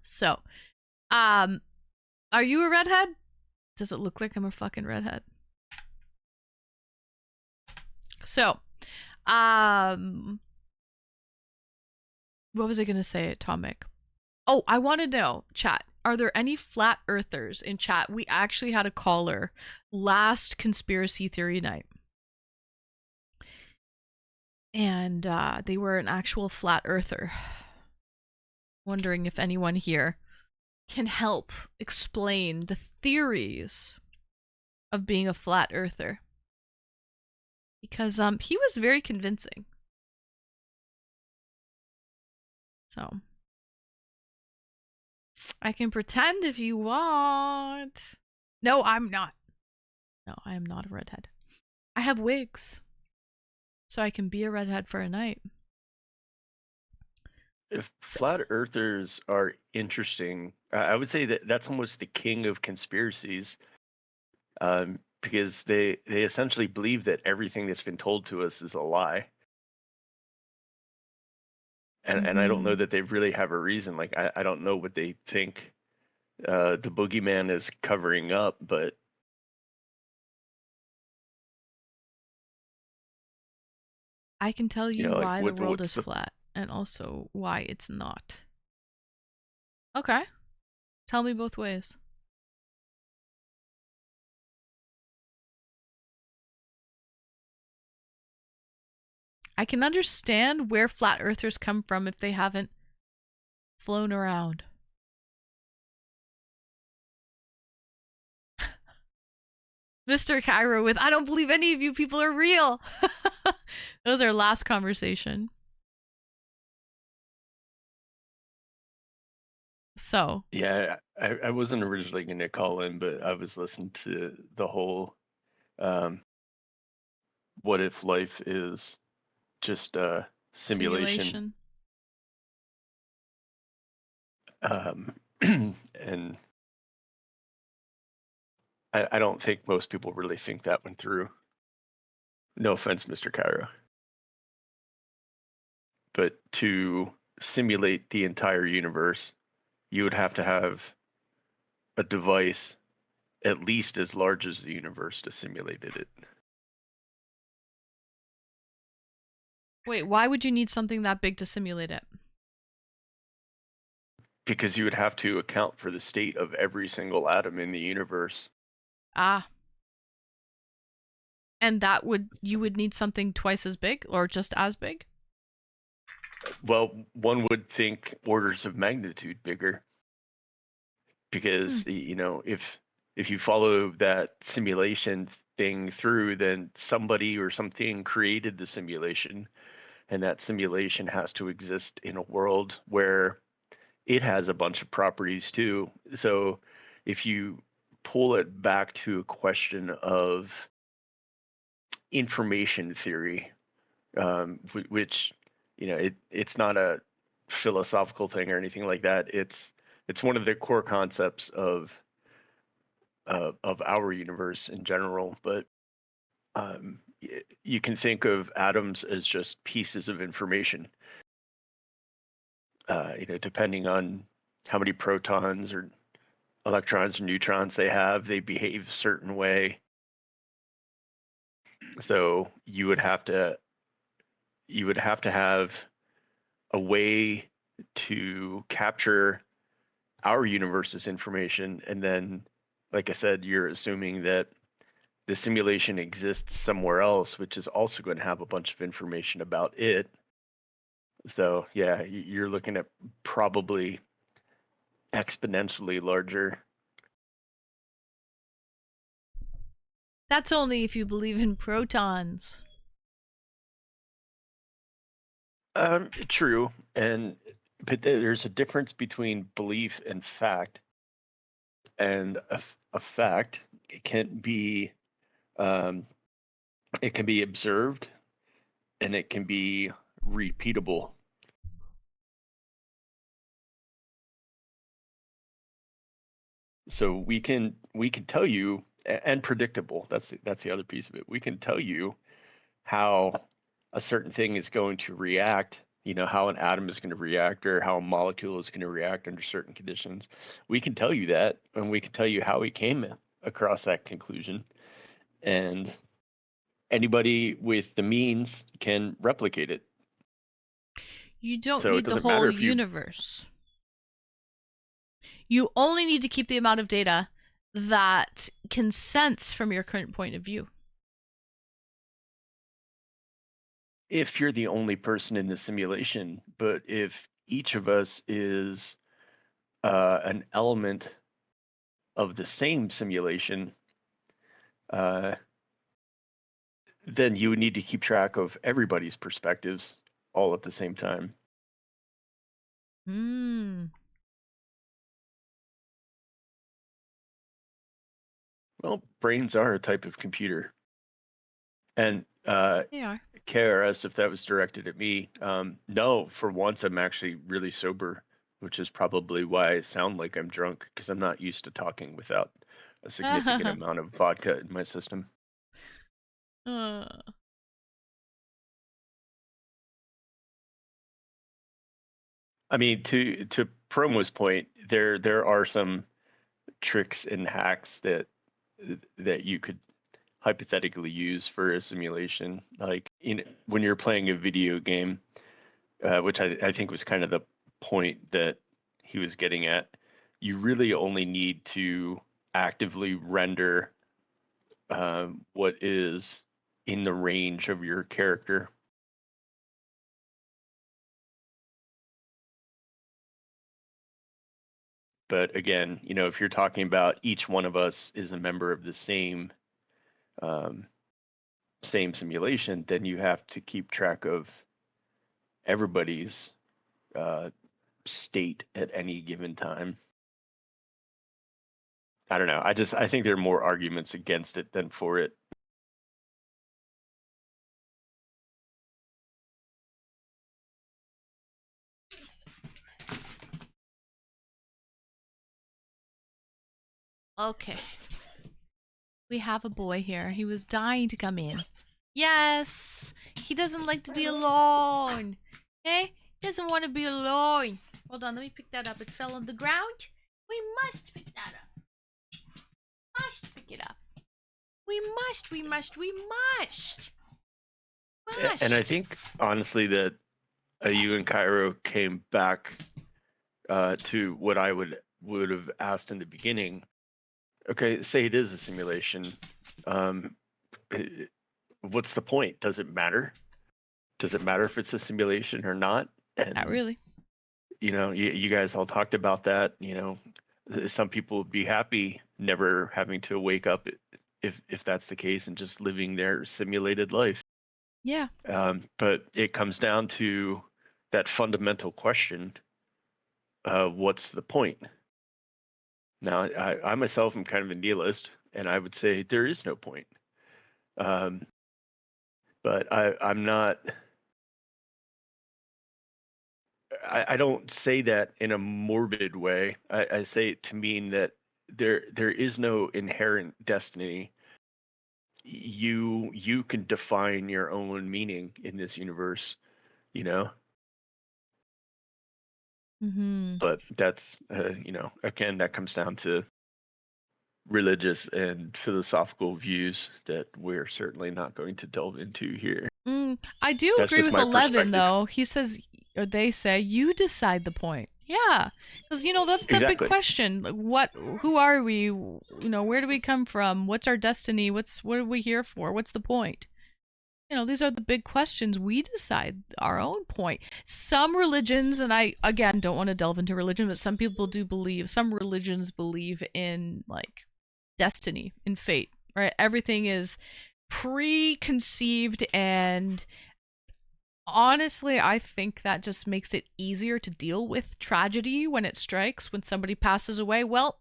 So, are you a redhead? Does it look like I'm a fucking redhead? So, what was I going to say, Atomic? Oh, I want to know, chat, are there any flat earthers in chat? We actually had a caller last conspiracy theory night. And they were an actual flat earther. Wondering if anyone here can help explain the theories of being a flat earther. Because he was very convincing. So I can pretend if you want. No, I'm not. No, I am not a redhead. I have wigs. So I can be a redhead for a night. If flat earthers are interesting, I would say that that's almost the king of conspiracies, because they essentially believe that everything that's been told to us is a lie. And I don't know that they really have a reason. Like, I don't know what they think the boogeyman is covering up, but I can tell you like, why the world what's is flat and also why it's not. Okay. Tell me both ways. I can understand where flat earthers come from if they haven't flown around. Mr. Cairo with, I don't believe any of you people are real. That was our last conversation. So. Yeah, I wasn't originally going to call in, but I was listening to the whole what if life is just a simulation. And I don't think most people really think that one through. No offense, Mr. Cairo. But to simulate the entire universe, you would have to have a device at least as large as the universe to simulate it. Wait, why would you need something that big to simulate it? Because you would have to account for the state of every single atom in the universe. Ah. And you would need something twice as big or just as big? Well, one would think orders of magnitude bigger. Because, if you follow that simulation thing through, then somebody or something created the simulation, and that simulation has to exist in a world where it has a bunch of properties too. So if you pull it back to a question of information theory, which, it's not a philosophical thing or anything like that. It's one of the core concepts of our universe in general, but you can think of atoms as just pieces of information. Depending on how many protons or electrons or neutrons they have, they behave a certain way. So you would have to have a way to capture our universe's information, and then, like I said, you're assuming that the simulation exists somewhere else, which is also going to have a bunch of information about it. So yeah, you're looking at probably exponentially larger. That's only if you believe in protons. True, but there's a difference between belief and fact. And a fact can be it can be observed, and it can be repeatable. So we can tell you, and predictable. That's the other piece of it. We can tell you how a certain thing is going to react. How an atom is going to react, or how a molecule is going to react under certain conditions. We can tell you that, and we can tell you how we came across that conclusion. And anybody with the means can replicate it. You don't need the whole universe. You only need to keep the amount of data that can sense from your current point of view. if you're the only person in the simulation, but if each of us is an element of the same simulation, then you would need to keep track of everybody's perspectives all at the same time. Well, brains are a type of computer. And They are. KRS, if that was directed at me, no, for once I'm actually really sober, which is probably why I sound like I'm drunk, because I'm not used to talking without a significant amount of vodka in my system. I mean, to Promo's point, there are some tricks and hacks that you could hypothetically use for a simulation, like when you're playing a video game, which I think was kind of the point that he was getting at. You really only need to actively render what is in the range of your character. But again, if you're talking about each one of us is a member of the same simulation, then you have to keep track of everybody's state at any given time. I don't know. I think there are more arguments against it than for it. Okay. We have a boy here. He was dying to come in. Yes! He doesn't like to be alone. Okay? He doesn't want to be alone. Hold on, let me pick that up. It fell on the ground. We must pick that up. Must pick it up. We must. And I think, honestly, that you and Cairo came back to what I would have asked in the beginning. Okay, say it is a simulation. What's the point? Does it matter? Does it matter if it's a simulation or not? And, not really. You guys all talked about that. Some people would be happy never having to wake up if that's the case and just living their simulated life. Yeah. But it comes down to that fundamental question, what's the point? Now, I myself am kind of a nihilist, and I would say there is no point. But I'm not... I don't say that in a morbid way. I say it to mean that there is no inherent destiny. You can define your own meaning in this universe, But that's again, that comes down to religious and philosophical views that we're certainly not going to delve into here. I do That's agree just with my 11 perspective. though. He says, or they say, you decide the point. Yeah, because that's the big Exactly. question. Like, who are we? Where do we come from? What's our destiny? what are we here for? What's the point? These are the big questions. We decide our own point. Some religions, and I, again, don't want to delve into religion, but some people do believe, some religions believe in, like, destiny, in fate, right? Everything is preconceived, and honestly, I think that just makes it easier to deal with tragedy when it strikes, when somebody passes away. Well,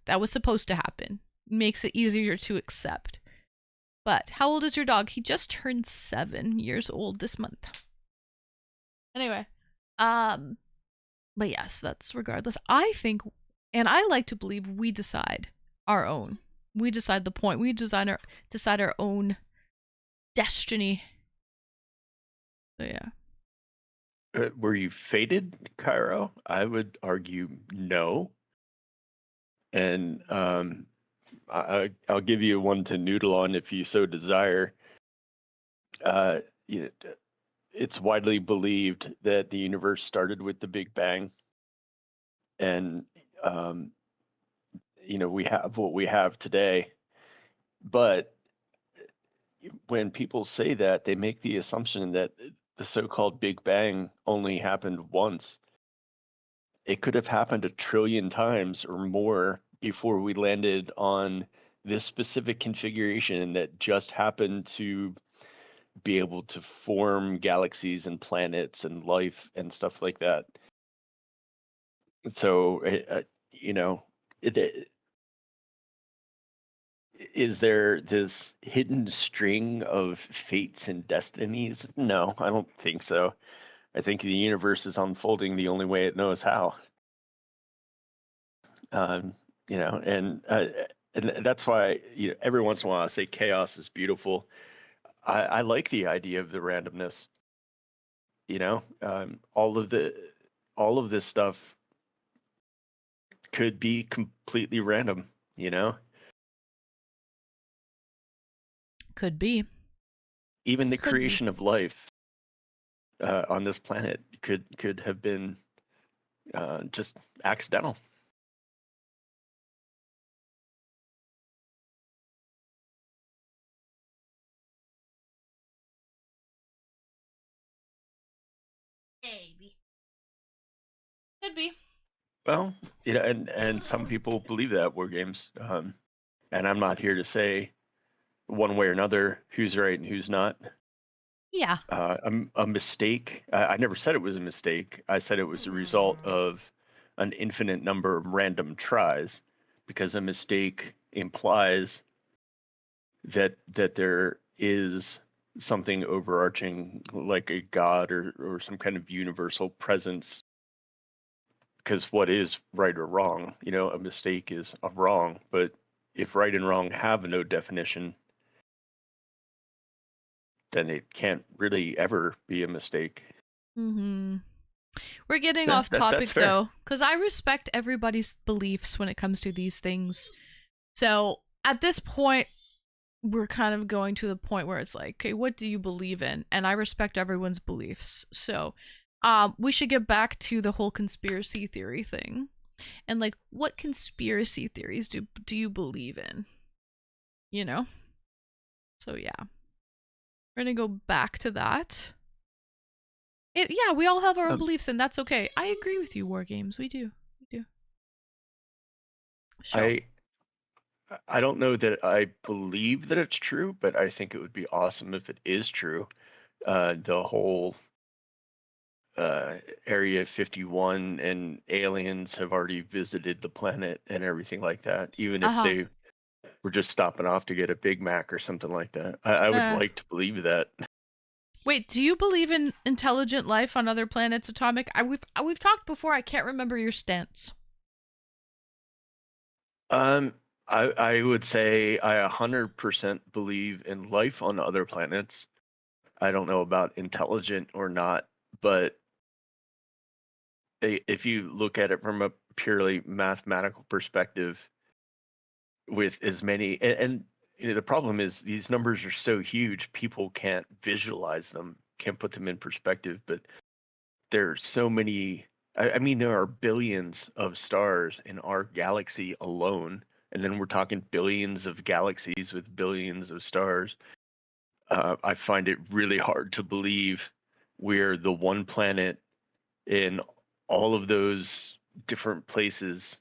that was supposed to happen. Makes it easier to accept. But how old is your dog? He just turned 7 years old this month. Anyway, but yes, that's regardless. I think, and I like to believe, we decide our own. We decide the point. We decide our own destiny. So yeah. Were you fated, Cairo? I would argue no. And I'll give you one to noodle on if you so desire. It's widely believed that the universe started with the Big Bang, and we have what we have today. But when people say that, they make the assumption that the so-called Big Bang only happened once. It could have happened a trillion times or more before we landed on this specific configuration that just happened to be able to form galaxies and planets and life and stuff like that. So, you know, is there this hidden string of fates and destinies? No, I don't think so. I think the universe is unfolding the only way it knows how. You know, and that's why, you know, every once in a while I say chaos is beautiful. I like the idea of the randomness. You know, all of this stuff could be completely random. You know, Could be. even the Could be. creation of life on this planet could have been just accidental. Maybe. Could be. Well, you know, and some people believe that war games, and I'm not here to say one way or another who's right and who's not. Yeah. A mistake. I never said it was a mistake. I said it was a result of an infinite number of random tries, because a mistake implies that there is something overarching, like a god or some kind of universal presence. Because what is right or wrong? You know, a mistake is a wrong, but if right and wrong have no definition, then it can't really ever be a mistake. Mm-hmm. We're getting Yeah, off topic that's fair. though, because I respect everybody's beliefs when it comes to these things. So at this point, we're kind of going to the point where it's like, okay, what do you believe in? And I respect everyone's beliefs. So we should get back to the whole conspiracy theory thing. And like, what conspiracy theories do you believe in? You know? So yeah. We're gonna go back to that. Yeah, we all have our own beliefs, and that's okay. I agree with you, War Games. We do. Sure. I don't know that I believe that it's true, but I think it would be awesome if it is true. The whole Area 51 and aliens have already visited the planet and everything like that, even if they were just stopping off to get a Big Mac or something like that. I would like to believe that. Wait, do you believe in intelligent life on other planets, Atomic? We've talked before. I can't remember your stance. I would say I 100% believe in life on other planets. I don't know about intelligent or not, but if you look at it from a purely mathematical perspective, with as many, and you know, the problem is these numbers are so huge, people can't visualize them, can't put them in perspective, but there are so many. I mean, there are billions of stars in our galaxy alone, and then we're talking billions of galaxies with billions of stars. I find it really hard to believe we're the one planet in all of those different places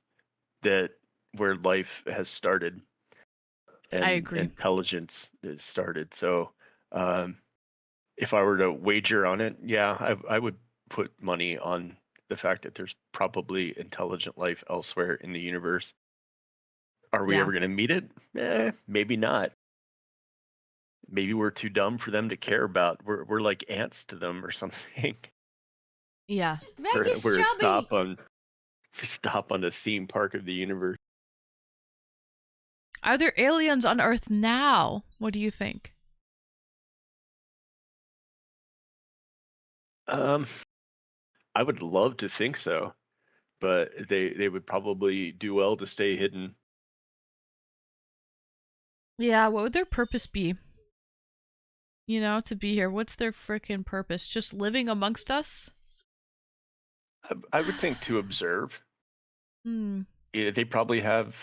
that where life has started and I agree. intelligence is started. So if I were to wager on it, yeah, I would put money on the fact that there's probably intelligent life elsewhere in the universe. Are we ever going to meet it? Maybe not. Maybe we're too dumb for them to care about. We're like ants to them or something. Yeah. We're a stop on the theme park of the universe. Are there aliens on Earth now? What do you think? I would love to think so, but they would probably do well to stay hidden. Yeah, what would their purpose be? You know, to be here. What's their freaking purpose? Just living amongst us? I would think to observe. Yeah, they probably have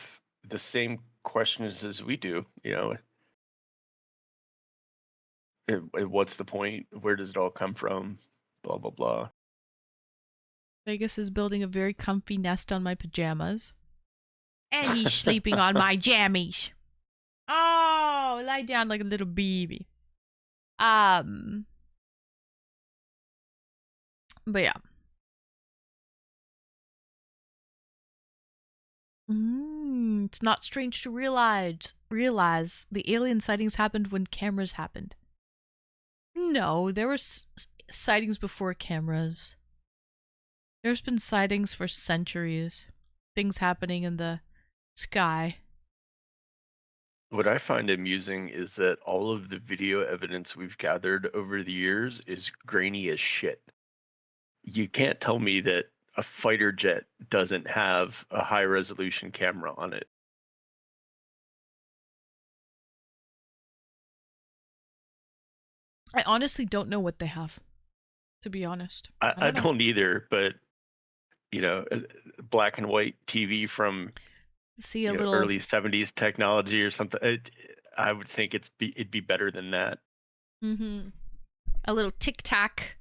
the same questions as we do, you know. What's the point? Where does it all come from? Blah blah blah. Vegas is building a very comfy nest on my pajamas. And he's sleeping on my jammies. Oh, lie down like a little baby. But yeah. It's not strange to realize the alien sightings happened when cameras happened. No, there were sightings before cameras. There's been sightings for centuries. Things happening in the sky. What I find amusing is that all of the video evidence we've gathered over the years is grainy as shit. You can't tell me that a fighter jet doesn't have a high resolution camera on it. I honestly don't know what they have, to be honest. I don't either, but black and white TV from see a little early 70s technology or something. I would think it'd be better than that. A little Tic Tac.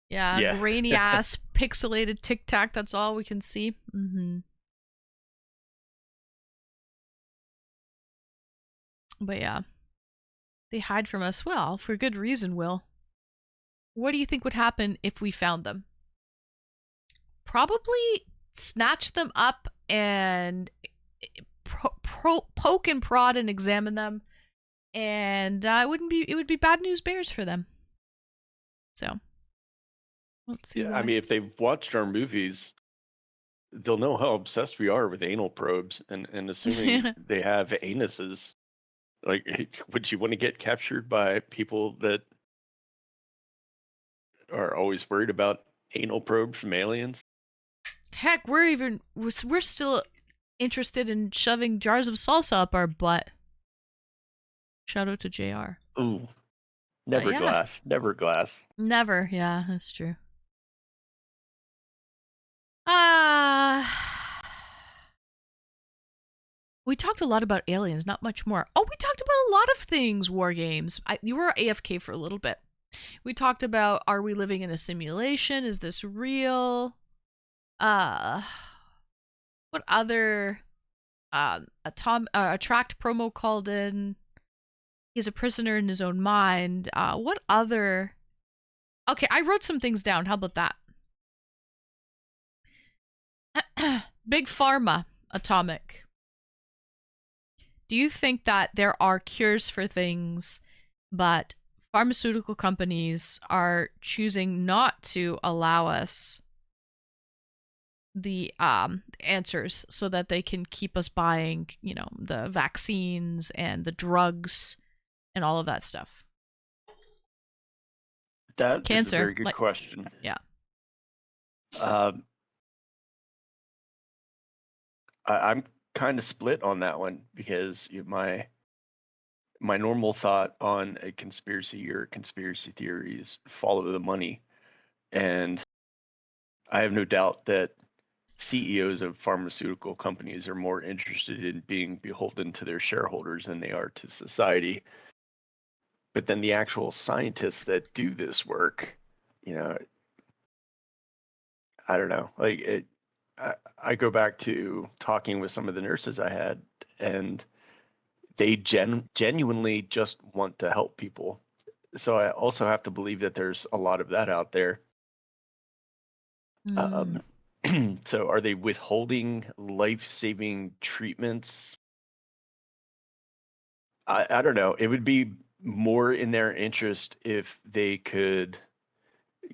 Yeah. Grainy ass pixelated Tic Tac. That's all we can see. But yeah, they hide from us. Well, for good reason, Will. What do you think would happen if we found them? Probably snatch them up and poke and prod and examine them, and it would be bad news bears for them. So let's see. I mean, if they've watched our movies, they'll know how obsessed we are with anal probes, and assuming they have anuses. Like, would you want to get captured by people that are always worried about anal probes from aliens? Heck, we're still interested in shoving jars of salsa up our butt. Shout out to JR. Ooh. Never glass. Never glass. Never, yeah, that's true. We talked a lot about aliens, not much more. Oh, we talked about a lot of things, War Games. You were AFK for a little bit. We talked about, are we living in a simulation? Is this real? What other Attract promo called in? He's a prisoner in his own mind. What other? Okay, I wrote some things down. How about that? Big Pharma, Atomic. Do you think that there are cures for things, but pharmaceutical companies are choosing not to allow us the answers so that they can keep us buying, the vaccines and the drugs and all of that stuff? That Cancer, is a very good question. Yeah. I'm kind of split on that one, because my normal thought on a conspiracy or conspiracy theories follow the money, and I have no doubt that CEOs of pharmaceutical companies are more interested in being beholden to their shareholders than they are to society. But then the actual scientists that do this work, I don't know. Like, I go back to talking with some of the nurses I had, and they genuinely just want to help people. So I also have to believe that there's a lot of that out there. So are they withholding life-saving treatments? I don't know. It would be more in their interest if they could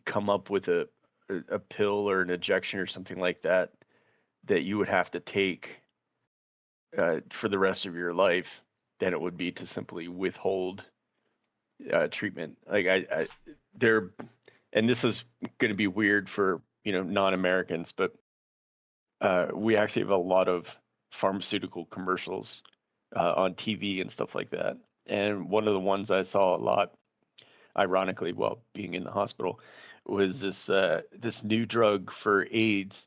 come up with a pill or an injection or something like that you would have to take for the rest of your life, than it would be to simply withhold treatment. Like and this is going to be weird for non-Americans, but we actually have a lot of pharmaceutical commercials on TV and stuff like that. And one of the ones I saw a lot, ironically, while being in the hospital, was this new drug for AIDS,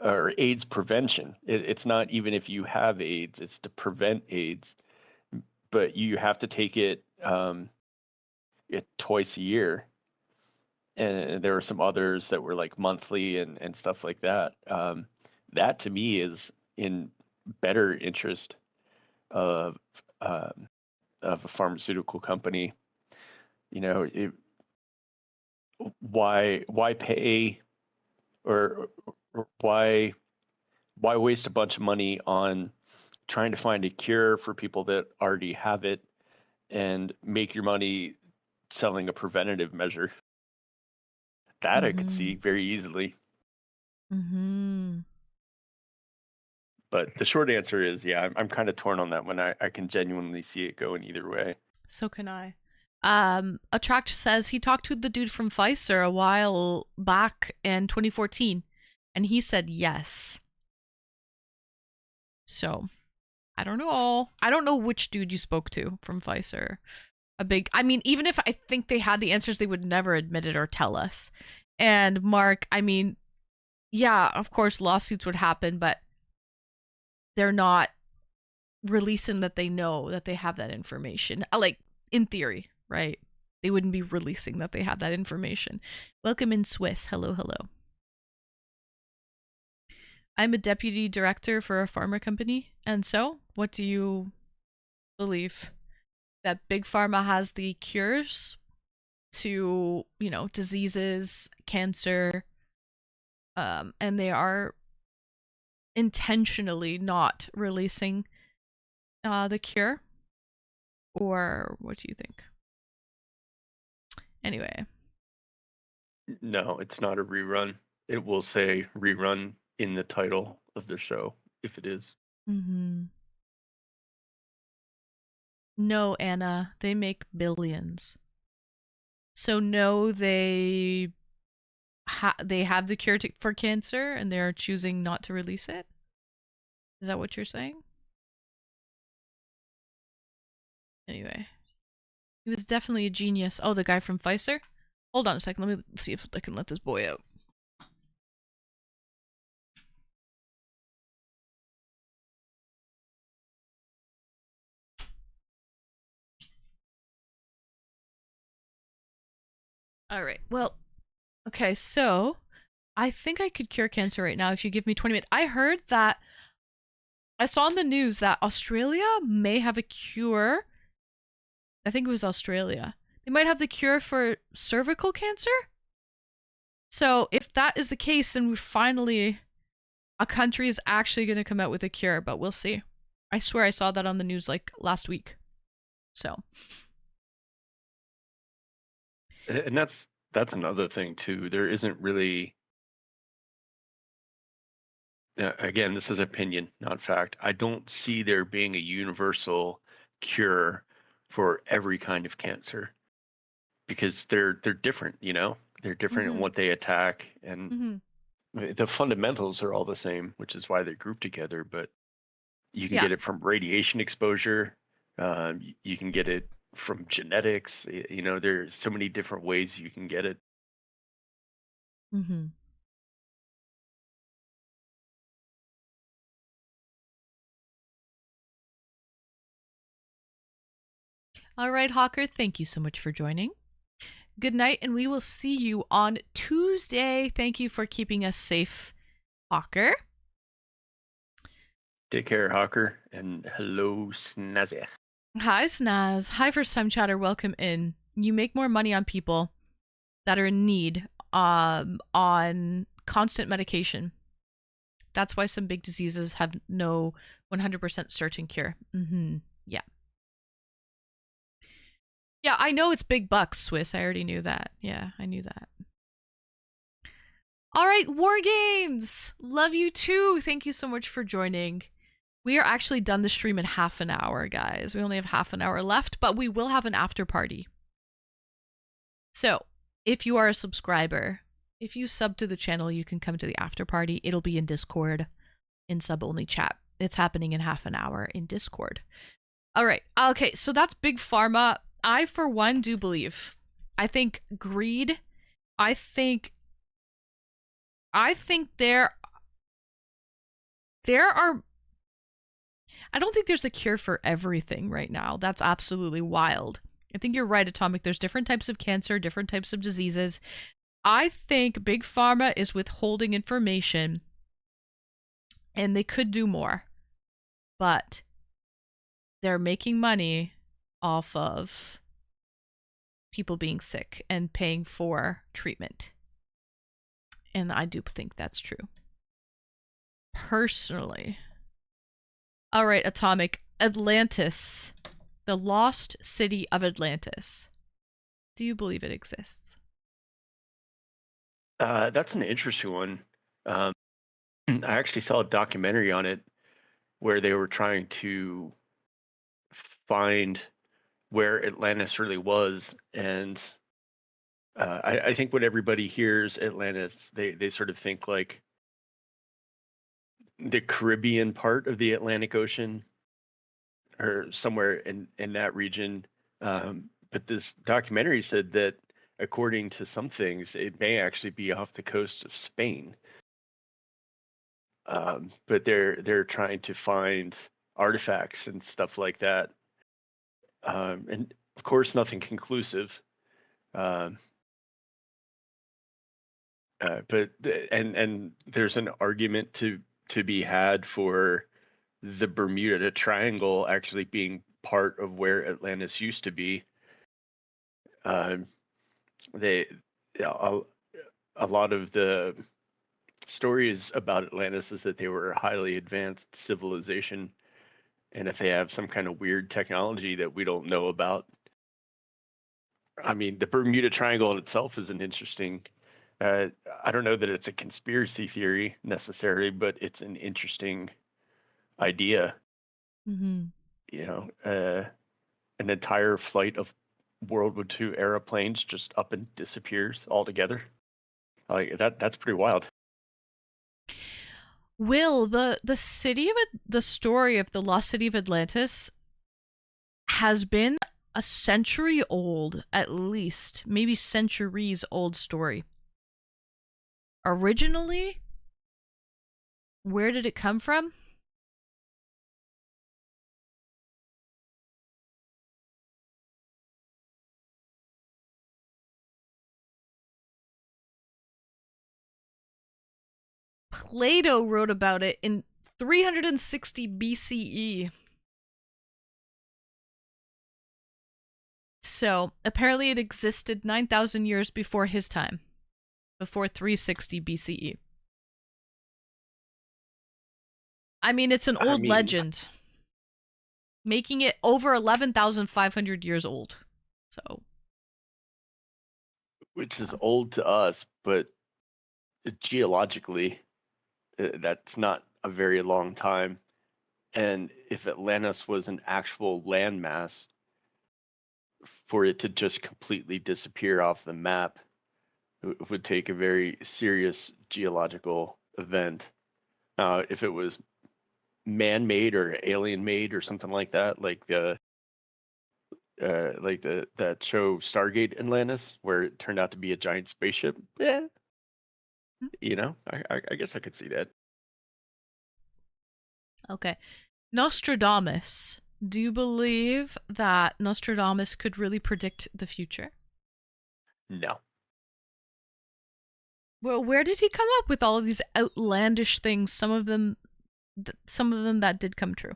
or AIDS prevention. It's not even if you have AIDS, it's to prevent AIDS, but you have to take it twice a year. And there were some others that were like monthly and stuff like that. That to me is in better interest of a pharmaceutical company. You know, why pay or why waste a bunch of money on trying to find a cure for people that already have it and make your money selling a preventative measure? That I could see very easily. But the short answer is, yeah, I'm kind of torn on that one. I can genuinely see it going either way. So can I. Attract says he talked to the dude from Pfizer a while back in 2014, and he said yes. So, I don't know. I don't know which dude you spoke to from Pfizer. I mean, even if I think they had the answers, they would never admit it or tell us. And Mark, I mean, yeah, of course lawsuits would happen, but they're not releasing that they know that they have that information. Like, in theory, right? They wouldn't be releasing that they have that information. Welcome in, Swiss. Hello, hello. I'm a deputy director for a pharma company. And so, what do you believe? That Big Pharma has the cures to, you know, diseases, cancer, and they are intentionally not releasing the cure? Or what do you think? Anyway. No, it's not a rerun. It will say rerun in the title of the show, if it is. No, Anna, they make billions. So no, they have the cure for cancer and they're choosing not to release it? Is that what you're saying? Anyway. He was definitely a genius. Oh, the guy from Pfizer? Hold on a second, let me see if I can let this boy out. Alright, well, okay, so I think I could cure cancer right now if you give me 20 minutes. I heard that, I saw in the news that Australia may have a cure. I think it was Australia. They might have the cure for cervical cancer? So if that is the case, then we finally, a country is actually going to come out with a cure, but we'll see. I swear I saw that on the news like last week. So. And that's another thing too. There isn't really, again, this is opinion, not fact. I don't see there being a universal cure for every kind of cancer because they're different, you know? They're different in what they attack, and the fundamentals are all the same, which is why they're grouped together. But you can get it from radiation exposure. You can get it from genetics. You know, there's so many different ways you can get it. All right, Hawker, thank you so much for joining. Good night, and we will see you on Tuesday. Thank you for keeping us safe, Hawker. Take care, Hawker, and hello, Snazzy. Hi, Snaz. Hi, first-time chatter. Welcome in. You make more money on people that are in need on constant medication. That's why some big diseases have no 100% certain cure. Yeah. Yeah, I know it's big bucks, Swiss. I already knew that. Yeah, I knew that. All right, War Games. Love you too. Thank you so much for joining. We are actually done the stream in half an hour, guys. We only have half an hour left, but we will have an after party. So, if you are a subscriber, if you sub to the channel, you can come to the after party. It'll be in Discord, in sub-only chat. It's happening in half an hour in Discord. All right. Okay, so that's Big Pharma. I, for one, do believe. I think greed. I think there are. I don't think there's a cure for everything right now. That's absolutely wild. I think you're right, Atomic. There's different types of cancer, different types of diseases. I think Big Pharma is withholding information, and they could do more, but they're making money off of people being sick and paying for treatment. And I do think that's true. Personally. All right, Atomic. Atlantis. The lost city of Atlantis. Do you believe it exists? That's an interesting one. I actually saw a documentary on it where they were trying to find where Atlantis really was, and I think when everybody hears Atlantis, they sort of think like the Caribbean part of the Atlantic Ocean, or somewhere in that region. But this documentary said that, according to some things, it may actually be off the coast of Spain. But they're trying to find artifacts and stuff like that. And of course, nothing conclusive. But there's an argument to be had for the Bermuda Triangle actually being part of where Atlantis used to be. A lot of the stories about Atlantis is that they were a highly advanced civilization, and if they have some kind of weird technology that we don't know about. I mean, the Bermuda Triangle in itself is an interesting, I don't know that it's a conspiracy theory necessarily, but it's an interesting idea. Mm-hmm. You know, an entire flight of World War II era planes just up and disappears altogether. Like that's pretty wild. Will, the story of the lost city of Atlantis has been a century old, at least, maybe centuries old story. Originally, where did it come from? Plato wrote about it in 360 BCE. So, apparently it existed 9,000 years before his time. Before 360 BCE. I mean, it's an old legend. Making it over 11,500 years old. So. Which is old to us, but geologically, that's not a very long time. And if Atlantis was an actual landmass, for it to just completely disappear off the map, it would take a very serious geological event. If it was man-made or alien-made or something like that, like that show Stargate Atlantis, where it turned out to be a giant spaceship, you know, I guess I could see that. Okay. Nostradamus. Do you believe that Nostradamus could really predict the future? No. Well, where did he come up with all of these outlandish things? Some of them that did come true.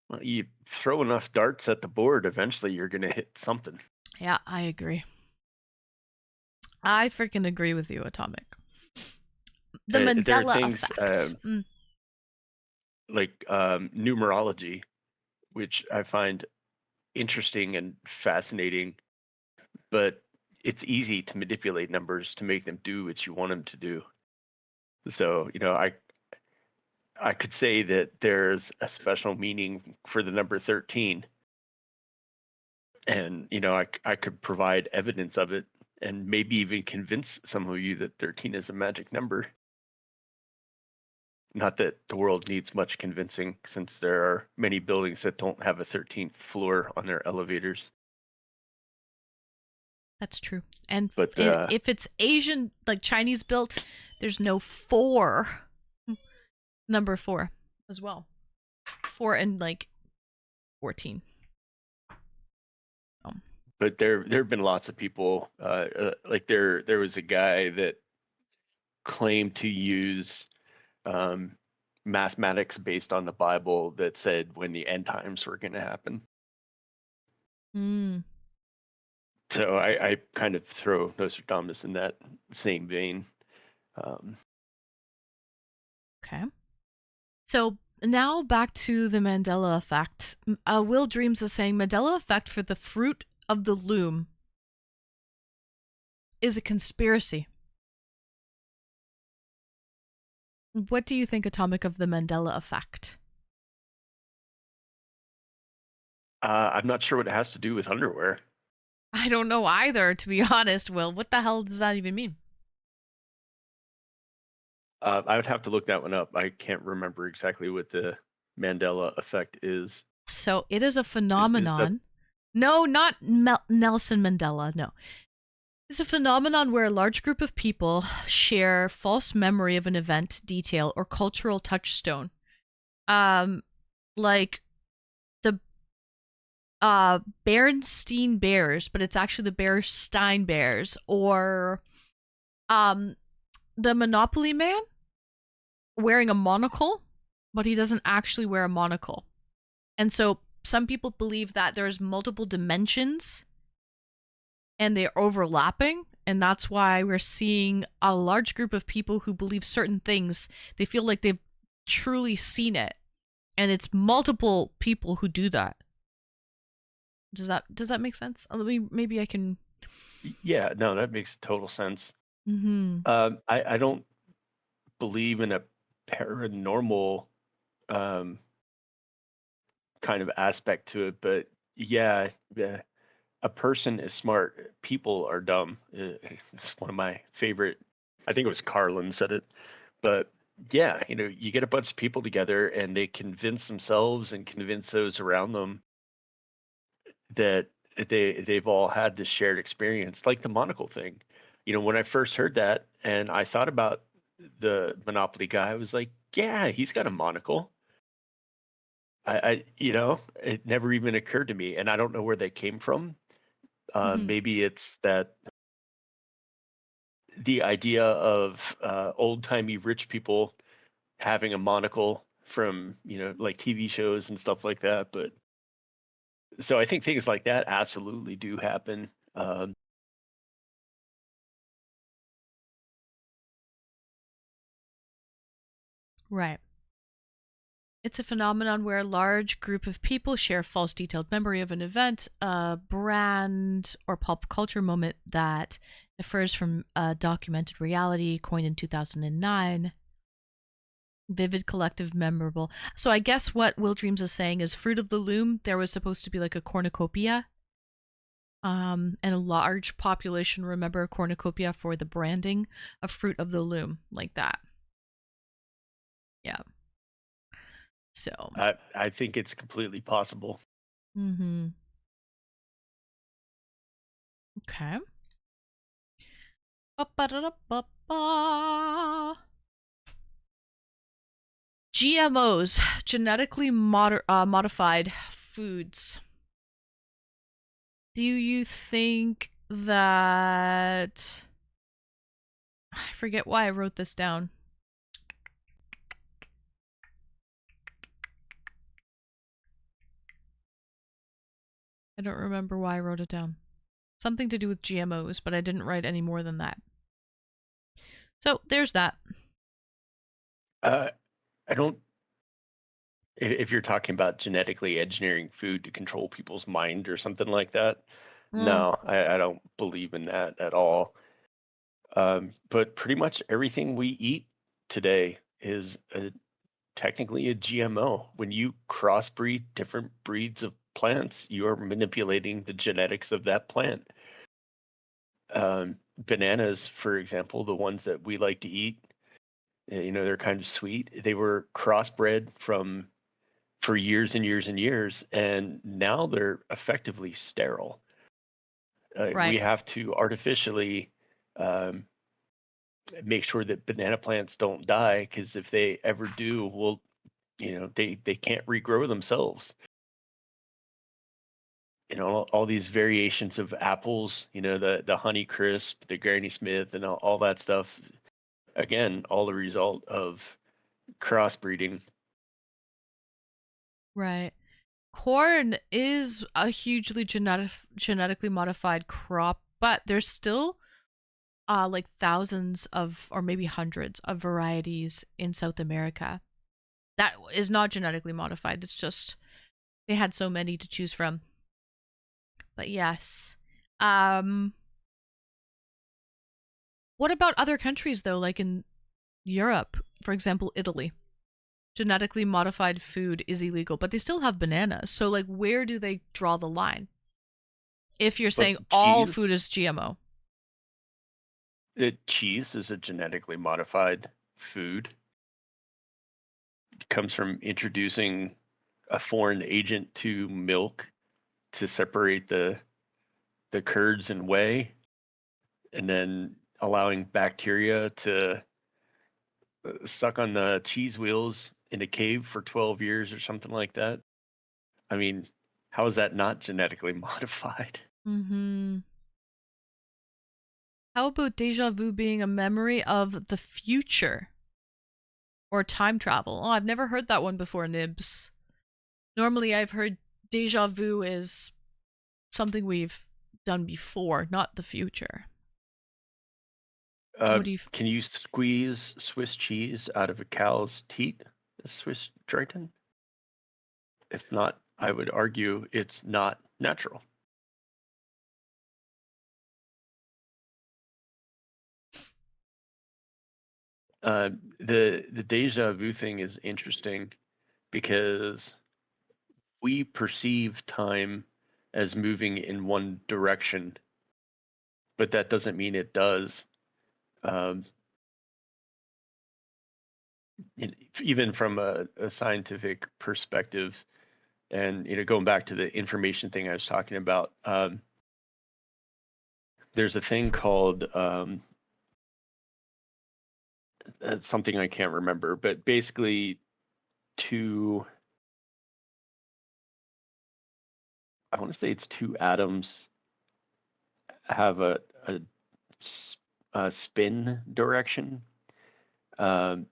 Well, you throw enough darts at the board, eventually you're going to hit something. Yeah, I agree. I freaking agree with you, Atomic. The Mandela effect. Like numerology, which I find interesting and fascinating, but it's easy to manipulate numbers to make them do what you want them to do. So, you know, I could say that there's a special meaning for the number 13, and, you know, I could provide evidence of it and maybe even convince some of you that 13 is a magic number. Not that the world needs much convincing, since there are many buildings that don't have a 13th floor on their elevators. That's true. And but if it's Asian, like Chinese built, there's no 4. Number 4 as well. 4 and like 14. but there have been lots of people. Like there was a guy that claimed to use mathematics based on the Bible that said when the end times were going to happen. Mm. So I kind of throw Nostradamus in that same vein. Okay. So now back to the Mandela effect. Will Dreams is saying Mandela effect for the fruit of the loom is a conspiracy. What do you think, Atomic, of the Mandela effect? I'm not sure what it has to do with underwear. I don't know either, to be honest, Will. What the hell does that even mean? I would have to look that one up. I can't remember exactly what the Mandela effect is. So it is a phenomenon. No, not Nelson Mandela. No. It's a phenomenon where a large group of people share false memory of an event, detail, or cultural touchstone. Like the Berenstain Bears, but it's actually the Berenstain Bears, or the Monopoly Man wearing a monocle, but he doesn't actually wear a monocle. And so some people believe that there's multiple dimensions and they're overlapping, and that's why we're seeing a large group of people who believe certain things. They feel like they've truly seen it, and it's multiple people who do that. Does that make sense? Maybe I can. Yeah, no, that makes total sense. Mm-hmm. I don't believe in a paranormal kind of aspect to it, but yeah, a person is smart, people are dumb. It's one of my favorite. I think it was Carlin said it, but yeah, you get a bunch of people together and they convince themselves and convince those around them that they've all had this shared experience, like the monocle thing. When I first heard that and I thought about the Monopoly guy, I was like, yeah, he's got a monocle. It never even occurred to me, and I don't know where they came from. Maybe it's that the idea of old-timey rich people having a monocle from, like TV shows and stuff like that. But so I think things like that absolutely do happen. Right. It's a phenomenon where a large group of people share false detailed memory of an event, a brand, or pop culture moment that differs from a documented reality, coined in 2009. Vivid, collective, memorable. So I guess what Will Dreams is saying is Fruit of the Loom, there was supposed to be like a cornucopia. And a large population remember a cornucopia for the branding of Fruit of the Loom, like that. Yeah. So I think it's completely possible. Mm-hmm. Okay. GMOs, genetically modified foods. Do you think that... I forget why I wrote this down. I don't remember why I wrote it down. Something to do with GMOs, but I didn't write any more than that. So there's that. I don't. If you're talking about genetically engineering food to control people's mind or something like that, no, I don't believe in that at all. But pretty much everything we eat today is technically a GMO. When you crossbreed different breeds of plants, you are manipulating the genetics of that plant. Bananas, for example, the ones that we like to eat, they're kind of sweet. They were crossbred for years and years and years, and now they're effectively sterile. Right. We have to artificially make sure that banana plants don't die, because if they ever do, they can't regrow themselves. all these variations of apples, the Honey Crisp, the Granny Smith, and all that stuff. Again, all the result of crossbreeding. Right. Corn is a hugely genetically modified crop, but there's still like thousands of, or maybe hundreds of varieties in South America that is not genetically modified. It's just they had so many to choose from. But yes. What about other countries though, like in Europe, for example, Italy? Genetically modified food is illegal, but they still have bananas. So like where do they draw the line? If you're saying all food is GMO. Cheese is a genetically modified food. It comes from introducing a foreign agent to milk to separate the curds and whey, and then allowing bacteria to suck on the cheese wheels in a cave for 12 years or something like that. I mean, how is that not genetically modified? Mm-hmm. How about déjà vu being a memory of the future? Or time travel? Oh, I've never heard that one before, Nibs. Normally I've heard déjà vu is something we've done before, not the future. Can you squeeze Swiss cheese out of a cow's teat? Swiss Drayton? If not, I would argue it's not natural. The déjà vu thing is interesting because we perceive time as moving in one direction, but that doesn't mean it does. Even from a scientific perspective, and going back to the information thing I was talking about, there's a thing called something I can't remember, but basically I want to say it's two atoms have a spin direction, quantum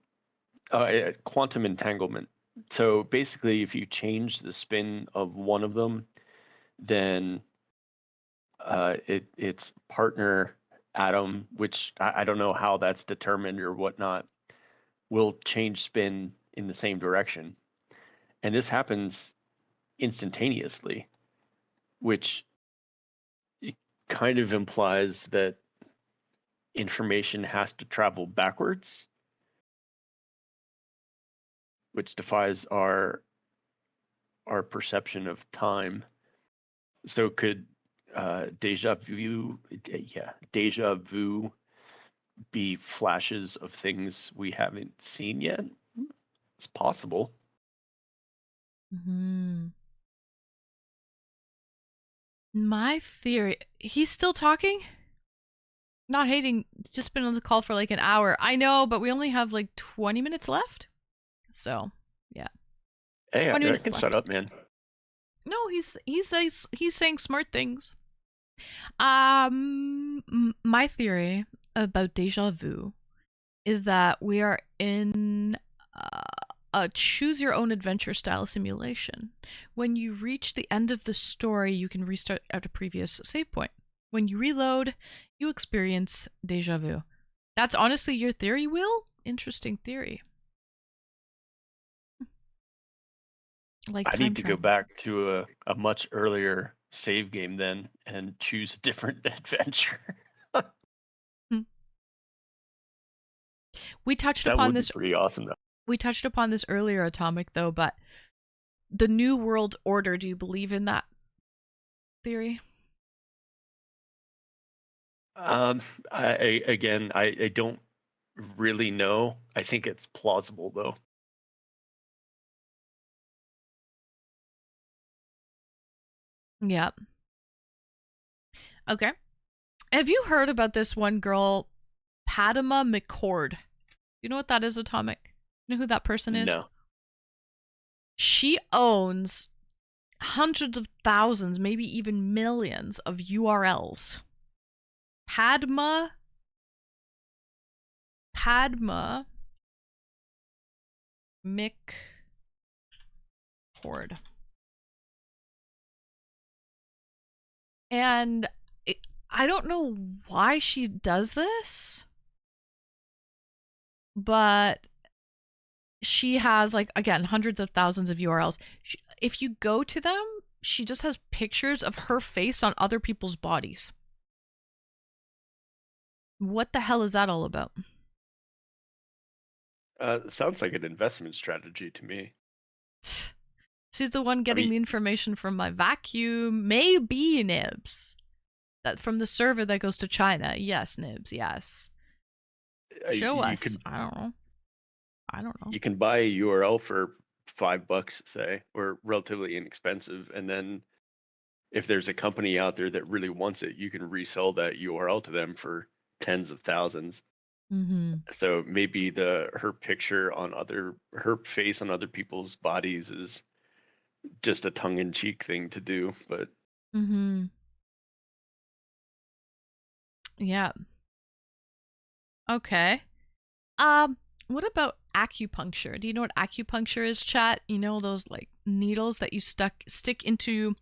entanglement. So basically, if you change the spin of one of them, then its partner atom, which I don't know how that's determined or whatnot, will change spin in the same direction. And this happens instantaneously, which kind of implies that information has to travel backwards, which defies our perception of time. So could déjà vu be flashes of things we haven't seen yet? It's possible. Mm-hmm. My theory... He's still talking? Not hating, just been on the call for like an hour. I know, but we only have like 20 minutes left. So, yeah. Hey, I can shut up, man. No, he's saying smart things. My theory about déjà vu is that we are in a choose your own adventure style simulation. When you reach the end of the story, you can restart at a previous save point. When you reload, you experience déjà vu. That's honestly your theory, Will? Interesting theory. Like I need to go back to a much earlier save game then and choose a different adventure. We touched upon this. Pretty awesome, though. We touched upon this earlier, Atomic, though, but the New World Order, do you believe in that theory? I don't really know. I think it's plausible, though. Yep. Okay. Have you heard about this one girl, Padma McCord? You know what that is, Atomic? You know who that person is? No. She owns hundreds of thousands, maybe even millions of URLs. Padma McCord. And I don't know why she does this, but she has, like, again, hundreds of thousands of URLs. If you go to them, she just has pictures of her face on other people's bodies. What the hell is that all about? Sounds like an investment strategy to me. She's the one getting the information from my vacuum. Maybe, Nibs. That from the server that goes to China. Yes, Nibs, yes. Show us. I don't know. You can buy a URL for $5, say, or relatively inexpensive, and then if there's a company out there that really wants it, you can resell that URL to them for tens of thousands. Mm-hmm. So maybe her picture on her face on other people's bodies is just a tongue-in-cheek thing to do, but Mm-hmm. Yeah. Okay. What about acupuncture? Do you know what acupuncture is, chat? You know those, like, needles that you stick into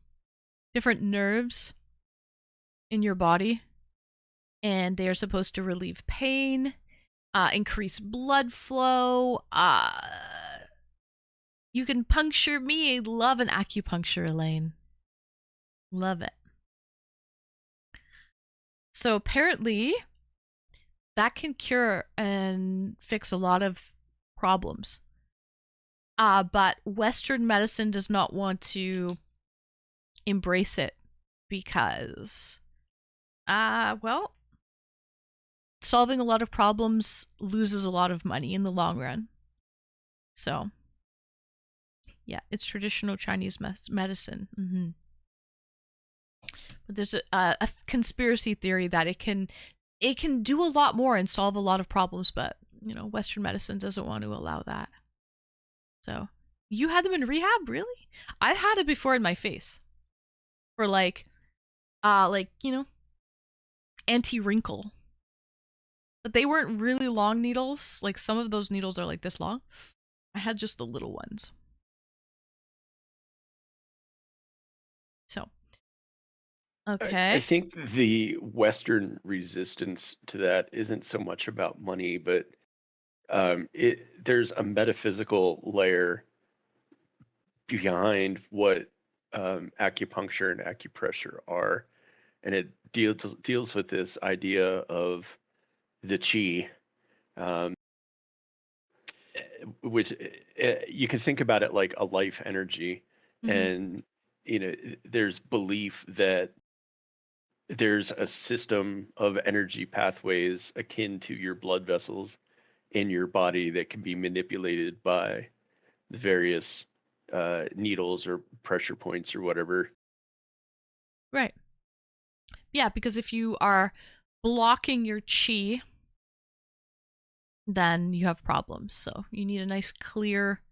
different nerves in your body, and they are supposed to relieve pain, increase blood flow. You can puncture me. I love an acupuncture, Elaine. Love it. So apparently that can cure and fix a lot of problems. But Western medicine does not want to embrace it because, well, solving a lot of problems loses a lot of money in the long run. So, yeah, it's traditional Chinese medicine. Mm-hmm. But there's a conspiracy theory that it can do a lot more and solve a lot of problems, but, you know, Western medicine doesn't want to allow that. So, you had them in rehab, really? I've had it before in my face. For like, you know, anti-wrinkle. But they weren't really long needles. Like, some of those needles are like this long. I had just the little ones. So, okay. I think the Western resistance to that isn't so much about money, but there's a metaphysical layer behind what acupuncture and acupressure are, and it deals with this idea of the qi, which you can think about it like a life energy. Mm-hmm. And you know, there's belief that there's a system of energy pathways akin to your blood vessels in your body that can be manipulated by the various needles or pressure points or whatever. Right. Yeah, because if you are blocking your qi, then you have problems. So you need a nice clear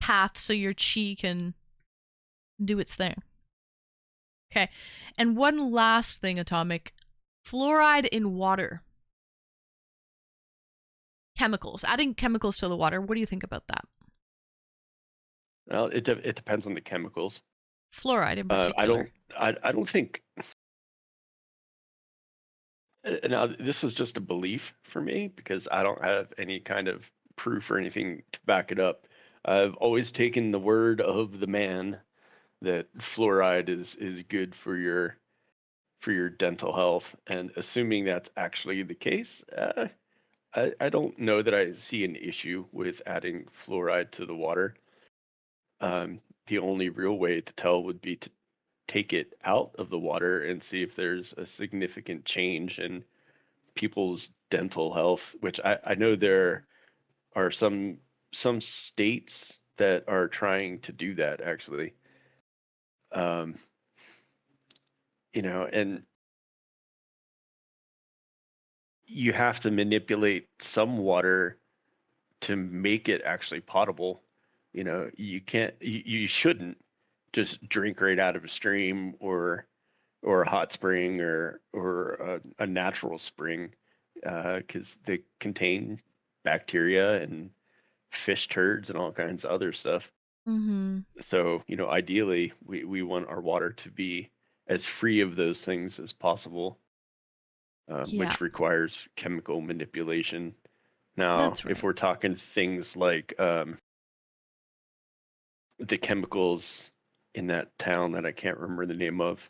path so your qi can do its thing. Okay. And one last thing, Atomic. Fluoride in water. Chemicals. Adding chemicals to the water. What do you think about that? Well, it depends on the chemicals. Fluoride in particular. I don't think. Now, this is just a belief for me because I don't have any kind of proof or anything to back it up. I've always taken the word of the man that fluoride is good for your dental health, and assuming that's actually the case, I don't know that I see an issue with adding fluoride to the water. The only real way to tell would be to take it out of the water and see if there's a significant change in people's dental health, which I know there are some states that are trying to do that, actually. You know, and you have to manipulate some water to make it actually potable. You know, you shouldn't just drink right out of a stream or a hot spring or a natural spring, because they contain bacteria and fish turds and all kinds of other stuff. Mm-hmm. So, ideally, we want our water to be as free of those things as possible, Yeah, which requires chemical manipulation. Now, that's if right. we're talking things like the chemicals in that town that I can't remember the name of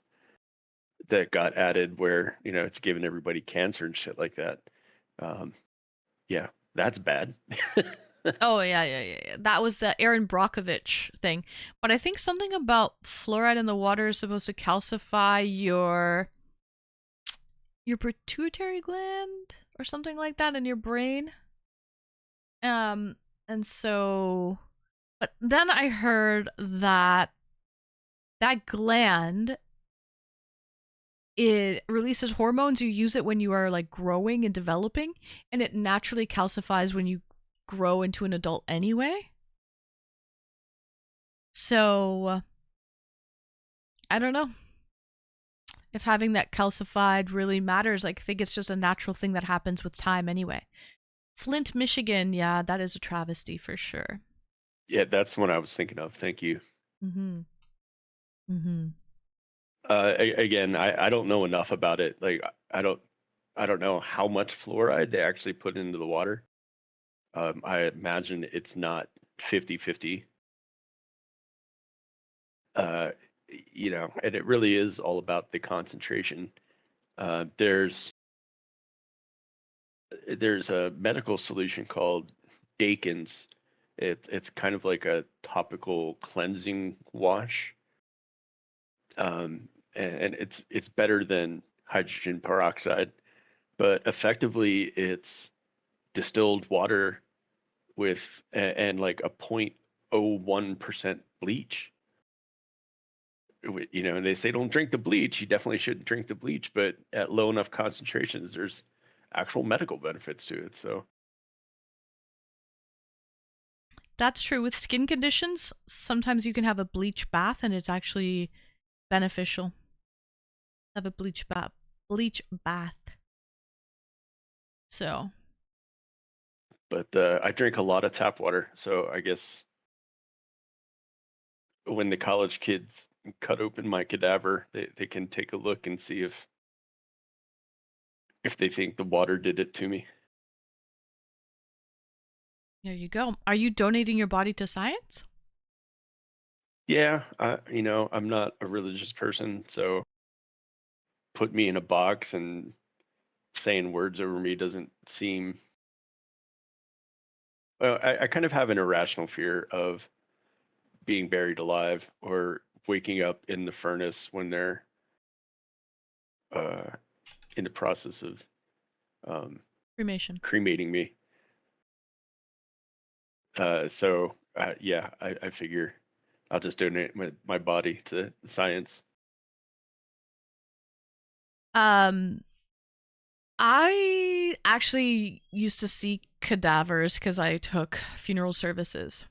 that got added where, it's giving everybody cancer and shit like that. Yeah, that's bad. Oh yeah. That was the Aaron Brockovich thing. But I think something about fluoride in the water is supposed to calcify your pituitary gland or something like that in your brain. Um, and so, but then I heard that that gland, it releases hormones. You use it when you are like growing and developing, and it naturally calcifies when you grow into an adult anyway. So I don't know if having that calcified really matters. Like, I think it's just a natural thing that happens with time anyway. Flint, Michigan, yeah, that is a travesty for sure. Yeah, that's what I was thinking of. Thank you. Mm-hmm. Mm-hmm. Again, I don't know enough about it. Like, I don't know how much fluoride they actually put into the water. I imagine it's not 50-50. And it really is all about the concentration. There's a medical solution called Dakin's. It's kind of like a topical cleansing wash, and it's better than hydrogen peroxide, but effectively it's distilled water with and like a 0.01% bleach. And they say don't drink the bleach. You definitely shouldn't drink the bleach, but at low enough concentrations, there's actual medical benefits to it. So That's true. With skin conditions, sometimes you can have a bleach bath and it's actually beneficial. Have a bleach bath. So, but I drink a lot of tap water, so I guess when the college kids cut open my cadaver, they can take a look and see if they think the water did it to me. there you go. Are you donating your body to science? Yeah, I'm not a religious person, so put me in a box and saying words over me doesn't seem. Well, I kind of have an irrational fear of being buried alive or waking up in the furnace when they're uh, in the process of cremating me. Yeah, I figure I'll just donate my body to science. I actually used to see cadavers because I took funeral services.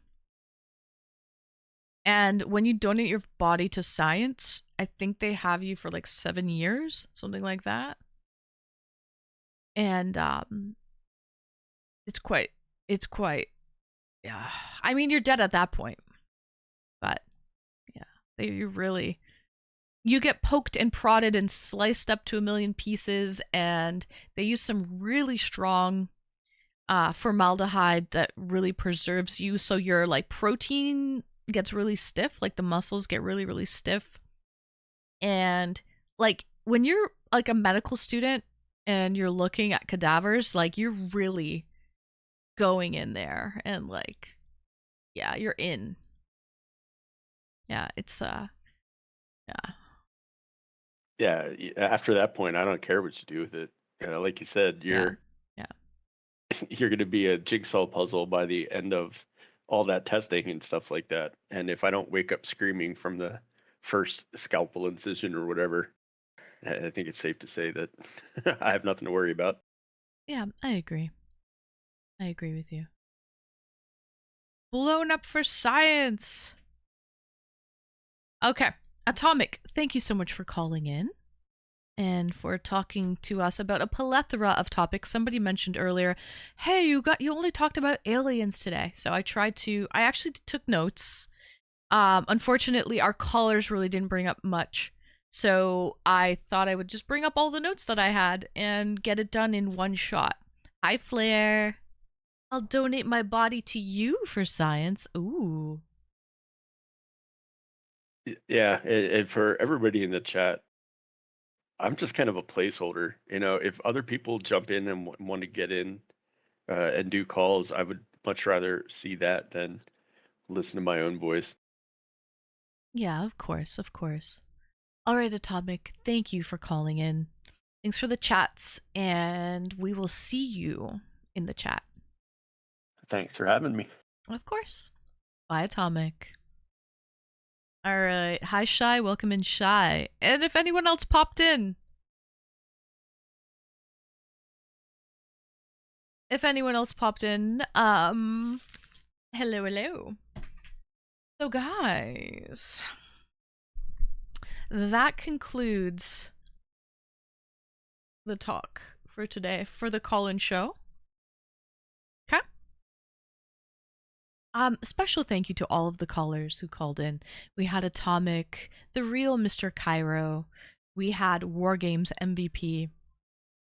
And when you donate your body to science, I think they have you for like 7 years, something like that. And it's quite yeah. I mean, you're dead at that point. But yeah, you get poked and prodded and sliced up to a million pieces, and they use some really strong formaldehyde that really preserves you, so your like protein gets really stiff, like the muscles get really, really stiff. And like when you're like a medical student and you're looking at cadavers, like you're really going in there and like, yeah, you're in. Yeah, it's yeah. Yeah, after that point, I don't care what you do with it. Like you said, you're you're going to be a jigsaw puzzle by the end of all that testing and stuff like that. And if I don't wake up screaming from the first scalpel incision or whatever, I think it's safe to say that I have nothing to worry about. Yeah, I agree. I agree with you. Blown up for science. Okay. Atomic, thank you so much for calling in and for talking to us about a plethora of topics. Somebody mentioned earlier, hey, you only talked about aliens today. So I actually took notes. Unfortunately, our callers really didn't bring up much. So I thought I would just bring up all the notes that I had and get it done in one shot. Hi, Flair. I'll donate my body to you for science. Ooh. Yeah, and for everybody in the chat, I'm just kind of a placeholder. You know, if other people jump in and want to get in and do calls, I would much rather see that than listen to my own voice. Yeah, of course, of course. All right, Atomic, thank you for calling in. Thanks for the chats, and we will see you in the chat. Thanks for having me. Of course. Bye, Atomic. All right. Hi, Shy. Welcome in, Shy. And if anyone else popped in. Hello, hello. So, guys, that concludes the talk for today for the call-in show. Okay. Special thank you to all of the callers who called in. We had Atomic, the real Mr. Cairo. We had War Games MVP.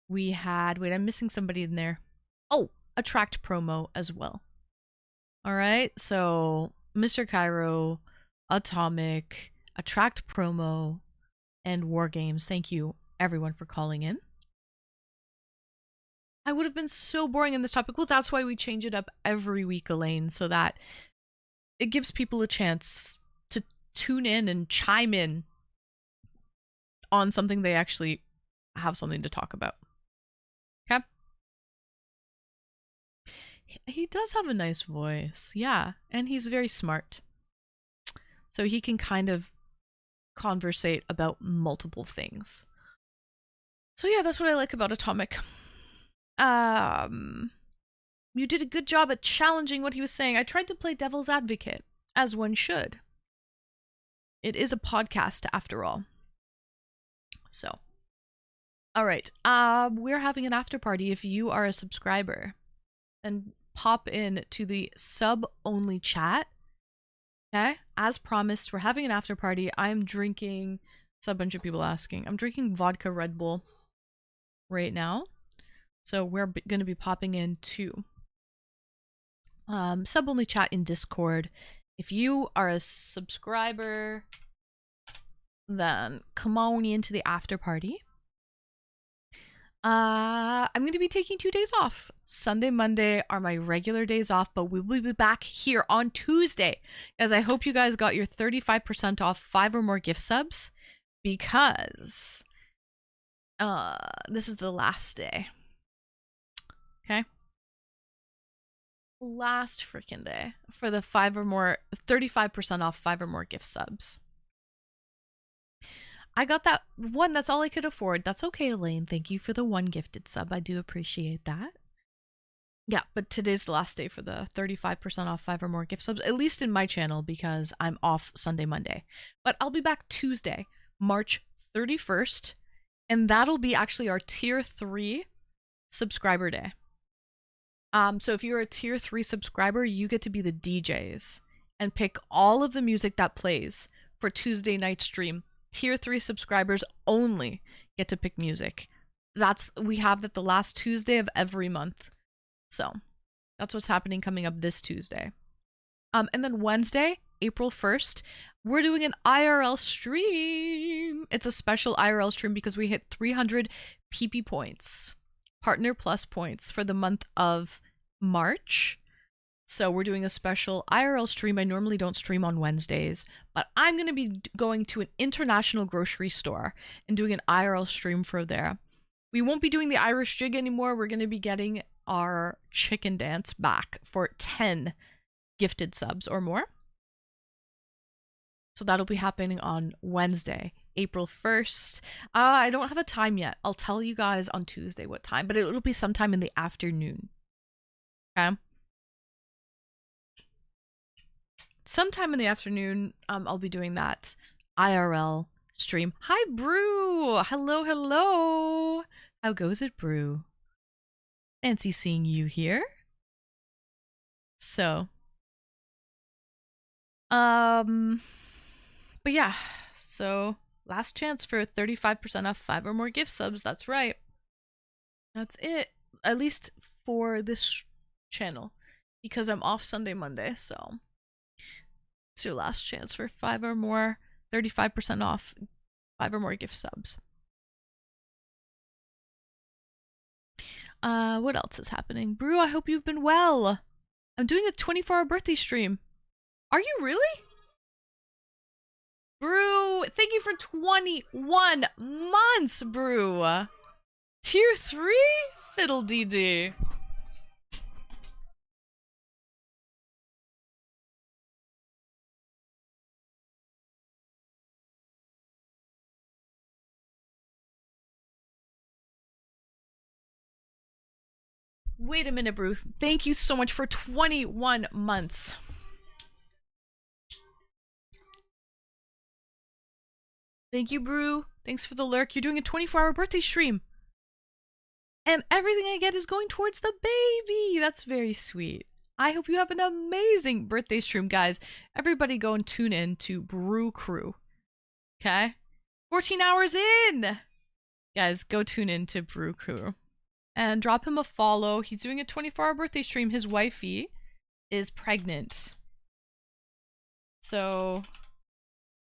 We had, wait, I'm missing somebody in there. Oh, Attract Promo as well. All right, so Mr. Cairo, Atomic, Attract Promo, and War Games. Thank you, everyone, for calling in. I would have been so boring in this topic. Well, that's why we change it up every week, Elaine, so that it gives people a chance to tune in and chime in on something they actually have something to talk about. Okay? He does have a nice voice, yeah, and he's very smart. So he can kind of conversate about multiple things. So yeah, that's what I like about Atomic. You did a good job at challenging what he was saying. I tried to play devil's advocate, as one should. It is a podcast, after all. So, all right. We're having an after party if you are a subscriber. And pop in to the sub-only chat. Okay? As promised, we're having an after party. I'm drinking, so a bunch of people asking. I'm drinking vodka Red Bull right now. So we're going to be popping in too. Sub-only chat in Discord. If you are a subscriber, then come on into the after party. I'm going to be taking 2 days off. Sunday, Monday are my regular days off, but we will be back here on Tuesday. As I hope you guys got your 35% off 5 or more gift subs, because this is the last day. Okay? Last freaking day for the 5 or more, 35% off 5 or more gift subs. I got that one. That's all I could afford. That's okay, Elaine. Thank you for the 1 gifted sub. I do appreciate that. Yeah, but today's the last day for the 35% off 5 or more gift subs, at least in my channel, because I'm off Sunday, Monday. But I'll be back Tuesday, March 31st, and that'll be actually our Tier 3 subscriber day. So if you're a Tier 3 subscriber, you get to be the DJs and pick all of the music that plays for Tuesday night stream. Tier 3 subscribers only get to pick music. We have that the last Tuesday of every month. So that's what's happening coming up this Tuesday. And then Wednesday, April 1st, we're doing an IRL stream. It's a special IRL stream because we hit 300 PP points, Partner Plus points for the month of March. So we're doing a special IRL stream. I normally don't stream on Wednesdays, but I'm going to be going to an international grocery store and doing an IRL stream for there. We won't be doing the Irish jig anymore. We're going to be getting our chicken dance back for 10 gifted subs or more. So that'll be happening on Wednesday, April 1st. I don't have a time yet. I'll tell you guys on Tuesday what time, but it'll be sometime in the afternoon. Okay? Sometime in the afternoon, I'll be doing that. IRL stream. Hi, Brew. Hello, hello. How goes it, Brew? Fancy seeing you here. So, but yeah, so last chance for 35% off 5 or more gift subs. That's right. That's it. At least for this channel, because I'm off Sunday, Monday. So it's your last chance for 5 or more, 35% off 5 or more gift subs. What else is happening? Brew, I hope you've been well. I'm doing a 24-hour birthday stream. Are you really? Brew, thank you for 21 months, Brew. Tier 3? Fiddle DD. Wait a minute, Brew. Thank you so much for 21 months. Thank you, Brew. Thanks for the lurk. You're doing a 24-hour birthday stream. And everything I get is going towards the baby. That's very sweet. I hope you have an amazing birthday stream, guys. Everybody go and tune in to Brew Crew. Okay? 14 hours in! Guys, go tune in to Brew Crew. And drop him a follow. He's doing a 24-hour birthday stream. His wifey is pregnant. So...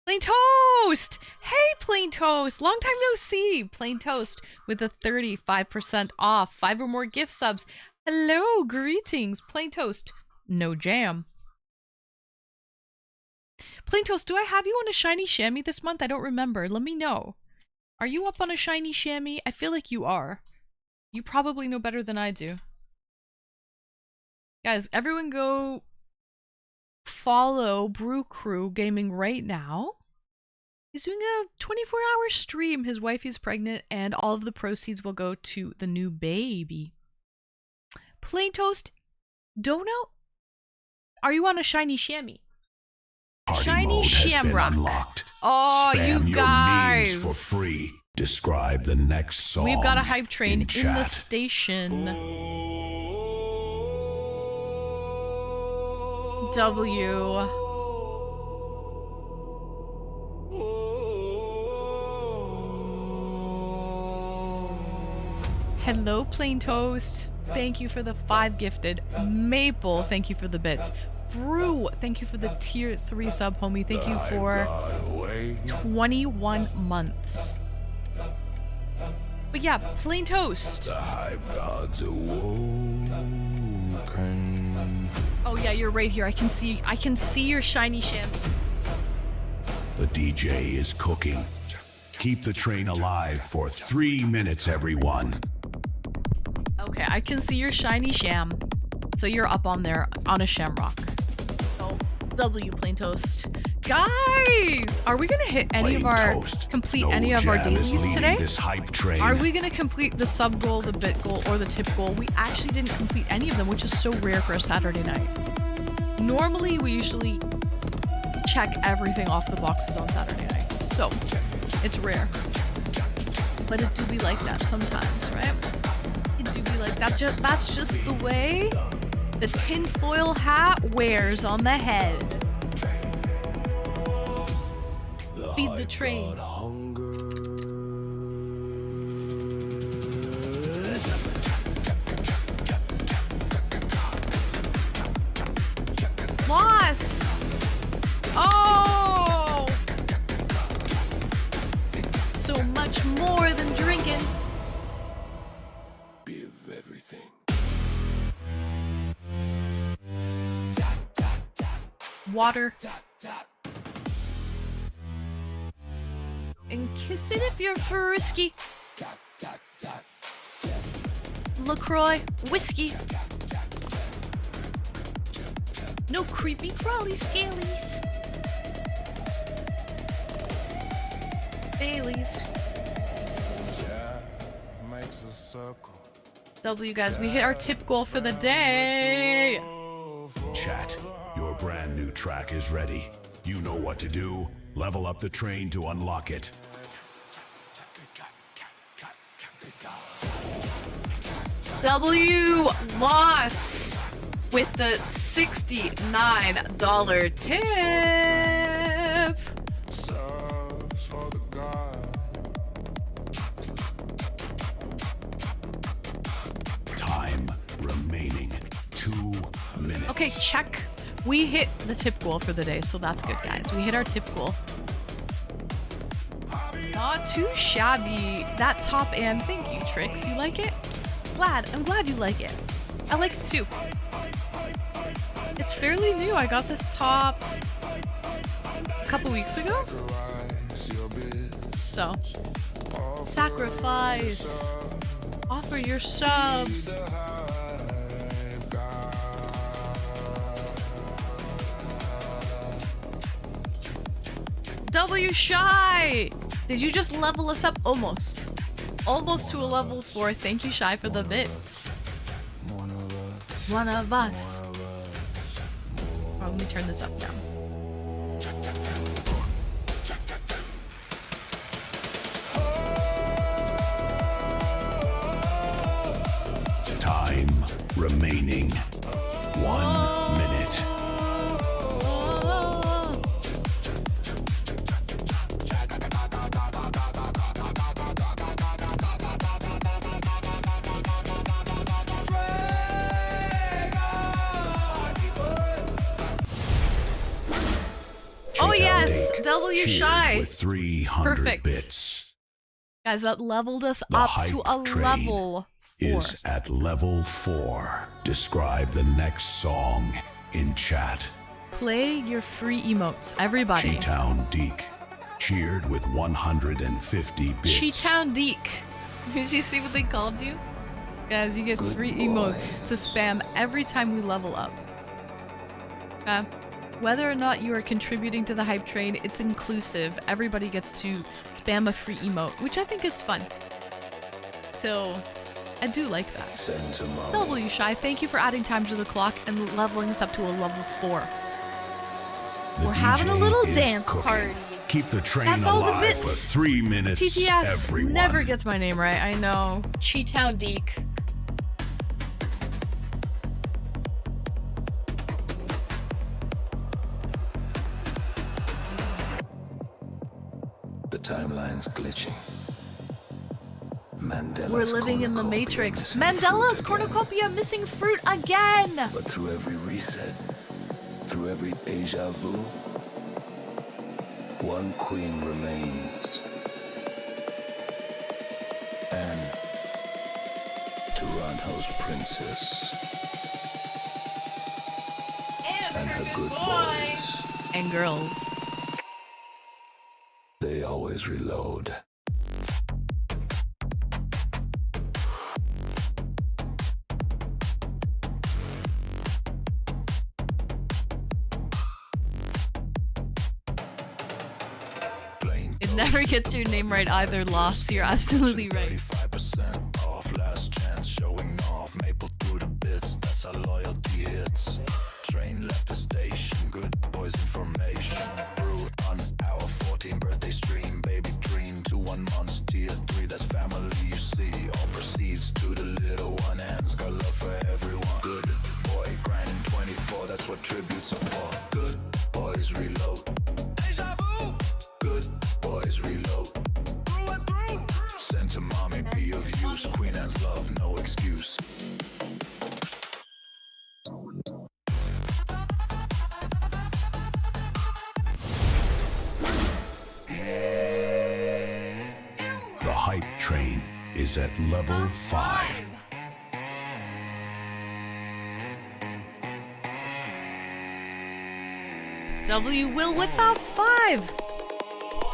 Plain Toast! Hey, Plain Toast! Long time no see! Plain Toast with a 35% off 5 or more gift subs. Hello, greetings, Plain Toast. No jam. Plain Toast, do I have you on a shiny chamois this month? I don't remember. Let me know. Are you up on a shiny chamois? I feel like you are. You probably know better than I do. Guys, everyone go follow Brew Crew Gaming right now. He's doing a 24-hour stream. His wife is pregnant, and all of the proceeds will go to the new baby. Plain Toast, Dono, are you on a shiny chamois? Party Shiny mode has been Shamrock. unlocked. Oh, Spam you your guys. memes for free. Describe the next song. We've got a hype train in the chat. station. W. Hello, Plain Toast. Thank you for the 5 gifted. Maple, thank you for the bits. Brew, thank you for the tier 3 sub, homie. Thank you for 21 months. But yeah, Plain Toast. The hype gods awoken. Oh yeah, you're right here. I can see your shiny chamois. The DJ is cooking. Keep the train alive for 3 minutes, everyone. Okay, I can see your shiny sham. So you're up on there on a shamrock. Oh, W, Plain Toast. Guys, are we gonna hit any Plain of our Toast. complete No any of our Jam is dailies leading today? This hype train. Are we gonna complete the sub goal, the bit goal, or the tip goal? We actually didn't complete any of them, which is so rare for a Saturday night. Normally, we usually check everything off the boxes on Saturday nights, so it's rare. But it do be like that sometimes, right? It do be like that. That's just the way the tinfoil hat wears on the head. Feed the train. Loss! Oh! So much more than drinking. Give everything. Water. And kiss it if you're frisky. LaCroix, whiskey. No creepy crawly scalies. Baileys. W, guys, we hit our tip goal for the day. Chat, your brand new track is ready. You know what to do. Level up the train to unlock it. W Loss with the $69 tip. Time remaining 2 minutes. Okay, check. We hit the tip goal for the day, so that's good, guys. We hit our tip goal. Not too shabby. That top and thank you, Tricks. You like it? I'm glad you like it. I like it too. It's fairly new. I got this top a couple weeks ago. So, sacrifice. Offer your subs. W Shy! Did you just level us up? Almost. Almost to a level 4. Thank you, Shy, for the bits. One of us. Oh, let me turn this up now. Time remaining 1 minute. Oh yes, W Cheered Shy. with 300 Perfect. bits. Guys, that leveled us The up hype to a train level 4. Is at level 4. Describe the next song in chat. Play your free emotes, everybody. Chi-Town Deke cheered with 150 bits. Chi-Town Deke. Did you see what they called you? Guys, you get free emotes to spam every time we level up. Whether or not you are contributing to the hype train, it's inclusive. Everybody gets to spam a free emote, which I think is fun. So, I do like that. W Shy, thank you for adding time to the clock and leveling us up to a level 4. The We're having a DJ little is dance cooking. party. Keep the train That's all the alive bits. for 3 minutes. TTS everyone. never gets my name right, I know. Chi-Town Deke. The timeline's glitching. Mandela's We're living in the cornucopia Matrix. missing Mandela's fruit again. cornucopia missing fruit again! But through every reset, through every deja vu, one queen remains. Anne, Toronto's princess. And her good boys. And girls. They always reload. It never gets your name right either, Lost. You're absolutely right. 35% off, last chance, showing off. Maple through the bits, that's our loyalty hits. Train left the station, good boys information. Brew on our 14th birthday stream, baby dream. 2-1 months, tier 3, that's family you see. All proceeds to the little one, hands got love for everyone. Good boy, grinding 24, that's what tributes are for. Good boys reload. Good boys reload. Through and through. Send to mommy, be of use. Queen Anne's love, no excuse. The hype train is at level 5. W Will with that 5.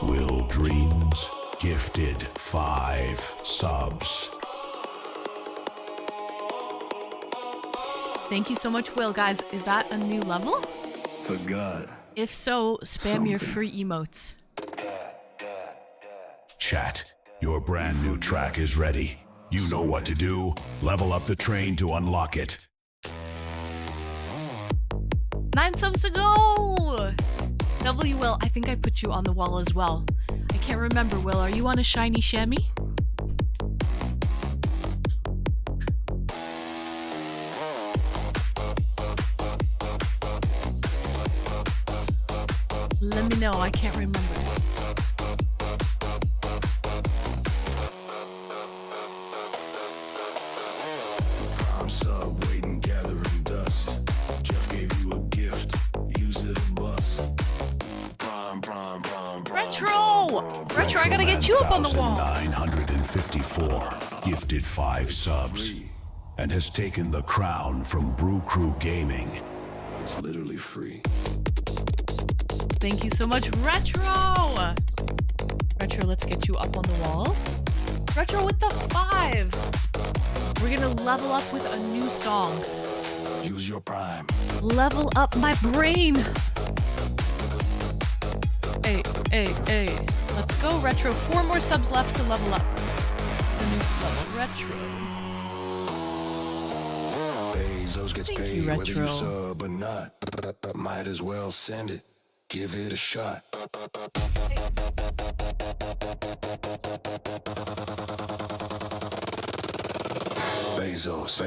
Will Dreams gifted 5 subs. Thank you so much, Will. Guys, is that a new level? Forgot. If so, spam your free emotes. Chat, your brand new track is ready. You know what to do. Level up the train to unlock it. 9 subs to go! W, Will, I think I put you on the wall as well. I can't remember, Will. Are you on a shiny chamois? Let me know. I can't remember. Prime sub waiting, gathering dust. Jeff gave you a gift, use it or bust. Prime. Retro! Retro, I gotta get you up on the wall. 954 gifted 5 subs and has taken the crown from Brew Crew Gaming. It's literally free. Thank you so much, Retro! Retro, let's get you up on the wall. Retro with the 5! We're gonna level up with a new song. Use your prime. Level up my brain! Hey. Let's go, Retro. 4 more subs left to level up. The new level, Retro. Bezos gets Thank paid you, whether you Retro. sub or not. Might as well send it. Give it a shot. Bezos.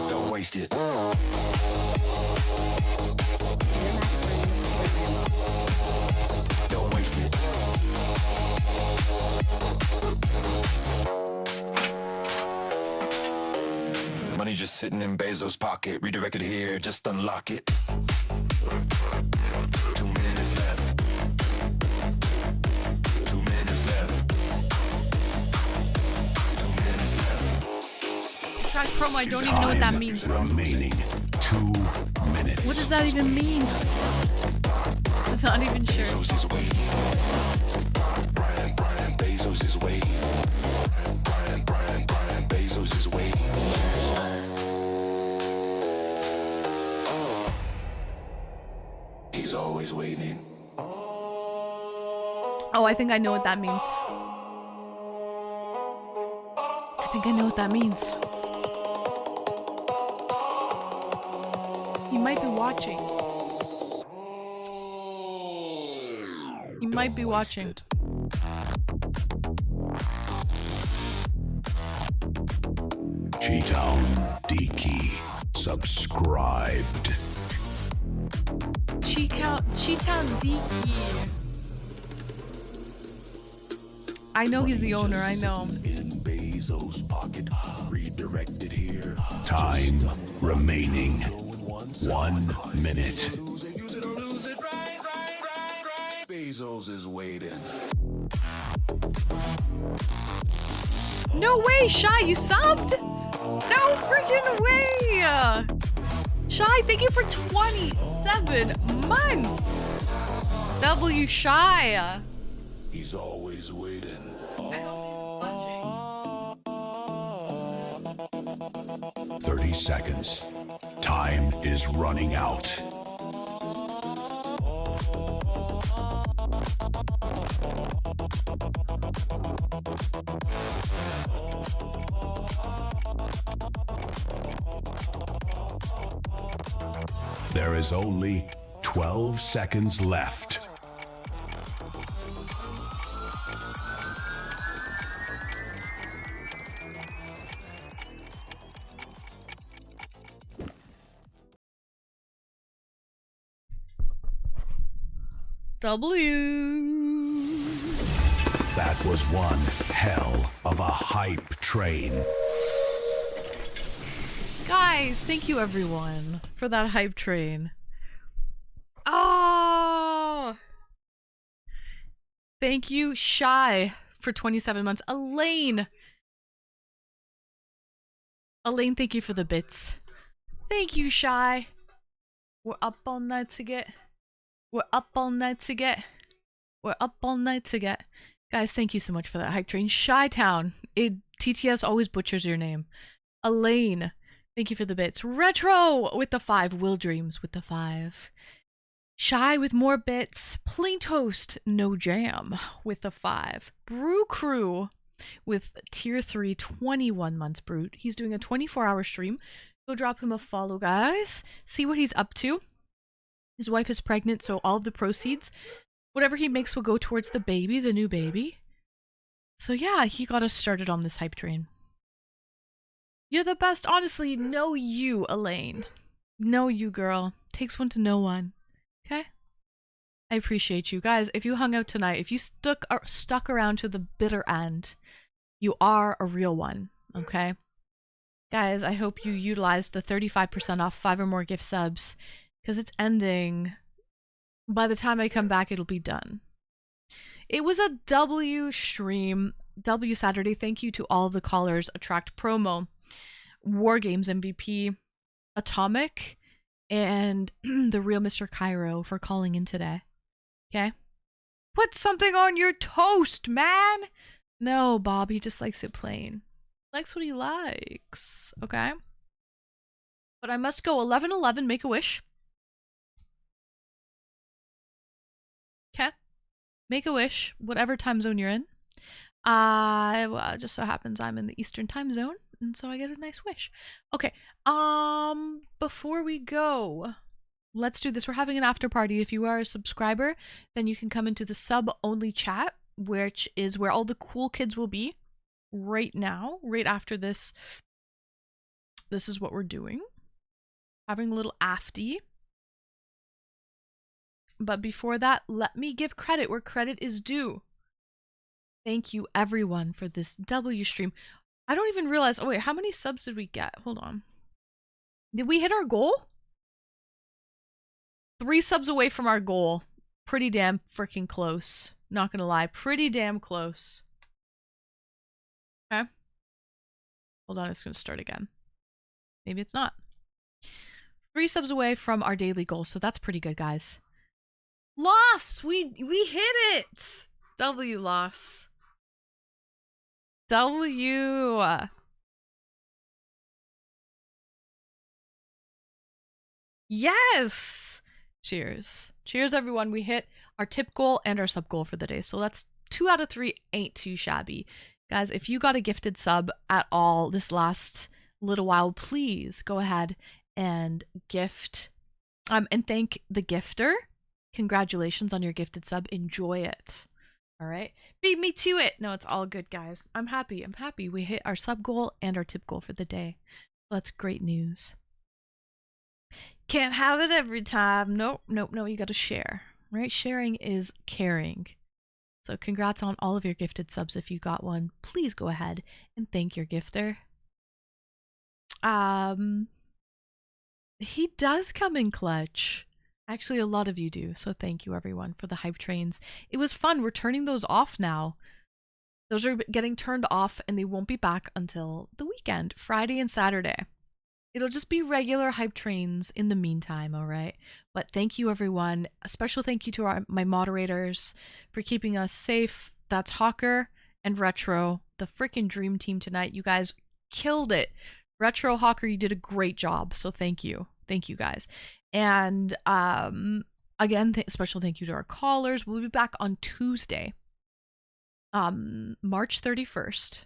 Don't waste it. Don't waste it. Money just sitting in Bezos' pocket. Redirected here, just unlock it. 2 minutes left. 2 minutes left. 2 minutes left. Track promo, I don't even know what that means. Remaining 2 minutes. What does that even mean? I'm not even sure. Bezos is waiting. Brian Bezos is waiting. Brian Bezos is waiting. He's always waiting. Oh, I think I know what that means. I think I know what that means. He might be watching. He might be watching. Cheetown Diki subscribed. Cheetown Diki. I know he's the owner, I know. In Bezos' pocket, redirected here. Time remaining 1 minute. Bezos is waiting. No way, Shy, you subbed? No freaking way! Shy, thank you for 27 months! W Shy! He's always waiting. I hope he's watching. 30 seconds. Time is running out. There is only 12 seconds left. W. That was one hell of a hype train. Guys, thank you everyone for that hype train. Oh! Thank you, Shy, for 27 months. Elaine, thank you for the bits. Thank you, Shy. We're up all night to get. We're up all night to get. We're up all night to get. Guys, thank you so much for that hype train. Shy-Town. TTS always butchers your name. Elaine, thank you for the bits. Retro with the 5. Will Dreams with the 5. Shy with more bits. Plain Toast, no jam with a 5. Brew Crew with tier 3, 21 months brewed. He's doing a 24-hour stream. Go drop him a follow, guys. See what he's up to. His wife is pregnant, so all of the proceeds, whatever he makes will go towards the baby, the new baby. So yeah, he got us started on this hype train. You're the best. Honestly, know you, Elaine. Know you, girl. Takes one to know one. Okay? I appreciate you. Guys, if you hung out tonight, if you stuck around to the bitter end, you are a real one. Okay? Guys, I hope you utilized the 35% off 5 or more gift subs, because it's ending. By the time I come back, it'll be done. It was a W stream, W Saturday. Thank you to all the callers. Attract Promo, War Games MVP, Atomic, and the real Mr. Cairo for calling in today. Okay? Put something on your toast, man! No, Bob, he just likes it plain. Likes what he likes. Okay? But I must go 11:11, make a wish. Okay? Make a wish, whatever time zone you're in. Well, it just so happens I'm in the Eastern time zone, and so I get a nice wish. Okay, before we go, let's do this. We're having an after party. If you are a subscriber, then you can come into the sub-only chat, which is where all the cool kids will be right now, right after this. This is what we're doing. Having a little afty. But before that, let me give credit where credit is due. Thank you, everyone, for this W stream. I don't even realize... Oh, wait, how many subs did we get? Hold on. Did we hit our goal? 3 subs away from our goal. Pretty damn freaking close. Not gonna lie. Pretty damn close. Okay. Hold on, it's gonna start again. Maybe it's not. 3 subs away from our daily goal, so that's pretty good, guys. Loss! We hit it! W loss. W. Yes! Cheers. Cheers, everyone. We hit our tip goal and our sub goal for the day. So that's 2 out of 3. Ain't too shabby. Guys, if you got a gifted sub at all this last little while, please go ahead and gift and thank the gifter. Congratulations on your gifted sub. Enjoy it. All right. Beat me to it. No, it's all good, guys. I'm happy. I'm happy. We hit our sub goal and our tip goal for the day. That's great news. Can't have it every time. Nope, nope, no. You got to share, right? Sharing is caring. So congrats on all of your gifted subs. If you got one, please go ahead and thank your gifter. He does come in clutch. Actually, a lot of you do, so thank you, everyone, for the hype trains. It was fun. We're turning those off now. Those are getting turned off, and they won't be back until the weekend, Friday and Saturday. It'll just be regular hype trains in the meantime, all right? But thank you, everyone. A special thank you to my moderators for keeping us safe. That's Hawker and Retro, the freaking dream team tonight. You guys killed it. Retro, Hawker, you did a great job, so thank you. Thank you, guys. And again, special thank you to our callers. We'll be back on Tuesday, March 31st,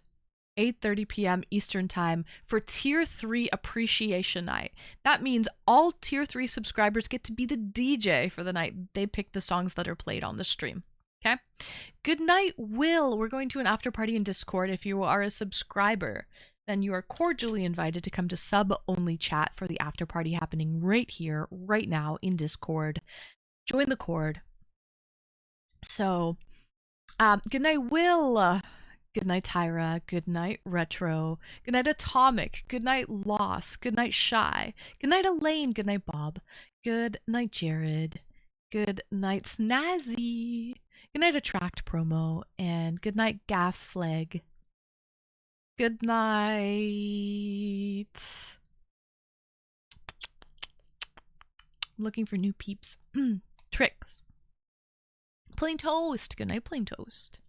8:30 p.m. Eastern Time for Tier 3 Appreciation Night. That means all Tier 3 subscribers get to be the DJ for the night. They pick the songs that are played on the stream. Okay? Good night, Will. We're going to an after party in Discord. If you are a subscriber, then you are cordially invited to come to sub-only chat for the after party happening right here, right now in Discord. Join the Cord. So, good night, Will. Good night, Tyra. Good night, Retro. Good night, Atomic. Good night, Loss. Good night, Shy. Good night, Elaine. Good night, Bob. Good night, Jared. Good night, Snazzy. Good night, Attract Promo. And good night, Gaff Flag. Good night. I'm looking for new peeps. Tricks. Plain Toast. Good night, Plain Toast.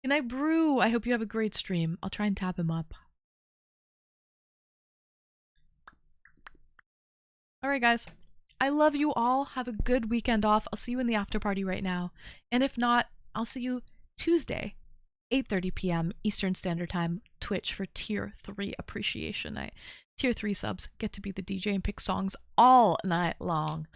Good night, Brew. I hope you have a great stream. I'll try and tap him up. Alright, guys. I love you all. Have a good weekend off. I'll see you in the after party right now. And if not, I'll see you Tuesday, 8:30 p.m. Eastern Standard Time, Twitch for Tier 3 Appreciation Night. Tier 3 subs get to be the DJ and pick songs all night long.